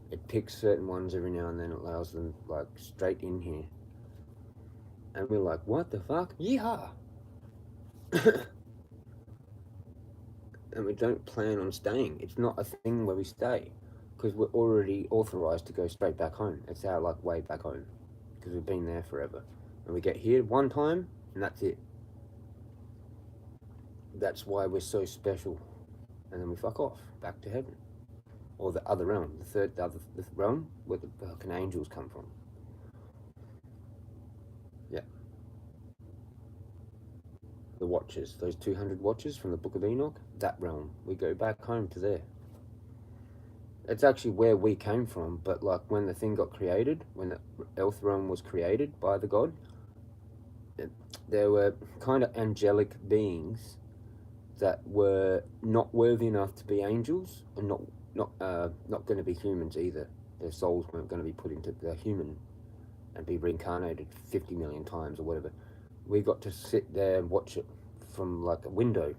It picks certain ones every now and then, it allows them like straight in here. And we're like, what the fuck? Yeehaw! And we don't plan on staying. It's not a thing where we stay, because we're already authorized to go straight back home. It's our like way back home, because we've been there forever. And we get here one time, and that's it. That's why we're so special. And then we fuck off back to heaven, or the other realm, the realm where the fucking angels come from. Yeah. The Watchers, those 200 Watchers from the Book of Enoch, that realm. We go back home to there. It's actually where we came from, but like when the thing got created, when the Earth realm was created by the God, there were kind of angelic beings that were not worthy enough to be angels, and not going to be humans either. Their souls weren't going to be put into the human and be reincarnated 50 million times or whatever. We got to sit there and watch it from like a window.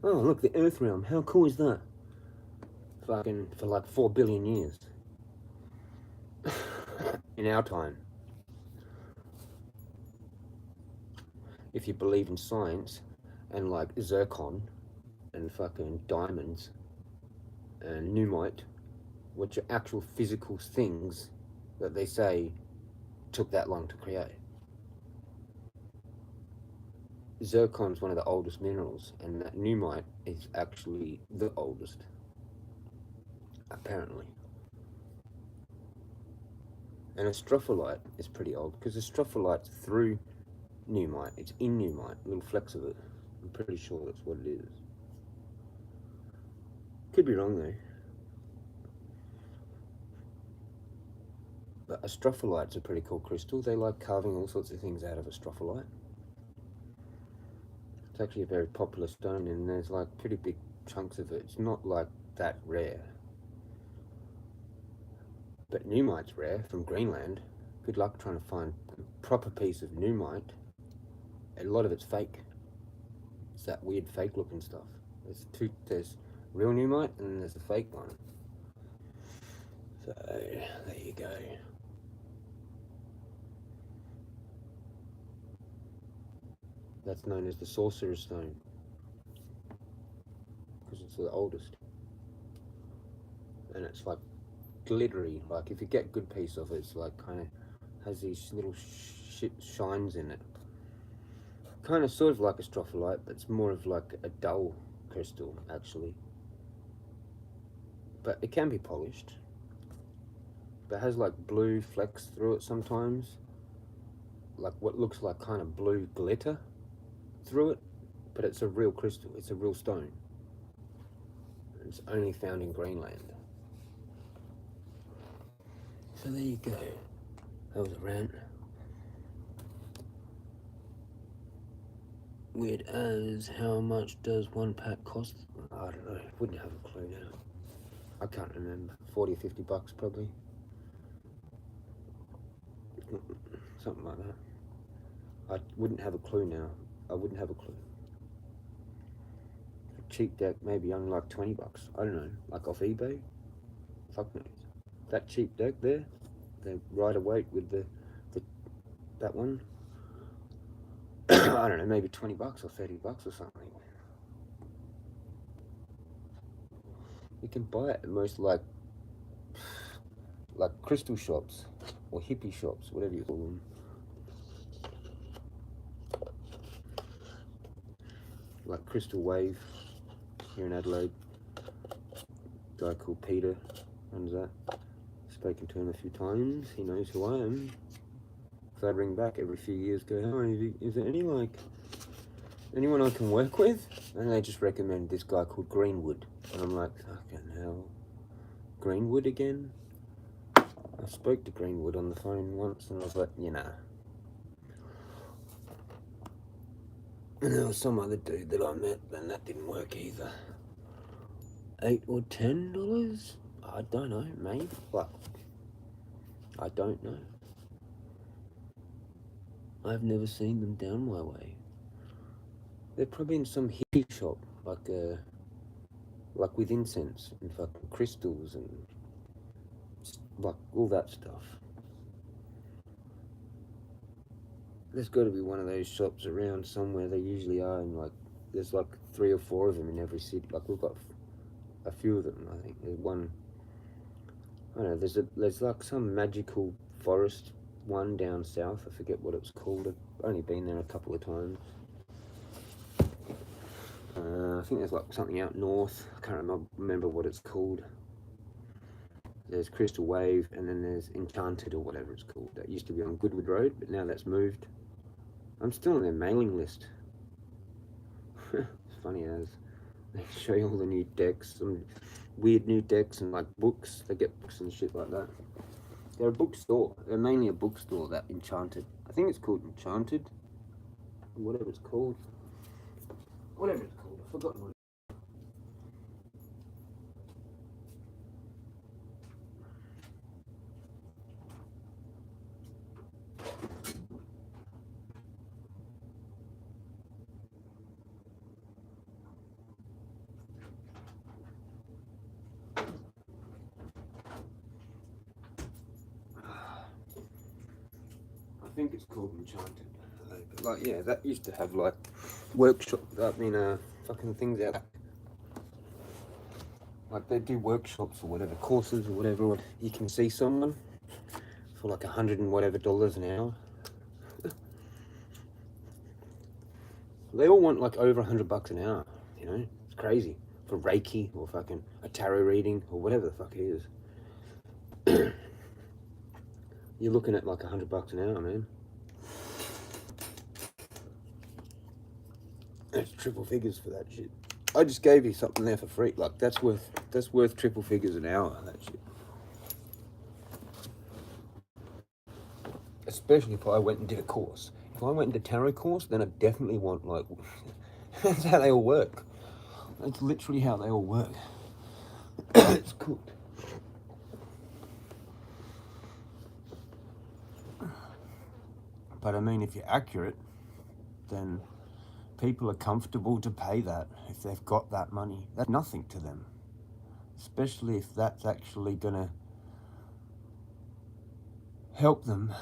Oh, look, the Earth realm. How cool is that? Fucking for like 4 billion years. In our time. If you believe in science and like zircon and fucking diamonds and pneumite, which are actual physical things that they say took that long to create. Zircon's one of the oldest minerals, and that pneumite is actually the oldest, apparently. And astrophyllite is pretty old, because astrophyllite's through pneumite. It's in pneumite, little flecks of it. I'm pretty sure that's what it is. Could be wrong though. But astrophyllite's a pretty cool crystal. They like carving all sorts of things out of astrophyllite. It's actually a very popular stone, and there's like pretty big chunks of it. It's not like that rare. But pneumite's rare from Greenland. Good luck trying to find a proper piece of pneumite. A lot of it's fake. It's that weird fake looking stuff. There's real pneumite and then there's a fake one. So there you go. That's known as the Sorcerer's Stone, because it's the oldest, and it's like glittery. Like if you get a good piece of it, it's like kind of has these little shines in it. Kind of sort of like a stropholite, but it's more of like a dull crystal actually. But it can be polished. But it has like blue flecks through it sometimes. Like what looks like kind of blue glitter through it. But it's a real crystal, it's a real stone. It's only found in Greenland. So there you go. That was a rant. Weird as how much does one pack cost? I don't know. Wouldn't have a clue now. I can't remember. 40 or 50 bucks probably. Something like that. I wouldn't have a clue now. I wouldn't have a clue. A cheap deck maybe only like 20 bucks. I don't know. Like off eBay? Fuck knows. That cheap deck there, the rider weight with the that one, I don't know, maybe 20 bucks or 30 bucks or something. You can buy it at most like crystal shops or hippie shops, whatever you call them. Like Crystal Wave here in Adelaide. Guy called Peter runs that. Spoken to him a few times. He knows who I am. So I'd ring back every few years, go, "Hi, is there anyone I can work with?" And they just recommend this guy called Greenwood. And I'm like, fucking hell, Greenwood again? I spoke to Greenwood on the phone once and I was like, nah. And there was some other dude that I met and that didn't work either. $8 or $10? I don't know, maybe, but I don't know. I've never seen them down my way. They're probably in some hippie shop, like with incense and fucking crystals and like all that stuff. There's got to be one of those shops around somewhere. They usually are, and like there's like 3 or 4 of them in every city. Like we've got a few of them. I think there's one. I don't know. There's like some magical forest one down south. I forget what it's called. I've only been there a couple of times. I think there's like something out north. I can't remember what it's called. There's Crystal Wave, and then there's Enchanted or whatever it's called. That used to be on Goodwood Road, but now that's moved. I'm still on their mailing list. It's funny as they show you all the new decks, some weird new decks and like books. They get books and shit like that. They're a bookstore. They're mainly a bookstore, that Enchanted. I think it's called Enchanted. Whatever it's called. Whatever it's called. I've forgotten what. I think it's called Enchanted. But like, yeah, that used to have like workshop. Fucking things out. Like they do workshops or whatever, courses or whatever. You can see someone for like $100 and whatever an hour. They all want like over $100 an hour. You know, it's crazy for Reiki or fucking a tarot reading or whatever the fuck it is. You're looking at like $100 an hour, man. That's triple figures for that shit. I just gave you something there for free. Like that's worth triple figures an hour. That shit. Especially if I went and did a course. If I went and did a tarot course, then I definitely want like. That's how they all work. That's literally how they all work. It's cooked. But I mean, if you're accurate, then people are comfortable to pay that if they've got that money. That's nothing to them. Especially if that's actually gonna help them.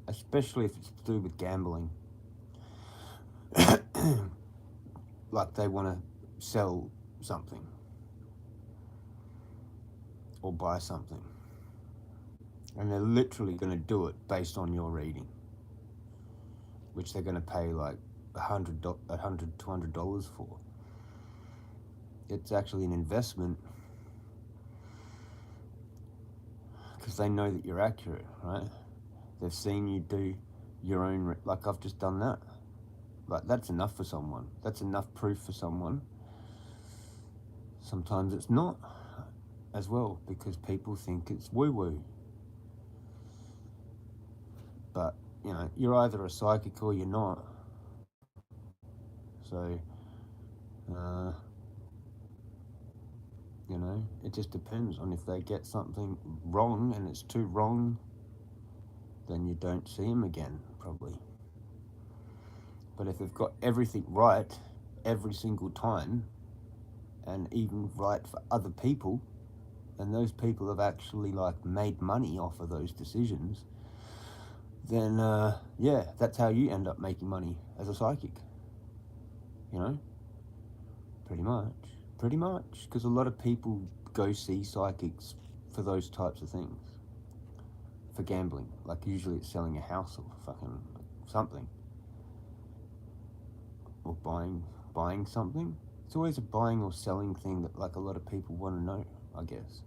Especially if it's to do with gambling. Like they want to sell something. or buy something. And they're literally going to do it based on your reading, which they're going to pay like $100, $200 for. It's actually an investment because they know that you're accurate, right? They've seen you do your own, like I've just done that. Like that's enough for someone. That's enough proof for someone. Sometimes it's not as well because people think it's woo-woo. But, you know, you're either a psychic or you're not. So, you know, it just depends on if they get something wrong and it's too wrong, then you don't see them again, probably. But if they've got everything right every single time, and even right for other people, and those people have actually like made money off of those decisions, then yeah, that's how you end up making money as a psychic. You know, pretty much, because a lot of people go see psychics for those types of things, for gambling. Like usually it's selling a house or fucking something, or buying something. It's always a buying or selling thing that like a lot of people want to know, I guess.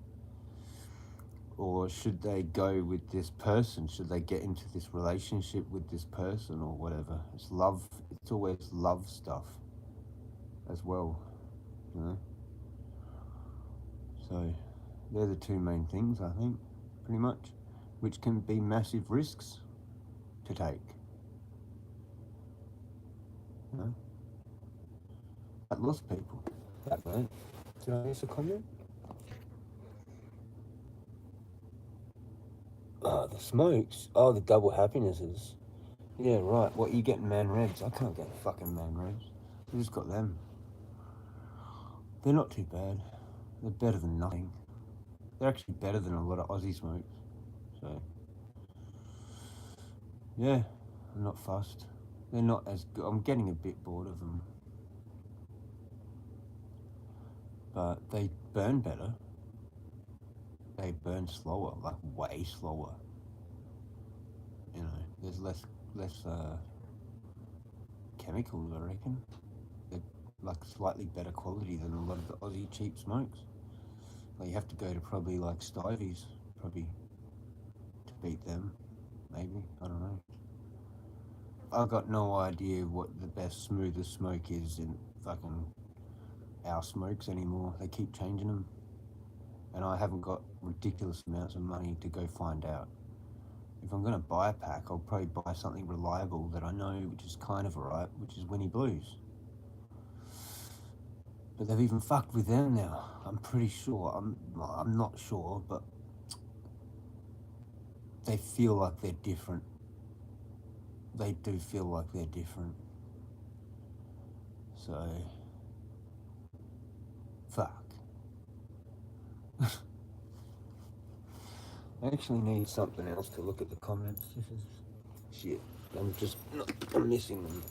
Or should they go with this person? Should they get into this relationship with this person or whatever? It's love. It's always love stuff as well, you know? So they're the two main things, I think, pretty much, which can be massive risks to take, you know? That lost people. That man. Did I miss a comment? Oh, the smokes. Oh, the double happinesses. Yeah, right. What, you getting man reds? I can't get fucking man reds. I just got them. They're not too bad. They're better than nothing. They're actually better than a lot of Aussie smokes. So, yeah, I'm not fussed. They're not as good. I'm getting a bit bored of them. But they burn better. They burn slower, like way slower. You know, there's less chemicals, I reckon. They're like slightly better quality than a lot of the Aussie cheap smokes. Like you have to go to probably like Stuyves's, probably, to beat them. Maybe, I don't know. I've got no idea what the best smoothest smoke is in fucking our smokes anymore. They keep changing them. And I haven't got ridiculous amounts of money to go find out. If I'm going to buy a pack, I'll probably buy something reliable that I know, which is kind of alright, which is Winnie Blues. But they've even fucked with them now. I'm pretty sure. I'm not sure, but they feel like they're different. They do feel like they're different. So, fuck. I actually need something else to look at the comments. This is shit. I'm missing them.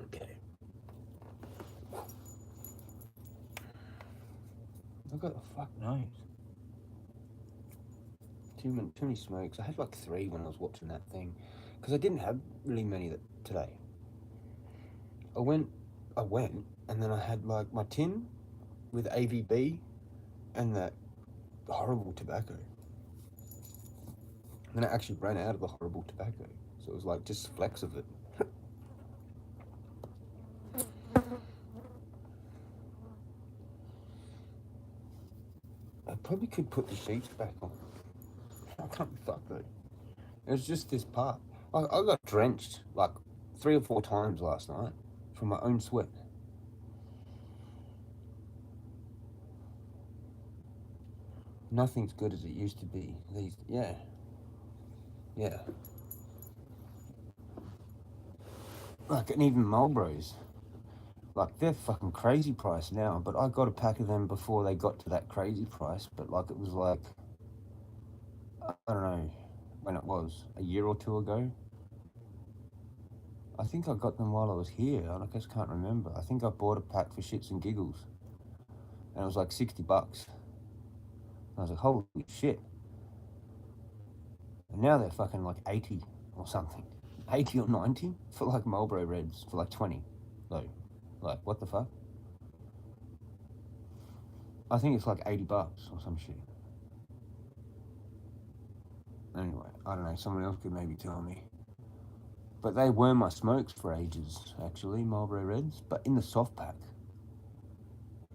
Okay. I've got the fuck nose. Too many smokes. I had like 3 when I was watching that thing, because I didn't have really many today. I went, and then I had like my tin with AVB and that horrible tobacco. And then I actually ran out of the horrible tobacco, so it was like just flecks of it. I probably could put the sheets back on. I can't be fucked though. It was just this part. I got drenched like 3 or 4 times last night from my own sweat. Nothing's good as it used to be. Yeah. Like, and even Marlboros. Like, they're fucking crazy price now, but I got a pack of them before they got to that crazy price, but like, it was like, I don't know when it was, a year or 2 ago. I think I got them while I was here. I just can't remember. I think I bought a pack for shits and giggles. And it was like $60. I was like, holy shit. And now they're fucking like 80 or something. 80 or 90 for like Marlboro Reds for like 20 though. Like, what the fuck? I think it's like $80 or some shit. Anyway, I don't know, someone else could maybe tell me. But they were my smokes for ages, actually, Marlboro Reds, but in the soft pack.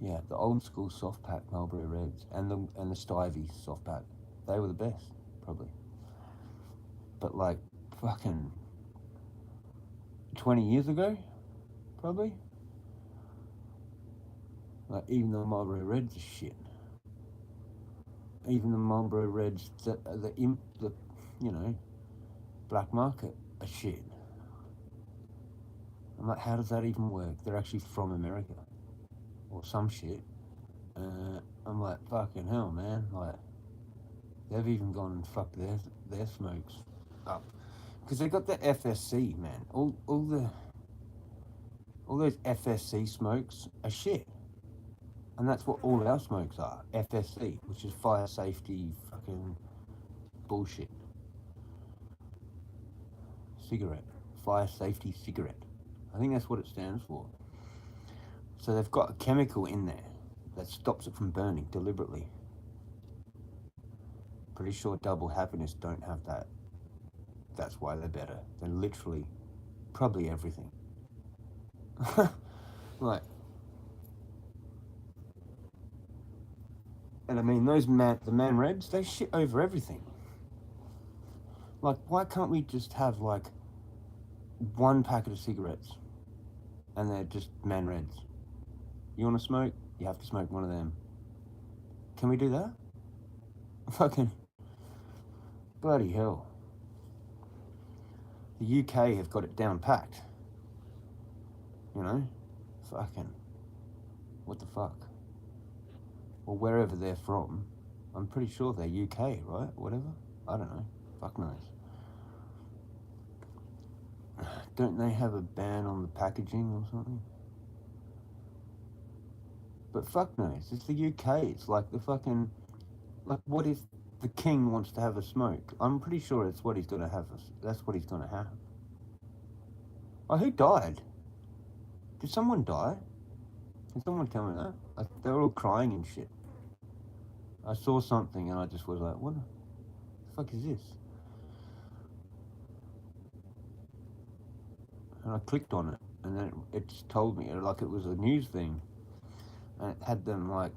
Yeah, the old school soft pack Marlboro Reds and the Stivey soft pack. They were the best, probably. But like fucking 20 years ago, probably. Like even the Marlboro Reds are shit. Even the Marlboro Reds, the you know, black market are shit. I'm like, how does that even work? They're actually from America or some shit. I'm like, fucking hell, man. Like, they've even gone and fucked their smokes up because they got the FSC, man. All those FSC smokes are shit, and that's what all our smokes are. FSC, which is fire safety fucking bullshit. Cigarette, fire safety cigarette. I think that's what it stands for. So they've got a chemical in there that stops it from burning deliberately. Pretty sure Double Happiness don't have that. That's why they're better. They're literally probably everything. Like, and I mean the Man Reds, they shit over everything. Like, why can't we just have like one packet of cigarettes and they're just Man Reds? You want to smoke? You have to smoke one of them. Can we do that? Fucking bloody hell. The UK have got it down packed. You know? Fucking what the fuck? Or wherever they're from. I'm pretty sure they're UK, right? Whatever. I don't know. Fuck knows. Don't they have a ban on the packaging or something? But fuck knows. It's the UK. It's like the fucking... Like, what if the king wants to have a smoke? I'm pretty sure it's what he's gonna have. That's what he's gonna have. Oh, who died? Did someone die? Can someone tell me that? They were all crying and shit. I saw something and I just was like, what the fuck is this? And I clicked on it and then it just told me, like it was a news thing. And it had them like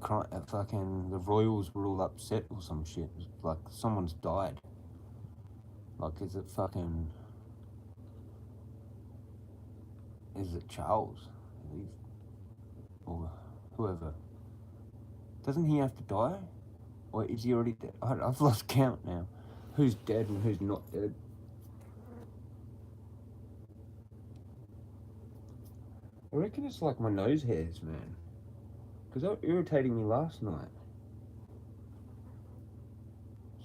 fucking, the royals were all upset or some shit. Like someone's died. Like, is it Charles? Or whoever. Doesn't he have to die? Or is he already dead? I've lost count now. Who's dead and who's not dead? I reckon it's like my nose hairs, man. Because they were irritating me last night.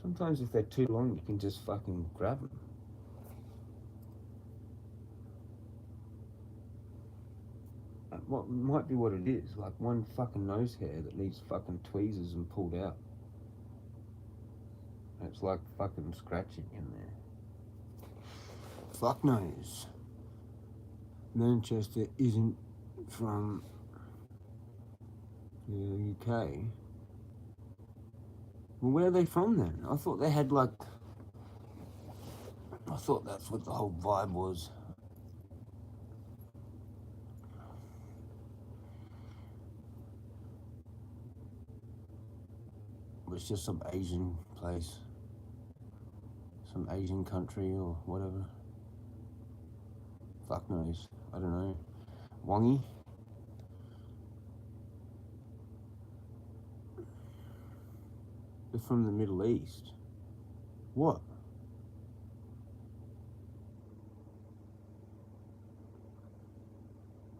Sometimes if they're too long, you can just fucking grab them. What might be what it is, like one fucking nose hair that needs fucking tweezers and pulled out. It's like fucking scratching in there. Fuck knows. Manchester isn't from the UK. Well, where are they from then? I thought they had like... I thought that's what the whole vibe was. It's just some Asian place. Some Asian country or whatever. Fuck knows. I don't know. Wongy? They're from the Middle East. What?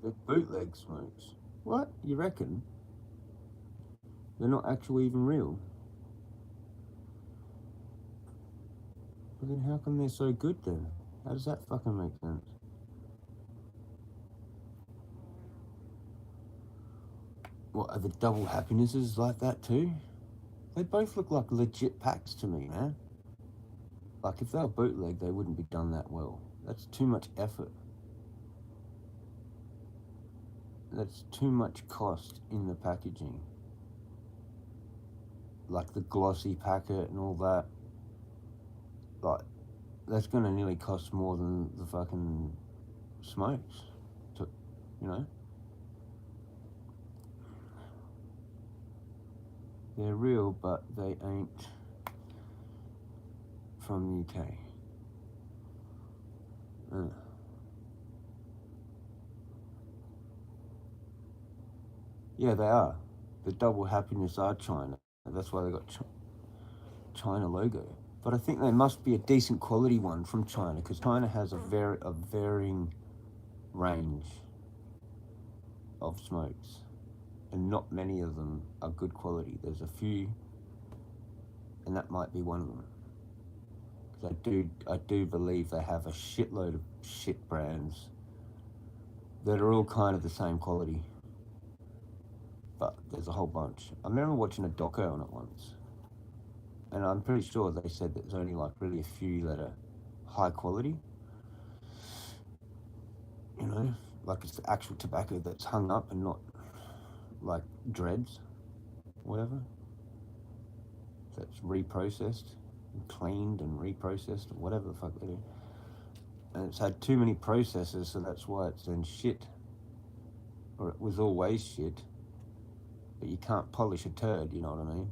They're bootleg smokes. What? You reckon? They're not actually even real? But then how come they're so good then? How does that fucking make sense? What, are the double happinesses like that too? They both look like legit packs to me, man. Like, if they were bootleg, they wouldn't be done that well. That's too much effort. That's too much cost in the packaging. Like the glossy packet and all that. Like, that's gonna nearly cost more than the fucking smokes. To, you know? They're real, but they ain't from the UK. Yeah, they are. The double happiness are China. That's why they got China logo. But I think they must be a decent quality one from China, because China has a varying range of smokes, and not many of them are good quality. There's a few, and that might be one of them. Because I do believe they have a shitload of shit brands that are all kind of the same quality. But there's a whole bunch. I remember watching a doco on it once, and I'm pretty sure they said that there's only like really a few that are high quality. You know, like it's the actual tobacco that's hung up and not like dreads, whatever. That's reprocessed and cleaned and reprocessed or whatever the fuck they do. And it's had too many processes, so that's why it's then shit. Or it was always shit. But you can't polish a turd, you know what I mean?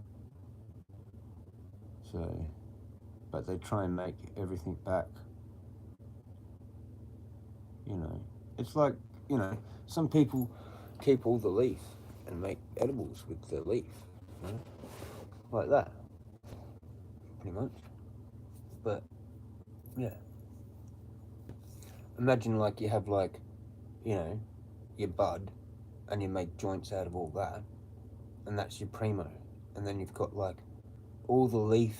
So, but they try and make everything back. You know, it's like, you know, some people keep all the leaf and make edibles with the leaf, you know? Like that, pretty much. But, yeah. Imagine like you have like, you know, your bud and you make joints out of all that, and that's your primo. And then you've got like all the leaf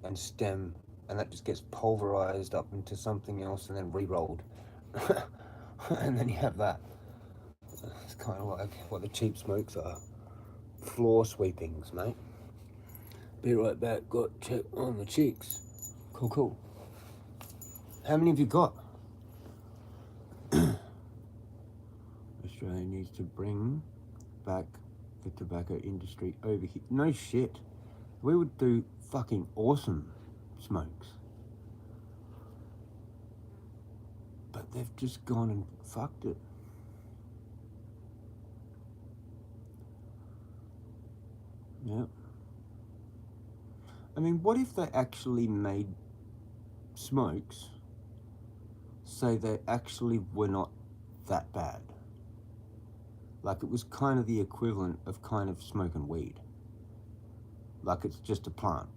and stem, and that just gets pulverized up into something else and then re-rolled. And then you have that. It's kind of like what the cheap smokes are. Floor sweepings, mate. Be right back, got check on the cheeks. Cool. How many have you got? Australia needs to bring back the tobacco industry over here. No shit. We would do fucking awesome smokes. But they've just gone and fucked it. Yep. I mean, what if they actually made smokes, say they actually were not that bad? Like it was kind of the equivalent of kind of smoking weed. Like it's just a plant.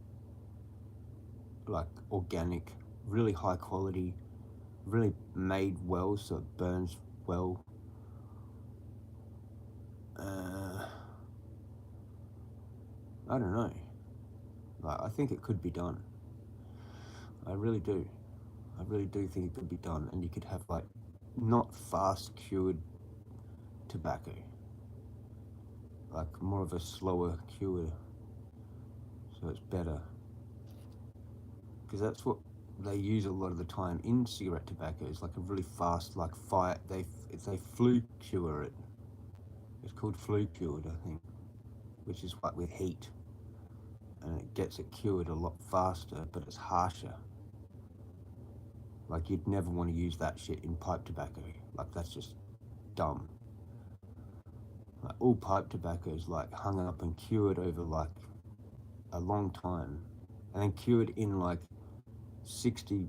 Like organic, really high quality, really made well so it burns well. I don't know. Like, I think it could be done. I really do. I really do think it could be done, and you could have like not fast cured tobacco, like more of a slower cure, so it's better. Because that's what they use a lot of the time in cigarette tobacco. It's like a really fast, like fire. They flue cure it. It's called flue cured, I think, which is what with heat, and it gets it cured a lot faster, but it's harsher. Like you'd never want to use that shit in pipe tobacco. Like that's just dumb. Like all pipe tobacco is like hung up and cured over like a long time, and then cured in like 60%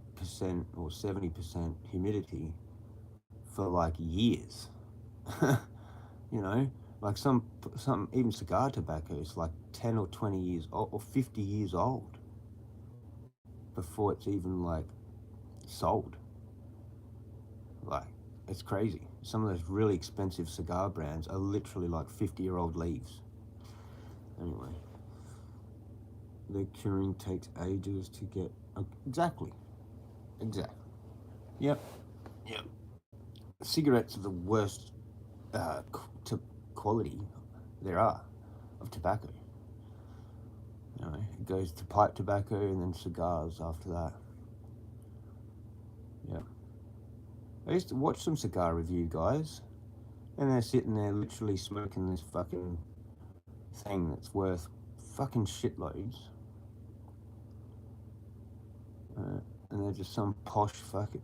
or 70% humidity for like years. You know, like some even cigar tobacco is like 10 or 20 years old or 50 years old before it's even like sold. Like it's crazy. Some of those really expensive cigar brands are literally like 50-year-old leaves. Anyway, the curing takes ages to get. Exactly. Yep. Cigarettes are the worst to quality there are of tobacco. You know, it goes to pipe tobacco and then cigars after that. Yeah. I used to watch some cigar review guys, and they're sitting there literally smoking this fucking thing that's worth fucking shitloads. And they're just some posh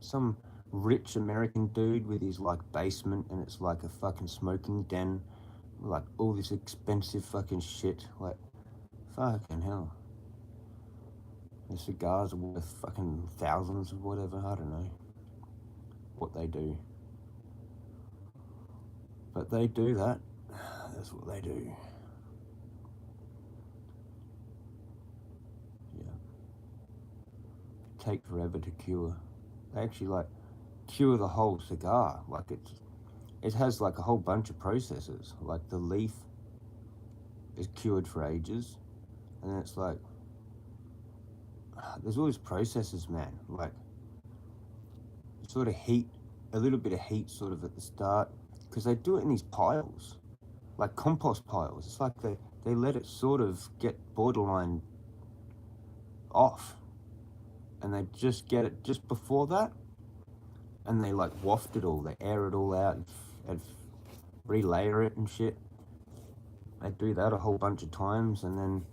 some rich American dude with his like basement, and it's like a fucking smoking den, like all this expensive fucking shit. Like, fucking hell. The cigars are worth fucking thousands of whatever. I don't know what they do, but they do that. That's what they do. Yeah. Take forever to cure. They actually like cure the whole cigar. Like it has like a whole bunch of processes. Like the leaf is cured for ages, and then it's like there's all these processes, man. Like sort of heat, a little bit of heat sort of at the start, because they do it in these piles, like compost piles. It's like they let it sort of get borderline off, and they just get it just before that, and they like waft it all, they air it all out and relayer it and shit. They do that a whole bunch of times, and then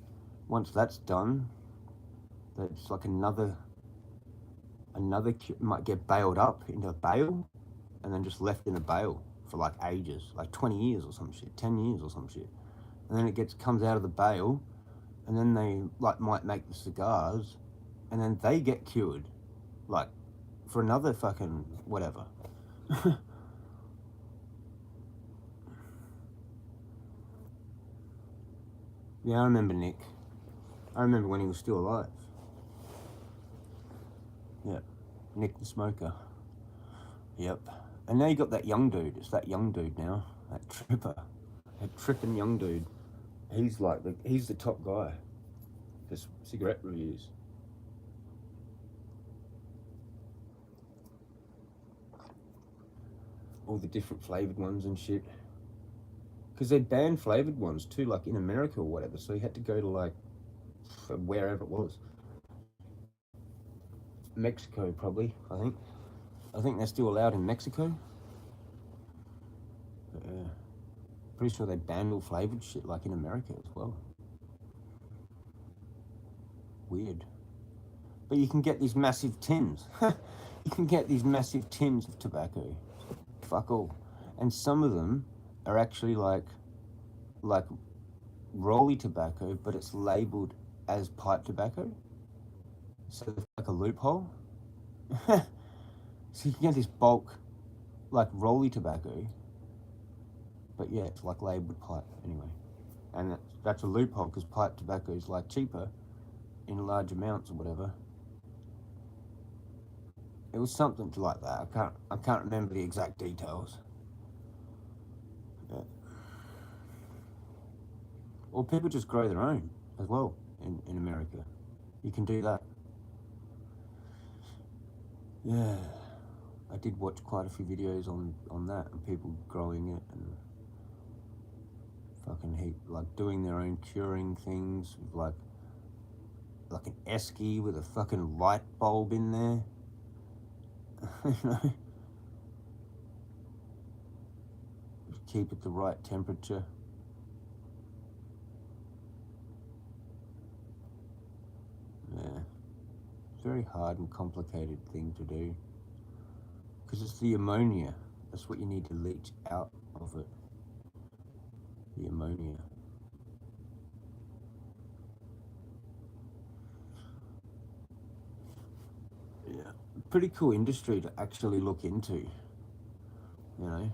once that's done, it's like another might get baled up into a bale, and then just left in a bale for like ages, like 20 years or some shit, 10 years or some shit. And then it comes out of the bale, and then they like might make the cigars, and then they get cured, like for another fucking whatever. Yeah, I remember Nick. I remember when he was still alive. Yeah, Nick the smoker. Yep. And now you got that young dude. It's that young dude now. That tripper. That tripping young dude. He's like he's the top guy for cigarette reviews. All the different flavored ones and shit. Because they banned flavored ones too, like in America or whatever. So you had to go to like wherever it was. Mexico probably, I think. I think they're still allowed in Mexico. But, pretty sure they banned all flavored shit like in America as well. Weird. But you can get these massive tins. You can get these massive tins of tobacco. Fuck all. And some of them are actually like rolly tobacco, but it's labeled as pipe tobacco. So it's like a loophole. So you can get this bulk, like rolly tobacco, but yeah, it's like labeled pipe anyway. And that's a loophole because pipe tobacco is like cheaper in large amounts or whatever. It was something like that. I can't remember the exact details. Yeah. Or people just grow their own as well in America. You can do that. Yeah. I did watch quite a few videos on that and people growing it and fucking like doing their own curing things with like an esky with a fucking light bulb in there. You know? Keep it the right temperature. Yeah. It's a very hard and complicated thing to do. Because it's the ammonia. That's what you need to leach out of it. The ammonia. Yeah. Pretty cool industry to actually look into. You know?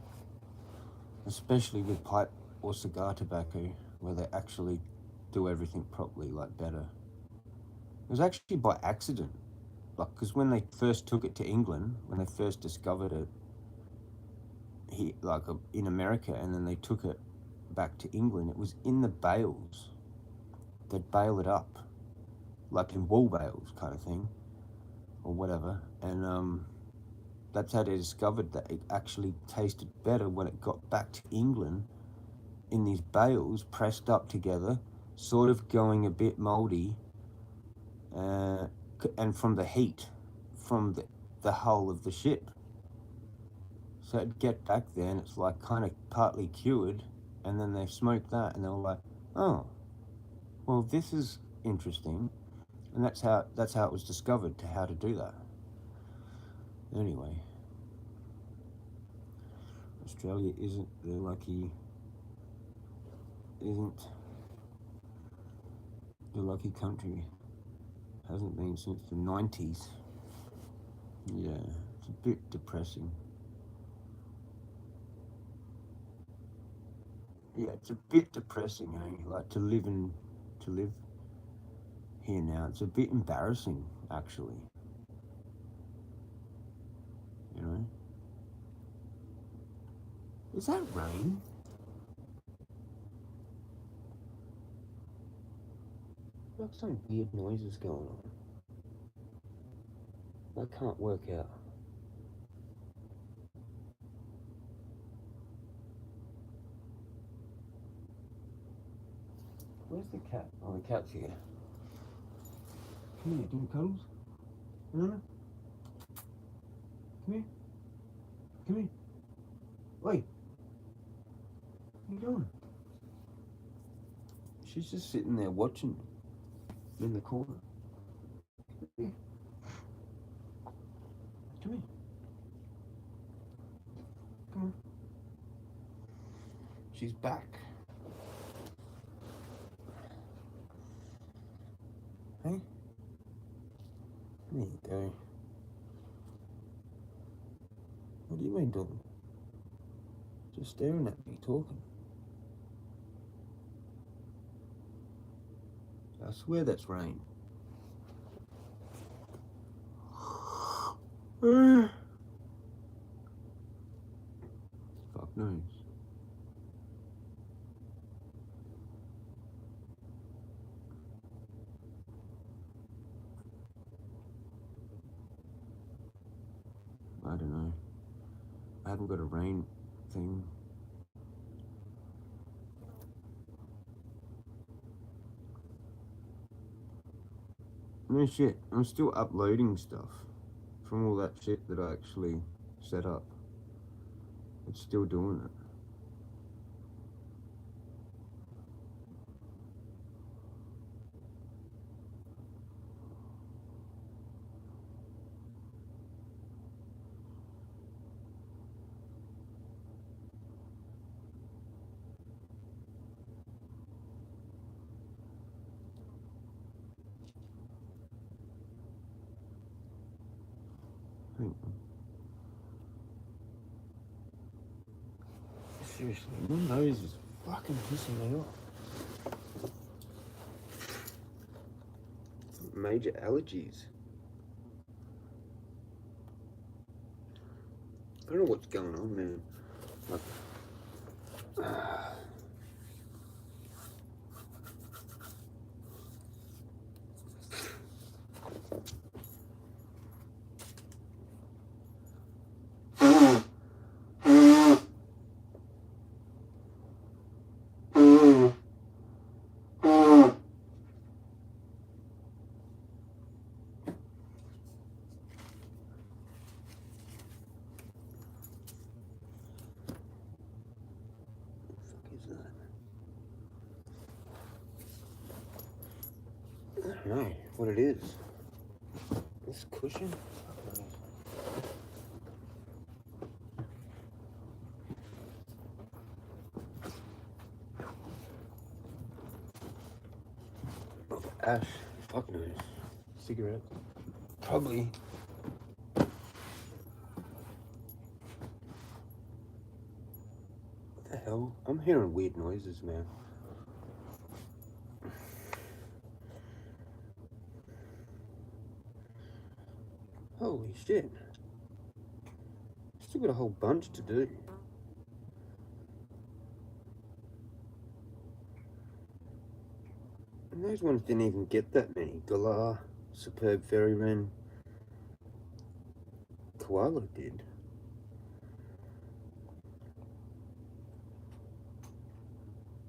Especially with pipe or cigar tobacco, where they actually do everything properly, like better. It was actually by accident. Like, because when they first took it to England, when they first discovered it, in America, and then they took it back to England, it was in the bales. They'd bale it up, like in wool bales kind of thing, or whatever, and that's how they discovered that it actually tasted better when it got back to England in these bales pressed up together, sort of going a bit moldy, and from the heat from the hull of the ship. So it'd get back there and it's like kind of partly cured, and then they smoked that and they were like, oh, well, this is interesting. And that's how it was discovered, to how to do that. Anyway, Australia isn't the lucky country. Hasn't been since the 90s. Yeah, it's a bit depressing. Yeah, it's a bit depressing, eh? Like to live here now. It's a bit embarrassing, actually. You know? Is that rain? Like some weird noises going on. I can't work out. Where's the cat? Oh, the cat's here. Come here, do you want cuddles? No? Come here. Come here. Wait. What are you doing? She's just sitting there watching in the corner. Come here. Come here. Come on. She's back. Hey? There you go. What do you mean doing? Just staring at me, talking. I swear that's rain. Fuck knows. I don't know. I haven't got a rain thing. No shit, I'm still uploading stuff from all that shit that I actually set up. It's still doing it. Hang on. Seriously, my nose is fucking pissing me off. Major allergies. I don't know what's going on, man. Like, I don't know what it is. This cushion? Ash, fuck knows. Cigarette? Probably. What the hell? I'm hearing weird noises, man. Holy shit. Still got a whole bunch to do. And those ones didn't even get that many. Galar, Superb Fairy Wren, Koala did.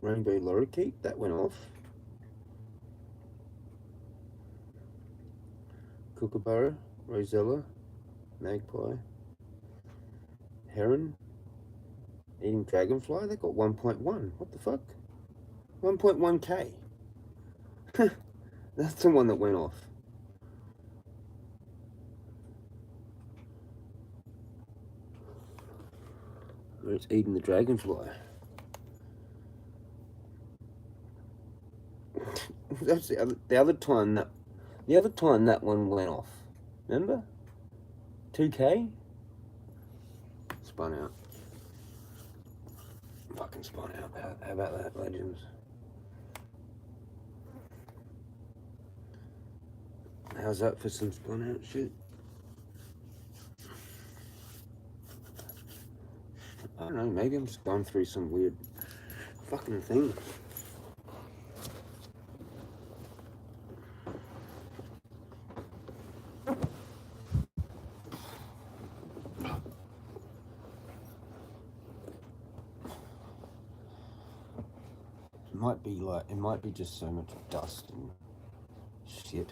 Rainbow lorikeet, that went off. Kookaburra, rosella, magpie, heron, eating dragonfly, they got 1.1. What the fuck? 1.1k. That's the one that went off. Where it's eating the dragonfly. That's the other time that one went off. Remember? 2k? Spun out. Fucking spun out. How about that, legends? How's that for some spun out shit? I don't know, maybe I'm just going through some weird fucking thing. It might be just so much dust and shit.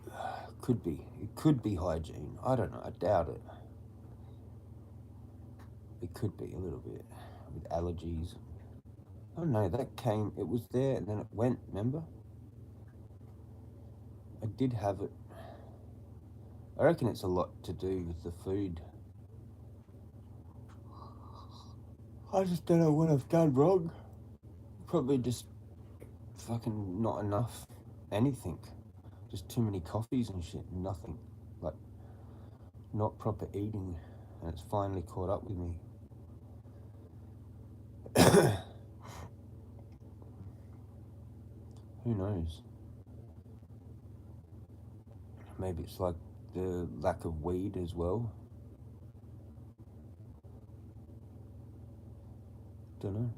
It could be hygiene. I don't know, I doubt it. It could be a little bit with allergies. Oh no, it was there and then it went, remember? I did have it. I reckon it's a lot to do with the food. I just don't know what I've done wrong. Probably just fucking not enough anything. Just too many coffees and shit, nothing. Like, not proper eating, and it's finally caught up with me. Who knows? Maybe it's like the lack of weed as well. Don't know.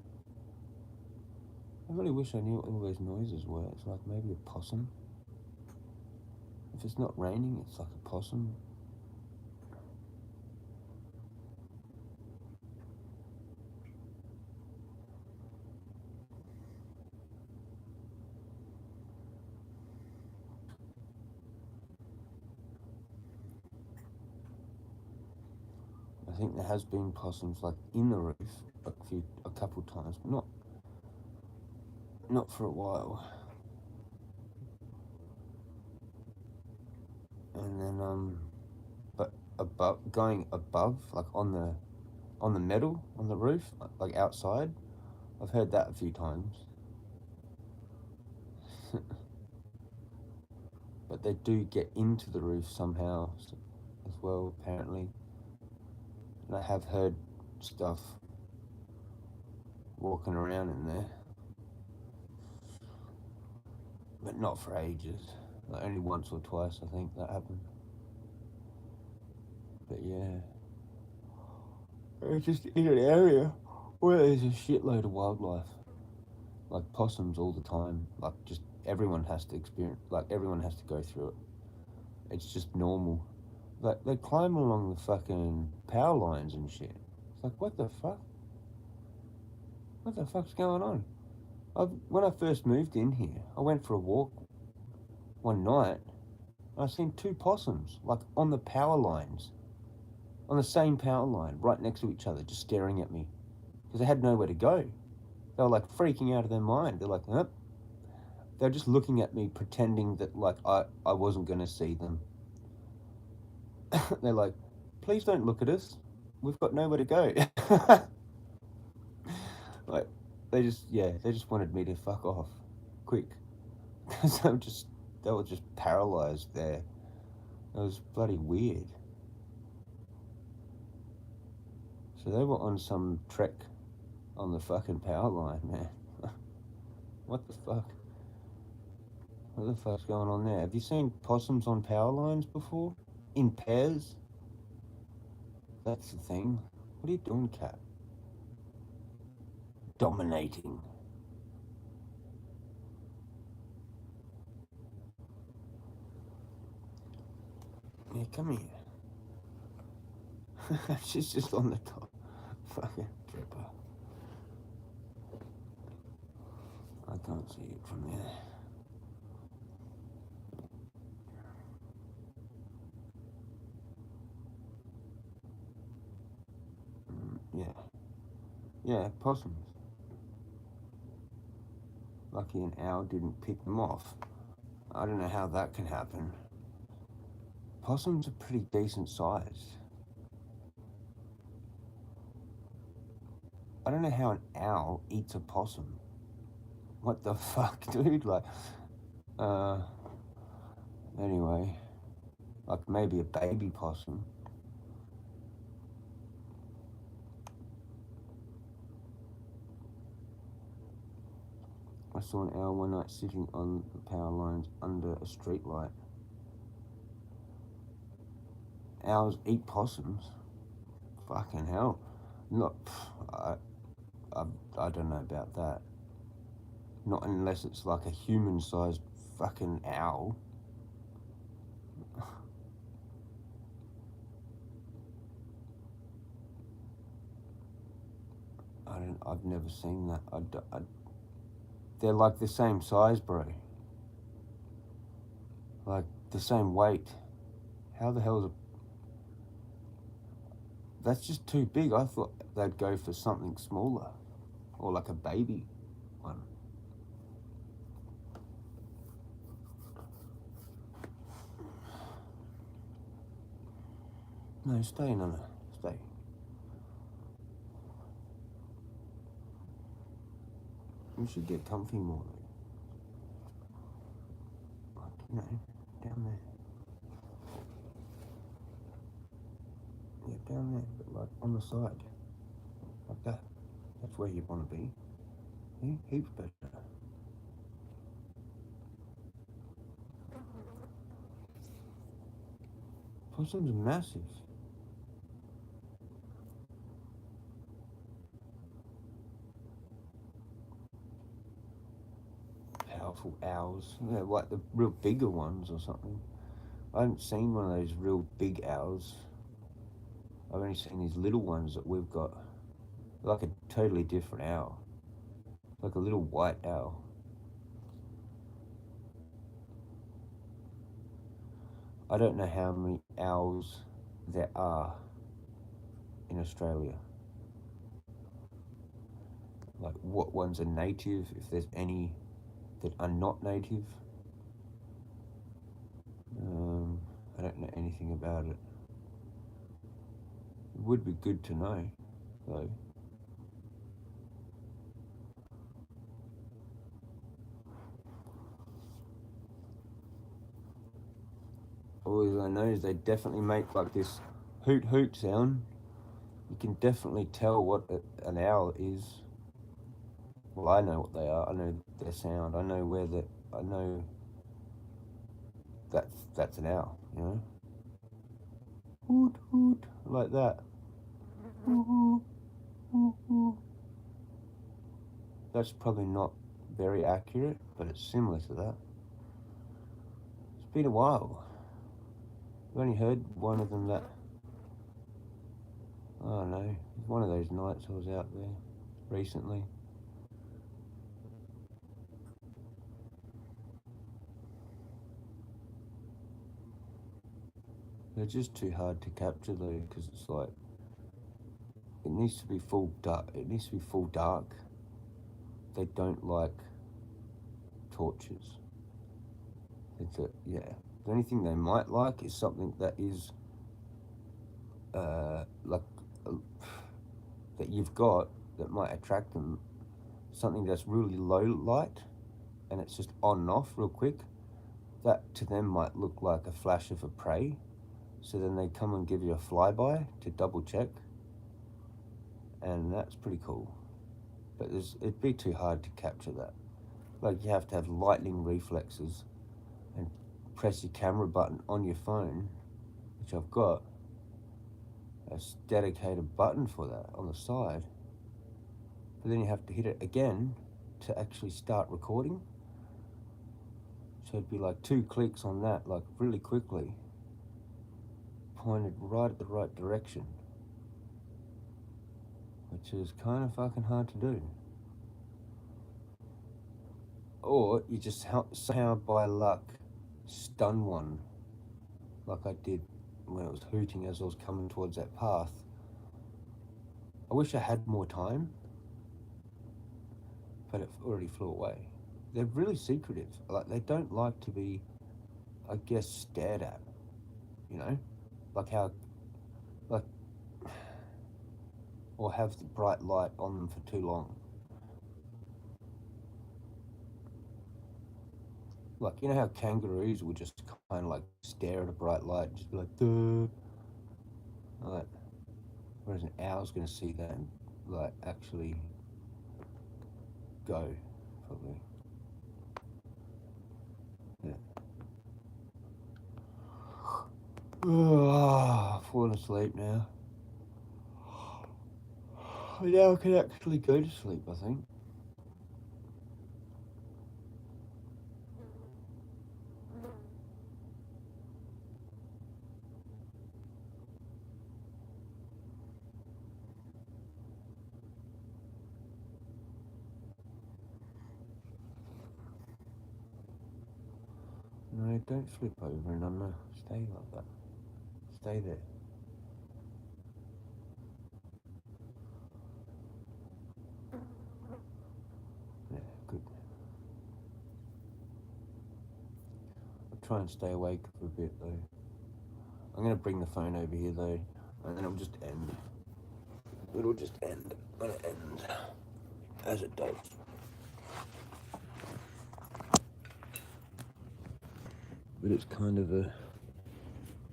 I really wish I knew what all those noises were. It's like maybe a possum. If it's not raining, it's like a possum. I think there has been possums like in the roof a couple times, but not for a while. And then but going above, like on the metal on the roof, like outside, I've heard that a few times. But they do get into the roof somehow as well, apparently. And I have heard stuff walking around in there, but not for ages. Like only once or twice, I think, that happened. But yeah, it's just in an area where there's a shitload of wildlife, like possums all the time. Like just everyone has to go through it. It's just normal. Like they climb along the fucking power lines and shit. It's like, what the fuck? What the fuck's going on? When I first moved in here, I went for a walk one night, and I seen 2 possums, like on the power lines, on the same power line, right next to each other, just staring at me, because they had nowhere to go. They were like freaking out of their mind. They're like, huh? They're just looking at me, pretending that like I wasn't gonna see them. They're like, please don't look at us. We've got nowhere to go. Like, they just wanted me to fuck off, quick. Because they were just paralyzed there. It was bloody weird. So they were on some trek on the fucking power line, man. What the fuck? What the fuck's going on there? Have you seen possums on power lines before? In pairs? That's the thing. What are you doing, cat? Dominating. Yeah, come here. She's just on the top. Fucking tripper. can't see it from there. Yeah, possums. Lucky an owl didn't pick them off. I don't know how that can happen. Possums are pretty decent sized. I don't know how an owl eats a possum. What the fuck, dude? Like, anyway, like maybe a baby possum. I saw an owl one night sitting on the power lines under a street light. Owls eat possums? Fucking hell. Not, I don't know about that. Not unless it's like a human-sized fucking owl. I've never seen that. They're like the same size, bro. Like the same weight. How the hell is it? That's just too big. I thought they'd go for something smaller. Or like a baby one. No, stay, Nana. Stay. You should get comfy more, though. Like, you know, down there. Yeah, down there, but like on the side. Like that. That's where you want to be. Yeah, heaps better. Possums are massive. Powerful owls. Yeah, like the real bigger ones or something. I haven't seen one of those real big owls. I've only seen these little ones that we've got. They're like a totally different owl. Like a little white owl. I don't know how many owls there are in Australia. Like what ones are native, if there's any that are not native. I don't know anything about it. It would be good to know, though. All I know is they definitely make like this hoot hoot sound. You can definitely tell what an owl is. Well, I know what they are. I know their sound. I know I know that's an owl, you know? Hoot hoot, like that. That's probably not very accurate, but it's similar to that. It's been a while. I've only heard one of them that, I don't know, one of those nights I was out there recently. They're just too hard to capture though, because it's like, it needs to be full dark. It needs to be full dark. They don't like torches. The only thing they might like is something that is like that you've got that might attract them. Something that's really low light and it's just on and off real quick. That to them might look like a flash of a prey. So then they come and give you a flyby to double check. And that's pretty cool. But it'd be too hard to capture that. Like you have to have lightning reflexes and press your camera button on your phone, which I've got a dedicated button for that on the side. But then you have to hit it again to actually start recording. So it'd be like 2 clicks on that, like really quickly, pointed right at the right direction, which is kind of fucking hard to do. Or you just somehow by luck stun one, like I did when it was hooting as I was coming towards that path. I wish I had more time, but it already flew away. They're really secretive. Like, they don't like to be, I guess, stared at, you know? Like how, like, or have the bright light on them for too long. Like, you know how kangaroos would just kind of like stare at a bright light and just be like, duh. Like, whereas an owl's going to see that and, like, actually go, probably. Yeah. Falling asleep now. Now I can actually go to sleep, I think. No, don't flip over and I'm stay like that. Stay there. Yeah, good. I'll try and stay awake for a bit though. I'm going to bring the phone over here though, and then it'll just end. It'll just end when it ends, as it does. But it's kind of a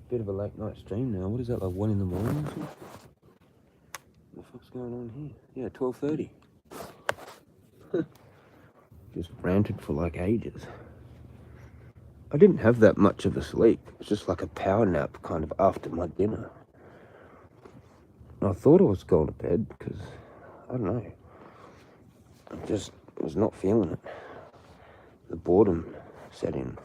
bit of a late night stream now. What is that, like 1 in the morning or something? What the fuck's going on here? Yeah, 12:30. Just ranted for like ages. I didn't have that much of a sleep. It's just like a power nap kind of after my dinner. And I thought I was going to bed because, I don't know, I just was not feeling it. The boredom set in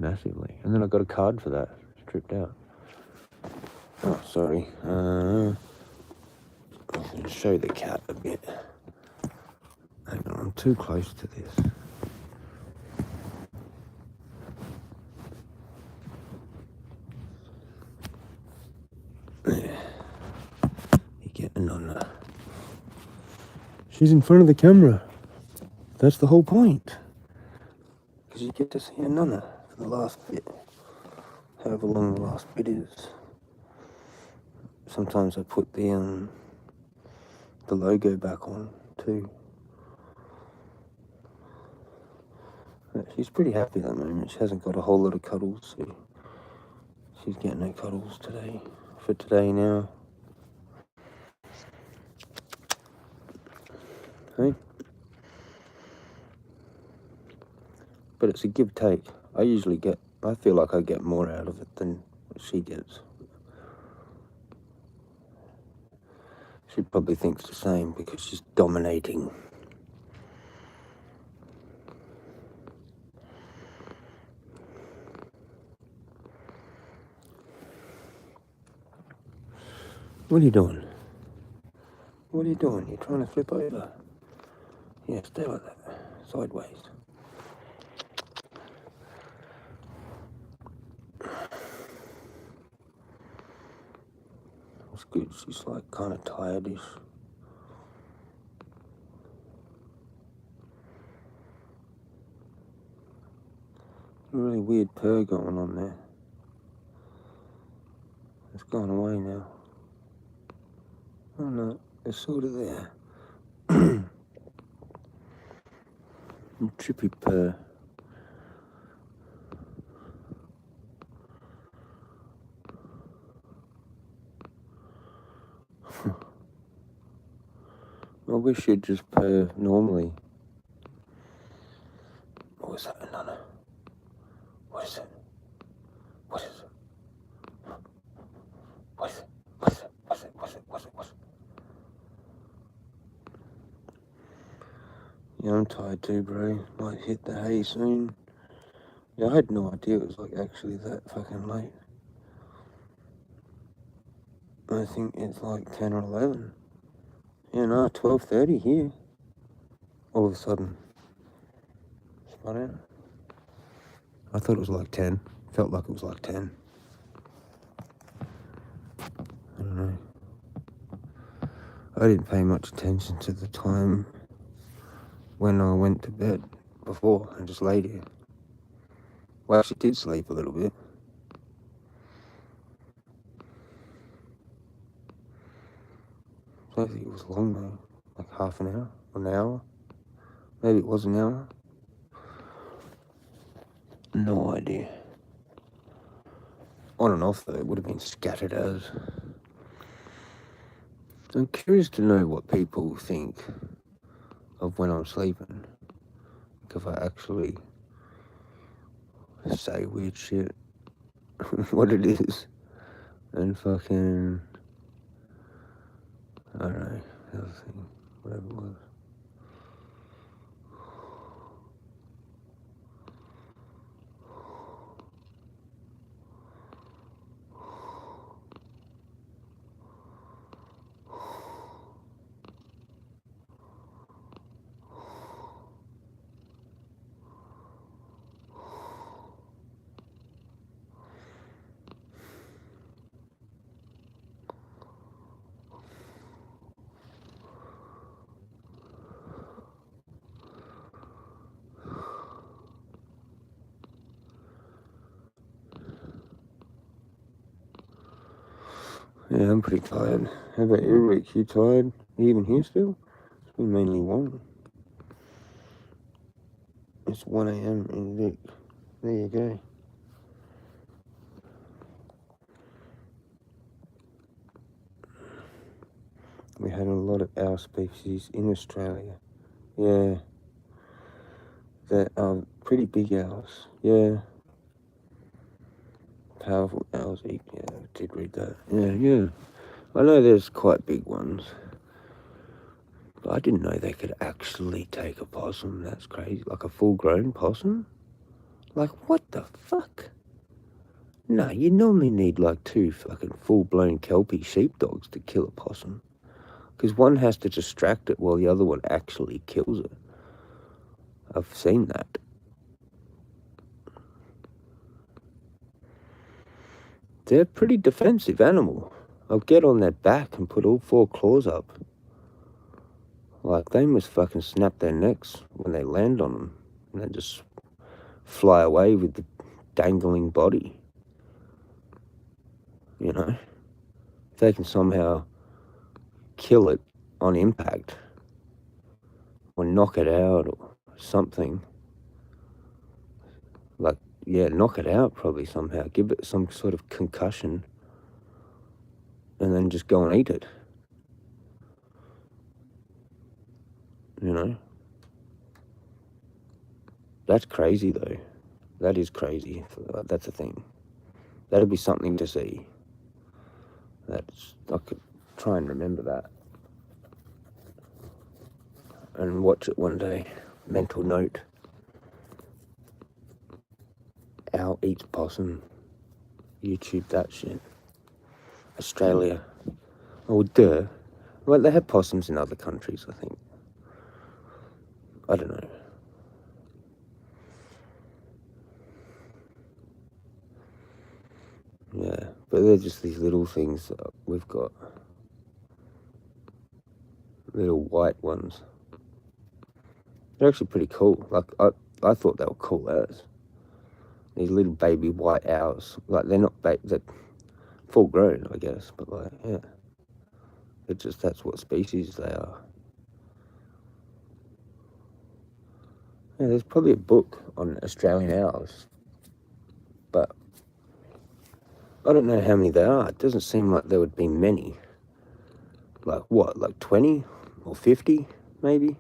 massively. And then I got a card for that. It's tripped out. Oh, sorry. I'm going to show the cat a bit. Hang on, I'm too close to this. There. You're getting on that. She's in front of the camera. That's the whole point. Because you get to see a nana for the last bit. However long the last bit is. Sometimes I put the logo back on too. But she's pretty happy at the moment. She hasn't got a whole lot of cuddles, so she's getting no cuddles today. For today now. Hey? But it's a give-take. I feel like I get more out of it than she gets. She probably thinks the same because she's dominating. What are you doing? What are you doing? You're trying to flip over? Yeah, stay like that. Sideways. It's good. She's like kind of tired-ish. A really weird purr going on there. It's gone away now. Oh no, it's sort of there. Trippy purr. I wish you'd just purr normally. What was that, Nana? What is it? What is it? What is it? What is it? What's it? What's it? What's it? What's it? Yeah, I'm tired too, bro. Might hit the hay soon. Yeah, I had no idea it was like actually that fucking late. I think it's like 10 or 11. Yeah, no, 12:30 here. All of a sudden. on it. I thought it was like 10. Felt like it was like 10. I don't know. I didn't pay much attention to the time when I went to bed before. I just laid here. Well, I actually did sleep a little bit. I don't think it was long though. Like half an hour, an hour. Maybe it was an hour. No idea. On and off though, it would have been scattered as. I'm curious to know what people think of when I'm sleeping. If I actually say weird shit, what it is, and fucking, I don't know, the other thing, whatever it was. Yeah, I'm pretty tired. How about you, Rick? You tired? You even here still? It's been mainly 1. It's 1 a.m. in Vic. There you go. We had a lot of owl species in Australia. Yeah. That pretty big owls. Yeah. Powerful owls eat. Yeah, I did read that. Yeah. I know there's quite big ones. But I didn't know they could actually take a possum. That's crazy. Like a full-grown possum? Like, what the fuck? No, you normally need like 2 fucking full-blown Kelpie sheepdogs to kill a possum. Because one has to distract it while the other one actually kills it. I've seen that. They're a pretty defensive animal. I'll get on their back and put all 4 claws up. Like, they must fucking snap their necks when they land on them. And then just fly away with the dangling body. You know? If they can somehow kill it on impact, or knock it out, or something. Like, yeah, knock it out probably somehow. Give it some sort of concussion. And then just go and eat it. You know? That's crazy though. That is crazy. That's a thing. That'd be something to see. I could try and remember that. And watch it one day. Mental note. Owl eats possum. YouTube that shit. Australia. Oh, duh. Well, they have possums in other countries, I think. I don't know. Yeah, but they're just these little things that we've got. Little white ones. They're actually pretty cool. Like, I thought they were cool as. These little baby white owls. Like, they're not they're full grown, I guess, but like, yeah. It's just, that's what species they are. Yeah, there's probably a book on Australian owls, but I don't know how many there are. It doesn't seem like there would be many. Like what, like 20 or 50 maybe?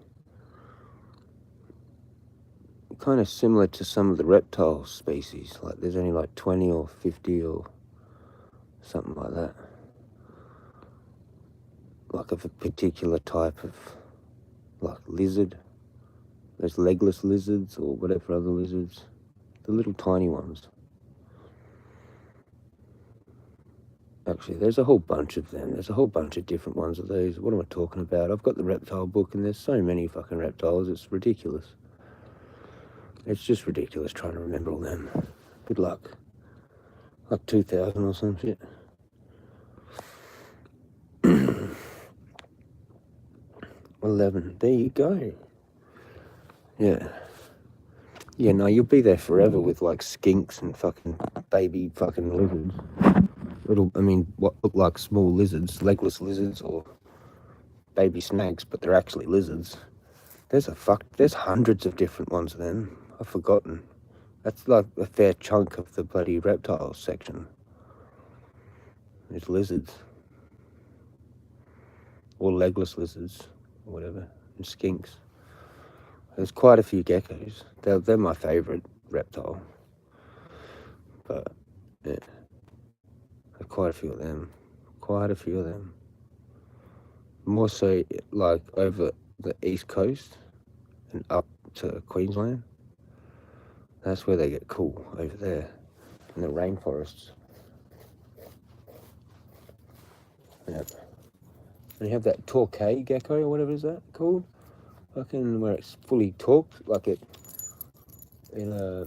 Kind of similar to some of the reptile species. Like there's only like 20 or 50 or something like that. Like of a particular type of, like lizard. Those legless lizards or whatever other lizards. The little tiny ones. Actually, there's a whole bunch of them. There's a whole bunch of different ones of those. What am I talking about? I've got the reptile book and there's so many fucking reptiles. It's ridiculous. It's just ridiculous trying to remember all them. Good luck. Like 2,000 or some shit. 11. There you go. Yeah. Yeah, no, you'll be there forever with like skinks and fucking baby fucking lizards. What look like small lizards, legless lizards or baby snakes, but they're actually lizards. There's hundreds of different ones of them. I've forgotten. That's like a fair chunk of the bloody reptile section. There's lizards. Or legless lizards, or whatever, and skinks. There's quite a few geckos. They're my favourite reptile. But, yeah. There's quite a few of them. More so, like, over the east coast and up to Queensland. That's where they get cool, over there, in the rainforests. Yeah. And you have that Torquay gecko, or whatever is that called? Fucking where it's fully torqued, like it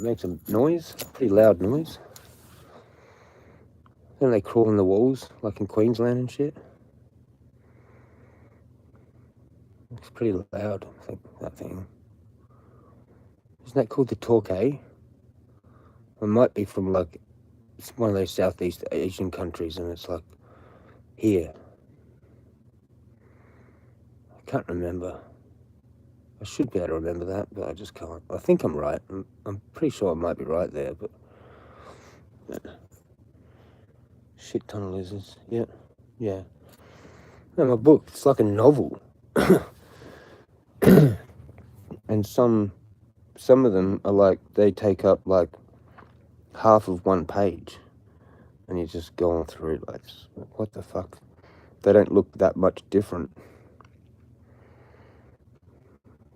makes a noise, pretty loud noise. Then they crawl in the walls, like in Queensland and shit. It's pretty loud, I think, that thing. Isn't that called the Torquay? It might be from like, it's one of those Southeast Asian countries, and it's like here. I can't remember. I should be able to remember that, but I just can't. I think I'm right. I'm pretty sure I might be right there, but... Yeah. Shit ton of lizards. Yeah. Yeah. No, my book, it's like a novel. And some of them are like, they take up like half of one page. And you're just going through it like, what the fuck? They don't look that much different.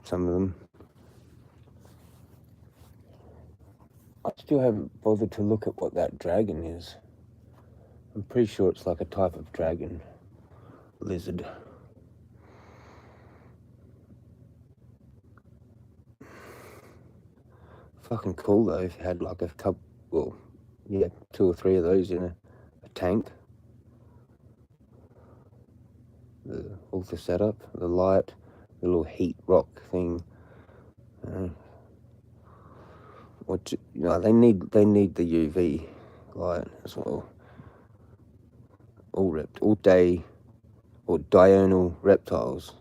Some of them. I still haven't bothered to look at what that dragon is. I'm pretty sure it's like a type of dragon. Lizard. Fucking cool though if you had like a couple, well, yeah, 2 or 3 of those in a tank. All the setup, the light, the little heat rock thing. They need the UV light as well. All day or diurnal reptiles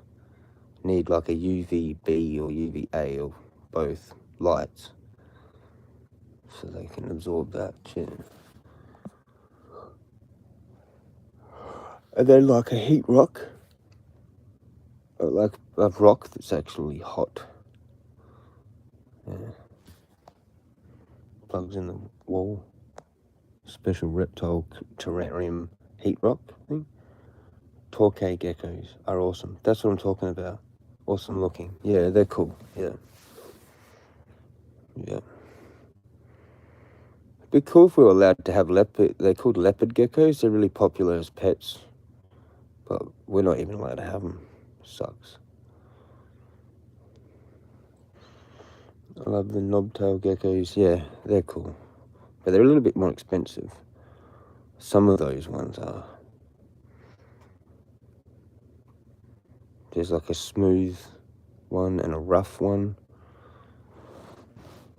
need like a UVB or UVA or both lights, so they can absorb that shit. And then like a heat rock, or like a rock that's actually hot. Yeah. Plugs in the wall. Special reptile terrarium heat rock thing. Torquay geckos are awesome. That's what I'm talking about. Awesome looking. Yeah, they're cool. Yeah. Yeah. It'd be cool if we were allowed to have leopard. They're called leopard geckos. They're really popular as pets. But we're not even allowed to have them. Sucks. I love the knobtail geckos. Yeah, they're cool. But they're a little bit more expensive. Some of those ones are. There's like a smooth one and a rough one.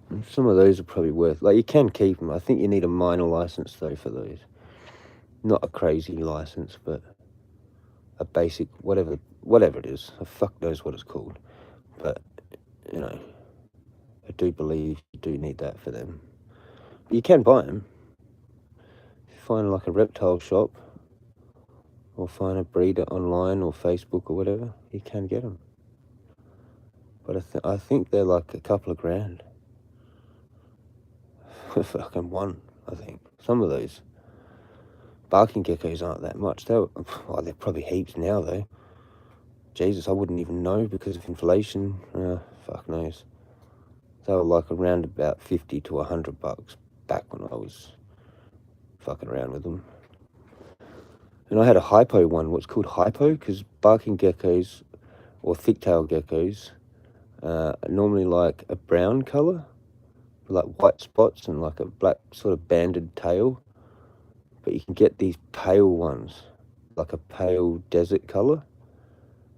And some of those are probably worth... Like, you can keep them. I think you need a minor license, though, for those. Not a crazy license, but a basic... Whatever it is. A fuck knows what it's called. But, you know, I do believe you do need that for them. But you can buy them. If you find, like, a reptile shop... or find a breeder online or Facebook or whatever, you can get them. But I think they're like a couple of grand. Fucking one, I think. Some of those barking geckos aren't that much. They're probably heaps now though. Jesus, I wouldn't even know because of inflation. Fuck knows. They were like around about 50 to $100 back when I was fucking around with them. And I had a hypo one. What's called hypo? Because barking geckos or thick-tailed geckos are normally like a brown colour. like white spots and like a black sort of banded tail. But you can get these pale ones, like a pale desert colour,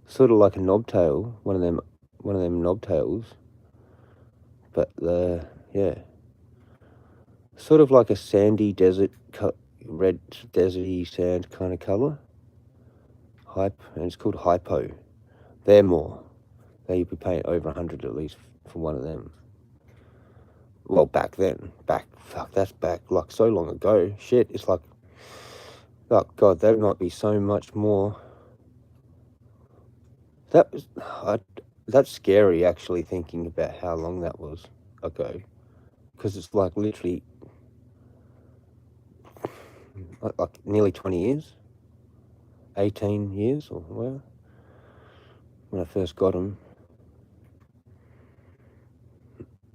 sort of like a knobtail, one of them knobtails. But sort of like a sandy desert, red deserty sand kind of colour. And it's called hypo. They're more. You'd be paying over 100 at least for one of them. Well, back then, that's back like so long ago. Shit, it's like, oh god, that might be so much more. That's scary actually, thinking about how long that was ago, because it's like literally like nearly 20 years, 18 years or whatever, when I first got them.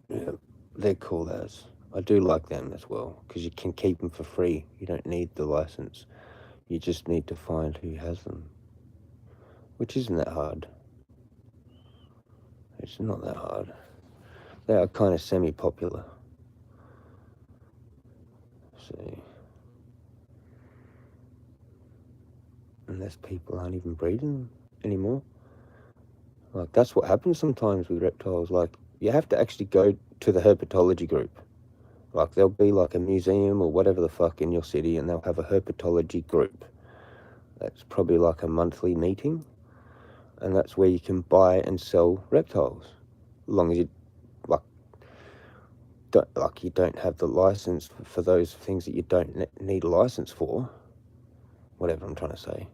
Yeah, they're cool as. I do like them as well, because you can keep them for free. You don't need the license. You just need to find who has them, which isn't that hard. It's not that hard. They are kind of semi-popular. So, unless people aren't even breeding them anymore. Like, that's what happens sometimes with reptiles. Like, you have to actually go to the herpetology group. Like, there'll be like a museum or whatever the fuck in your city, and they'll have a herpetology group. That's probably like a monthly meeting, and that's where you can buy and sell reptiles, as long as you you don't have the license for those things that you don't need a license for, whatever I'm trying to say.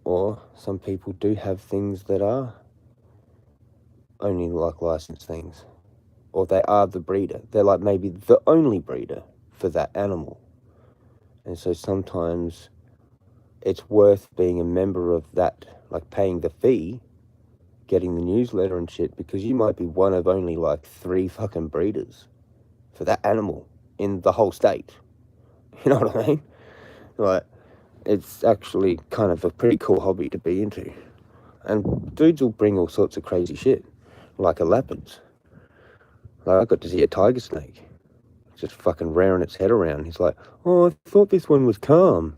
Or some people do have things that are only like licensed things, or they are the breeder. They're like maybe the only breeder for that animal, and so sometimes it's worth being a member of that, like paying the fee, getting the newsletter and shit, because you might be one of only like 3 fucking breeders for that animal in the whole state. You know what I mean? Like, it's actually kind of a pretty cool hobby to be into. And dudes will bring all sorts of crazy shit, like a leopards. Like, I got to see a tiger snake just fucking rearing its head around. He's like, oh, I thought this one was calm.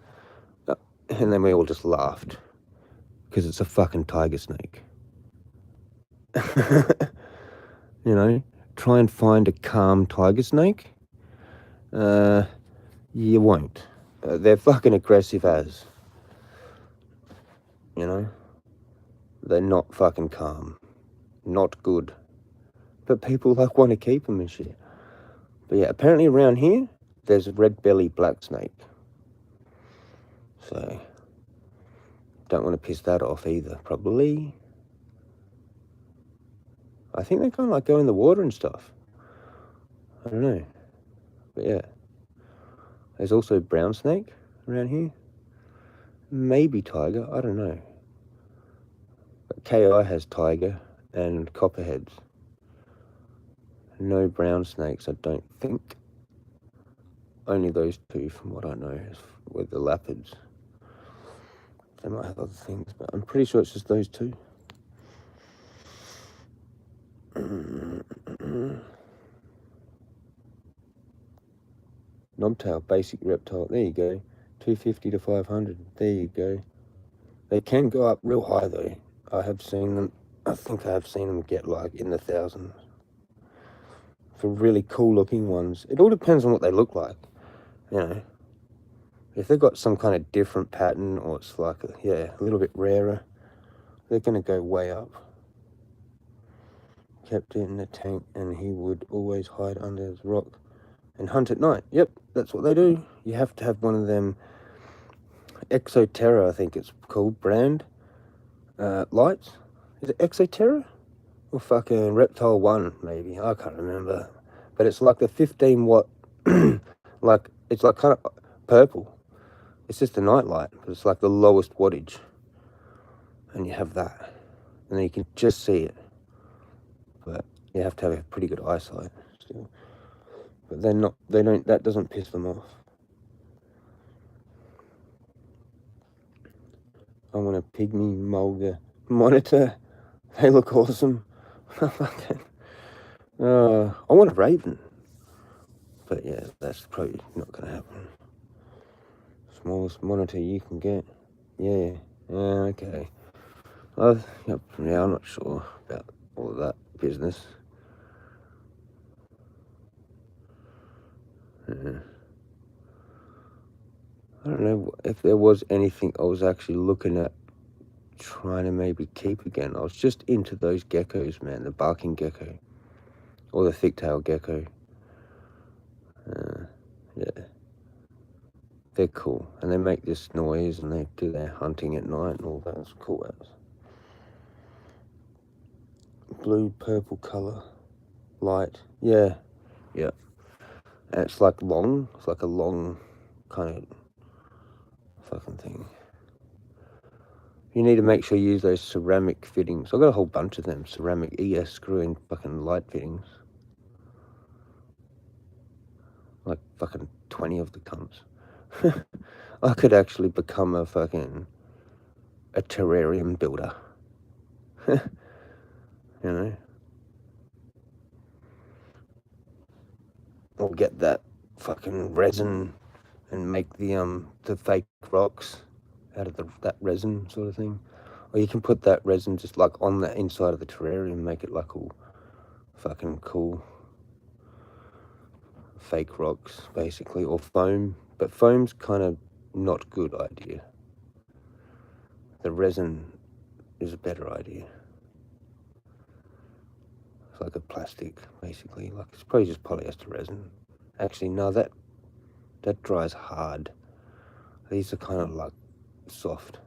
And then we all just laughed, because it's a fucking tiger snake. You know, try and find a calm tiger snake. You won't. They're fucking aggressive as. You know? They're not fucking calm. Not good. But people like want to keep them and shit. But yeah, apparently around here, there's a red-bellied black snake. So, don't want to piss that off either, probably. I think they kind of like go in the water and stuff. I don't know. But yeah. There's also brown snake around here. Maybe tiger, I don't know. But KI has tiger and copperheads. No brown snakes, I don't think. Only those 2 from what I know with the leopards. They might have other things, but I'm pretty sure it's just those 2. Knobtail, basic reptile. There you go. 250 to 500. There you go. They can go up real high though. I have seen them. I think I have seen them get like in the thousands for really cool looking ones. It all depends on what they look like. You know, if they've got some kind of different pattern, or it's like a little bit rarer, they're gonna go way up. Kept it in the tank, and he would always hide under his rock and hunt at night. Yep, that's what they do. You have to have one of them Exoterra, I think it's called, brand lights. Is it Exoterra? Or fucking Reptile 1, maybe. I can't remember. But it's like the 15 watt, like, it's like kind of purple. It's just a night light, but it's like the lowest wattage. And you have that. And then you can just see it. But you have to have a pretty good eyesight still. But that doesn't piss them off. I want a pygmy mulga monitor. They look awesome. I want a raven. But yeah, that's probably not going to happen. Smallest monitor you can get. Yeah. Okay. Yep. Yeah, I'm not sure about all of that business. Yeah. I don't know if there was anything I was actually looking at trying to maybe keep again. I was just into those geckos, man. The barking gecko. Or the thick-tailed gecko. Yeah. They're cool. And they make this noise and they do their hunting at night and all that. It's cool. Blue, purple colour. Light. Yeah. Yeah. And it's like long. It's like a long kind of fucking thing. You need to make sure you use those ceramic fittings. I've got a whole bunch of them. Ceramic ES screw-in fucking light fittings. Like fucking 20 of the cunts. I could actually become a terrarium builder. You know? Or get that fucking resin and make the fake rocks out of that resin sort of thing. Or you can put that resin just like on the inside of the terrarium and make it like all fucking cool fake rocks basically, or foam. But foam's kind of not good idea. The resin is a better idea. It's like a plastic basically, like it's probably just polyester resin. Actually no, that dries hard. These are kind of like soft.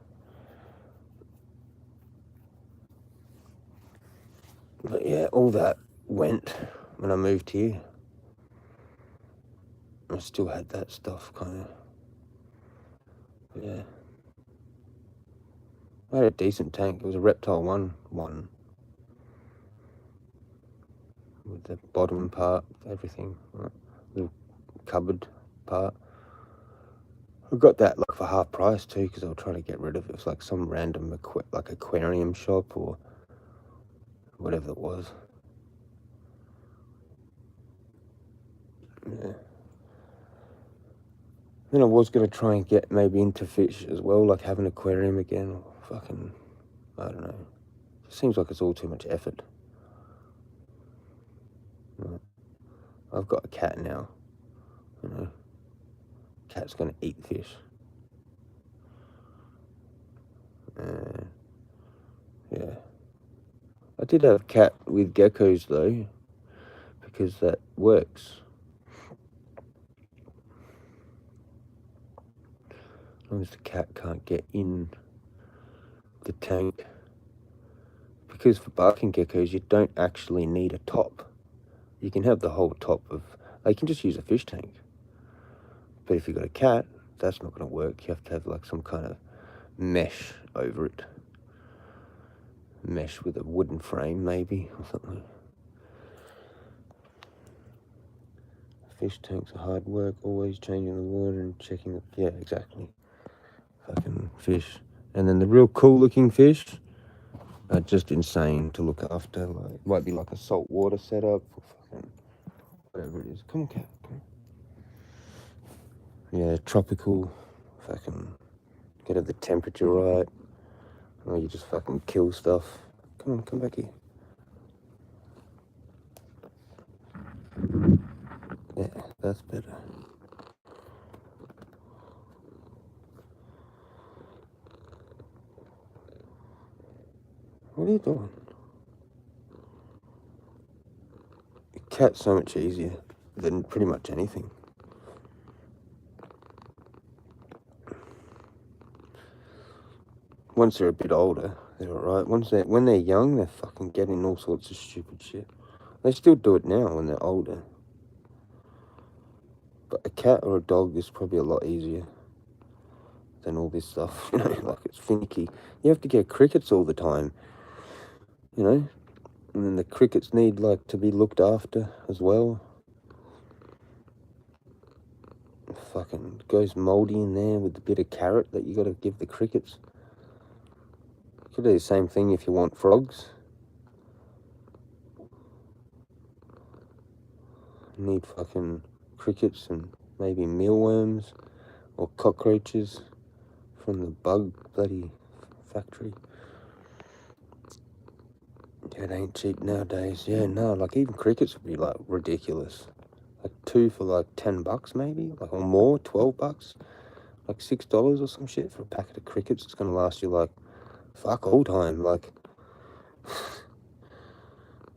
But yeah, all that went when I moved here. I still had that stuff kind of. Yeah. I had a decent tank. It was a Reptile 1 with the bottom part, everything, right? The cupboard part. I got that like for half price too because I was trying to get rid of it. It was like some random like aquarium shop or whatever it was. Yeah. Then I was going to try and get maybe into fish as well, like have an aquarium again, or fucking, I don't know. It seems like it's all too much effort. Right. I've got a cat now, you know. Cat's going to eat fish. Yeah. I did have a cat with geckos though, because that works. As long as the cat can't get in the tank. Because for barking geckos, you don't actually need a top. You can have the whole top of, you can just use a fish tank. But if you've got a cat, that's not going to work. You have to have like some kind of mesh over it. Mesh with a wooden frame maybe, or something. Fish tanks are hard work, always changing the water and checking the, yeah, exactly. Fucking fish. And then the real cool looking fish are just insane to look after. Like, it might be like a saltwater setup or fucking whatever it is. Come on, cat. Come on. Yeah, tropical. Fucking get the temperature right. Or you just fucking kill stuff. Come on, come back here. Yeah, that's better. What are you doing? A cat's so much easier than pretty much anything. Once they're a bit older, they're alright. When they're young, they're fucking getting all sorts of stupid shit. They still do it now when they're older. But a cat or a dog is probably a lot easier than all this stuff, you know, like it's finicky. You have to get crickets all the time, you know, and then the crickets need like to be looked after as well. It fucking goes mouldy in there with a bit of carrot that you got to give the crickets. You could do the same thing if you want frogs. need fucking crickets and maybe mealworms or cockroaches from the bug bloody factory. Yeah, it ain't cheap nowadays. Yeah, no, like even crickets would be like ridiculous. Like 2 for like $10 maybe, like or more, $12, like $6 or some shit for a packet of crickets. It's gonna last you like fuck all time. Like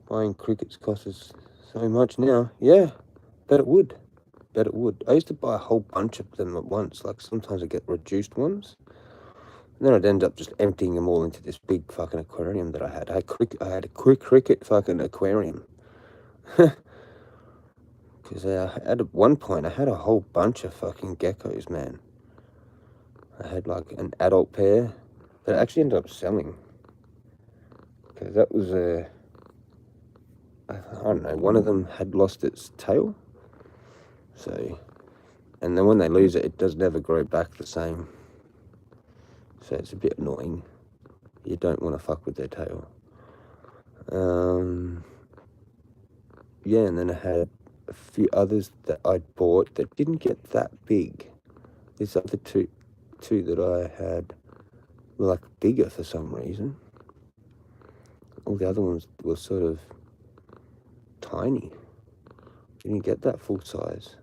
buying crickets costs us so much now. Yeah, bet it would. Bet it would. I used to buy a whole bunch of them at once. Like sometimes I get reduced ones. And then I'd end up just emptying them all into this big fucking aquarium that I had. I had a quick cricket fucking aquarium. Because at one point I had a whole bunch of fucking geckos, man. I had like an adult pair that I actually ended up selling. Because that was I don't know, one of them had lost its tail. So, and then when they lose it, it does never grow back the same. So it's a bit annoying. You don't want to fuck with their tail. Yeah, and then I had a few others that I'd bought that didn't get that big. These other two that I had were like bigger for some reason. All the other ones were sort of tiny. Didn't get that full size.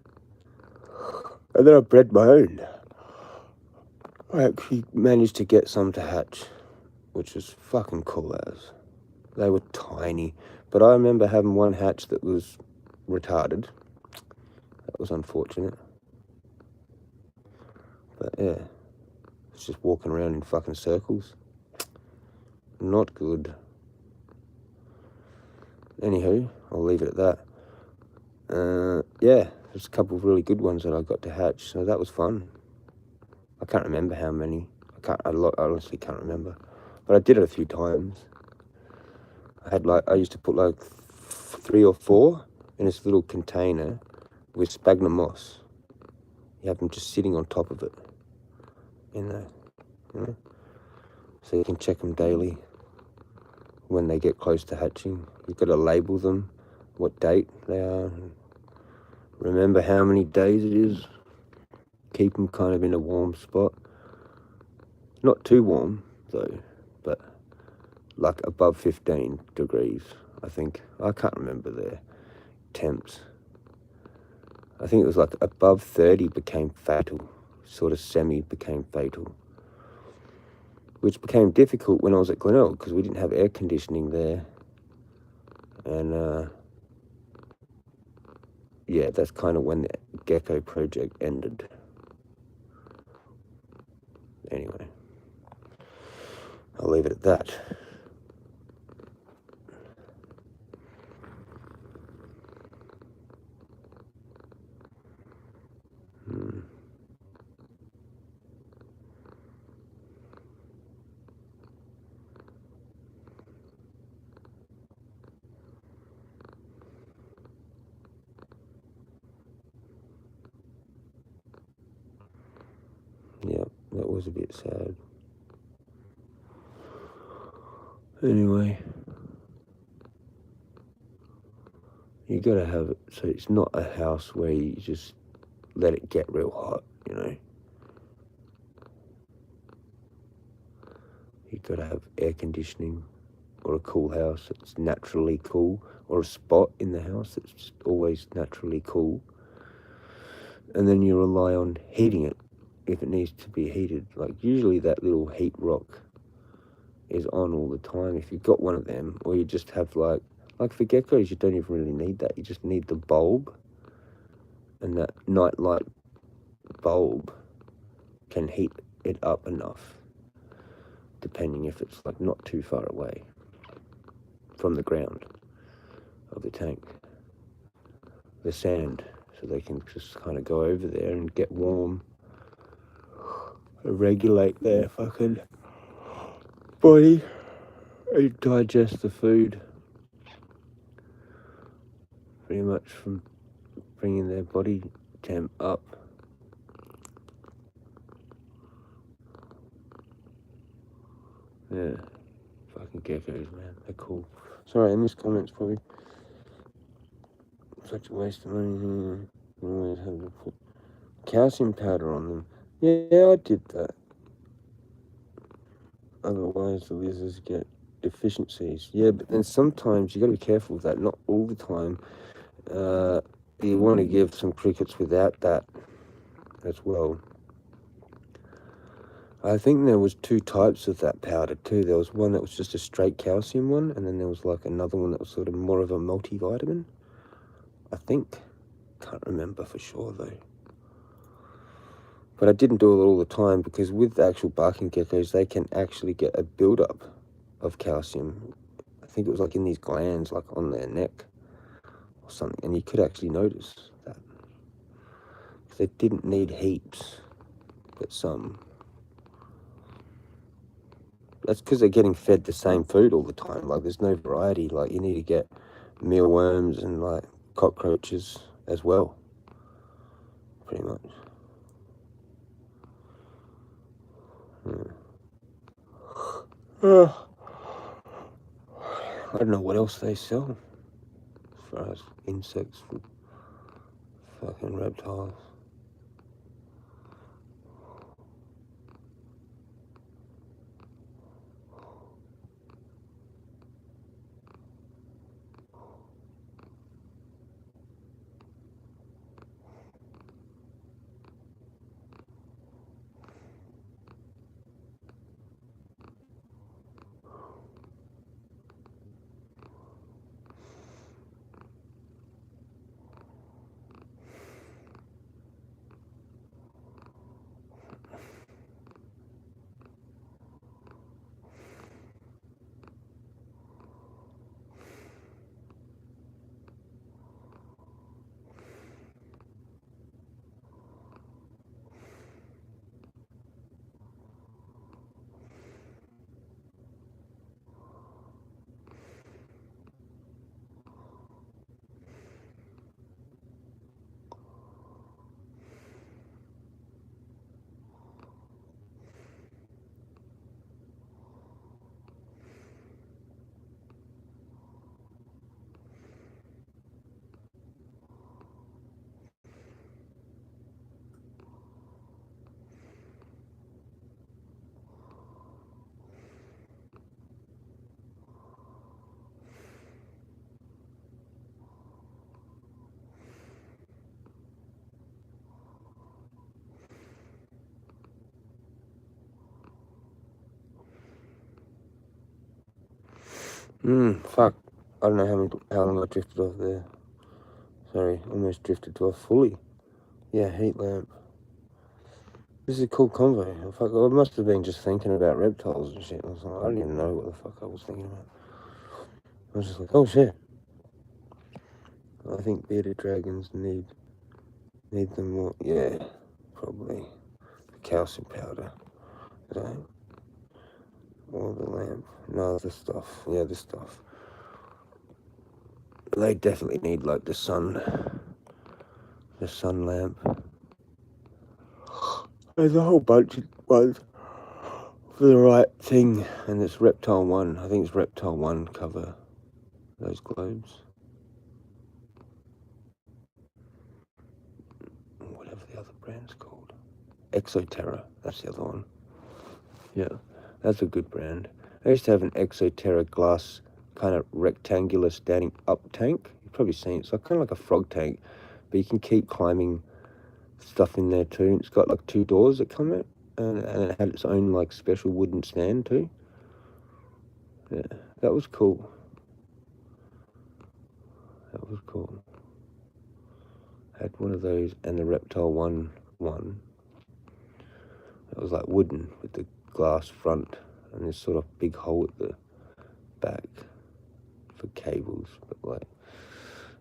And then I bred my own. I actually managed to get some to hatch, which was fucking cool as. They were tiny. But I remember having one hatch that was retarded. That was unfortunate. But yeah, it's just walking around in fucking circles. Not good. Anywho, I'll leave it at that. Yeah, there's a couple of really good ones that I got to hatch, so that was fun. I can't remember how many. I honestly can't remember. But I did it a few times. I used to put like 3 or 4 in this little container with sphagnum moss. You have them just sitting on top of it. You know? So you can check them daily when they get close to hatching. You've got to label them, what date they are. Remember how many days it is. Keep them kind of in a warm spot. Not too warm, though, but like above 15 degrees, I think. I can't remember the temps. I think it was like above 30 became fatal, sort of semi became fatal. Which became difficult when I was at Glenelg because we didn't have air conditioning there. And yeah, that's kind of when the gecko project ended. Anyway, I'll leave it at that. Yeah, that was a bit sad. Anyway, you gotta have it so it's not a house where you just let it get real hot, you know. You gotta have air conditioning or a cool house that's naturally cool, or a spot in the house that's just always naturally cool. And then you rely on heating it if it needs to be heated. Like usually that little heat rock is on all the time if you've got one of them, or you just have like for geckos you don't even really need that. You just need the bulb, and that night light bulb can heat it up enough, depending if it's like not too far away from the ground of the tank, the sand, so they can just kind of go over there and get warm, regulate their fucking body and digest the food pretty much from bringing their body temp up. Yeah, fucking geckos, man, they're cool. Sorry, in this comment's probably Such a waste of money. You always have to put calcium powder on them. Yeah, I did that. Otherwise, the lizards get deficiencies. Yeah, but then sometimes you got to be careful with that. Not all the time. You want to give some crickets without that as well. I think there was 2 types of that powder too. There was one that was just a straight calcium one, and then there was like another one that was sort of more of a multivitamin, I think. Can't remember for sure though. But I didn't do it all the time because with the actual barking geckos, they can actually get a buildup of calcium. I think it was like in these glands, like on their neck or something, and you could actually notice that. They didn't need heaps, but some. That's because they're getting fed the same food all the time. Like, there's no variety. Like, you need to get mealworms and, like, cockroaches as well, pretty much. I don't know what else they sell as far as insects and fucking reptiles. Fuck. I don't know how long I drifted off there. Sorry, almost drifted off fully. Yeah, heat lamp. This is a cool convo. Fuck, I must have been just thinking about reptiles and shit. I was like, I don't even know what the fuck I was thinking about. I was just like, oh shit. I think bearded dragons need them more. Yeah, probably. Calcium powder. Right? Or the lamp. No, this stuff. Yeah, this stuff. They definitely need like the sun lamp. There's a whole bunch of ones for the right thing, and it's Reptile 1. I think it's Reptile 1 cover those globes. Whatever the other brand's called. Exoterra, that's the other one. Yeah, that's a good brand. I used to have an Exoterra glass kind of rectangular standing up tank. You've probably seen it. It's like kind of like a frog tank, but you can keep climbing stuff in there too. It's got like 2 doors that come out, and it had its own like special wooden stand too. Yeah, that was cool. That was cool. Had one of those and the Reptile 1. It was like wooden with the glass front and this sort of big hole at the back for cables. But like,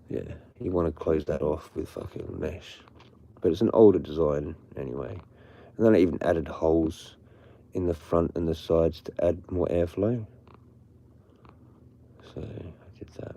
yeah, you want to close that off with fucking mesh. But it's an older design anyway. And then I even added holes in the front and the sides to add more airflow. So I did that.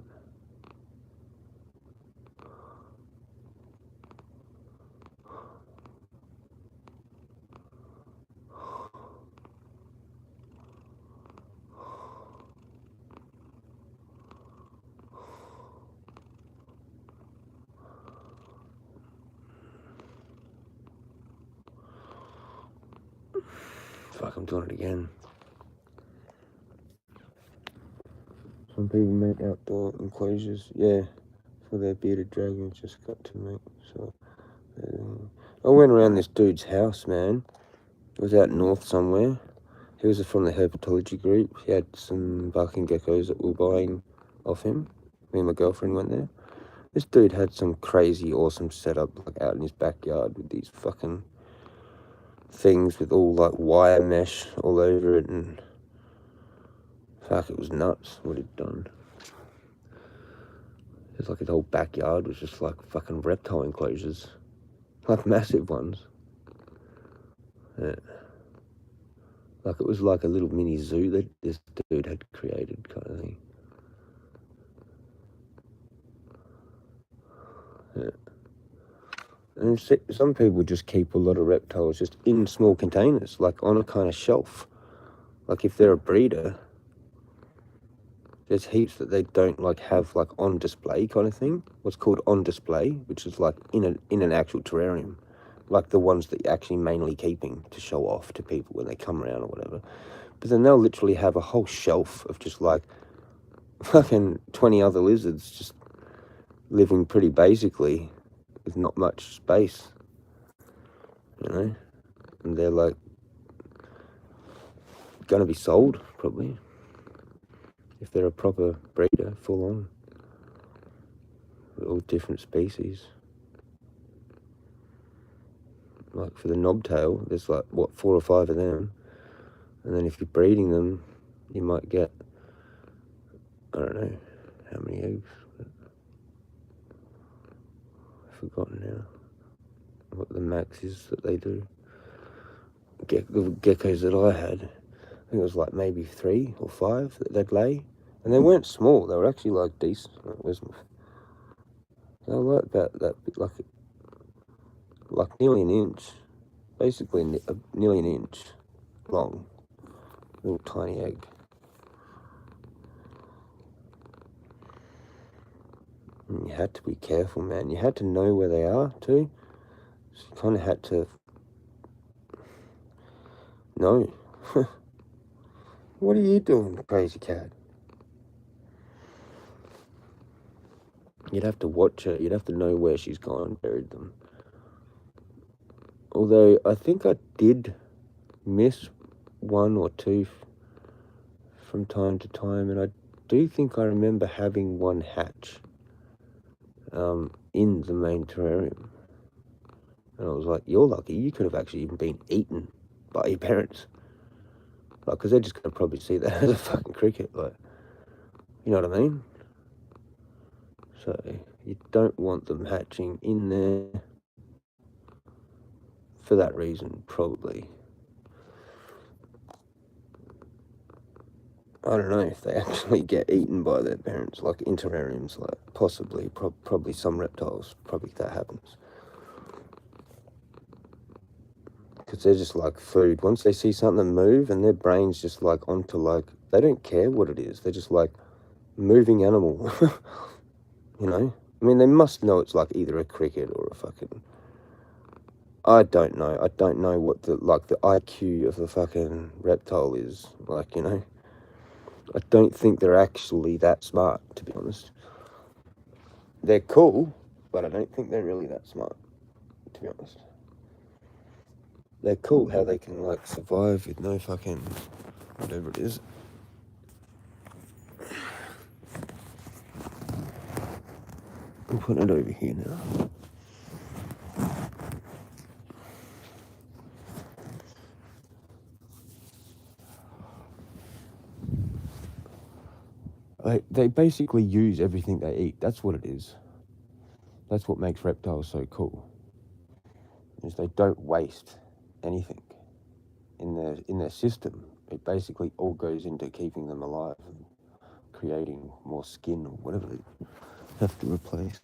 Fuck, I'm doing it again. Some people make outdoor enclosures, yeah, for their bearded dragons. Just got to make. So I went around this dude's house, man. It was out north somewhere. He was from the herpetology group. He had some barking geckos that we were buying off him. Me and my girlfriend went there. This dude had some crazy awesome setup like out in his backyard with these fucking things with all like wire mesh all over it, and fuck, it was nuts what he'd done. It's like his whole backyard was just like fucking reptile enclosures, like massive ones. Yeah. Like it was like a little mini zoo that this dude had created, kind of thing. Yeah. And some people just keep a lot of reptiles just in small containers, like on a kind of shelf. Like if they're a breeder, there's heaps that they don't like have like on display kind of thing. What's called on display, which is like in an actual terrarium, like the ones that you're actually mainly keeping to show off to people when they come around or whatever. But then they'll literally have a whole shelf of just like fucking 20 other lizards just living pretty basically with not much space, you know? And they're like gonna be sold probably if they're a proper breeder, full on, with all different species. Like for the knobtail, there's like what 4 or 5 of them, and then if you're breeding them, you might get, I don't know how many eggs. I've forgotten now what the max is that they do. The geckos that I had, I think it was like maybe 3 or 5 that they'd lay, and they weren't small. They were actually like decent. They were like that bit, like nearly an inch, basically nearly an inch long, little tiny egg. And you had to be careful, man. You had to know where they are too. So you kind of had to know. What are you doing, crazy cat? You'd have to watch her. You'd have to know where she's gone and buried them. Although I think I did miss 1 or 2 from time to time, and I do think I remember having one hatch in the main terrarium. And I was like, you're lucky. You could have actually even been eaten by your parents. Like, because they're just going to probably see that as a fucking cricket. Like, you know what I mean? So, you don't want them hatching in there for that reason, probably. I don't know if they actually get eaten by their parents, like in terrariums, like possibly, probably some reptiles, probably that happens. Because they're just like food. Once they see something move and their brain's just like onto like, they don't care what it is. They're just like moving animal, you know? I mean, they must know it's like either a cricket or a fucking, I don't know. I don't know what the IQ of the fucking reptile is, like, you know? I don't think they're actually that smart, to be honest. They're cool, but I don't think they're really that smart, to be honest. They're cool how they can, like, survive with no fucking whatever it is. I'm putting it over here now. They basically use everything they eat. That's what it is. That's what makes reptiles so cool. Is they don't waste anything in their system. It basically all goes into keeping them alive and creating more skin or whatever they have to replace.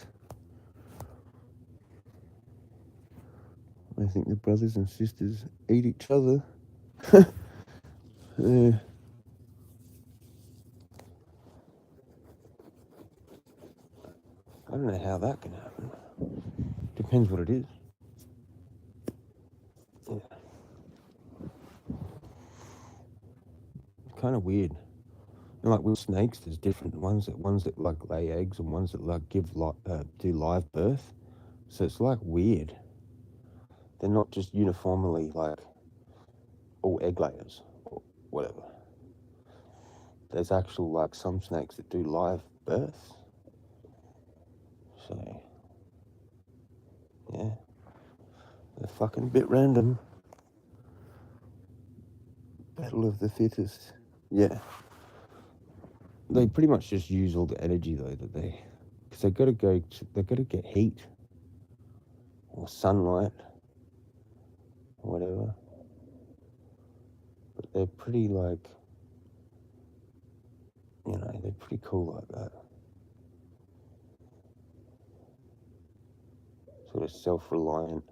I think the brothers and sisters eat each other. I don't know how that can happen. Depends what it is. Yeah. kind of weird. And like with snakes, there's different ones that like lay eggs and ones that like do live birth. So it's like weird. They're not just uniformly like all egg layers or whatever. There's actual like some snakes that do live birth. So yeah, they're fucking a bit random. Battle of the fittest. Yeah. They pretty much just use all the energy though because they gotta get heat or sunlight or whatever. But they're pretty like, they're pretty cool like that. Sort of self-reliant.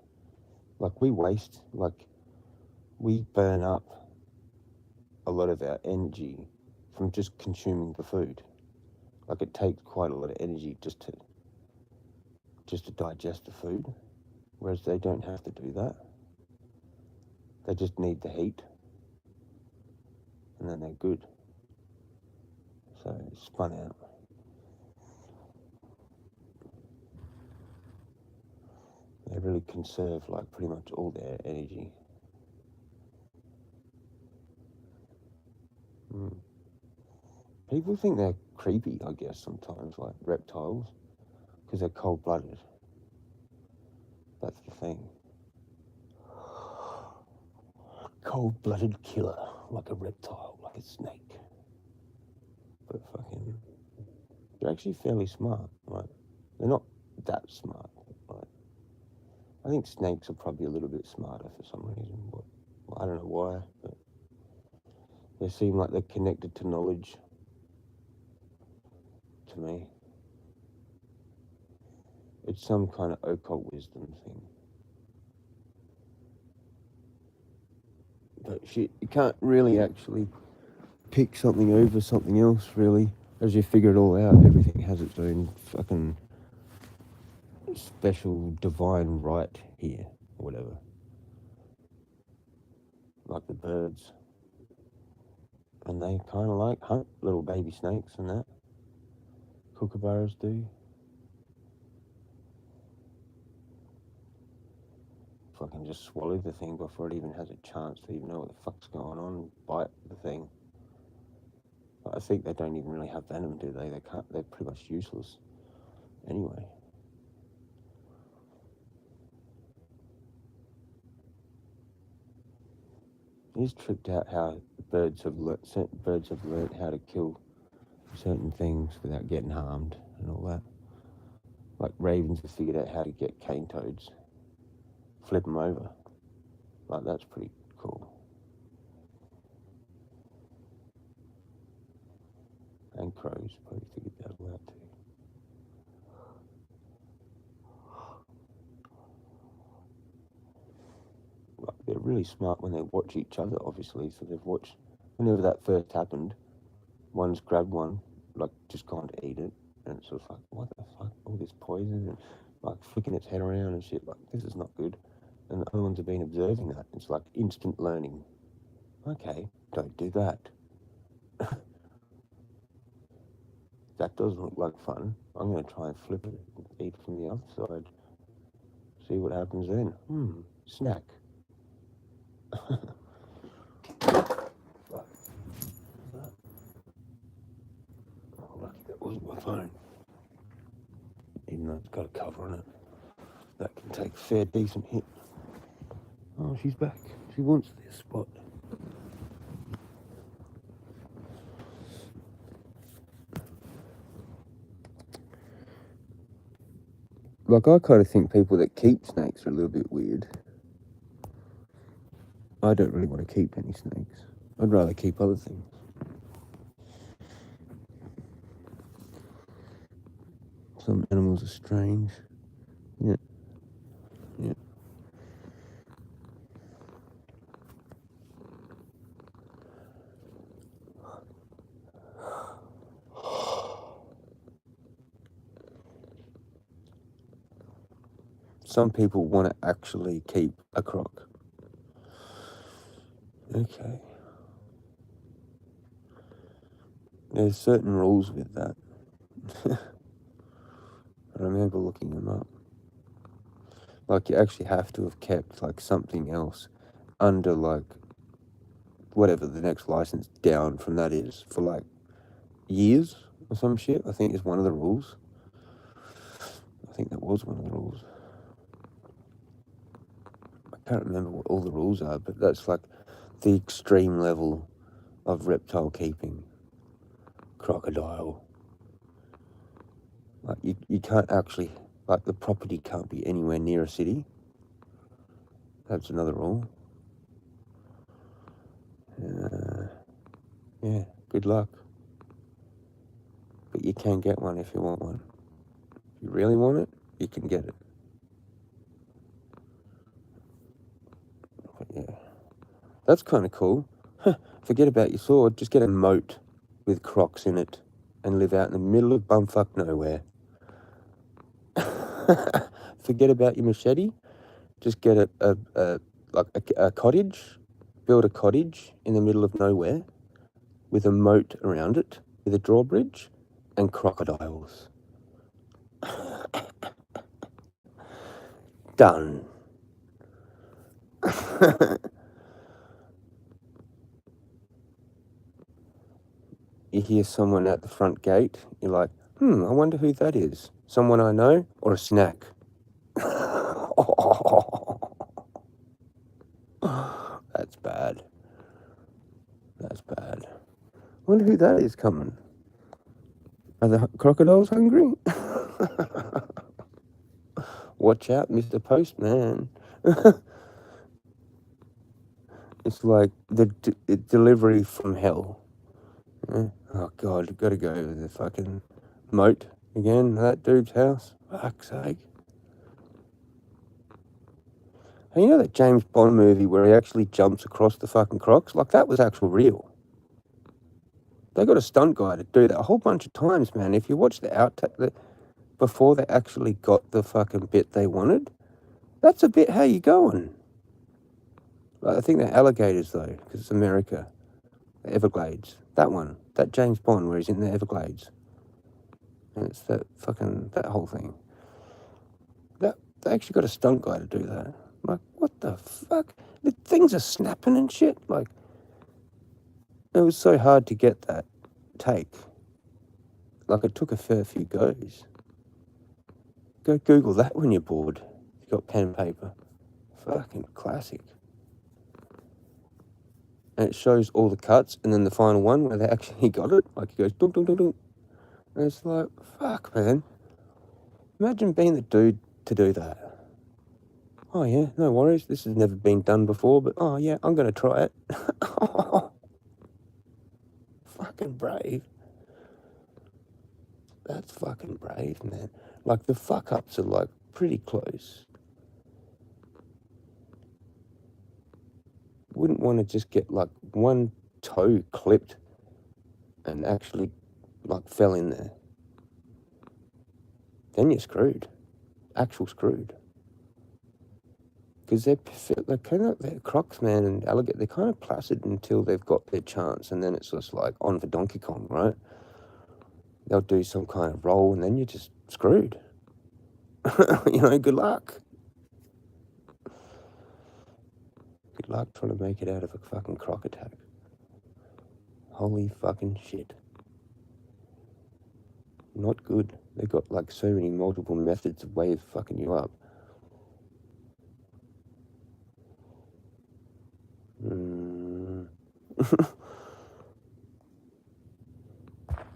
Like we burn up a lot of our energy from just consuming the food. Like it takes quite a lot of energy just to digest the food, whereas they don't have to do that. They just need the heat, and then they're good. So it's spun out. They really conserve like pretty much all their energy. People think they're creepy, I guess, sometimes, like reptiles, because they're cold-blooded. That's the thing. Cold-blooded killer, like a reptile, like a snake. But fucking, they're actually fairly smart. Like, they're not that smart. Like, I think snakes are probably a little bit smarter for some reason. But I don't know why, but they seem like they're connected to knowledge. To me, it's some kind of occult wisdom thing. But shit, you can't really actually pick something over something else, really. As you figure it all out, everything has its own fucking special divine right here, or whatever. Like the birds. And they kind of like hunt little baby snakes and that. Kookaburras do. Fucking just swallow the thing before it even has a chance to even know what the fuck's going on. Bite the thing. I think they don't even really have venom, do they? They're pretty much useless. Anyway. He's tripped out how birds have learnt how to kill certain things without getting harmed and all that. Like ravens have figured out how to get cane toads, flip them over. Like that's pretty cool. And crows probably figured that all out too. Like they're really smart when they watch each other, obviously. So they've watched, whenever that first happened, one's grabbed one, like just gone to eat it, and it's sort of like, what the fuck, all this poison, and like flicking its head around and shit, like this is not good. And the other ones have been observing that. It's like instant learning. Okay, don't do that. That doesn't look like fun. I'm going to try and flip it and eat from the other side. See what happens then. Snack. Oh, lucky that wasn't my phone. Even though it's got a cover on it. That can take a fair decent hit. Oh, she's back. She wants this spot. Like, I kind of think people that keep snakes are a little bit weird. I don't really want to keep any snakes. I'd rather keep other things. Some animals are strange. Yeah. Yeah. Some people want to actually keep a croc. Okay. There's certain rules with that. I remember looking them up. Like, you actually have to have kept, like, something else under, like, whatever the next license down from that is for, like, years or some shit, I think is one of the rules. I think that was one of the rules. I can't remember what all the rules are, but that's, like, the extreme level of reptile keeping. Crocodile. Like, you can't actually, like, the property can't be anywhere near a city. That's another rule. Yeah, good luck. But you can get one if you want one. If you really want it, you can get it. But yeah, that's kind of cool. Forget about your sword, just get a moat with crocs in it and live out in the middle of bumfuck nowhere. Forget about your machete, just get a cottage, build a cottage in the middle of nowhere with a moat around it, with a drawbridge and crocodiles. Done. You hear someone at the front gate, you're like, I wonder who that is. Someone I know or a snack? That's bad. That's bad. Wonder who that is coming. Are the crocodiles hungry? Watch out, Mr. Postman. It's like the delivery from hell. Oh, God, you've got to go to the fucking moat again, that dude's house. Fuck's sake. And you know that James Bond movie where he actually jumps across the fucking crocs? Like, that was actual real. They got a stunt guy to do that a whole bunch of times, man. If you watch the outtake, before they actually got the fucking bit they wanted, that's a bit how you going. Like, I think they're alligators, though, because it's America. The Everglades. That one. That James Bond where he's in the Everglades. And it's that whole thing. They actually got a stunt guy to do that. Like, what the fuck? The things are snapping and shit. Like, it was so hard to get that take. Like, it took a fair few goes. Go Google that when you're bored. You got pen and paper. Fucking classic. And it shows all the cuts, and then the final one where they actually got it. Like, he goes, dunk, dunk, dunk, dunk. And it's like, fuck, man. Imagine being the dude to do that. Oh, yeah, no worries. This has never been done before, but, oh, yeah, I'm going to try it. Fucking brave. That's fucking brave, man. Like, the fuck-ups are, like, pretty close. Wouldn't want to just get, like, one toe clipped and actually, like, fell in there. Then you're screwed. Actual screwed. Because they're crocs, man, and alligator, they're kind of placid until they've got their chance, and then it's just like on for Donkey Kong, right? They'll do some kind of roll, and then you're just screwed. You know, good luck. Good luck trying to make it out of a fucking croc attack. Holy fucking shit. Not good. They've got like so many multiple methods of ways of fucking you up.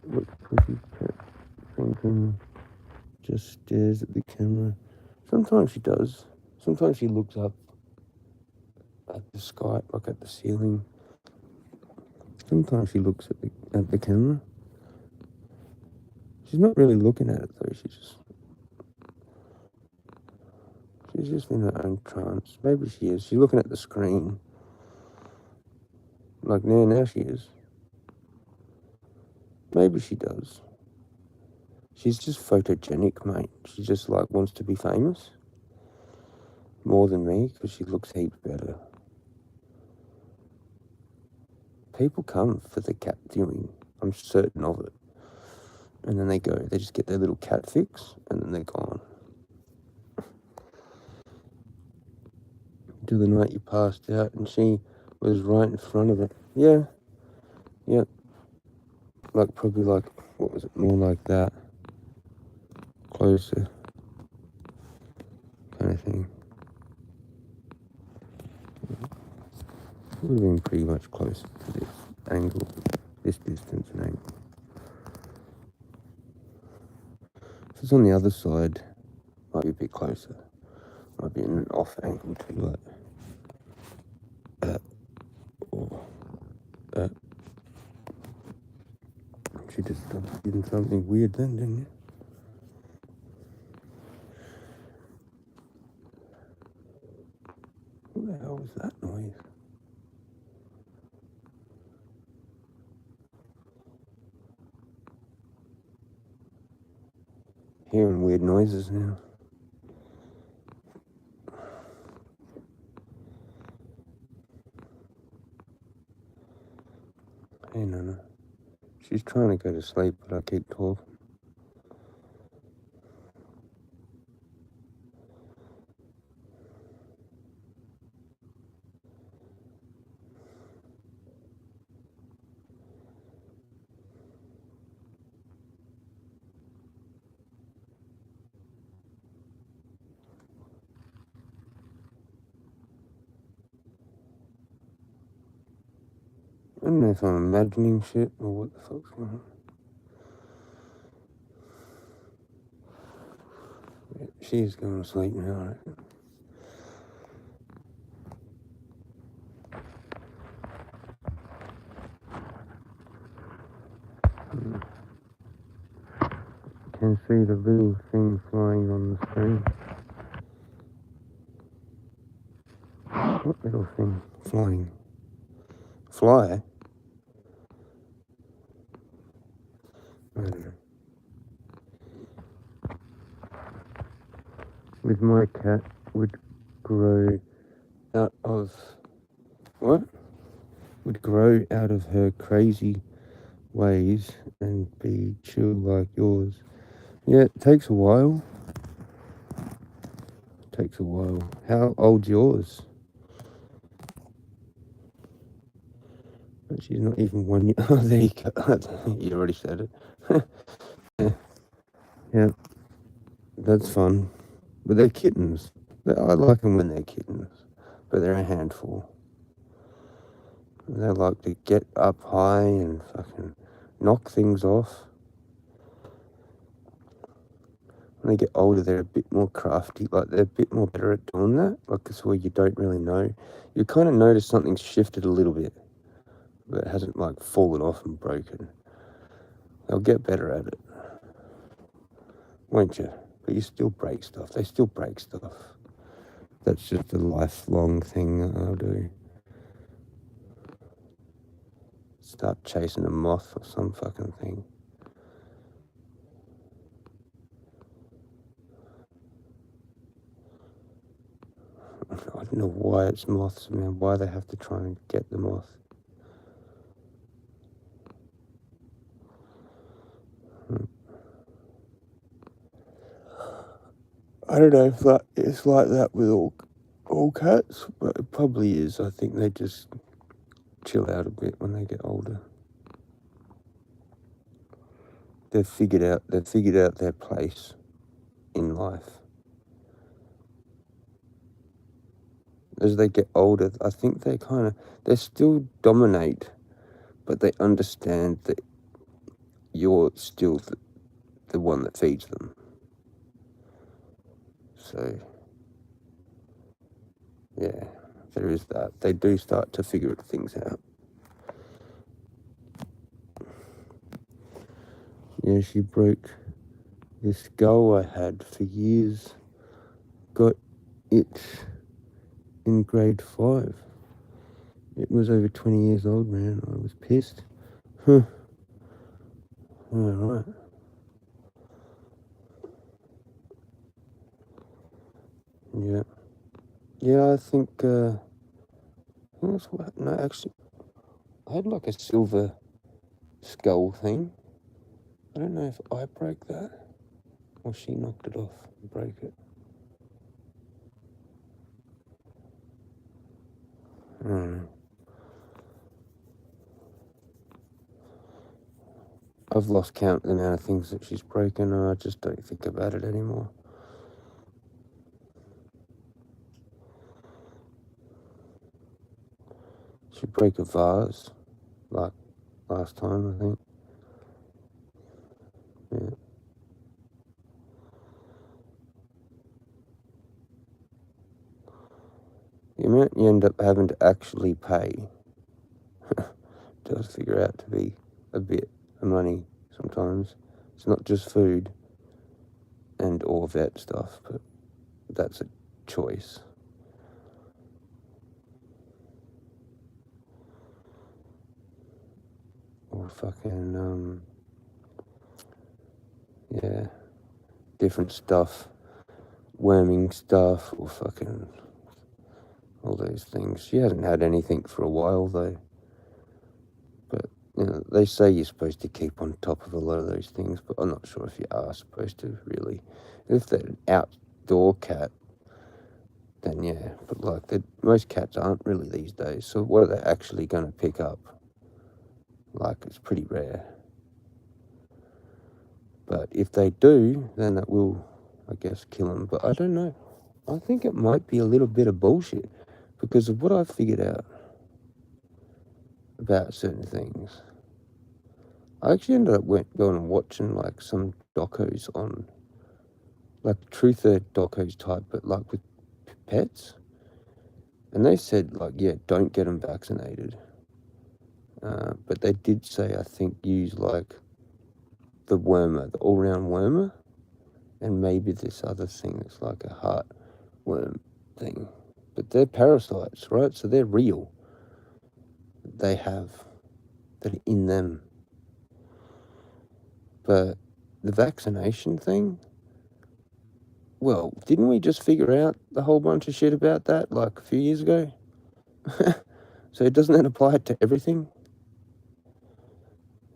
Look, Pussy's pet Franklin just stares at the camera. Sometimes she does. Sometimes she looks up at the sky, like at the ceiling. Sometimes she looks at the camera. She's not really looking at it though. She's just in her own trance. Maybe she is. She's looking at the screen. Like now she is. Maybe she does. She's just photogenic, mate. She just like wants to be famous. More than me, because she looks heaps better. People come for the cat viewing. I'm certain of it. And then they just get their little cat fix, and then they're gone. Until the night you passed out, and she was right in front of it. Yeah. Yep. Like, probably like, what was it, more like that. Closer. Kind of thing. Would have been pretty much closer to this angle, this distance and angle. If it's on the other side, might be a bit closer. Might be in an off angle too, like that or that. She just did something weird then, didn't you? What the hell was that noise? Hearing weird noises now. Hey, Nana. She's trying to go to sleep, but I keep talking. I don't know if I'm imagining shit or what the fuck's going on. Yeah, she's going to sleep now, I reckon. Can see the little thing flying on the screen. What little thing flying? Fly? I don't know. With my cat would grow out of what? Would grow out of her crazy ways and be chill like yours. Yeah, it takes a while. It takes a while. How old's yours? She's not even 1 year. Oh, there you go. You already said it. Yeah, that's fun. But they're kittens. I like them when they're kittens, but they're a handful. They like to get up high and fucking knock things off. When they get older, they're a bit more crafty. Like, they're a bit more better at doing that. Like, it's where you don't really know. You kind of notice something's shifted a little bit, but it hasn't, like, fallen off and broken. They'll get better at it. Won't you? But you still break stuff. They still break stuff. That's just a lifelong thing that I'll do. Start chasing a moth or some fucking thing. I don't know why it's moths, man. Why they have to try and get the moth. I don't know if that it's like that with all cats, but it probably is. I think they just chill out a bit when they get older. They've figured out their place in life. As they get older, I think they still dominate, but they understand that you're still the one that feeds them. So, yeah, there is that. They do start to figure things out. Yeah, she broke this skull I had for years. Got it in grade 5. It was over 20 years old, man. I was pissed. Huh. Alright. Yeah. Yeah, I think, that's what, no, actually, I had like a silver skull thing. I don't know if I broke that or she knocked it off and broke it. I don't know. I've lost count of the amount of things that she's broken, and I just don't think about it anymore. She broke a vase, like last time, I think. Yeah. The amount you end up having to actually pay does figure out to be a bit of money sometimes. It's not just food and or vet stuff, but that's a choice. Or fucking, yeah, different stuff, worming stuff, or fucking all those things. She hasn't had anything for a while though. But, you know, they say you're supposed to keep on top of a lot of those things, but I'm not sure if you are supposed to, really. If they're an outdoor cat, then yeah. But, like, most cats aren't really these days, so what are they actually going to pick up? Like, it's pretty rare. But if they do, then that will, I guess, kill them. But I don't know. I think it might be a little bit of bullshit because of what I've figured out about certain things. I actually ended up going and watching like some docos on, like truther docos type, but like with pets. And they said like, yeah, don't get them vaccinated. But they did say, I think, use like the wormer, the all-round wormer, and maybe this other thing that's like a heartworm thing. But they're parasites, right? So they're real. They have that in them. But the vaccination thing, well, didn't we just figure out a whole bunch of shit about that like a few years ago? So doesn't that apply to everything?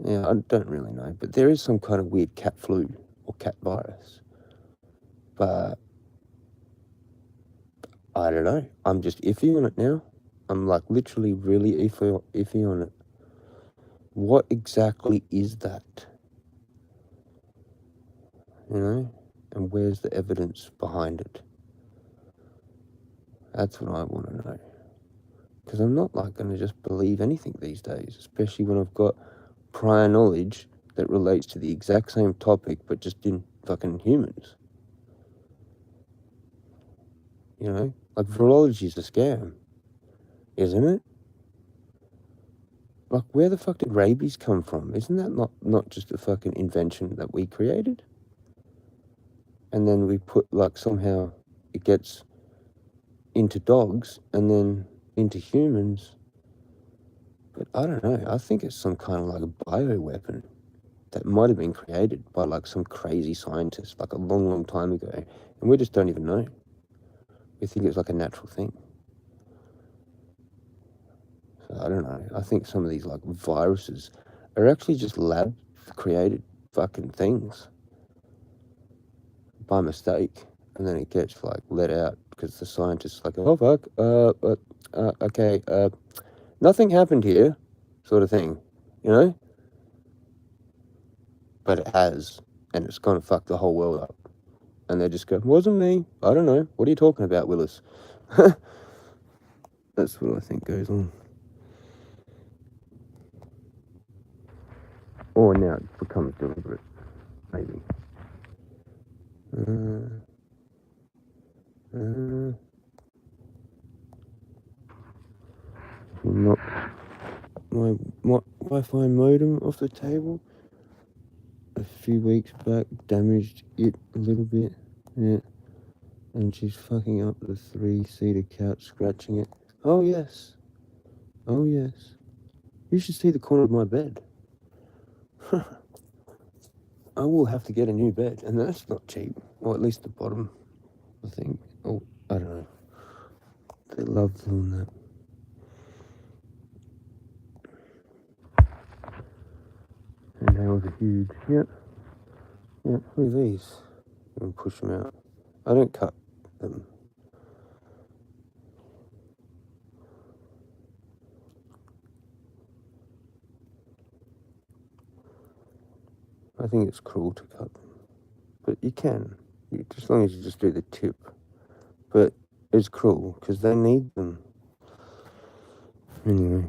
Yeah, I don't really know, but there is some kind of weird cat flu or cat virus. But I don't know. I'm just iffy on it now. I'm like literally really iffy on it. What exactly is that? You know? And where's the evidence behind it? That's what I want to know. Because I'm not like going to just believe anything these days, especially when I've got prior knowledge that relates to the exact same topic but just in fucking humans. You know? Like virology is a scam, isn't it? Like where the fuck did rabies come from? Isn't that not just a fucking invention that we created? And then we put like somehow it gets into dogs and then into humans. But I don't know. I think it's some kind of like a bioweapon that might have been created by like some crazy scientist like a long, long time ago. And we just don't even know. We think it's like a natural thing. So I don't know. I think some of these like viruses are actually just lab created fucking things by mistake. And then it gets like let out because the scientists like, oh fuck, okay, nothing happened here, sort of thing, you know? But it has, and it's gonna fuck the whole world up. And they just go, wasn't me, I don't know, what are you talking about, Willis? That's what I think goes on. Or now it becomes deliberate, maybe. Knock my Wi-Fi modem off the table a few weeks back, damaged it a little bit, yeah, and she's fucking up the 3-seater couch, scratching it. Oh yes, you should see the corner of my bed. I will have to get a new bed, and that's not cheap, or at least the bottom, I think. Oh, I don't know, they love doing that. are huge. Yep. Yep. Look at these. I'm gonna push them out. I don't cut them. I think it's cruel to cut them, but you can, as long as you just do the tip. But it's cruel because they need them. Anyway,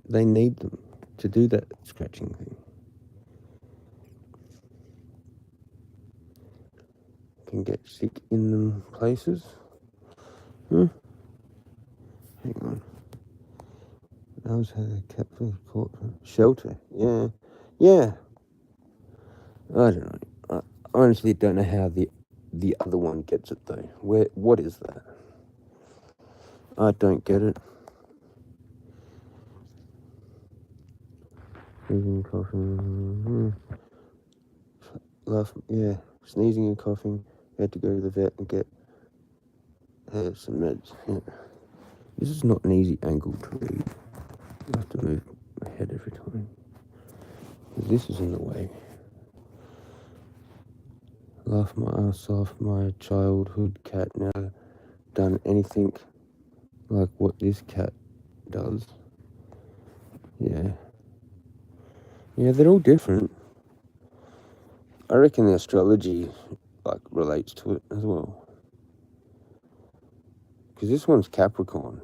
they need them to do that scratching thing. Can get sick in them places. Hang on. I was had a cat for caught shelter. Yeah. I don't know. I honestly don't know how the other one gets it though. What is that? I don't get it. Sneezing, coughing. Sneezing and coughing. Had to go to the vet and get some meds. Yeah. This is not an easy angle to read. I have to move my head every time. This is in the way. Laugh my ass off. My childhood cat never done anything like what this cat does. Yeah, they're all different. I reckon the astrology relates to it as well. Because this one's Capricorn.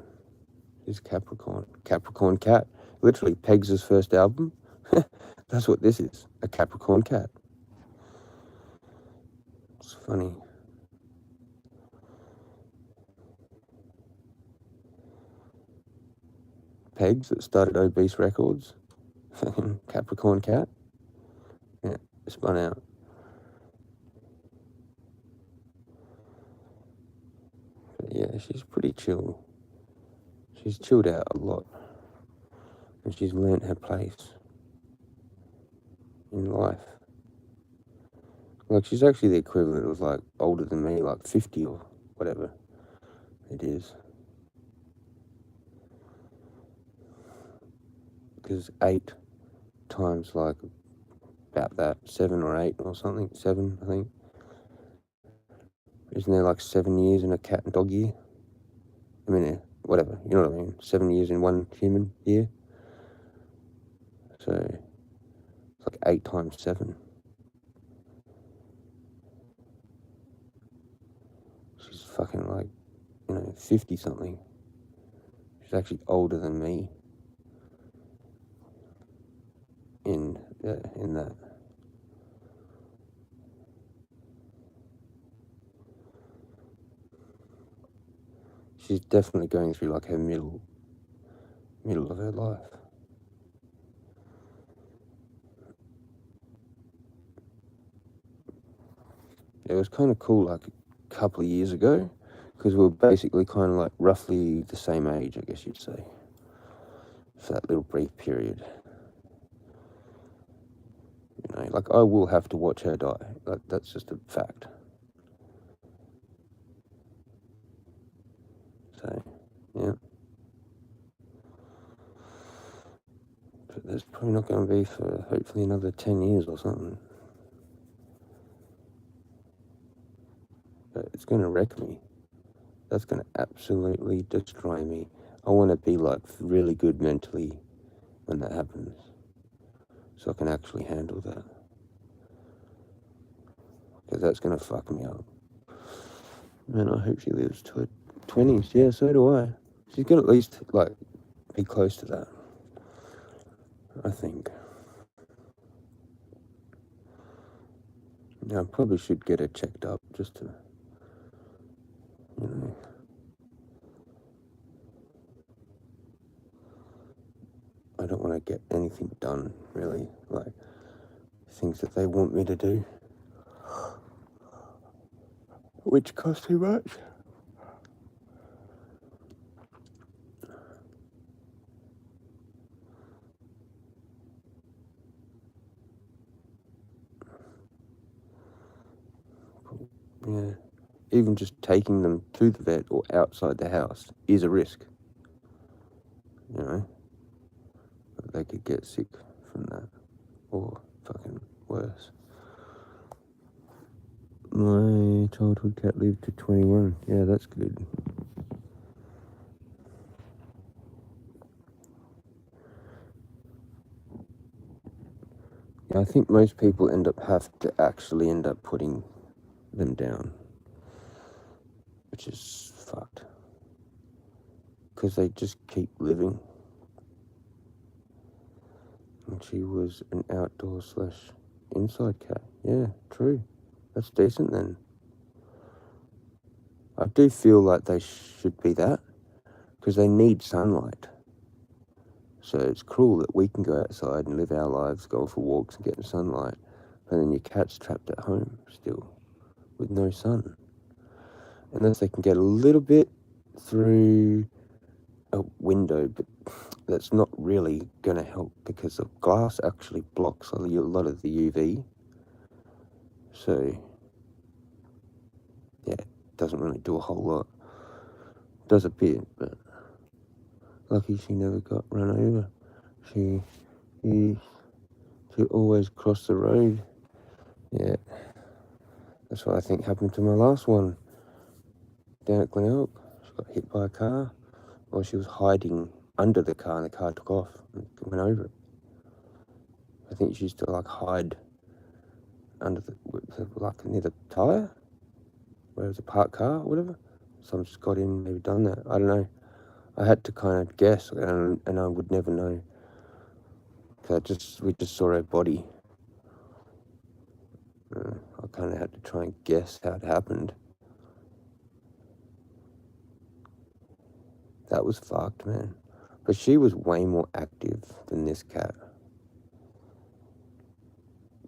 This Capricorn cat. Literally Pegs' first album. That's what this is. A Capricorn cat. It's funny. Pegs that started Obese Records. Capricorn cat. Yeah, spun out. But yeah, she's pretty chill. She's chilled out a lot. And she's learnt her place in life. She's actually the equivalent of older than me, 50 or whatever it is. Because 8 times about that, 7 or 8 or something, 7 I think. Isn't there 7 years in a cat and dog year? I mean, whatever, you know what I mean? 7 years in one human year. So, it's 8 times 7. She's fucking 50 something. She's actually older than me in that. She's definitely going through her middle of her life. It was kind of cool a couple of years ago because we were basically kind of roughly the same age, I guess you'd say, for that little brief period. I will have to watch her die. That's just a fact. So, yeah. But there's probably not going to be for hopefully another 10 years or something. But it's going to wreck me. That's going to absolutely destroy me. I want to be really good mentally when that happens, so I can actually handle that. Because that's going to fuck me up. Man, I hope she lives to her 20s. Yeah, so do I. She's going to at least, be close to that, I think. Yeah, I probably should get her checked up just to, I don't want to get anything done, really. Things that they want me to do. Which cost too much. Yeah. Even just taking them to the vet or outside the house is a risk. they could get sick from that, or fucking worse. My childhood cat lived to 21. Yeah, that's good. Yeah, I think most people have to actually end up putting them down, which is fucked. Because they just keep living. And she was an outdoor / inside cat. Yeah, true. That's decent then. I do feel like they should be that, because they need sunlight. So it's cruel that we can go outside and live our lives, go for walks and get the sunlight, but then your cat's trapped at home still, with no sun. Unless they can get a little bit through a window, but that's not really going to help, because the glass actually blocks a lot of the UV. So, yeah, it doesn't really do a whole lot. Does a bit, but lucky she never got run over. She always crossed the road. Yeah, that's what I think happened to my last one down at Glenelg. She got hit by a car, or she was hiding under the car and the car took off and went over it. I think she used to like hide under like near the tyre, where it was a parked car or whatever. Someone just got in, maybe done that. I don't know. I had to kind of guess, and I would never know, because we just saw her body. I kind of had to try and guess how it happened. That was fucked, man. But she was way more active than this cat.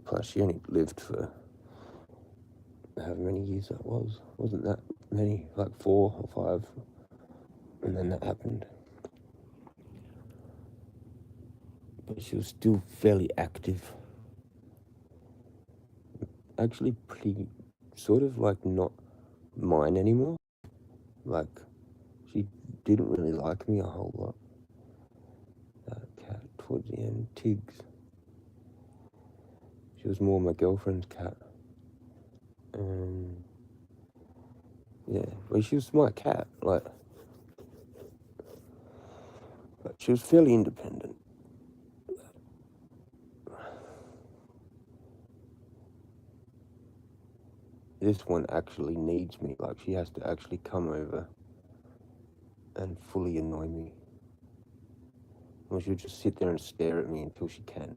Plus, she only lived for however many years that was. Wasn't that many, like 4 or 5. And then that happened. But she was still fairly active. Actually pretty, sort of like not mine anymore. Like, she didn't really like me a whole lot. That cat towards the end, Tiggs. She was more my girlfriend's cat. Yeah, well, she was my cat, like, but she was fairly independent. This one actually needs me, like, she has to actually come over and fully annoy me. Or she'll just sit there and stare at me until she can.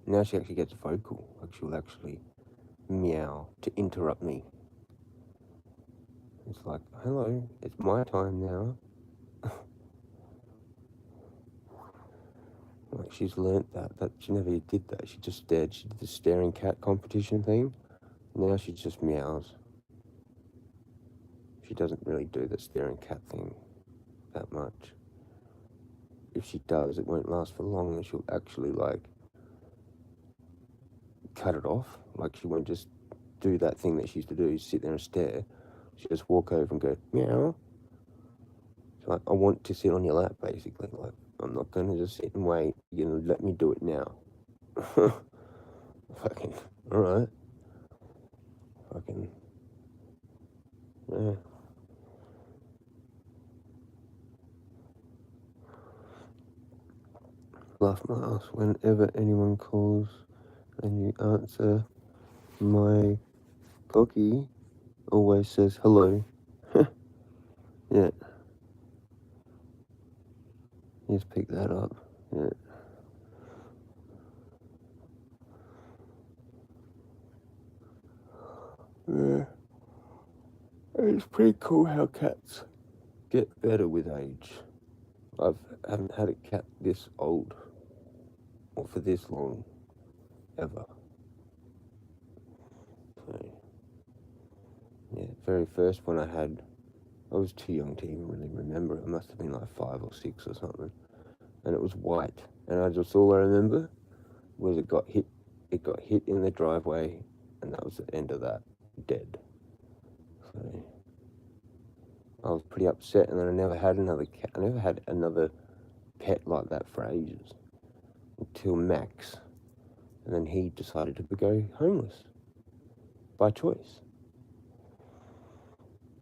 Now she actually gets vocal, like she'll actually meow to interrupt me. It's like, hello, it's my time now. Like, she's learnt that she never did that. She just stared. She did the staring cat competition thing. Now she just meows. She doesn't really do the staring cat thing that much. If she does, it won't last for long, and she'll actually, like, cut it off. Like, she won't just do that thing that she used to do, sit there and stare. She'll just walk over and go, meow. She's like, I want to sit on your lap, basically. Like, I'm not going to just sit and wait. You're going to let me do it now. Fucking, alright. Fucking, yeah. Laugh my ass whenever anyone calls and you answer. My cookie always says hello. Yeah. Just pick that up. Yeah. Yeah. It's pretty cool how cats get better with age. I haven't had a cat this old, or for this long, ever. So, yeah, very first one I had, I was too young to even really remember. It must have been like 5 or 6 or something. And it was white. And all I remember was it got hit in the driveway, and that was the end of that. Dead. So I was pretty upset, and then I never had another cat. I never had another pet like that for ages until Max, and then he decided to go homeless by choice.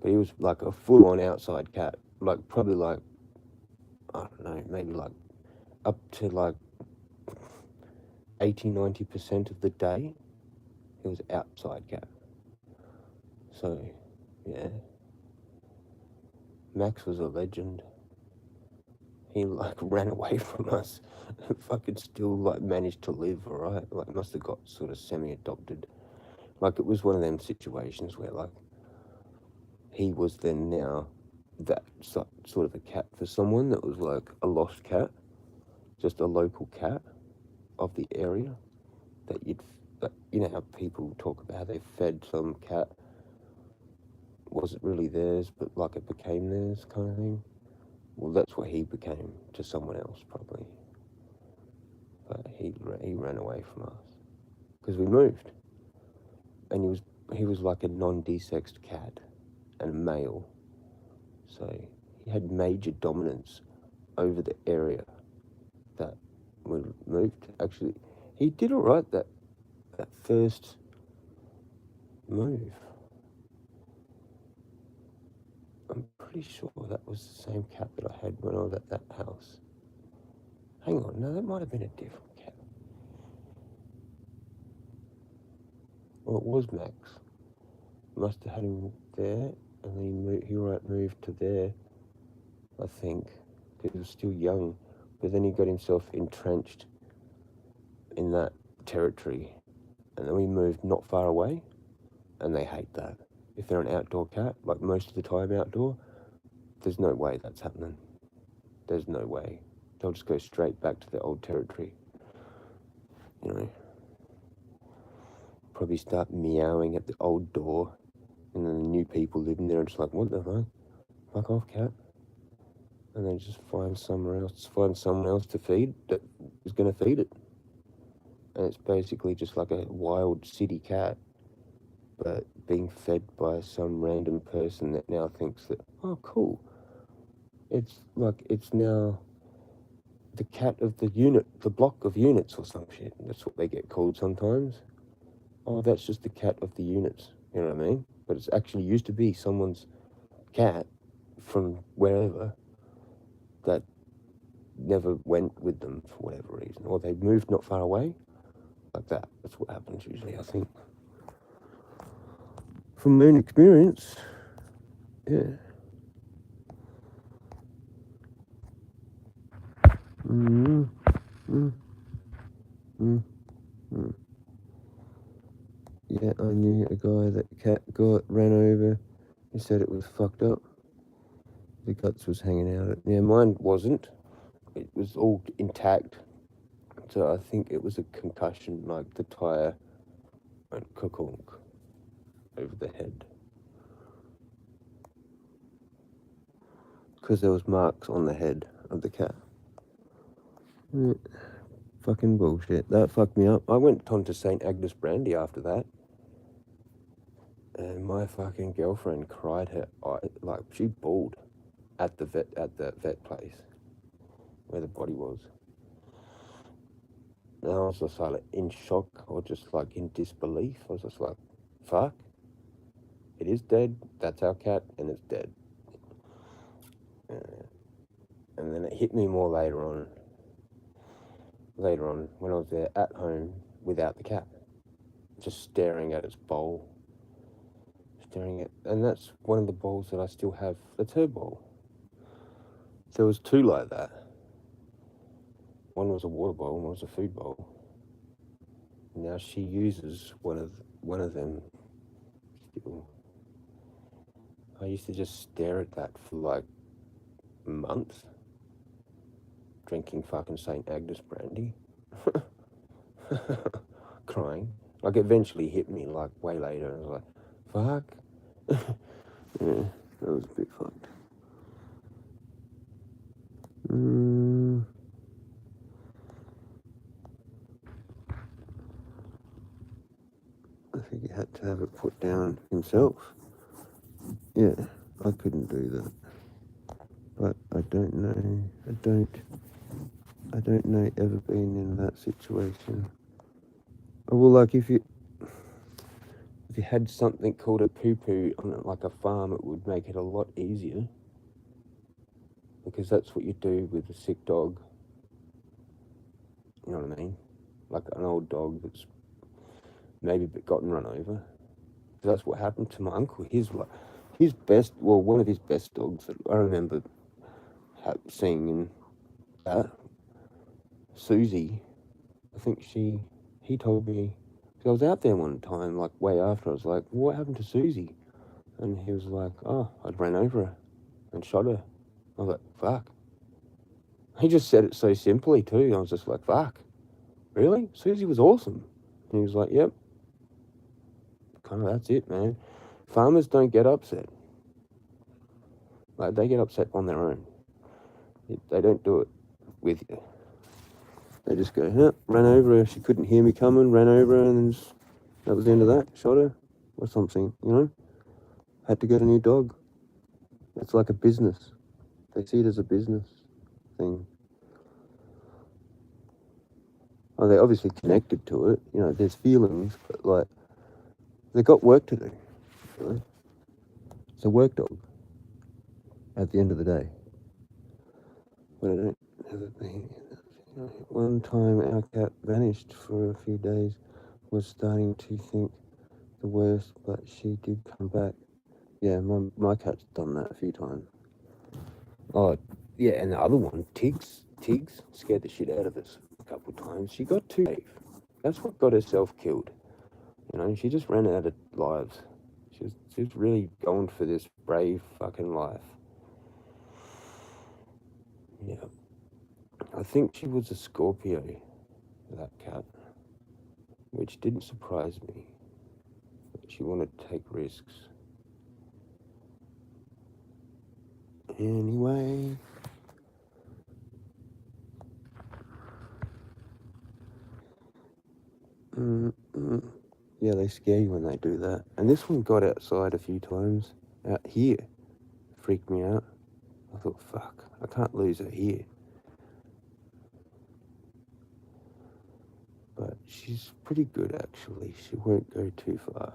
But he was like a full-on outside cat, like probably like, I don't know, maybe like up to like 80-90% of the day he was outside cat. So yeah, Max was a legend. He like ran away from us and fucking still like managed to live, alright? Like must have got sort of semi-adopted. Like it was one of them situations where like he was then now that sort of a cat for someone that was like a lost cat, just a local cat of the area that you know how people talk about how they fed some cat, wasn't really theirs, but like it became theirs kind of thing. Well, that's what he became to someone else probably. But he ran away from us because we moved, and he was like a non-desexed cat and a male, so he had major dominance over the area that we moved. Actually, he did all right that first move. I'm pretty sure that was the same cat that I had when I was at that house. Hang on, no, that might have been a different cat. Well, it was Max. Must have had him there, and then he moved to there, I think, because he was still young. But then he got himself entrenched in that territory, and then we moved not far away, and they hate that. If they're an outdoor cat, like most of the time outdoor, there's no way that's happening. There's no way. They'll just go straight back to their old territory. You know, probably start meowing at the old door, and then the new people living there are just like, what the fuck? Fuck off, cat. And then just find someone else to feed that is going to feed it. And it's basically just like a wild city cat, but being fed by some random person that now thinks that, oh, cool. It's now the cat of the unit, the block of units or some shit. That's what they get called sometimes. Oh, that's just the cat of the units. You know what I mean? But it's actually used to be someone's cat from wherever that never went with them for whatever reason. Or they moved not far away. Like that. That's what happens usually, I think. From my own experience, yeah. Yeah, I knew a guy that cat ran over. He said it was fucked up. The guts was hanging out. Yeah, mine wasn't. It was all intact. So I think it was a concussion, like the tire went kakonk over the head. Because there was marks on the head of the cat. Yeah. Fucking bullshit. That fucked me up. I went on to St. Agnes Brandy after that. And my fucking girlfriend cried her eye, like she bawled at the vet place where the body was. And I was just like in shock or just like in disbelief. I was just like, fuck. It is dead. That's our cat and it's dead. And then it hit me more later on when I was there at home without the cat. Just staring at its bowl. And that's one of the bowls that I still have. That's her bowl. There was two like that. One was a water bowl, one was a food bowl. Now she uses one of them still. I used to just stare at that for like months, drinking fucking St. Agnes Brandy, crying. Like it eventually hit me like way later. I was like, fuck. Yeah, that was a bit fucked. I think he had to have it put down himself. Yeah, I couldn't do that. But I don't know. I don't I don't know ever been in that situation. Well, like if you had something called a poo-poo on it, like a farm, it would make it a lot easier. Because that's what you do with a sick dog. You know what I mean? Like an old dog that's maybe gotten run over. That's what happened to my uncle. One of his best dogs that I remember seeing in that, Susie, I think he told me, because I was out there one time, like way after, I was like, what happened to Susie? And he was like, oh, I'd ran over her and shot her. I was like, fuck. He just said it so simply too. I was just like, fuck. Really? Susie was awesome. And he was like, yep. Kind of that's it, man. Farmers don't get upset. Like, they get upset on their own. They don't do it with you. They just go, ran over her. She couldn't hear me coming, ran over her, and then that was the end of that. Shot her or something, you know? Had to get a new dog. It's like a business. They see it as a business thing. Oh, they're obviously connected to it. You know, there's feelings, but like, they've got work to do. You know? It's a work dog at the end of the day. But I don't have it been. One time our cat vanished for a few days. Was starting to think the worst, but she did come back. Yeah, my cat's done that a few times. Oh, yeah, and the other one, Tiggs, scared the shit out of us a couple of times. She got too brave. That's what got herself killed. You know, she just ran out of lives. She was really going for this brave fucking life. Yeah. I think she was a Scorpio, that cat, which didn't surprise me. She wanted to take risks. Anyway. Yeah, they scare you when they do that. And this one got outside a few times. Out here. Freaked me out. I thought, fuck, I can't lose her here. But she's pretty good, actually. She won't go too far.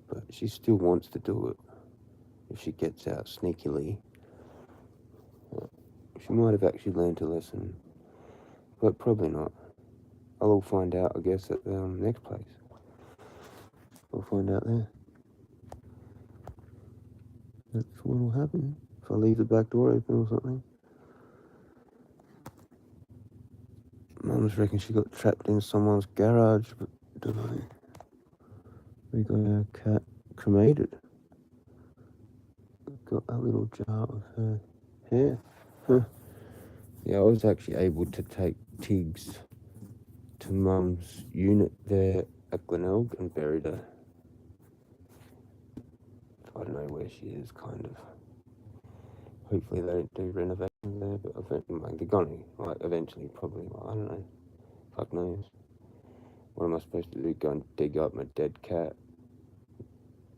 But she still wants to do it. If she gets out sneakily. She might have actually learned a lesson. But probably not. I'll find out, I guess, at the next place. I'll find out there. That's what will happen if I leave the back door open or something. Mum's reckon she got trapped in someone's garage, but don't know. We got our cat cremated. Got a little jar of her hair. Huh. Yeah, I was actually able to take Tiggs to Mum's unit there at Glenelg and buried her. I don't know where she is, kind of. Hopefully they don't do renovation there, but they're gonna, like, eventually, probably. I don't know. Fuck knows. What am I supposed to do? Go and dig up my dead cat?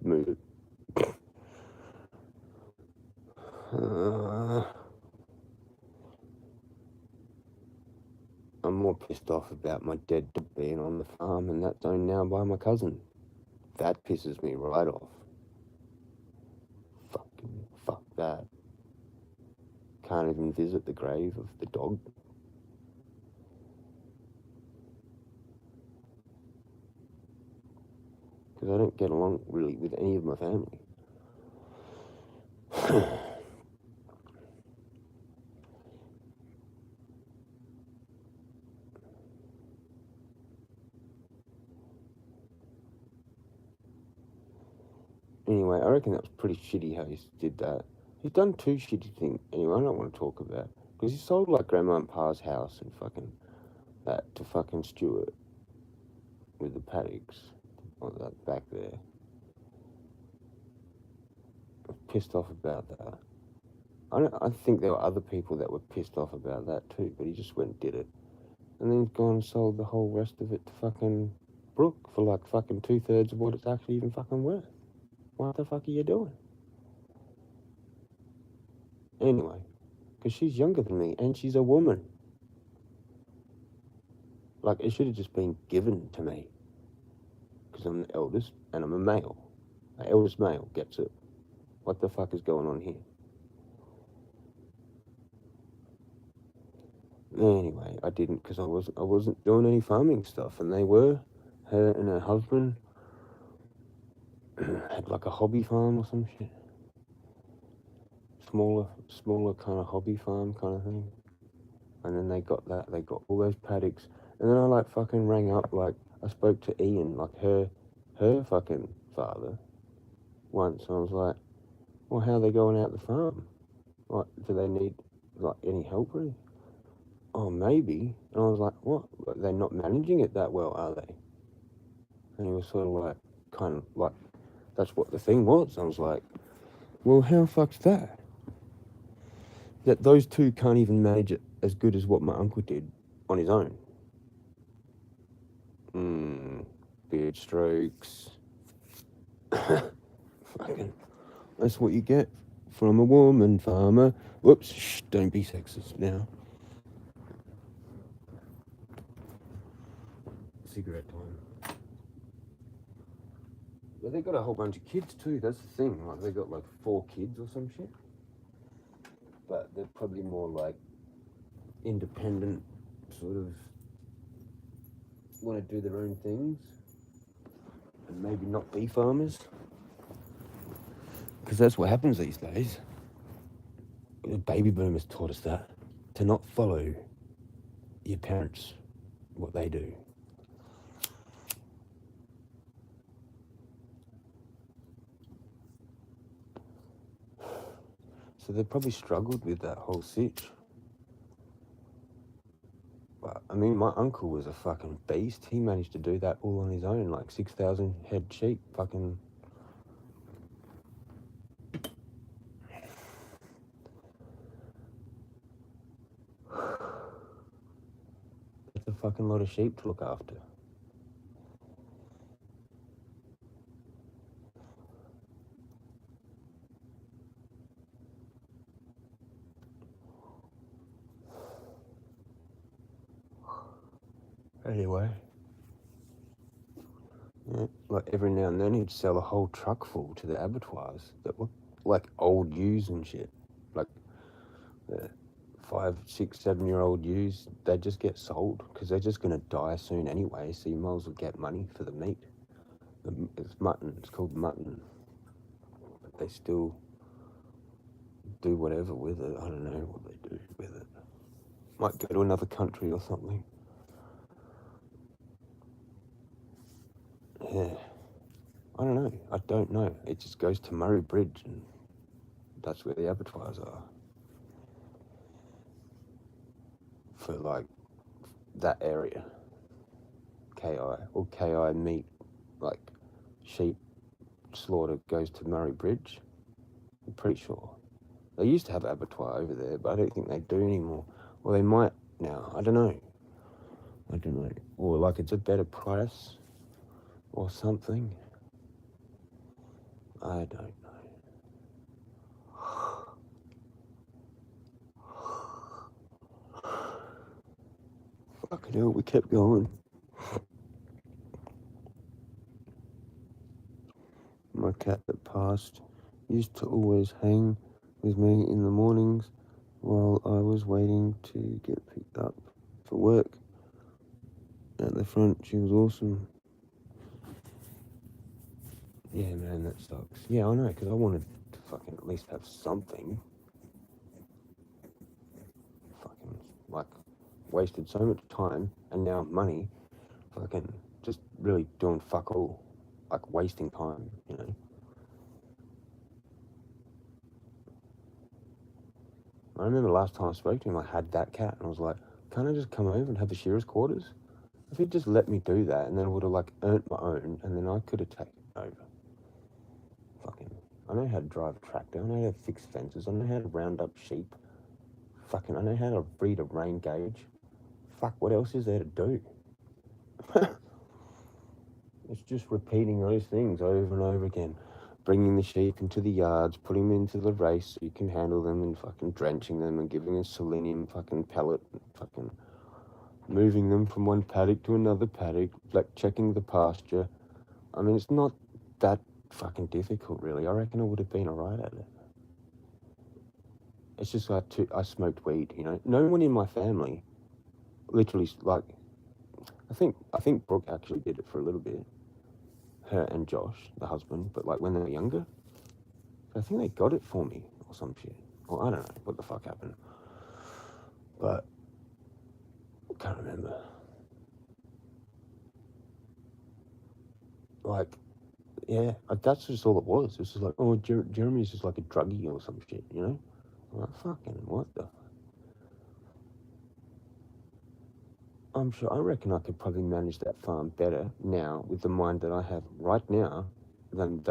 Move it? I'm more pissed off about my dead dog being on the farm and that's owned now by my cousin. That pisses me right off. Fuck that. Can't even visit the grave of the dog. Because I don't get along really with any of my family. Anyway, I reckon that was pretty shitty how he did that. He's done two shitty things anyway, I don't want to talk about. Because he sold like Grandma and Pa's house and fucking that to fucking Stuart with the paddocks or that back there. I was pissed off about that. I think there were other people that were pissed off about that too, but he just went and did it. And then he's gone and sold the whole rest of it to fucking Brooke for like fucking 2/3 of what it's actually even fucking worth. What the fuck are you doing? Anyway, Because she's younger than me and she's a woman. Like, it should have just been given to me. Because I'm the eldest and I'm a male. The eldest male gets it. What the fuck is going on here? Anyway, I didn't because I wasn't doing any farming stuff, and they were. Her and her husband had like a hobby farm or some shit. Smaller kind of hobby farm kind of thing. And then they got all those paddocks. And then I like fucking rang up, like I spoke to Ian, like her fucking father once. And I was like, well, how are they going out the farm? Like, do they need like any help or anything? Oh, maybe. And I was like, what? They're not managing it that well, are they? And he was sort of like, kind of like, that's what the thing was. I was like, well, how fuck's that? That those two can't even manage it as good as what my uncle did on his own. Beard strokes. Fucking, that's what you get from a woman farmer. Whoops, shh, don't be sexist now. Cigarette time. But they got a whole bunch of kids too, that's the thing. Like, they got like 4 kids or some shit. But they're probably more like independent, sort of want to do their own things and maybe not be farmers, because that's what happens these days. The baby boomers taught us that, to not follow your parents, what they do. So they probably struggled with that whole sitch. But I mean, my uncle was a fucking beast. He managed to do that all on his own, like 6,000 head sheep. Fucking. That's a fucking lot of sheep to look after. Anyway. Yeah, like every now and then he'd sell a whole truck full to the abattoirs that were like old ewes and shit. Like 5, 6, 7-year-old ewes, they just get sold because they're just going to die soon anyway, so you might as well get money for the meat. It's mutton, it's called mutton. But they still do whatever with it. I don't know what they do with it. Might go to another country or something. Yeah. I don't know. I don't know. It just goes to Murray Bridge, and that's where the abattoirs are. For like that area. KI or KI meat, like sheep slaughter goes to Murray Bridge. I'm pretty sure. They used to have an abattoir over there, but I don't think they do anymore. Well, they might now. I don't know. Or like it's a better price or something. I don't know. Fucking hell, we kept going. My cat that passed used to always hang with me in the mornings while I was waiting to get picked up for work. At the front, she was awesome. Yeah, man, that sucks. Yeah, I know, because I wanted to fucking at least have something. Fucking, like, wasted so much time and now money, fucking just really doing fuck all. Like, wasting time, you know? I remember last time I spoke to him, I had that cat, and I was like, can't I just come over and have the shearer's quarters? If he'd just let me do that, and then I would have, like, earned my own, and then I could have taken it over. Fucking, I know how to drive a tractor, I know how to fix fences, I know how to round up sheep. Fucking, I know how to read a rain gauge. Fuck, what else is there to do? It's just repeating those things over and over again. bringing the sheep into the yards, putting them into the race so you can handle them, and fucking drenching them and giving them selenium fucking pellet, and fucking moving them from one paddock to another paddock, like checking the pasture. I mean, it's not that fucking difficult, really. I reckon I would have been alright at it. It's just like I smoked weed, you know. No one in my family, literally, like, I think Brooke actually did it for a little bit. Her and Josh, the husband, but like when they were younger, I think they got it for me or some shit. Or I don't know what the fuck happened, but I can't remember. Like, yeah, that's just all it was. It was just like, oh, Jeremy's just like a druggie or some shit, you know? I'm like, fucking what the? I'm sure, I reckon I could probably manage that farm better now with the mind that I have right now than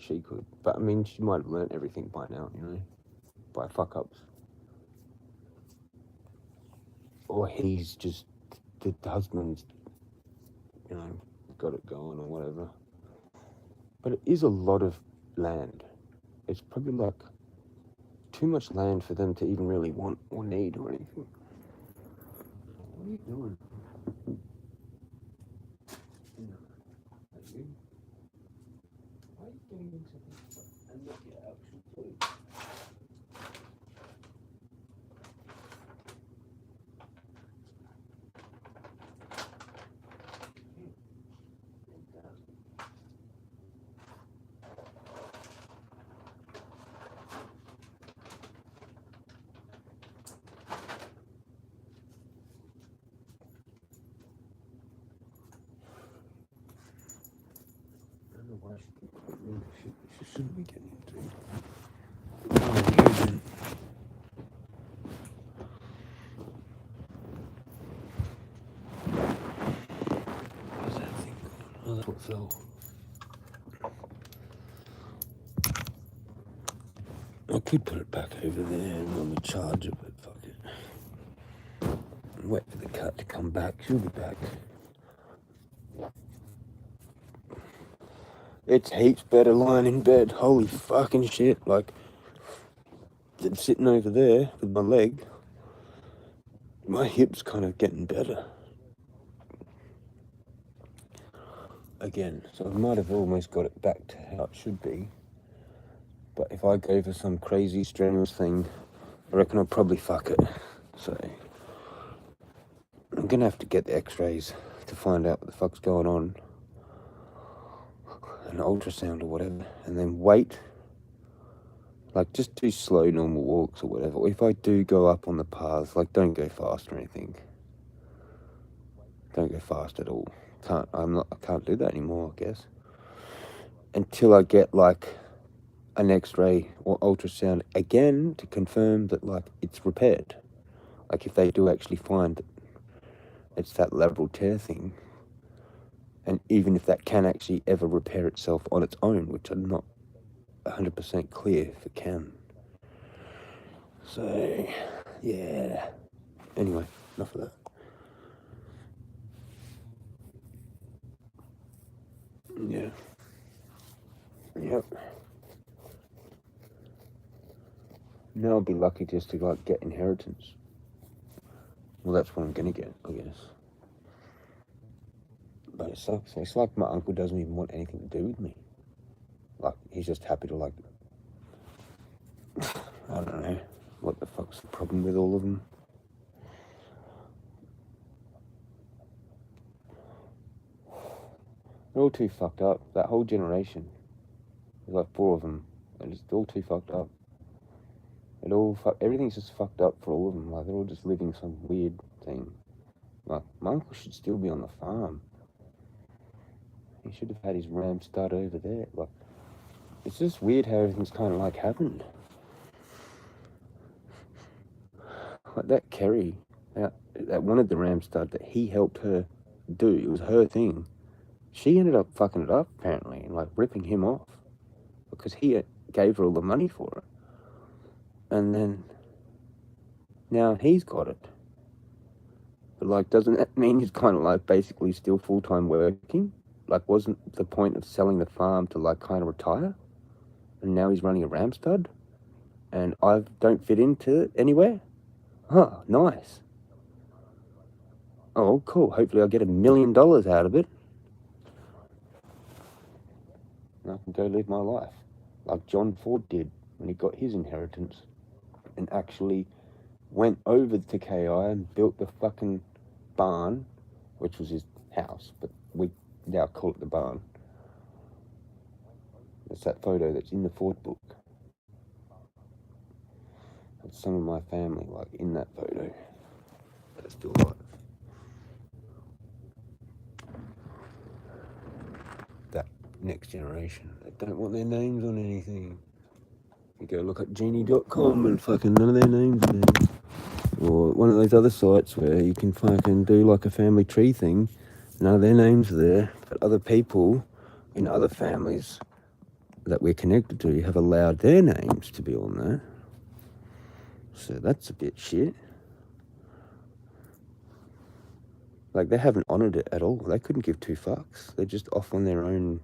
she could. But I mean, she might have learnt everything by now, you know, by fuck-ups. Or he's just, the husband's, you know, got it going or whatever. But it is a lot of land. It's probably like too much land for them to even really want or need or anything. What are you doing? Why are you getting into this and not your actual food? Why shouldn't we get into? Where's that thing gone? Oh, that's what fell. I could put it back over there and on the charger, but fuck it. Wait for the cat to come back. She'll be back. It's heaps better lying in bed. Holy fucking shit. Like, I'm sitting over there with my leg. My hip's kind of getting better. Again, so I might have almost got it back to how it should be. But if I go for some crazy strenuous thing, I reckon I'll probably fuck it. So, I'm gonna have to get the x-rays to find out what the fuck's going on. An ultrasound or whatever, and then wait. Like, just do slow, normal walks or whatever. Or if I do go up on the paths, like, don't go fast or anything. Don't go fast at all. I can't do that anymore, I guess. Until I get, like, an x-ray or ultrasound again to confirm that, like, it's repaired. Like, if they do actually find that it's that lateral tear thing, and even if that can actually ever repair itself on its own, which I'm not 100% clear if it can. So, yeah. Anyway, enough of that. Yeah. Yep. Now I'll be lucky just to, like, get inheritance. Well, that's what I'm gonna get, I guess. But it sucks. It's like my uncle doesn't even want anything to do with me. Like, he's just happy to, like, I don't know, what the fuck's the problem with all of them? They're all too fucked up. That whole generation. There's like 4 of them. They're just all too fucked up. Everything's just fucked up for all of them. Like, they're all just living some weird thing. Like, my uncle should still be on the farm. He should have had his ram stud over there. Like, it's just weird how everything's kind of like happened. Like that Kerry, that wanted the ram stud that he helped her do. It was her thing. She ended up fucking it up apparently, and like ripping him off because he gave her all the money for it. And then now he's got it. But like, doesn't that mean he's kind of like basically still full-time working? Like, wasn't the point of selling the farm to, like, kind of retire? And now he's running a ram stud? And I don't fit into it anywhere? Huh, nice. Oh, cool. Hopefully I'll get $1 million out of it. And I can go live my life. Like John Ford did when he got his inheritance. And actually went over to KI and built the fucking barn, which was his house, but we now call it the barn. It's that photo that's in the Ford book. That's some of my family, like, in that photo. That is still alive. That next generation, they don't want their names on anything. You go look at genie.com and fucking none of their names are there. Or one of those other sites where you can fucking do like a family tree thing. None of their names are there. But other people in other families that we're connected to have allowed their names to be on there. So that's a bit shit. Like, they haven't honoured it at all. They couldn't give two fucks. They're just off on their own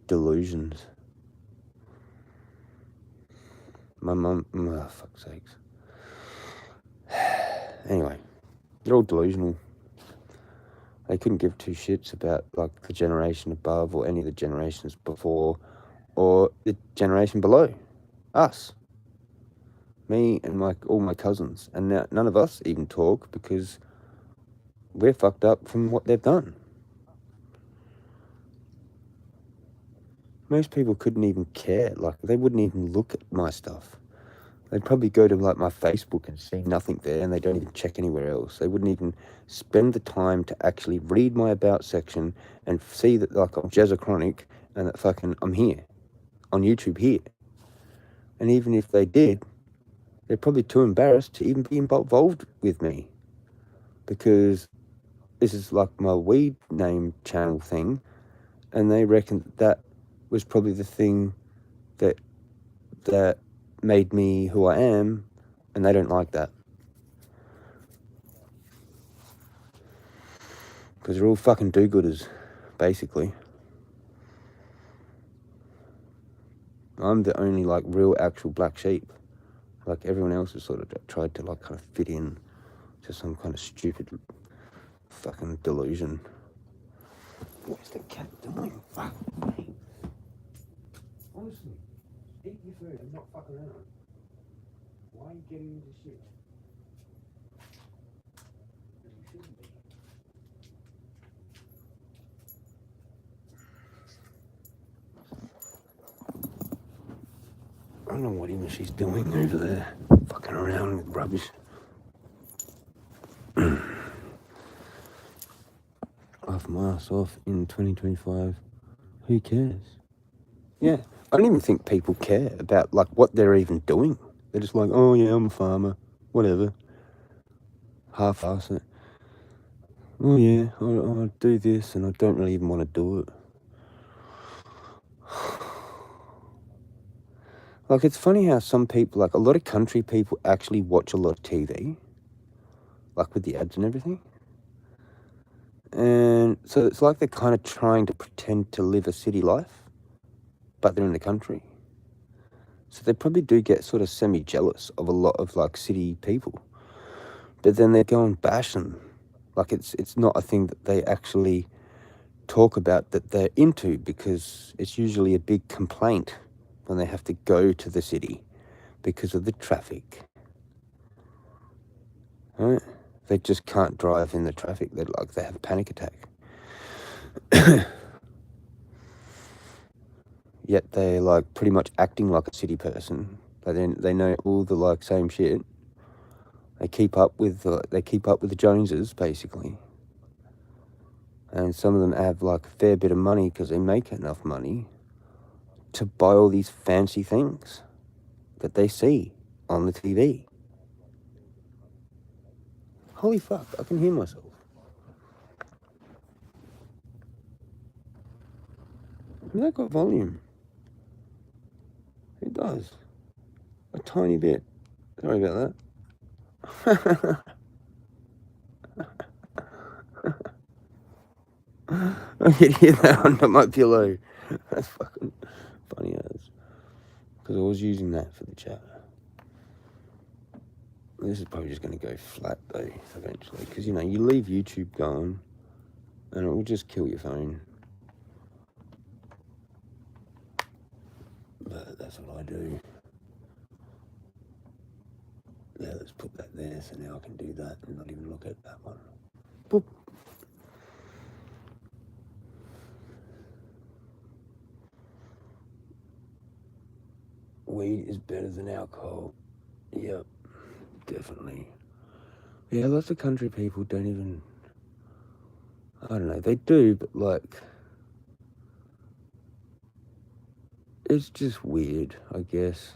delusions. My mum, oh, fuck's sakes. Anyway, they're all delusional. They couldn't give two shits about, like, the generation above or any of the generations before or the generation below. Us. Me and all my cousins. And now none of us even talk because we're fucked up from what they've done. Most people couldn't even care. Like, they wouldn't even look at my stuff. They'd probably go to, like, my Facebook and see nothing there, and they don't even check anywhere else. They wouldn't even spend the time to actually read my about section and see that, like, I'm Jezza Chronic and that fucking I'm here on YouTube here. And even if they did, they're probably too embarrassed to even be involved with me, because this is like my weed name channel thing, and they reckon that was probably the thing that made me who I am, and they don't like that. Because they're all fucking do-gooders, basically. I'm the only, like, real actual black sheep. Like, everyone else has sort of tried to, like, kind of fit in to some kind of stupid fucking delusion. What's the cat doing? Fuck me. Honestly, eat your food and not fuck around. Why are you getting into shit? You shouldn't be. I don't know what even she's doing over there. Fucking around with rubbish. Laugh my ass off in 2025. Who cares? Yeah, I don't even think people care about, like, what they're even doing. They're just like, oh yeah, I'm a farmer, whatever. Half-ass it. Oh yeah, I do this and I don't really even want to do it. Like, it's funny how some people, like, a lot of country people actually watch a lot of TV. Like, with the ads and everything. And so it's like they're kind of trying to pretend to live a city life, but they're in the country. So they probably do get sort of semi-jealous of a lot of, like, city people. But then they go and bash them. Like, it's not a thing that they actually talk about that they're into, because it's usually a big complaint when they have to go to the city because of the traffic. Right? They just can't drive in the traffic. They have a panic attack. Yet they're, like, pretty much acting like a city person. But then they know all the, like, same shit. They keep up with the Joneses, basically. And some of them have, like, a fair bit of money because they make enough money to buy all these fancy things that they see on the TV. Holy fuck, I can hear myself. Has that got volume? It does. A tiny bit. Sorry about that. I could hear that under my pillow. That's fucking funny as. Because I was using that for the chat. This is probably just going to go flat though, eventually. Because, you know, you leave YouTube going and it will just kill your phone. But that's what I do. Yeah, let's put that there so now I can do that and not even look at that one. Boop. Weed is better than alcohol. Yep, definitely. Yeah, lots of country people don't even... I don't know, they do, but like... It's just weird, I guess.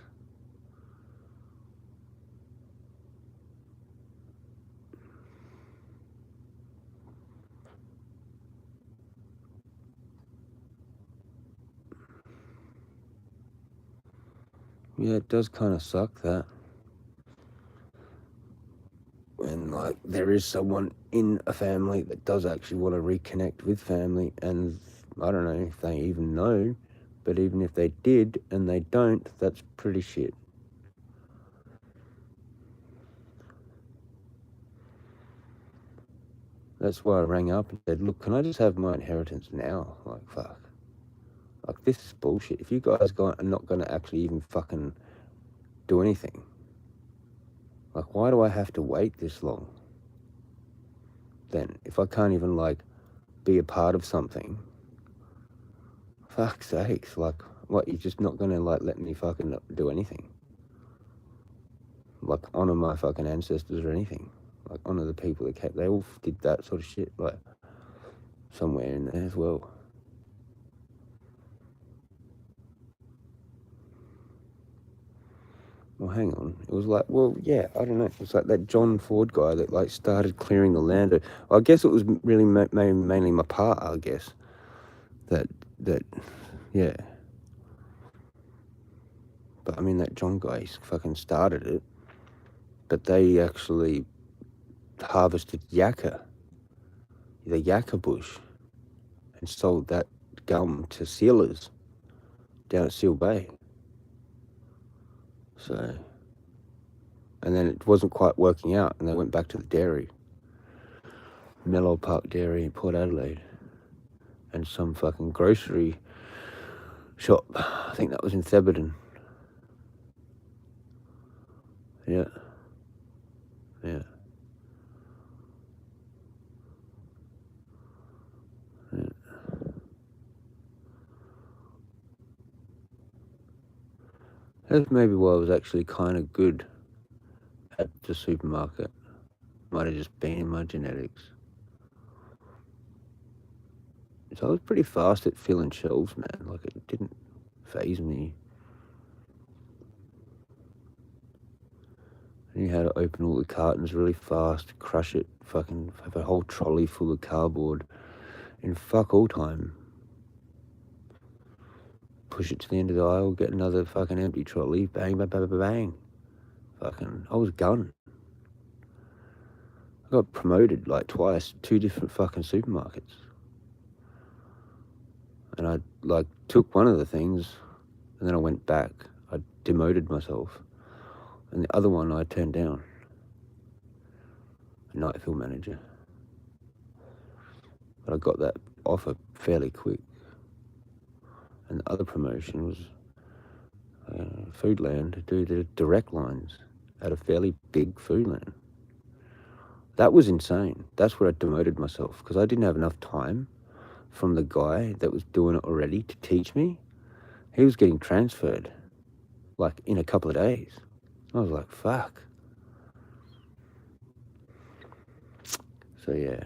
Yeah, it does kind of suck that. When, like, there is someone in a family that does actually want to reconnect with family, and I don't know if they even know, but even if they did and they don't, that's pretty shit. That's why I rang up and said, look, can I just have my inheritance now? Like, fuck. Like, this is bullshit. If you guys are not going to actually even fucking do anything, like, why do I have to wait this long? Then, if I can't even, like, be a part of something, fuck's sakes, like, what, you're just not going to, like, let me fucking do anything? Like, honour my fucking ancestors or anything? Like, honour the people that came, they all did that sort of shit, like, somewhere in there as well. Well, hang on. It was like, well, yeah, I don't know. It was like that John Ford guy that, like, started clearing the land. I guess it was really mainly my pa, I guess. That, yeah. But, I mean, that John guy, he fucking started it. But they actually harvested yakka, the yakka bush, and sold that gum to sealers down at Seal Bay. So... And then it wasn't quite working out, and they went back to the dairy. Mellow Park Dairy in Port Adelaide. And some fucking grocery shop. I think that was in Theberton. Yeah. Yeah. Yeah. That's maybe why I was actually kind of good at the supermarket. Might have just been in my genetics. So I was pretty fast at filling shelves, man. Like, it didn't faze me. I knew how to open all the cartons really fast, crush it, fucking have a whole trolley full of cardboard in fuck all time. Push it to the end of the aisle, get another fucking empty trolley, bang, bang, bang, bang, bang. Fucking, I was gun. I got promoted like twice, 2 different fucking supermarkets. And I, like, took one of the things, and then I went back. I demoted myself. And the other one I turned down. A night fill manager. But I got that offer fairly quick. And the other promotion was Foodland to do the direct lines at a fairly big Foodland. That was insane. That's where I demoted myself, because I didn't have enough time from the guy that was doing it already to teach me. He was getting transferred, like, in a couple of days. I was like, fuck. So, yeah,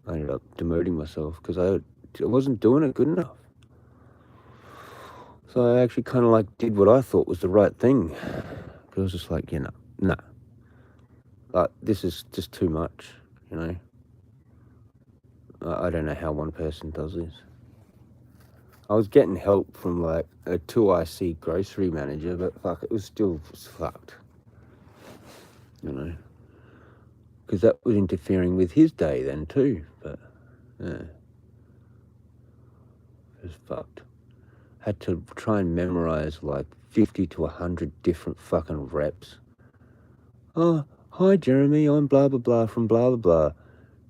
I ended up demoting myself because I wasn't doing it good enough. So I actually kind of, like, did what I thought was the right thing. Because I was just like, nah. Like, this is just too much, you know. I don't know how one person does this. I was getting help from, like, a 2IC grocery manager, but fuck, it was still fucked. You know. Because that was interfering with his day then too, but, yeah. was fucked. Had to try and memorize like 50 to 100 different fucking reps. Oh, hi Jeremy, I'm blah blah blah from blah blah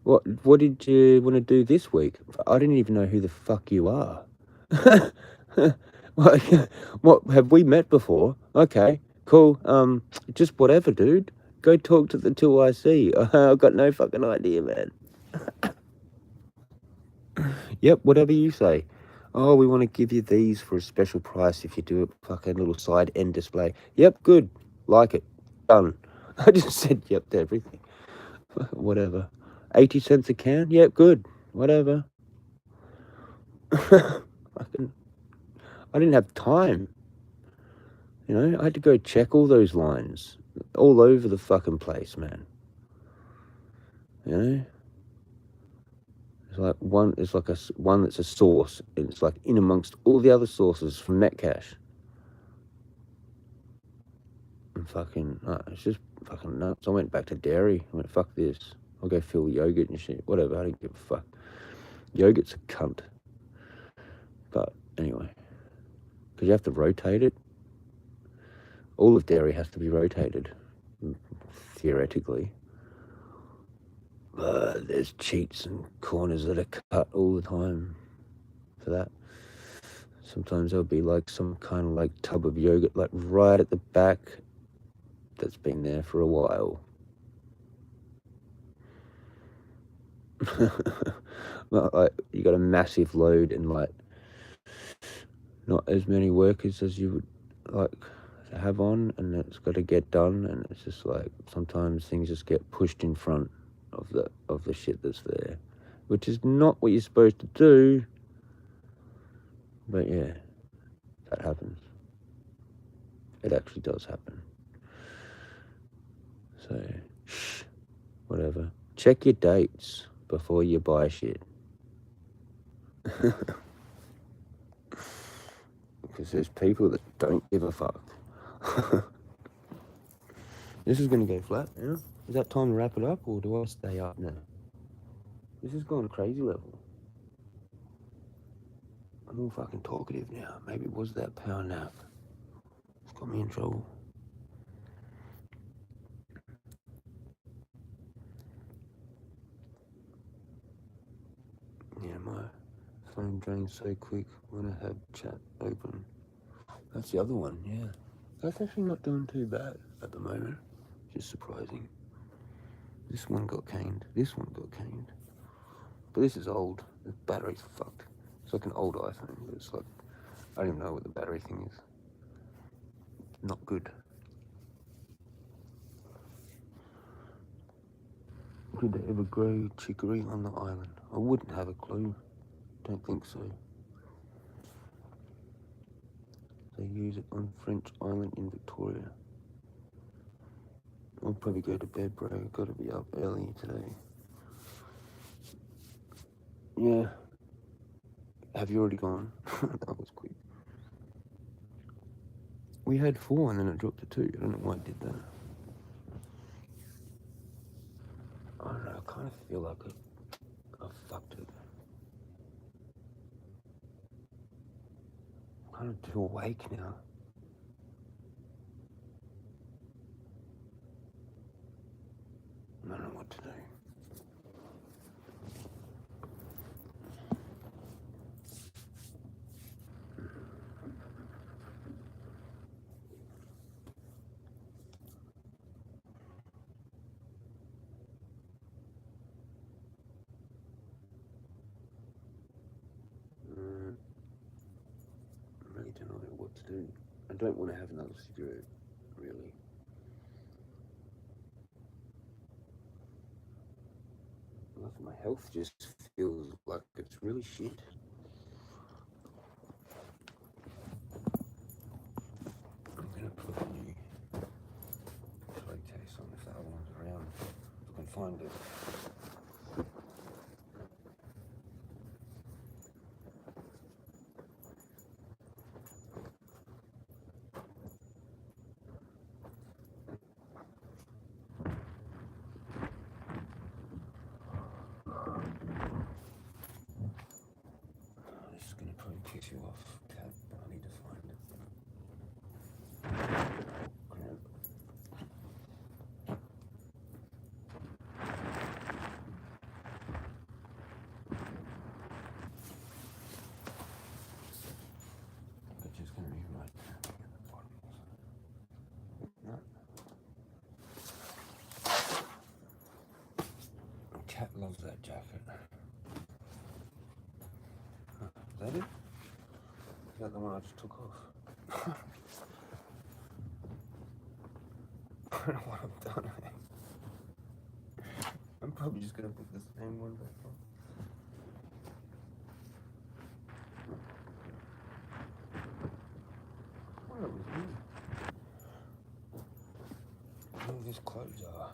blah. What did you want to do this week? I didn't even know who the fuck you are. What have we met before? Okay, cool. Just whatever, dude. Go talk to the 2IC. I've got no fucking idea, man. Yep, whatever you say. Oh, we want to give you these for a special price if you do a fucking little side end display. Yep, good. Like it. Done. I just said yep to everything. Whatever. 80 cents a can? Yep, good. Whatever. Fucking, I didn't have time. You know, I had to go check all those lines. All over the fucking place, man. You know? It's like one that's a source. And it's like in amongst all the other sources from Metcash. And fucking, it's just fucking nuts. I went back to dairy. I went, fuck this. I'll go fill yogurt and shit. Whatever, I don't give a fuck. Yogurt's a cunt. But anyway, because you have to rotate it. All of dairy has to be rotated, theoretically. There's cheats and corners that are cut all the time for that. Sometimes there'll be like some kind of like tub of yogurt like right at the back that's been there for a while. Like, you got a massive load and like not as many workers as you would like to have on, and it's got to get done, and it's just like sometimes things just get pushed in front of the shit that's there, which is not what you're supposed to do. But yeah, that happens. It actually does happen. So, whatever. Check your dates before you buy shit. Because there's people that don't give a fuck. This is going to go flat now. Is that time to wrap it up, or do I stay up now? This has gone crazy level. I'm all fucking talkative now. Maybe it was that power nap. It's got me in trouble. Yeah, my phone drains so quick when I have chat open. That's the other one, yeah. That's actually not doing too bad at the moment. Just surprising. This one got caned. This one got caned. But this is old. The battery's fucked. It's like an old iPhone, but it's like, I don't even know what the battery thing is. Not good. Did they ever grow chicory on the island? I wouldn't have a clue. Don't think so. They use it on French Island in Victoria. I'll probably go to bed, bro. I've got to be up early today. Yeah. Have you already gone? That was quick. We had 4 and then it dropped to 2. I don't know why it did that. I don't know. I kind of feel like I fucked it. I'm kind of too awake now. I don't know what to do. I really don't know what to do. I don't want to have another cigarette, really. Like my health just feels like it's really shit. I'm gonna put a new tray case on if the other one's around. If I can find it. This is gonna probably that jacket. Is that it? Is that the one I just took off? I don't know what I've done. I'm probably just gonna put the same one back on. What was this? All these clothes are.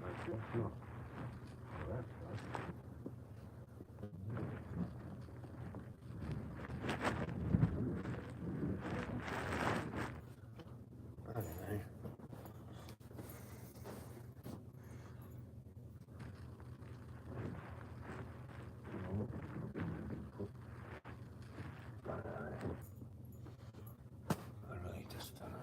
I don't know. I really just don't know.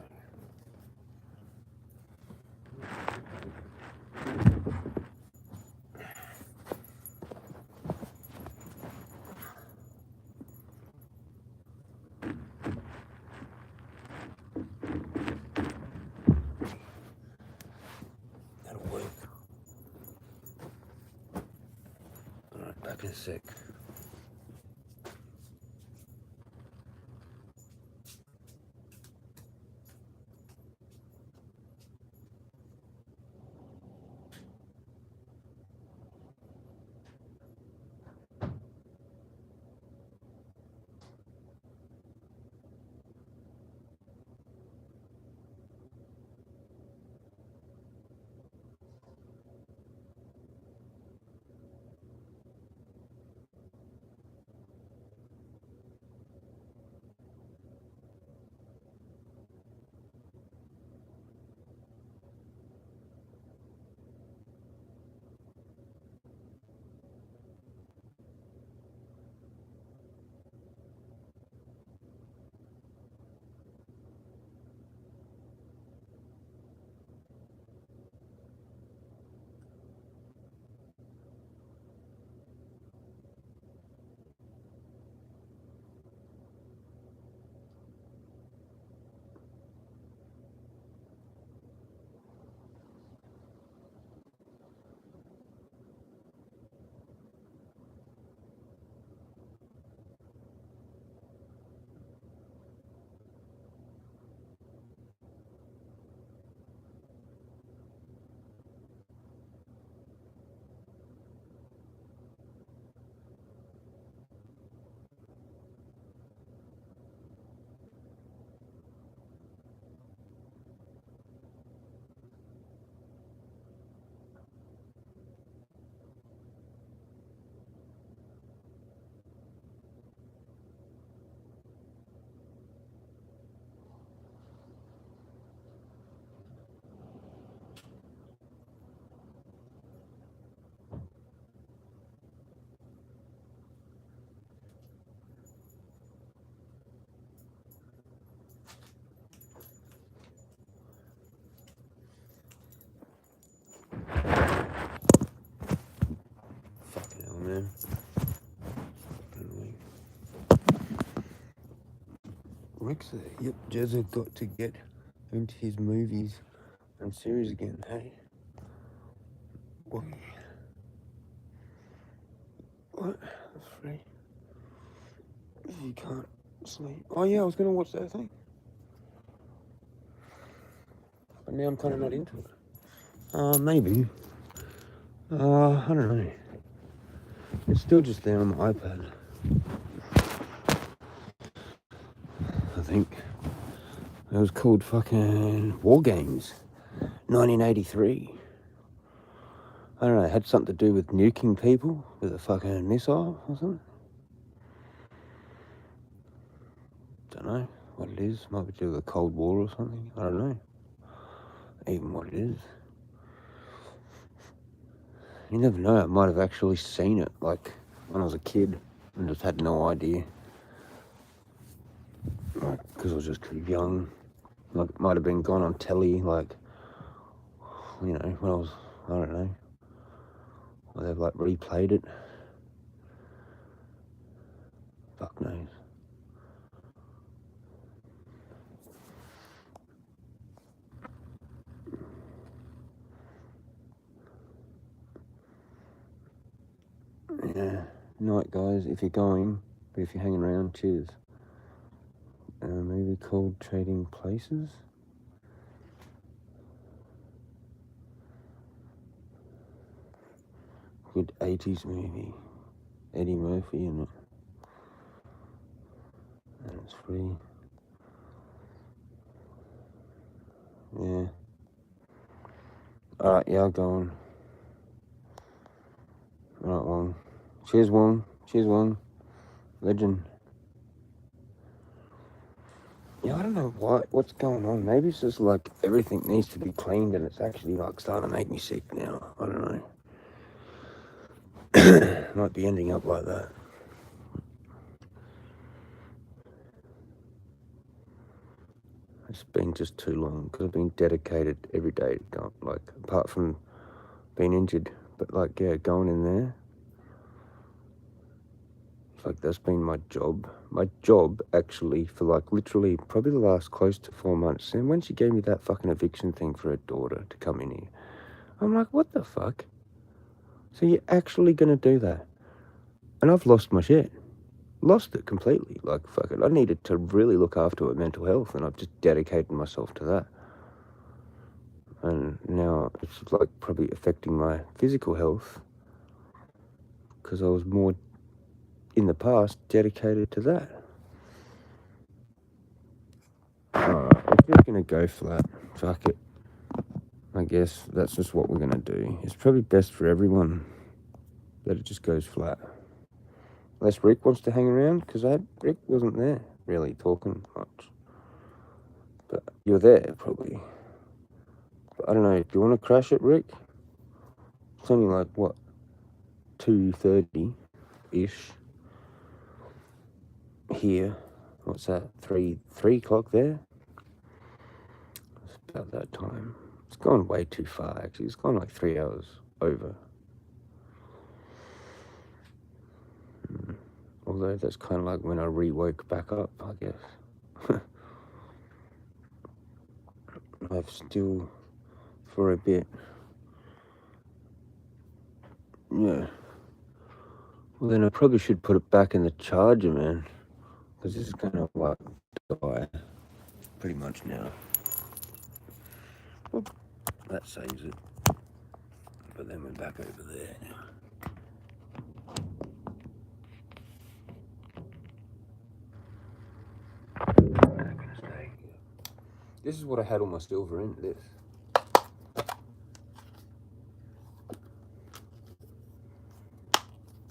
That'll work. Alright, back in a sec. Fucking hell, man. Rick's there. Yep, Jezza got to get into his movies and series again, hey? What? What? That's free. If you can't sleep. Oh yeah, I was gonna watch that thing. But now I'm kinda not into it. Maybe. I don't know. It's still just there on my iPad. I think. It was called fucking War Games. 1983. I don't know, it had something to do with nuking people with a fucking missile or something. Don't know what it is. Might be to do with the Cold War or something. I don't know. Even what it is. You never know, I might have actually seen it, like, when I was a kid and just had no idea. Like, because I was just too young. Like, it might have been gone on telly, like, you know, when I was, I don't know. Or they've, like, replayed it. Fuck knows. Yeah. Night, guys, if you're going, but if you're hanging around, cheers. Maybe called Trading Places. Good 80s movie. Eddie Murphy in it. And it's free. Yeah. Alright, yeah, I'm going. Alright, Wong. Cheers, Wong. Cheers, Wong. Legend. Yeah, I don't know what's going on. Maybe it's just like everything needs to be cleaned and it's actually like starting to make me sick now. I don't know. Might be ending up like that. It's been just too long because I've been dedicated every day to go, like, apart from being injured, but like, yeah, going in there. It's like that's been my job. My job, actually, for like literally probably the last close to 4 months. And when she gave me that fucking eviction thing for her daughter to come in here, I'm like, what the fuck? So you're actually gonna do that? And I've lost my shit. Lost it completely. Like, fuck it. I needed to really look after her mental health, and I've just dedicated myself to that. And now it's like probably affecting my physical health because I was more in the past dedicated to that. Alright, we're just gonna go flat. Fuck it. I guess that's just what we're gonna do. It's probably best for everyone that it just goes flat. Unless Rick wants to hang around, because Rick wasn't there really talking much. But you're there probably. But I don't know, do you want to crash it, Rick? It's only like, what, 2:30-ish here. What's that, 3 o'clock there? It's about that time. It's gone way too far, actually. It's gone like 3 hours over. Although that's kind of like when I re-woke back up, I guess. I've still, for a bit, yeah. Well, then I probably should put it back in the charger, man. Because this is gonna like die pretty much now. Well, that saves it. But then we're back over there now. This is what I had all my silver in, this.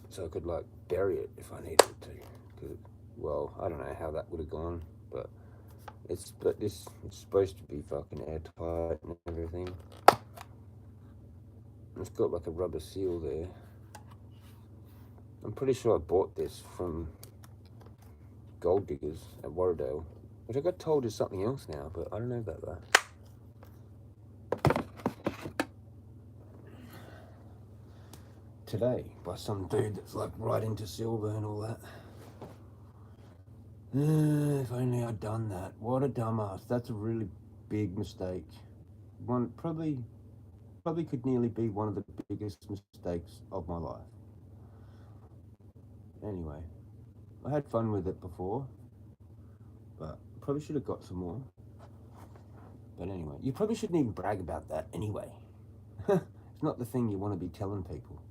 So I could like bury it if I needed to. Cause, well, I don't know how that would have gone, but it's supposed to be fucking airtight and everything. It's got like a rubber seal there. I'm pretty sure I bought this from Gold Diggers at Warradale, which I got told is something else now, but I don't know about that. Today, by some dude that's like right into silver and all that. If only I'd done that. What a dumbass. That's a really big mistake. One probably could nearly be one of the biggest mistakes of my life. Anyway, I had fun with it before, but probably should have got some more. But anyway, you probably shouldn't even brag about that anyway. It's not the thing you want to be telling people.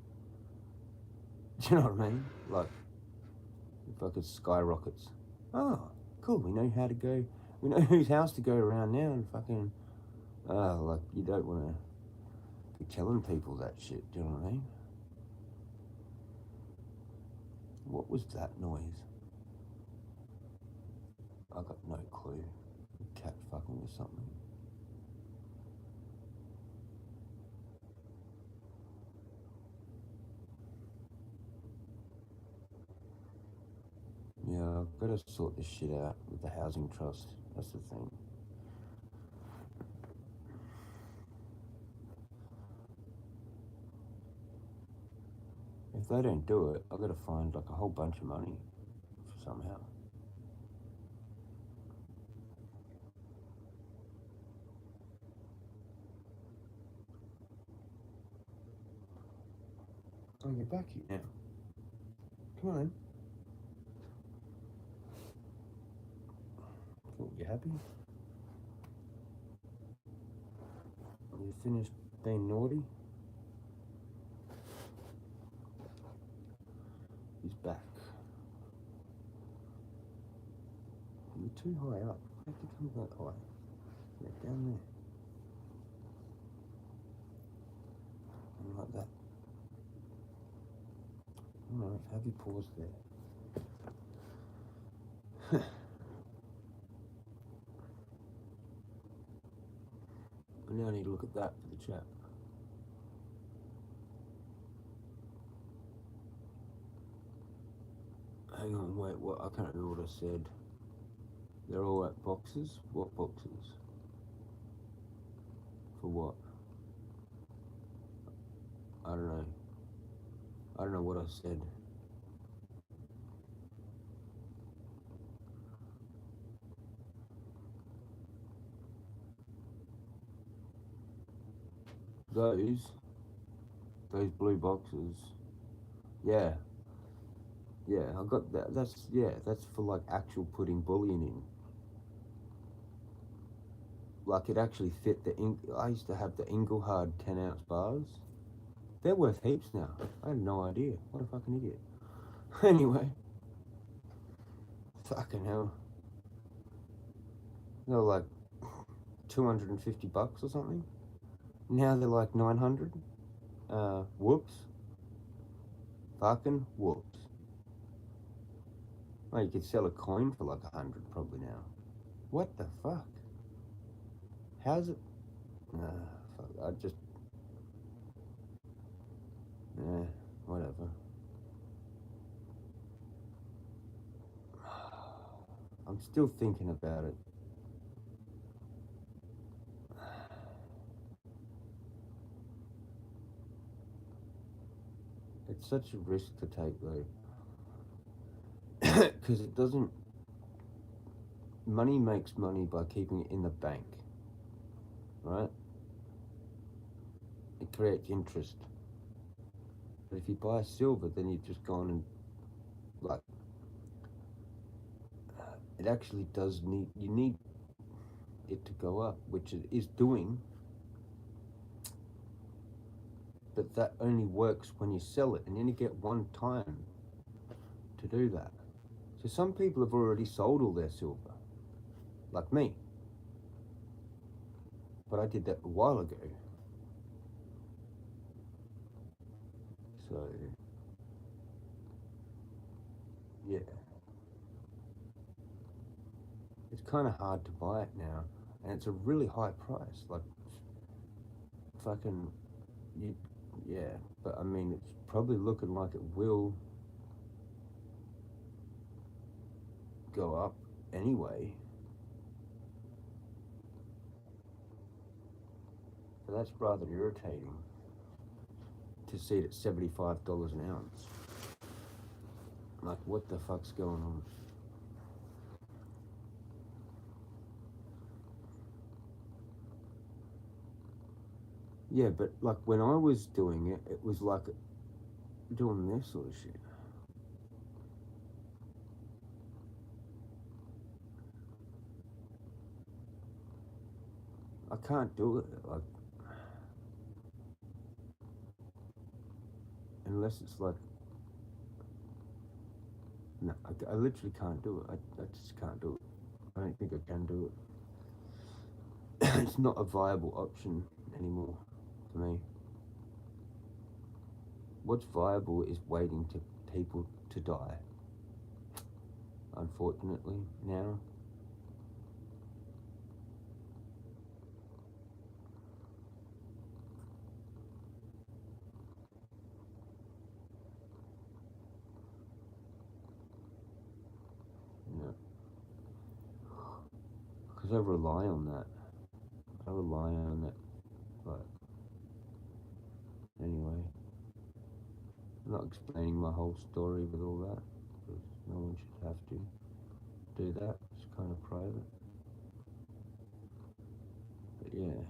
Do you know what I mean? Like, if I could skyrockets. Oh, cool, we know how to go. We know whose house to go around now and fucking... like, you don't want to be telling people that shit, do you know what I mean? What was that noise? I got no clue. Cat fucking with something. Yeah, I've got to sort this shit out with the housing trust. That's the thing. If they don't do it, I've got to find like a whole bunch of money somehow. Oh, you're back here now. Come on. Cool, you happy? You finished being naughty? He's back. You're too high up. How can you come that high? Yeah, down there. And like that. Alright, have you paused there? I now need to look at that for the chat. Hang on, wait, what? I can't remember what I said. They're all at boxes? What boxes? For what? I don't know. I don't know what I said. Those blue boxes. Yeah. Yeah, I got that. That's for like actual putting bullion in. Like it actually fit the ink. I used to have the Engelhard 10-ounce bars. They're worth heaps now. I had no idea. What a fucking idiot. Anyway. Fucking hell. They were like $250 or something. Now they're like 900. Whoops. Fucking whoops. Oh, you could sell a coin for like 100 probably now. What the fuck? How's it? Fuck, I just... whatever. I'm still thinking about it. It's such a risk to take though. Because it doesn't... Money makes money by keeping it in the bank. Right? It creates interest. But if you buy silver, then you've just gone and... like... it actually does need... you need it to go up, which it is doing. But that only works when you sell it, and you only get one time to do that. So some people have already sold all their silver, like me. But I did that a while ago. So, yeah. It's kind of hard to buy it now, and it's a really high price. Like, fucking, yeah. But I mean, it's probably looking like it will go up anyway. So that's rather irritating to see it at $75 an ounce. Like, what the fuck's going on? Yeah, but like when I was doing it, it was like doing this sort of shit. I can't do it like unless it's like no, I literally can't do it. I just can't do it. I don't think I can do it. It's not a viable option anymore for me. What's viable is waiting to people to die. Unfortunately, now. Yeah. Because I rely on that. I rely on it. But anyway, I'm not explaining my whole story with all that, because no one should have to do that. It's kind of private. But yeah,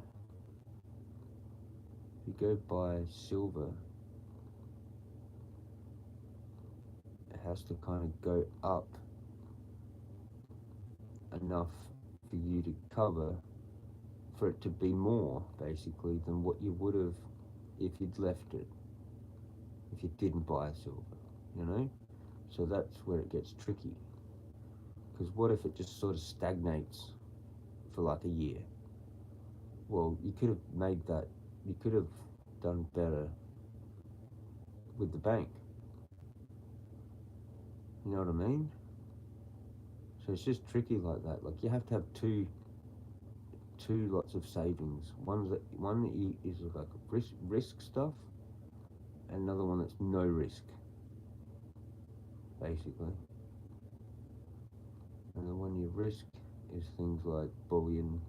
if you go buy silver, it has to kind of go up enough for you to cover, for it to be more basically than what you would have if you'd left it, if you didn't buy silver, you know? So that's where it gets tricky, because what if it just sort of stagnates for like a year? Well, you could have made that, you could have done better with the bank, you know what I mean? So it's just tricky like that. Like, you have to have two lots of savings. One that is like risk stuff, and another one that's no risk, basically. And the one you risk is things like bullion,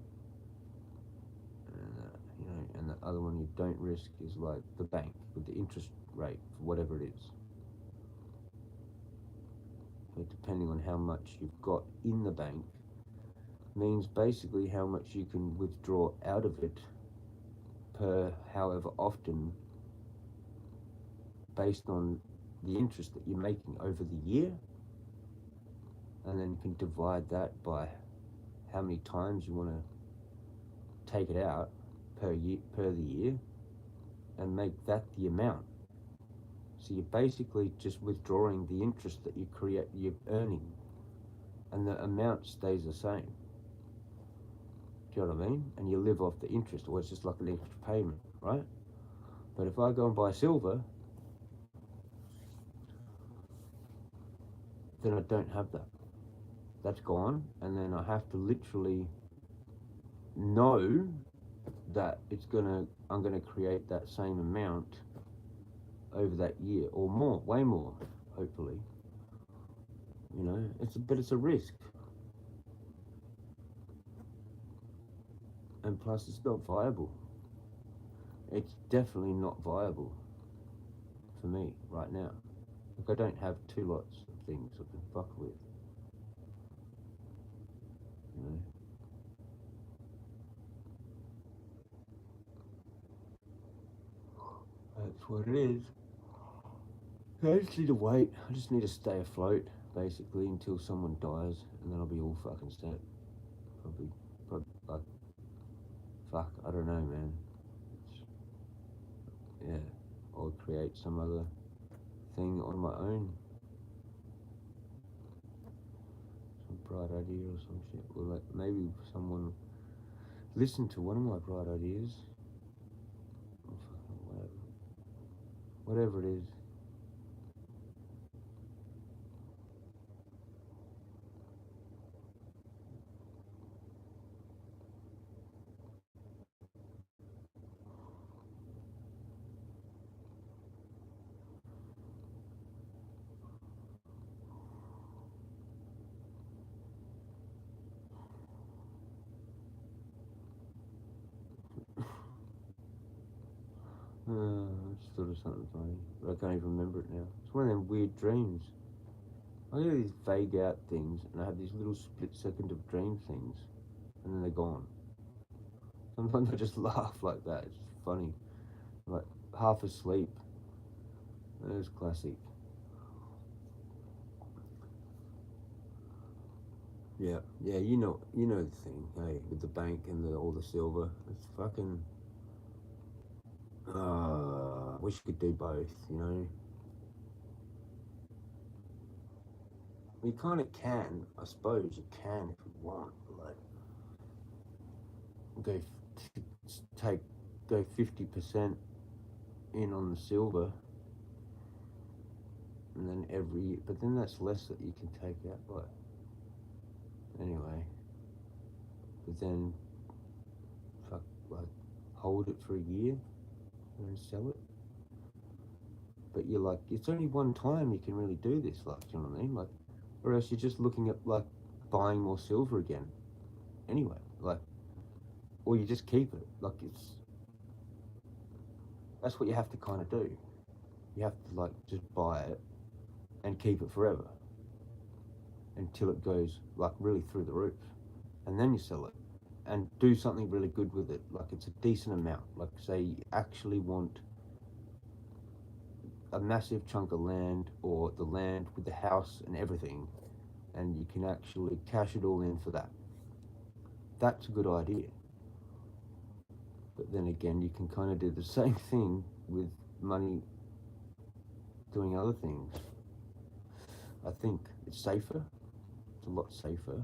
and the other one you don't risk is like the bank with the interest rate for whatever it is. So depending on how much you've got in the bank means basically how much you can withdraw out of it per however often, based on the interest that you're making over the year, and then you can divide that by how many times you want to take it out per the year, and make that the amount. So you're basically just withdrawing the interest that you're earning, and the amount stays the same. Do you know what I mean? And you live off the interest, or it's just like an extra payment, right? But if I go and buy silver, then I don't have that. That's gone, and then I have to literally know that I'm gonna create that same amount over that year, or more, way more, hopefully. You know, but it's a risk, and plus it's not viable. It's definitely not viable for me right now. Like, I don't have two lots of things I can fuck with, you know. That's what it is. So I just need to wait. I just need to stay afloat, basically, until someone dies, and then I'll be all fucking set. Probably like, fuck, I don't know, man. Yeah, or create some other thing on my own. Some bright idea or some shit. Or like, maybe someone listen to one of my bright ideas. Or fucking whatever it is. I just thought of something funny, but I can't even remember it now. It's one of them weird dreams. I get these vague out things, and I have these little split second of dream things, and then they're gone. Sometimes I just laugh like that. It's funny. Like, half asleep. That is classic. Yeah, you know the thing, hey, with the bank and all the silver. It's fucking. Wish you could do both, you know. You kind of can, I suppose. You can if you want, like, go 50% in on the silver, and then but then that's less that you can take out, but anyway. But then, hold it for a year and then sell it. But you're like, it's only one time you can really do this, like, you know what I mean? Like, or else you're just looking at, like, buying more silver again. Anyway, like, or you just keep it. Like, that's what you have to kind of do. You have to, like, just buy it and keep it forever until it goes, like, really through the roof. And then you sell it and do something really good with it. Like, it's a decent amount. Like, say you actually want a massive chunk of land, or the land with the house and everything, and you can actually cash it all in for that. That's a good idea. But then again, you can kind of do the same thing with money doing other things. I think it's safer. It's a lot safer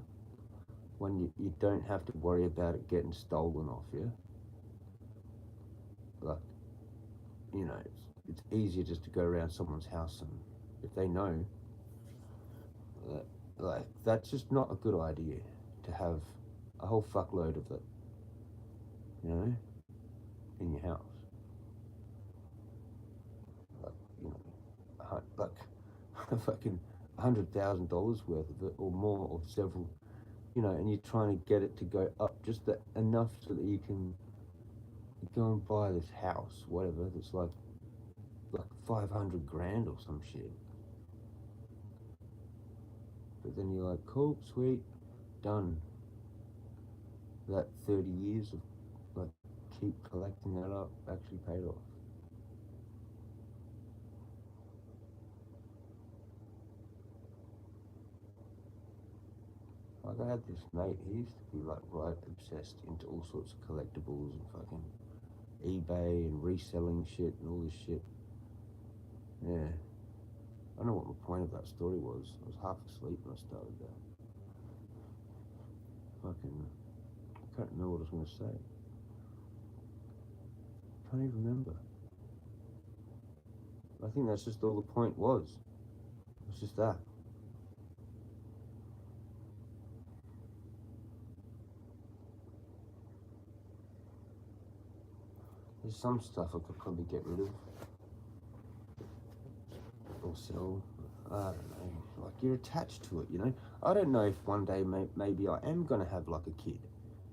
when you don't have to worry about it getting stolen off you. Like, you know, it's easier just to go around someone's house, and if they know, like, that's just not a good idea to have a whole fuckload of it, you know, in your house. Like, you know, like fucking $100,000 worth of it, or more, or several, you know, and you're trying to get it to go up just enough so that you can go and buy this house, whatever, that's like 500 grand or some shit. But then you're like, cool, sweet, done. That 30 years of like keep collecting that up actually paid off. Like, I had this mate, he used to be like right obsessed into all sorts of collectibles and fucking eBay and reselling shit and all this shit. Yeah. I don't know what the point of that story was. I was half asleep when I started that. Fucking, I can't remember what I was going to say. I can't even remember. I think that's just all the point was. It's just that. There's some stuff I could probably get rid of or sell. I don't know. Like, you're attached to it, you know. I don't know if one day maybe I am gonna have like a kid,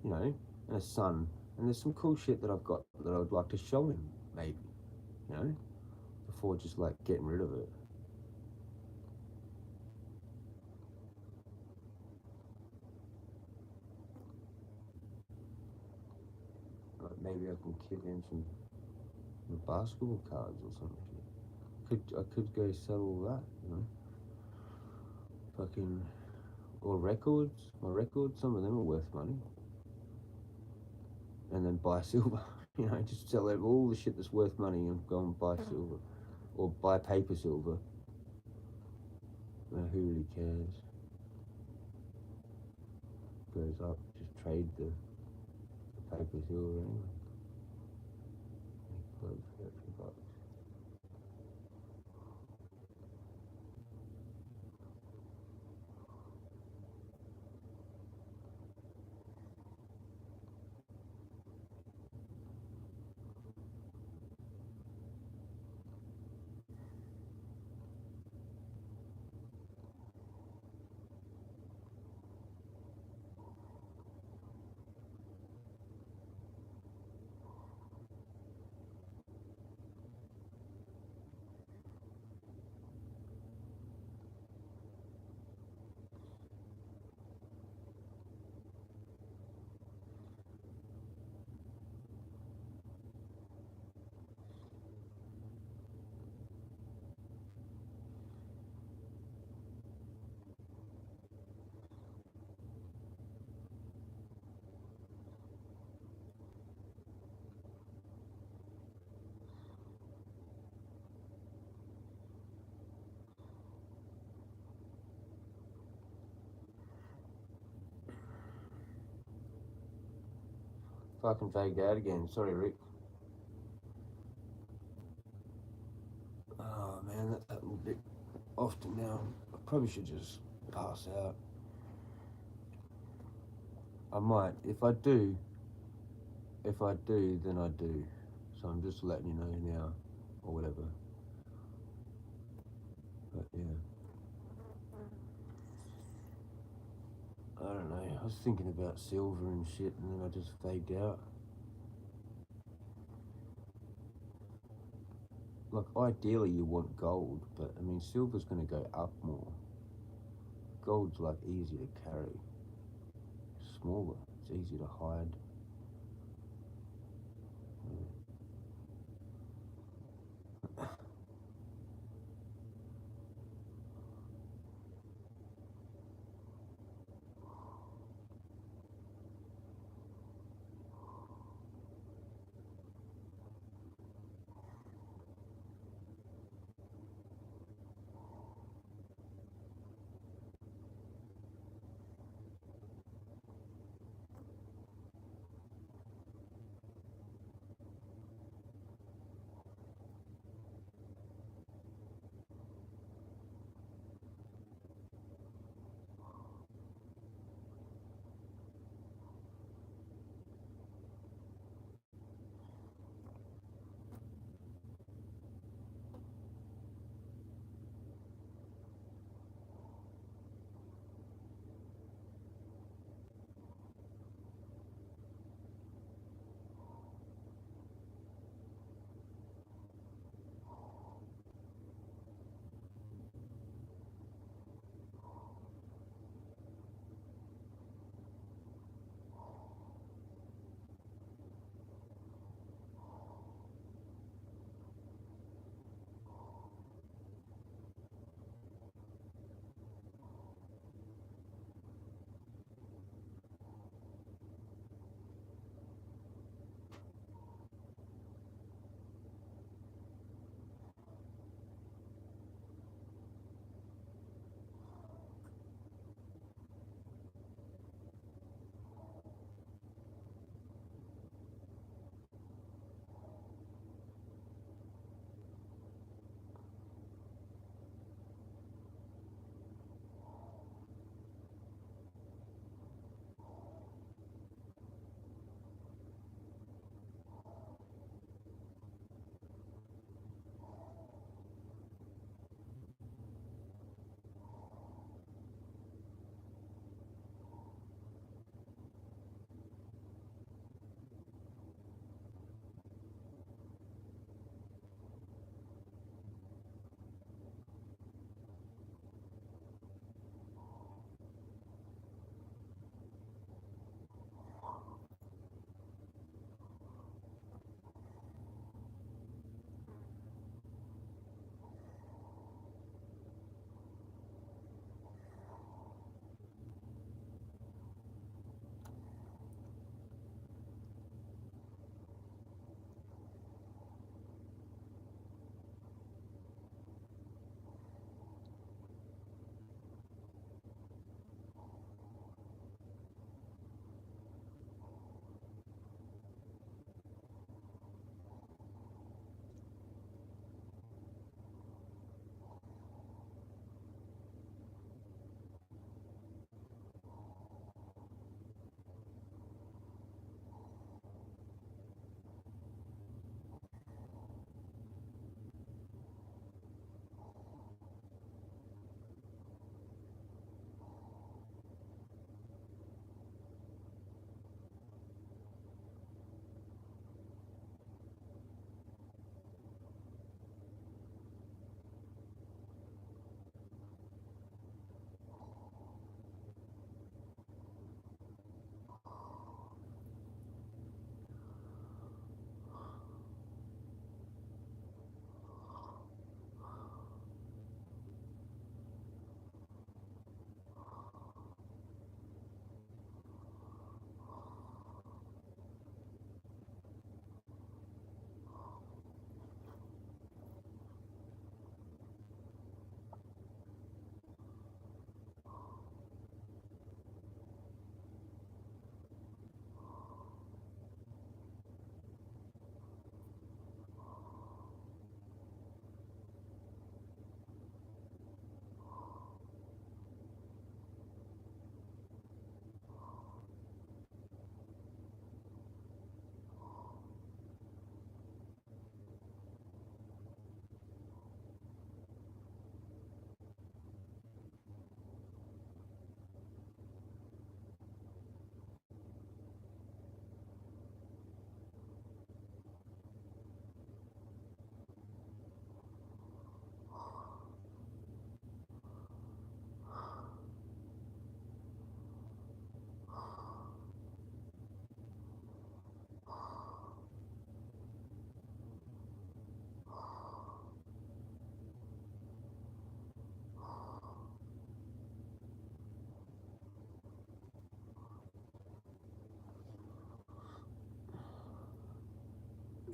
you know, and a son, and there's some cool shit that I've got that I would like to show him, maybe, you know, before just like getting rid of it. Like, maybe I can give him some basketball cards or something. I could go sell all that, you know. Fucking, or records. My records, some of them are worth money. And then buy silver, you know, just sell all the shit that's worth money and go and buy silver, or buy paper silver. Who really cares? Goes up, just trade the paper silver anyway. Close for a few bucks. Fucking vagued out again. Sorry, Rick. Oh man, that's happening a bit often now. I probably should just pass out. I might. If I do, then I do. So I'm just letting you know now, or whatever. But yeah. I don't know. I was thinking about silver and shit, and then I just vagued out. Like, ideally you want gold, but I mean, silver's going to go up more. Gold's like easy to carry. Smaller. It's easy to hide.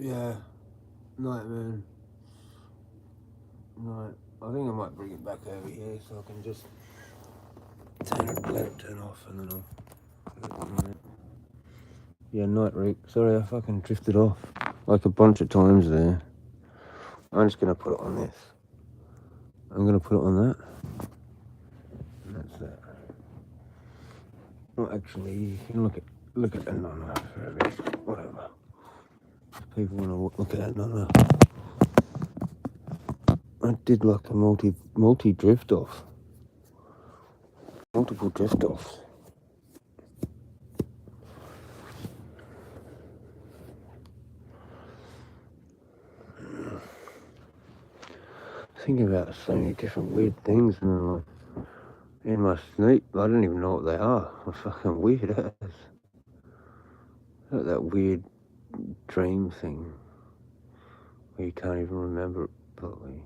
Yeah, night, man. Night. I think I might bring it back over here so I can just let it turn off and then I'll. Yeah, night, Rick. Sorry, I fucking drifted off like a bunch of times there. I'm just gonna put it on this. I'm gonna put it on that. And that's that. Well, actually, you can look at that nana for a bit. Whatever. If people want to look at that nana. I did like a multi drift off. Multiple drift offs. Thinking about so many different weird things and in my sleep. I don't even know what they are. They're fucking weird as. Like that weird dream thing where you can't even remember it properly.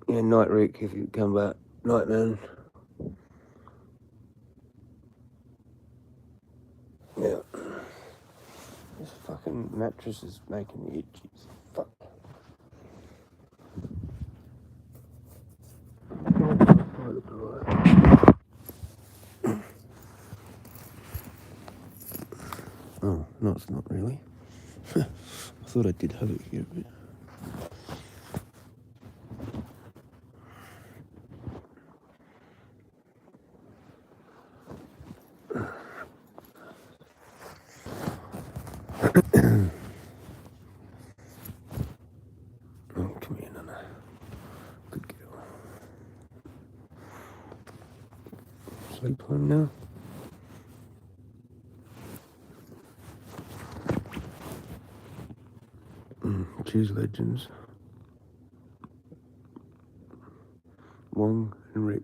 Yeah, night, Rick, if you come back. Night, man. Yeah. This fucking mattress is making me itchy. Fuck. Oh, look alright. Oh, no, it's not really. I thought I did have it here a bit. Oh, come here, Nana. Good girl. Sleep time now? Cheers, legends. Wong and Rick.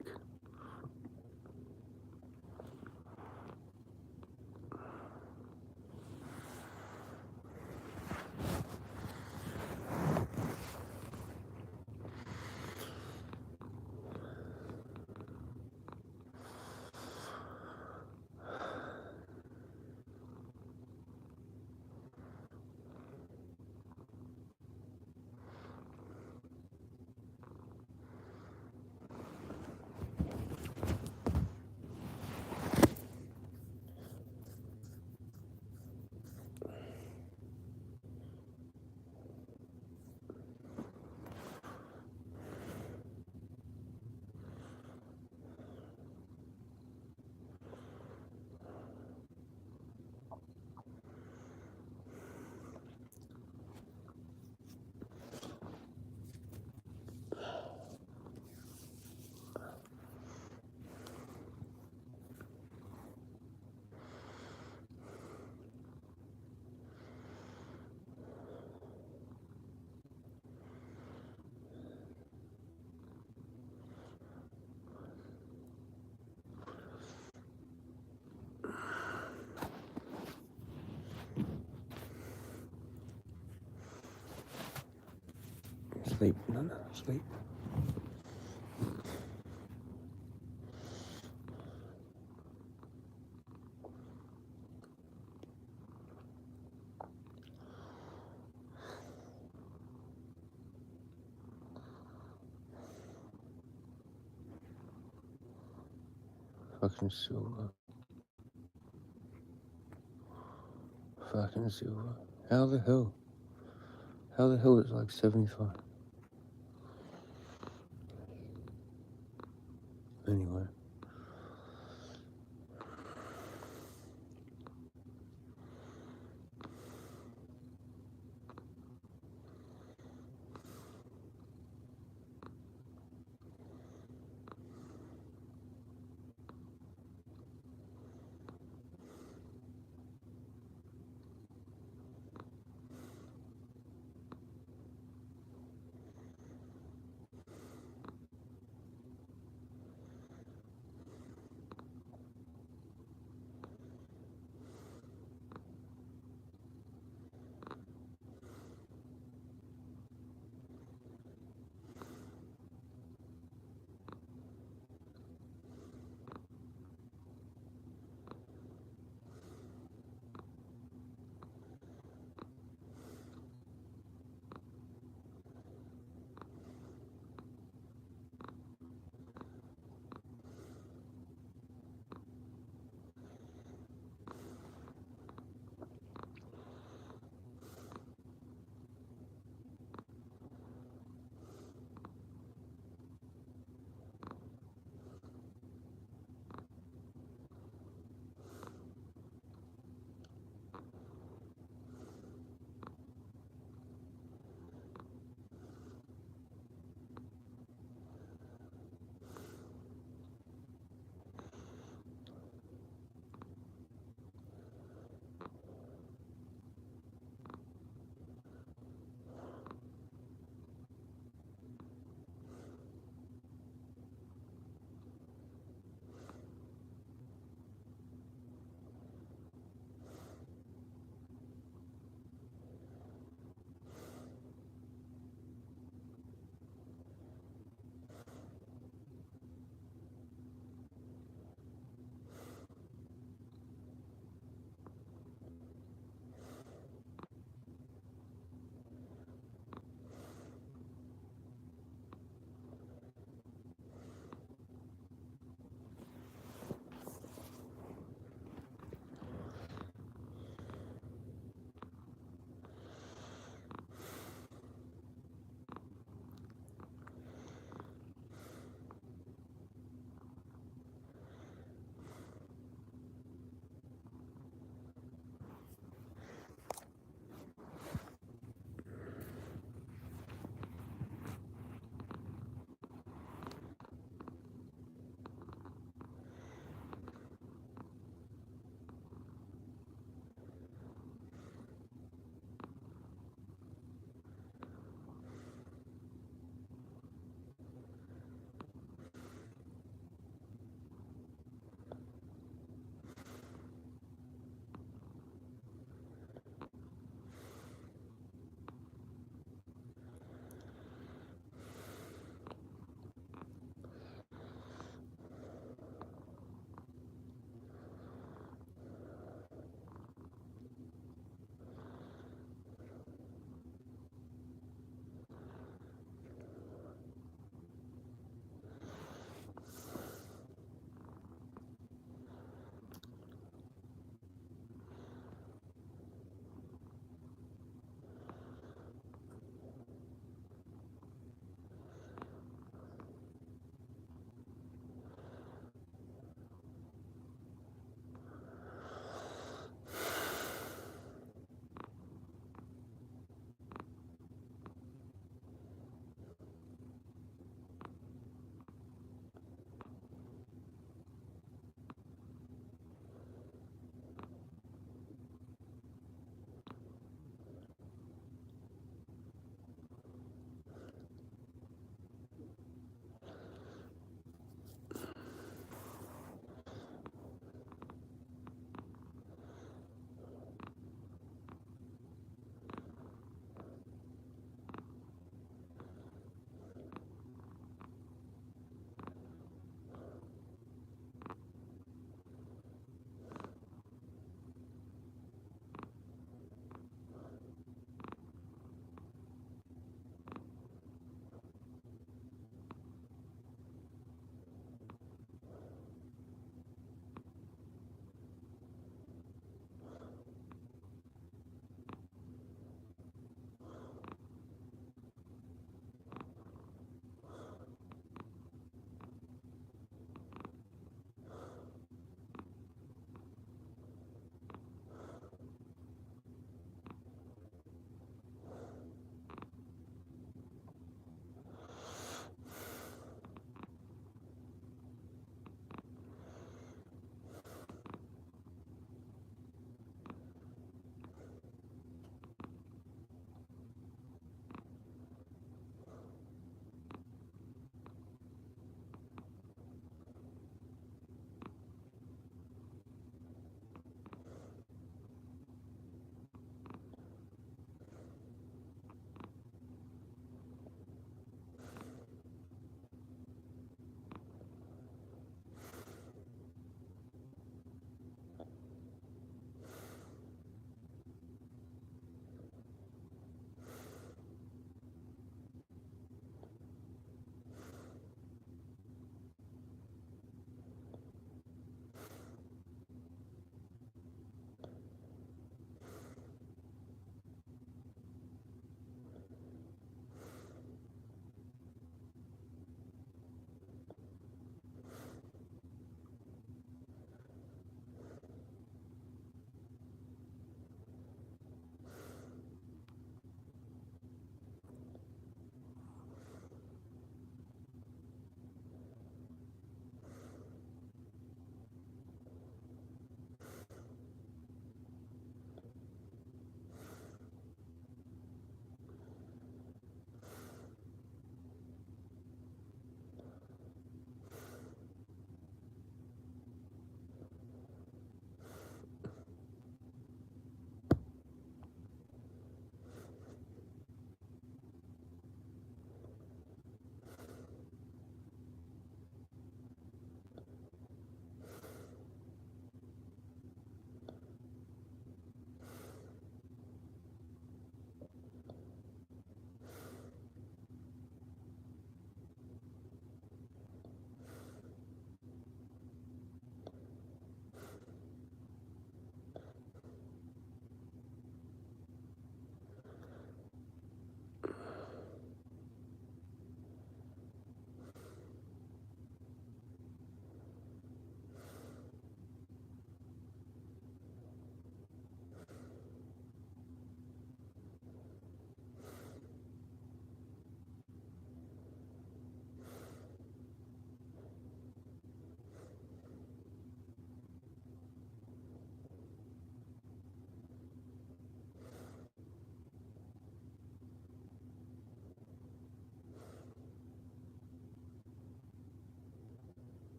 Sleep, Nana, sleep. Fucking silver. fucking silver. How the hell? How the hell it's like 75? Anyway.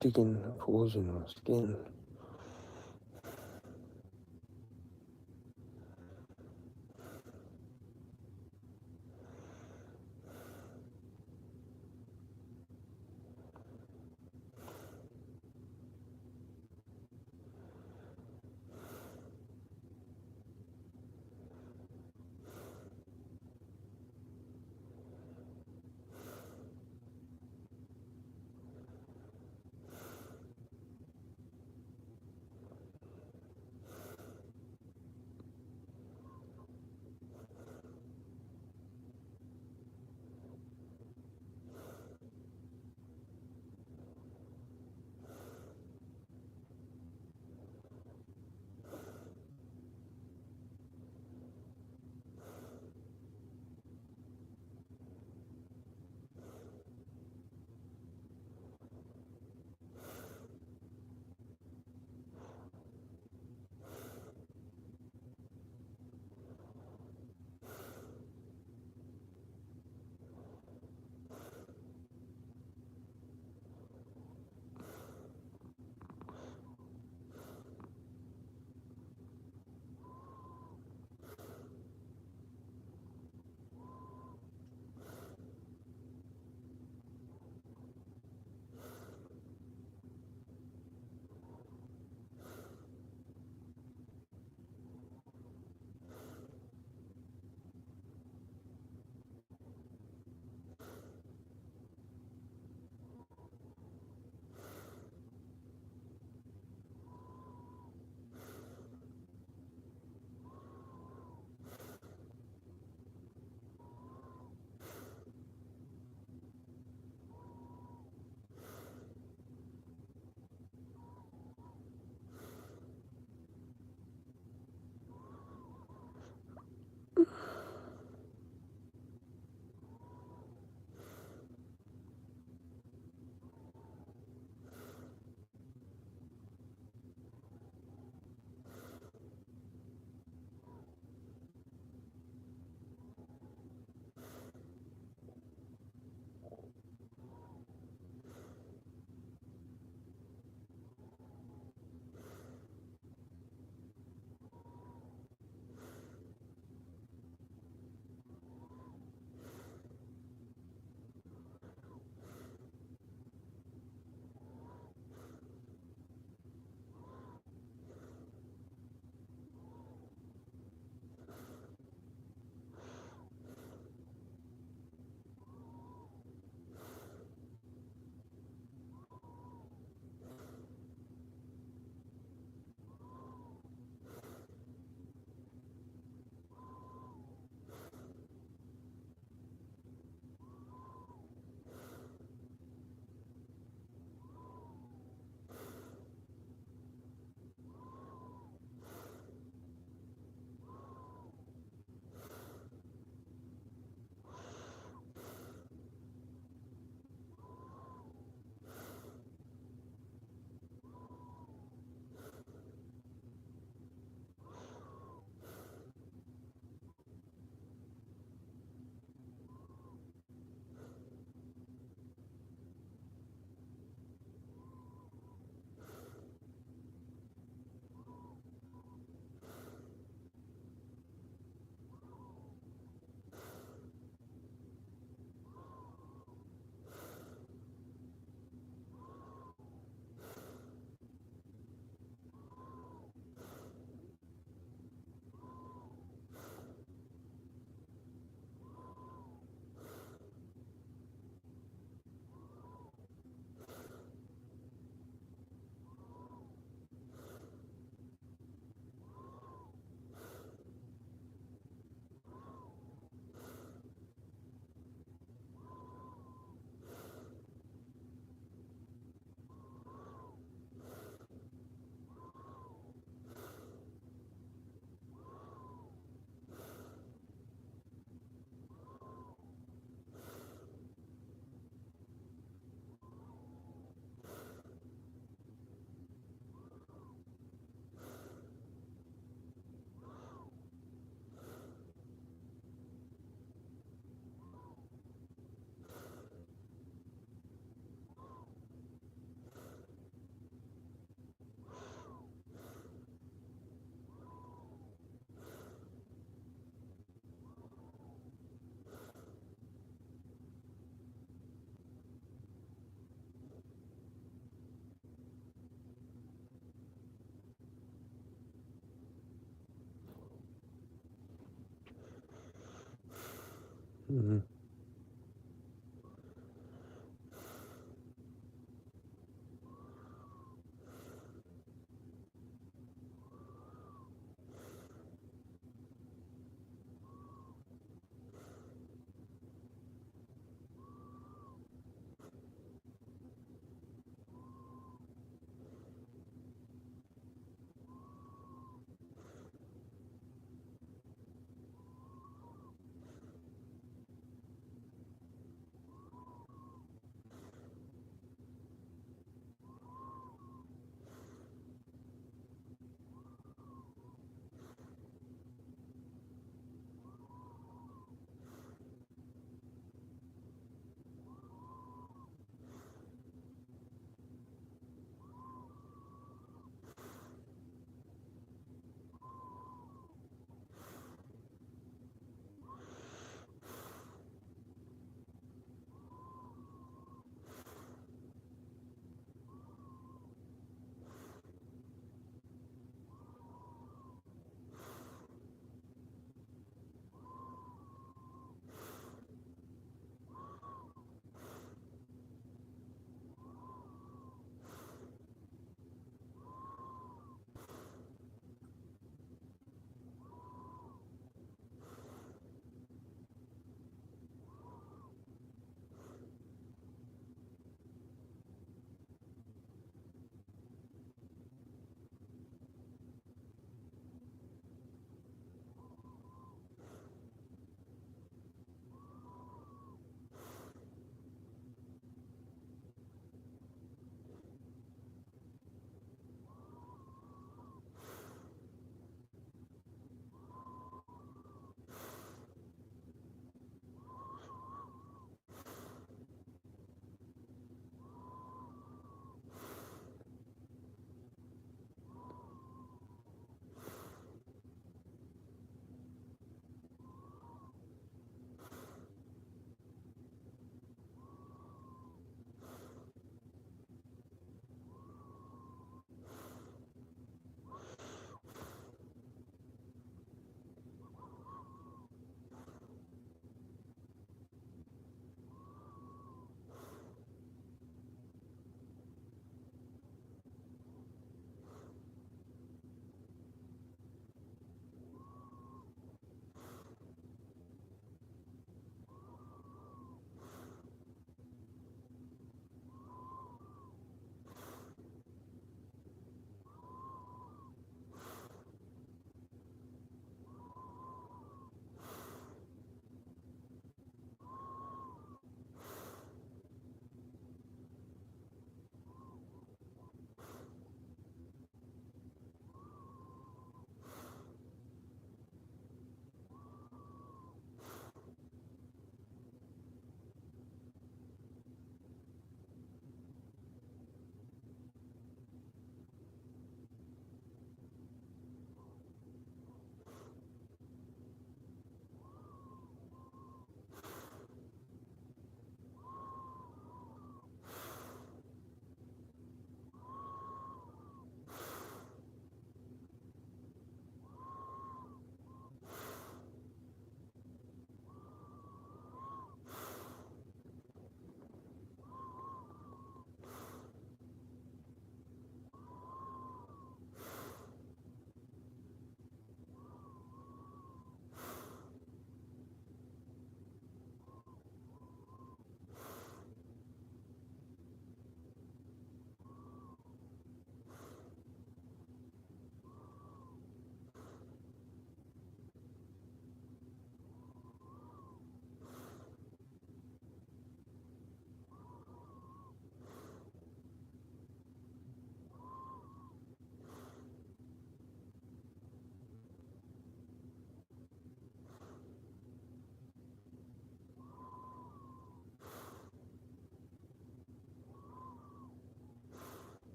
digging pores in my skin. Mm-hmm.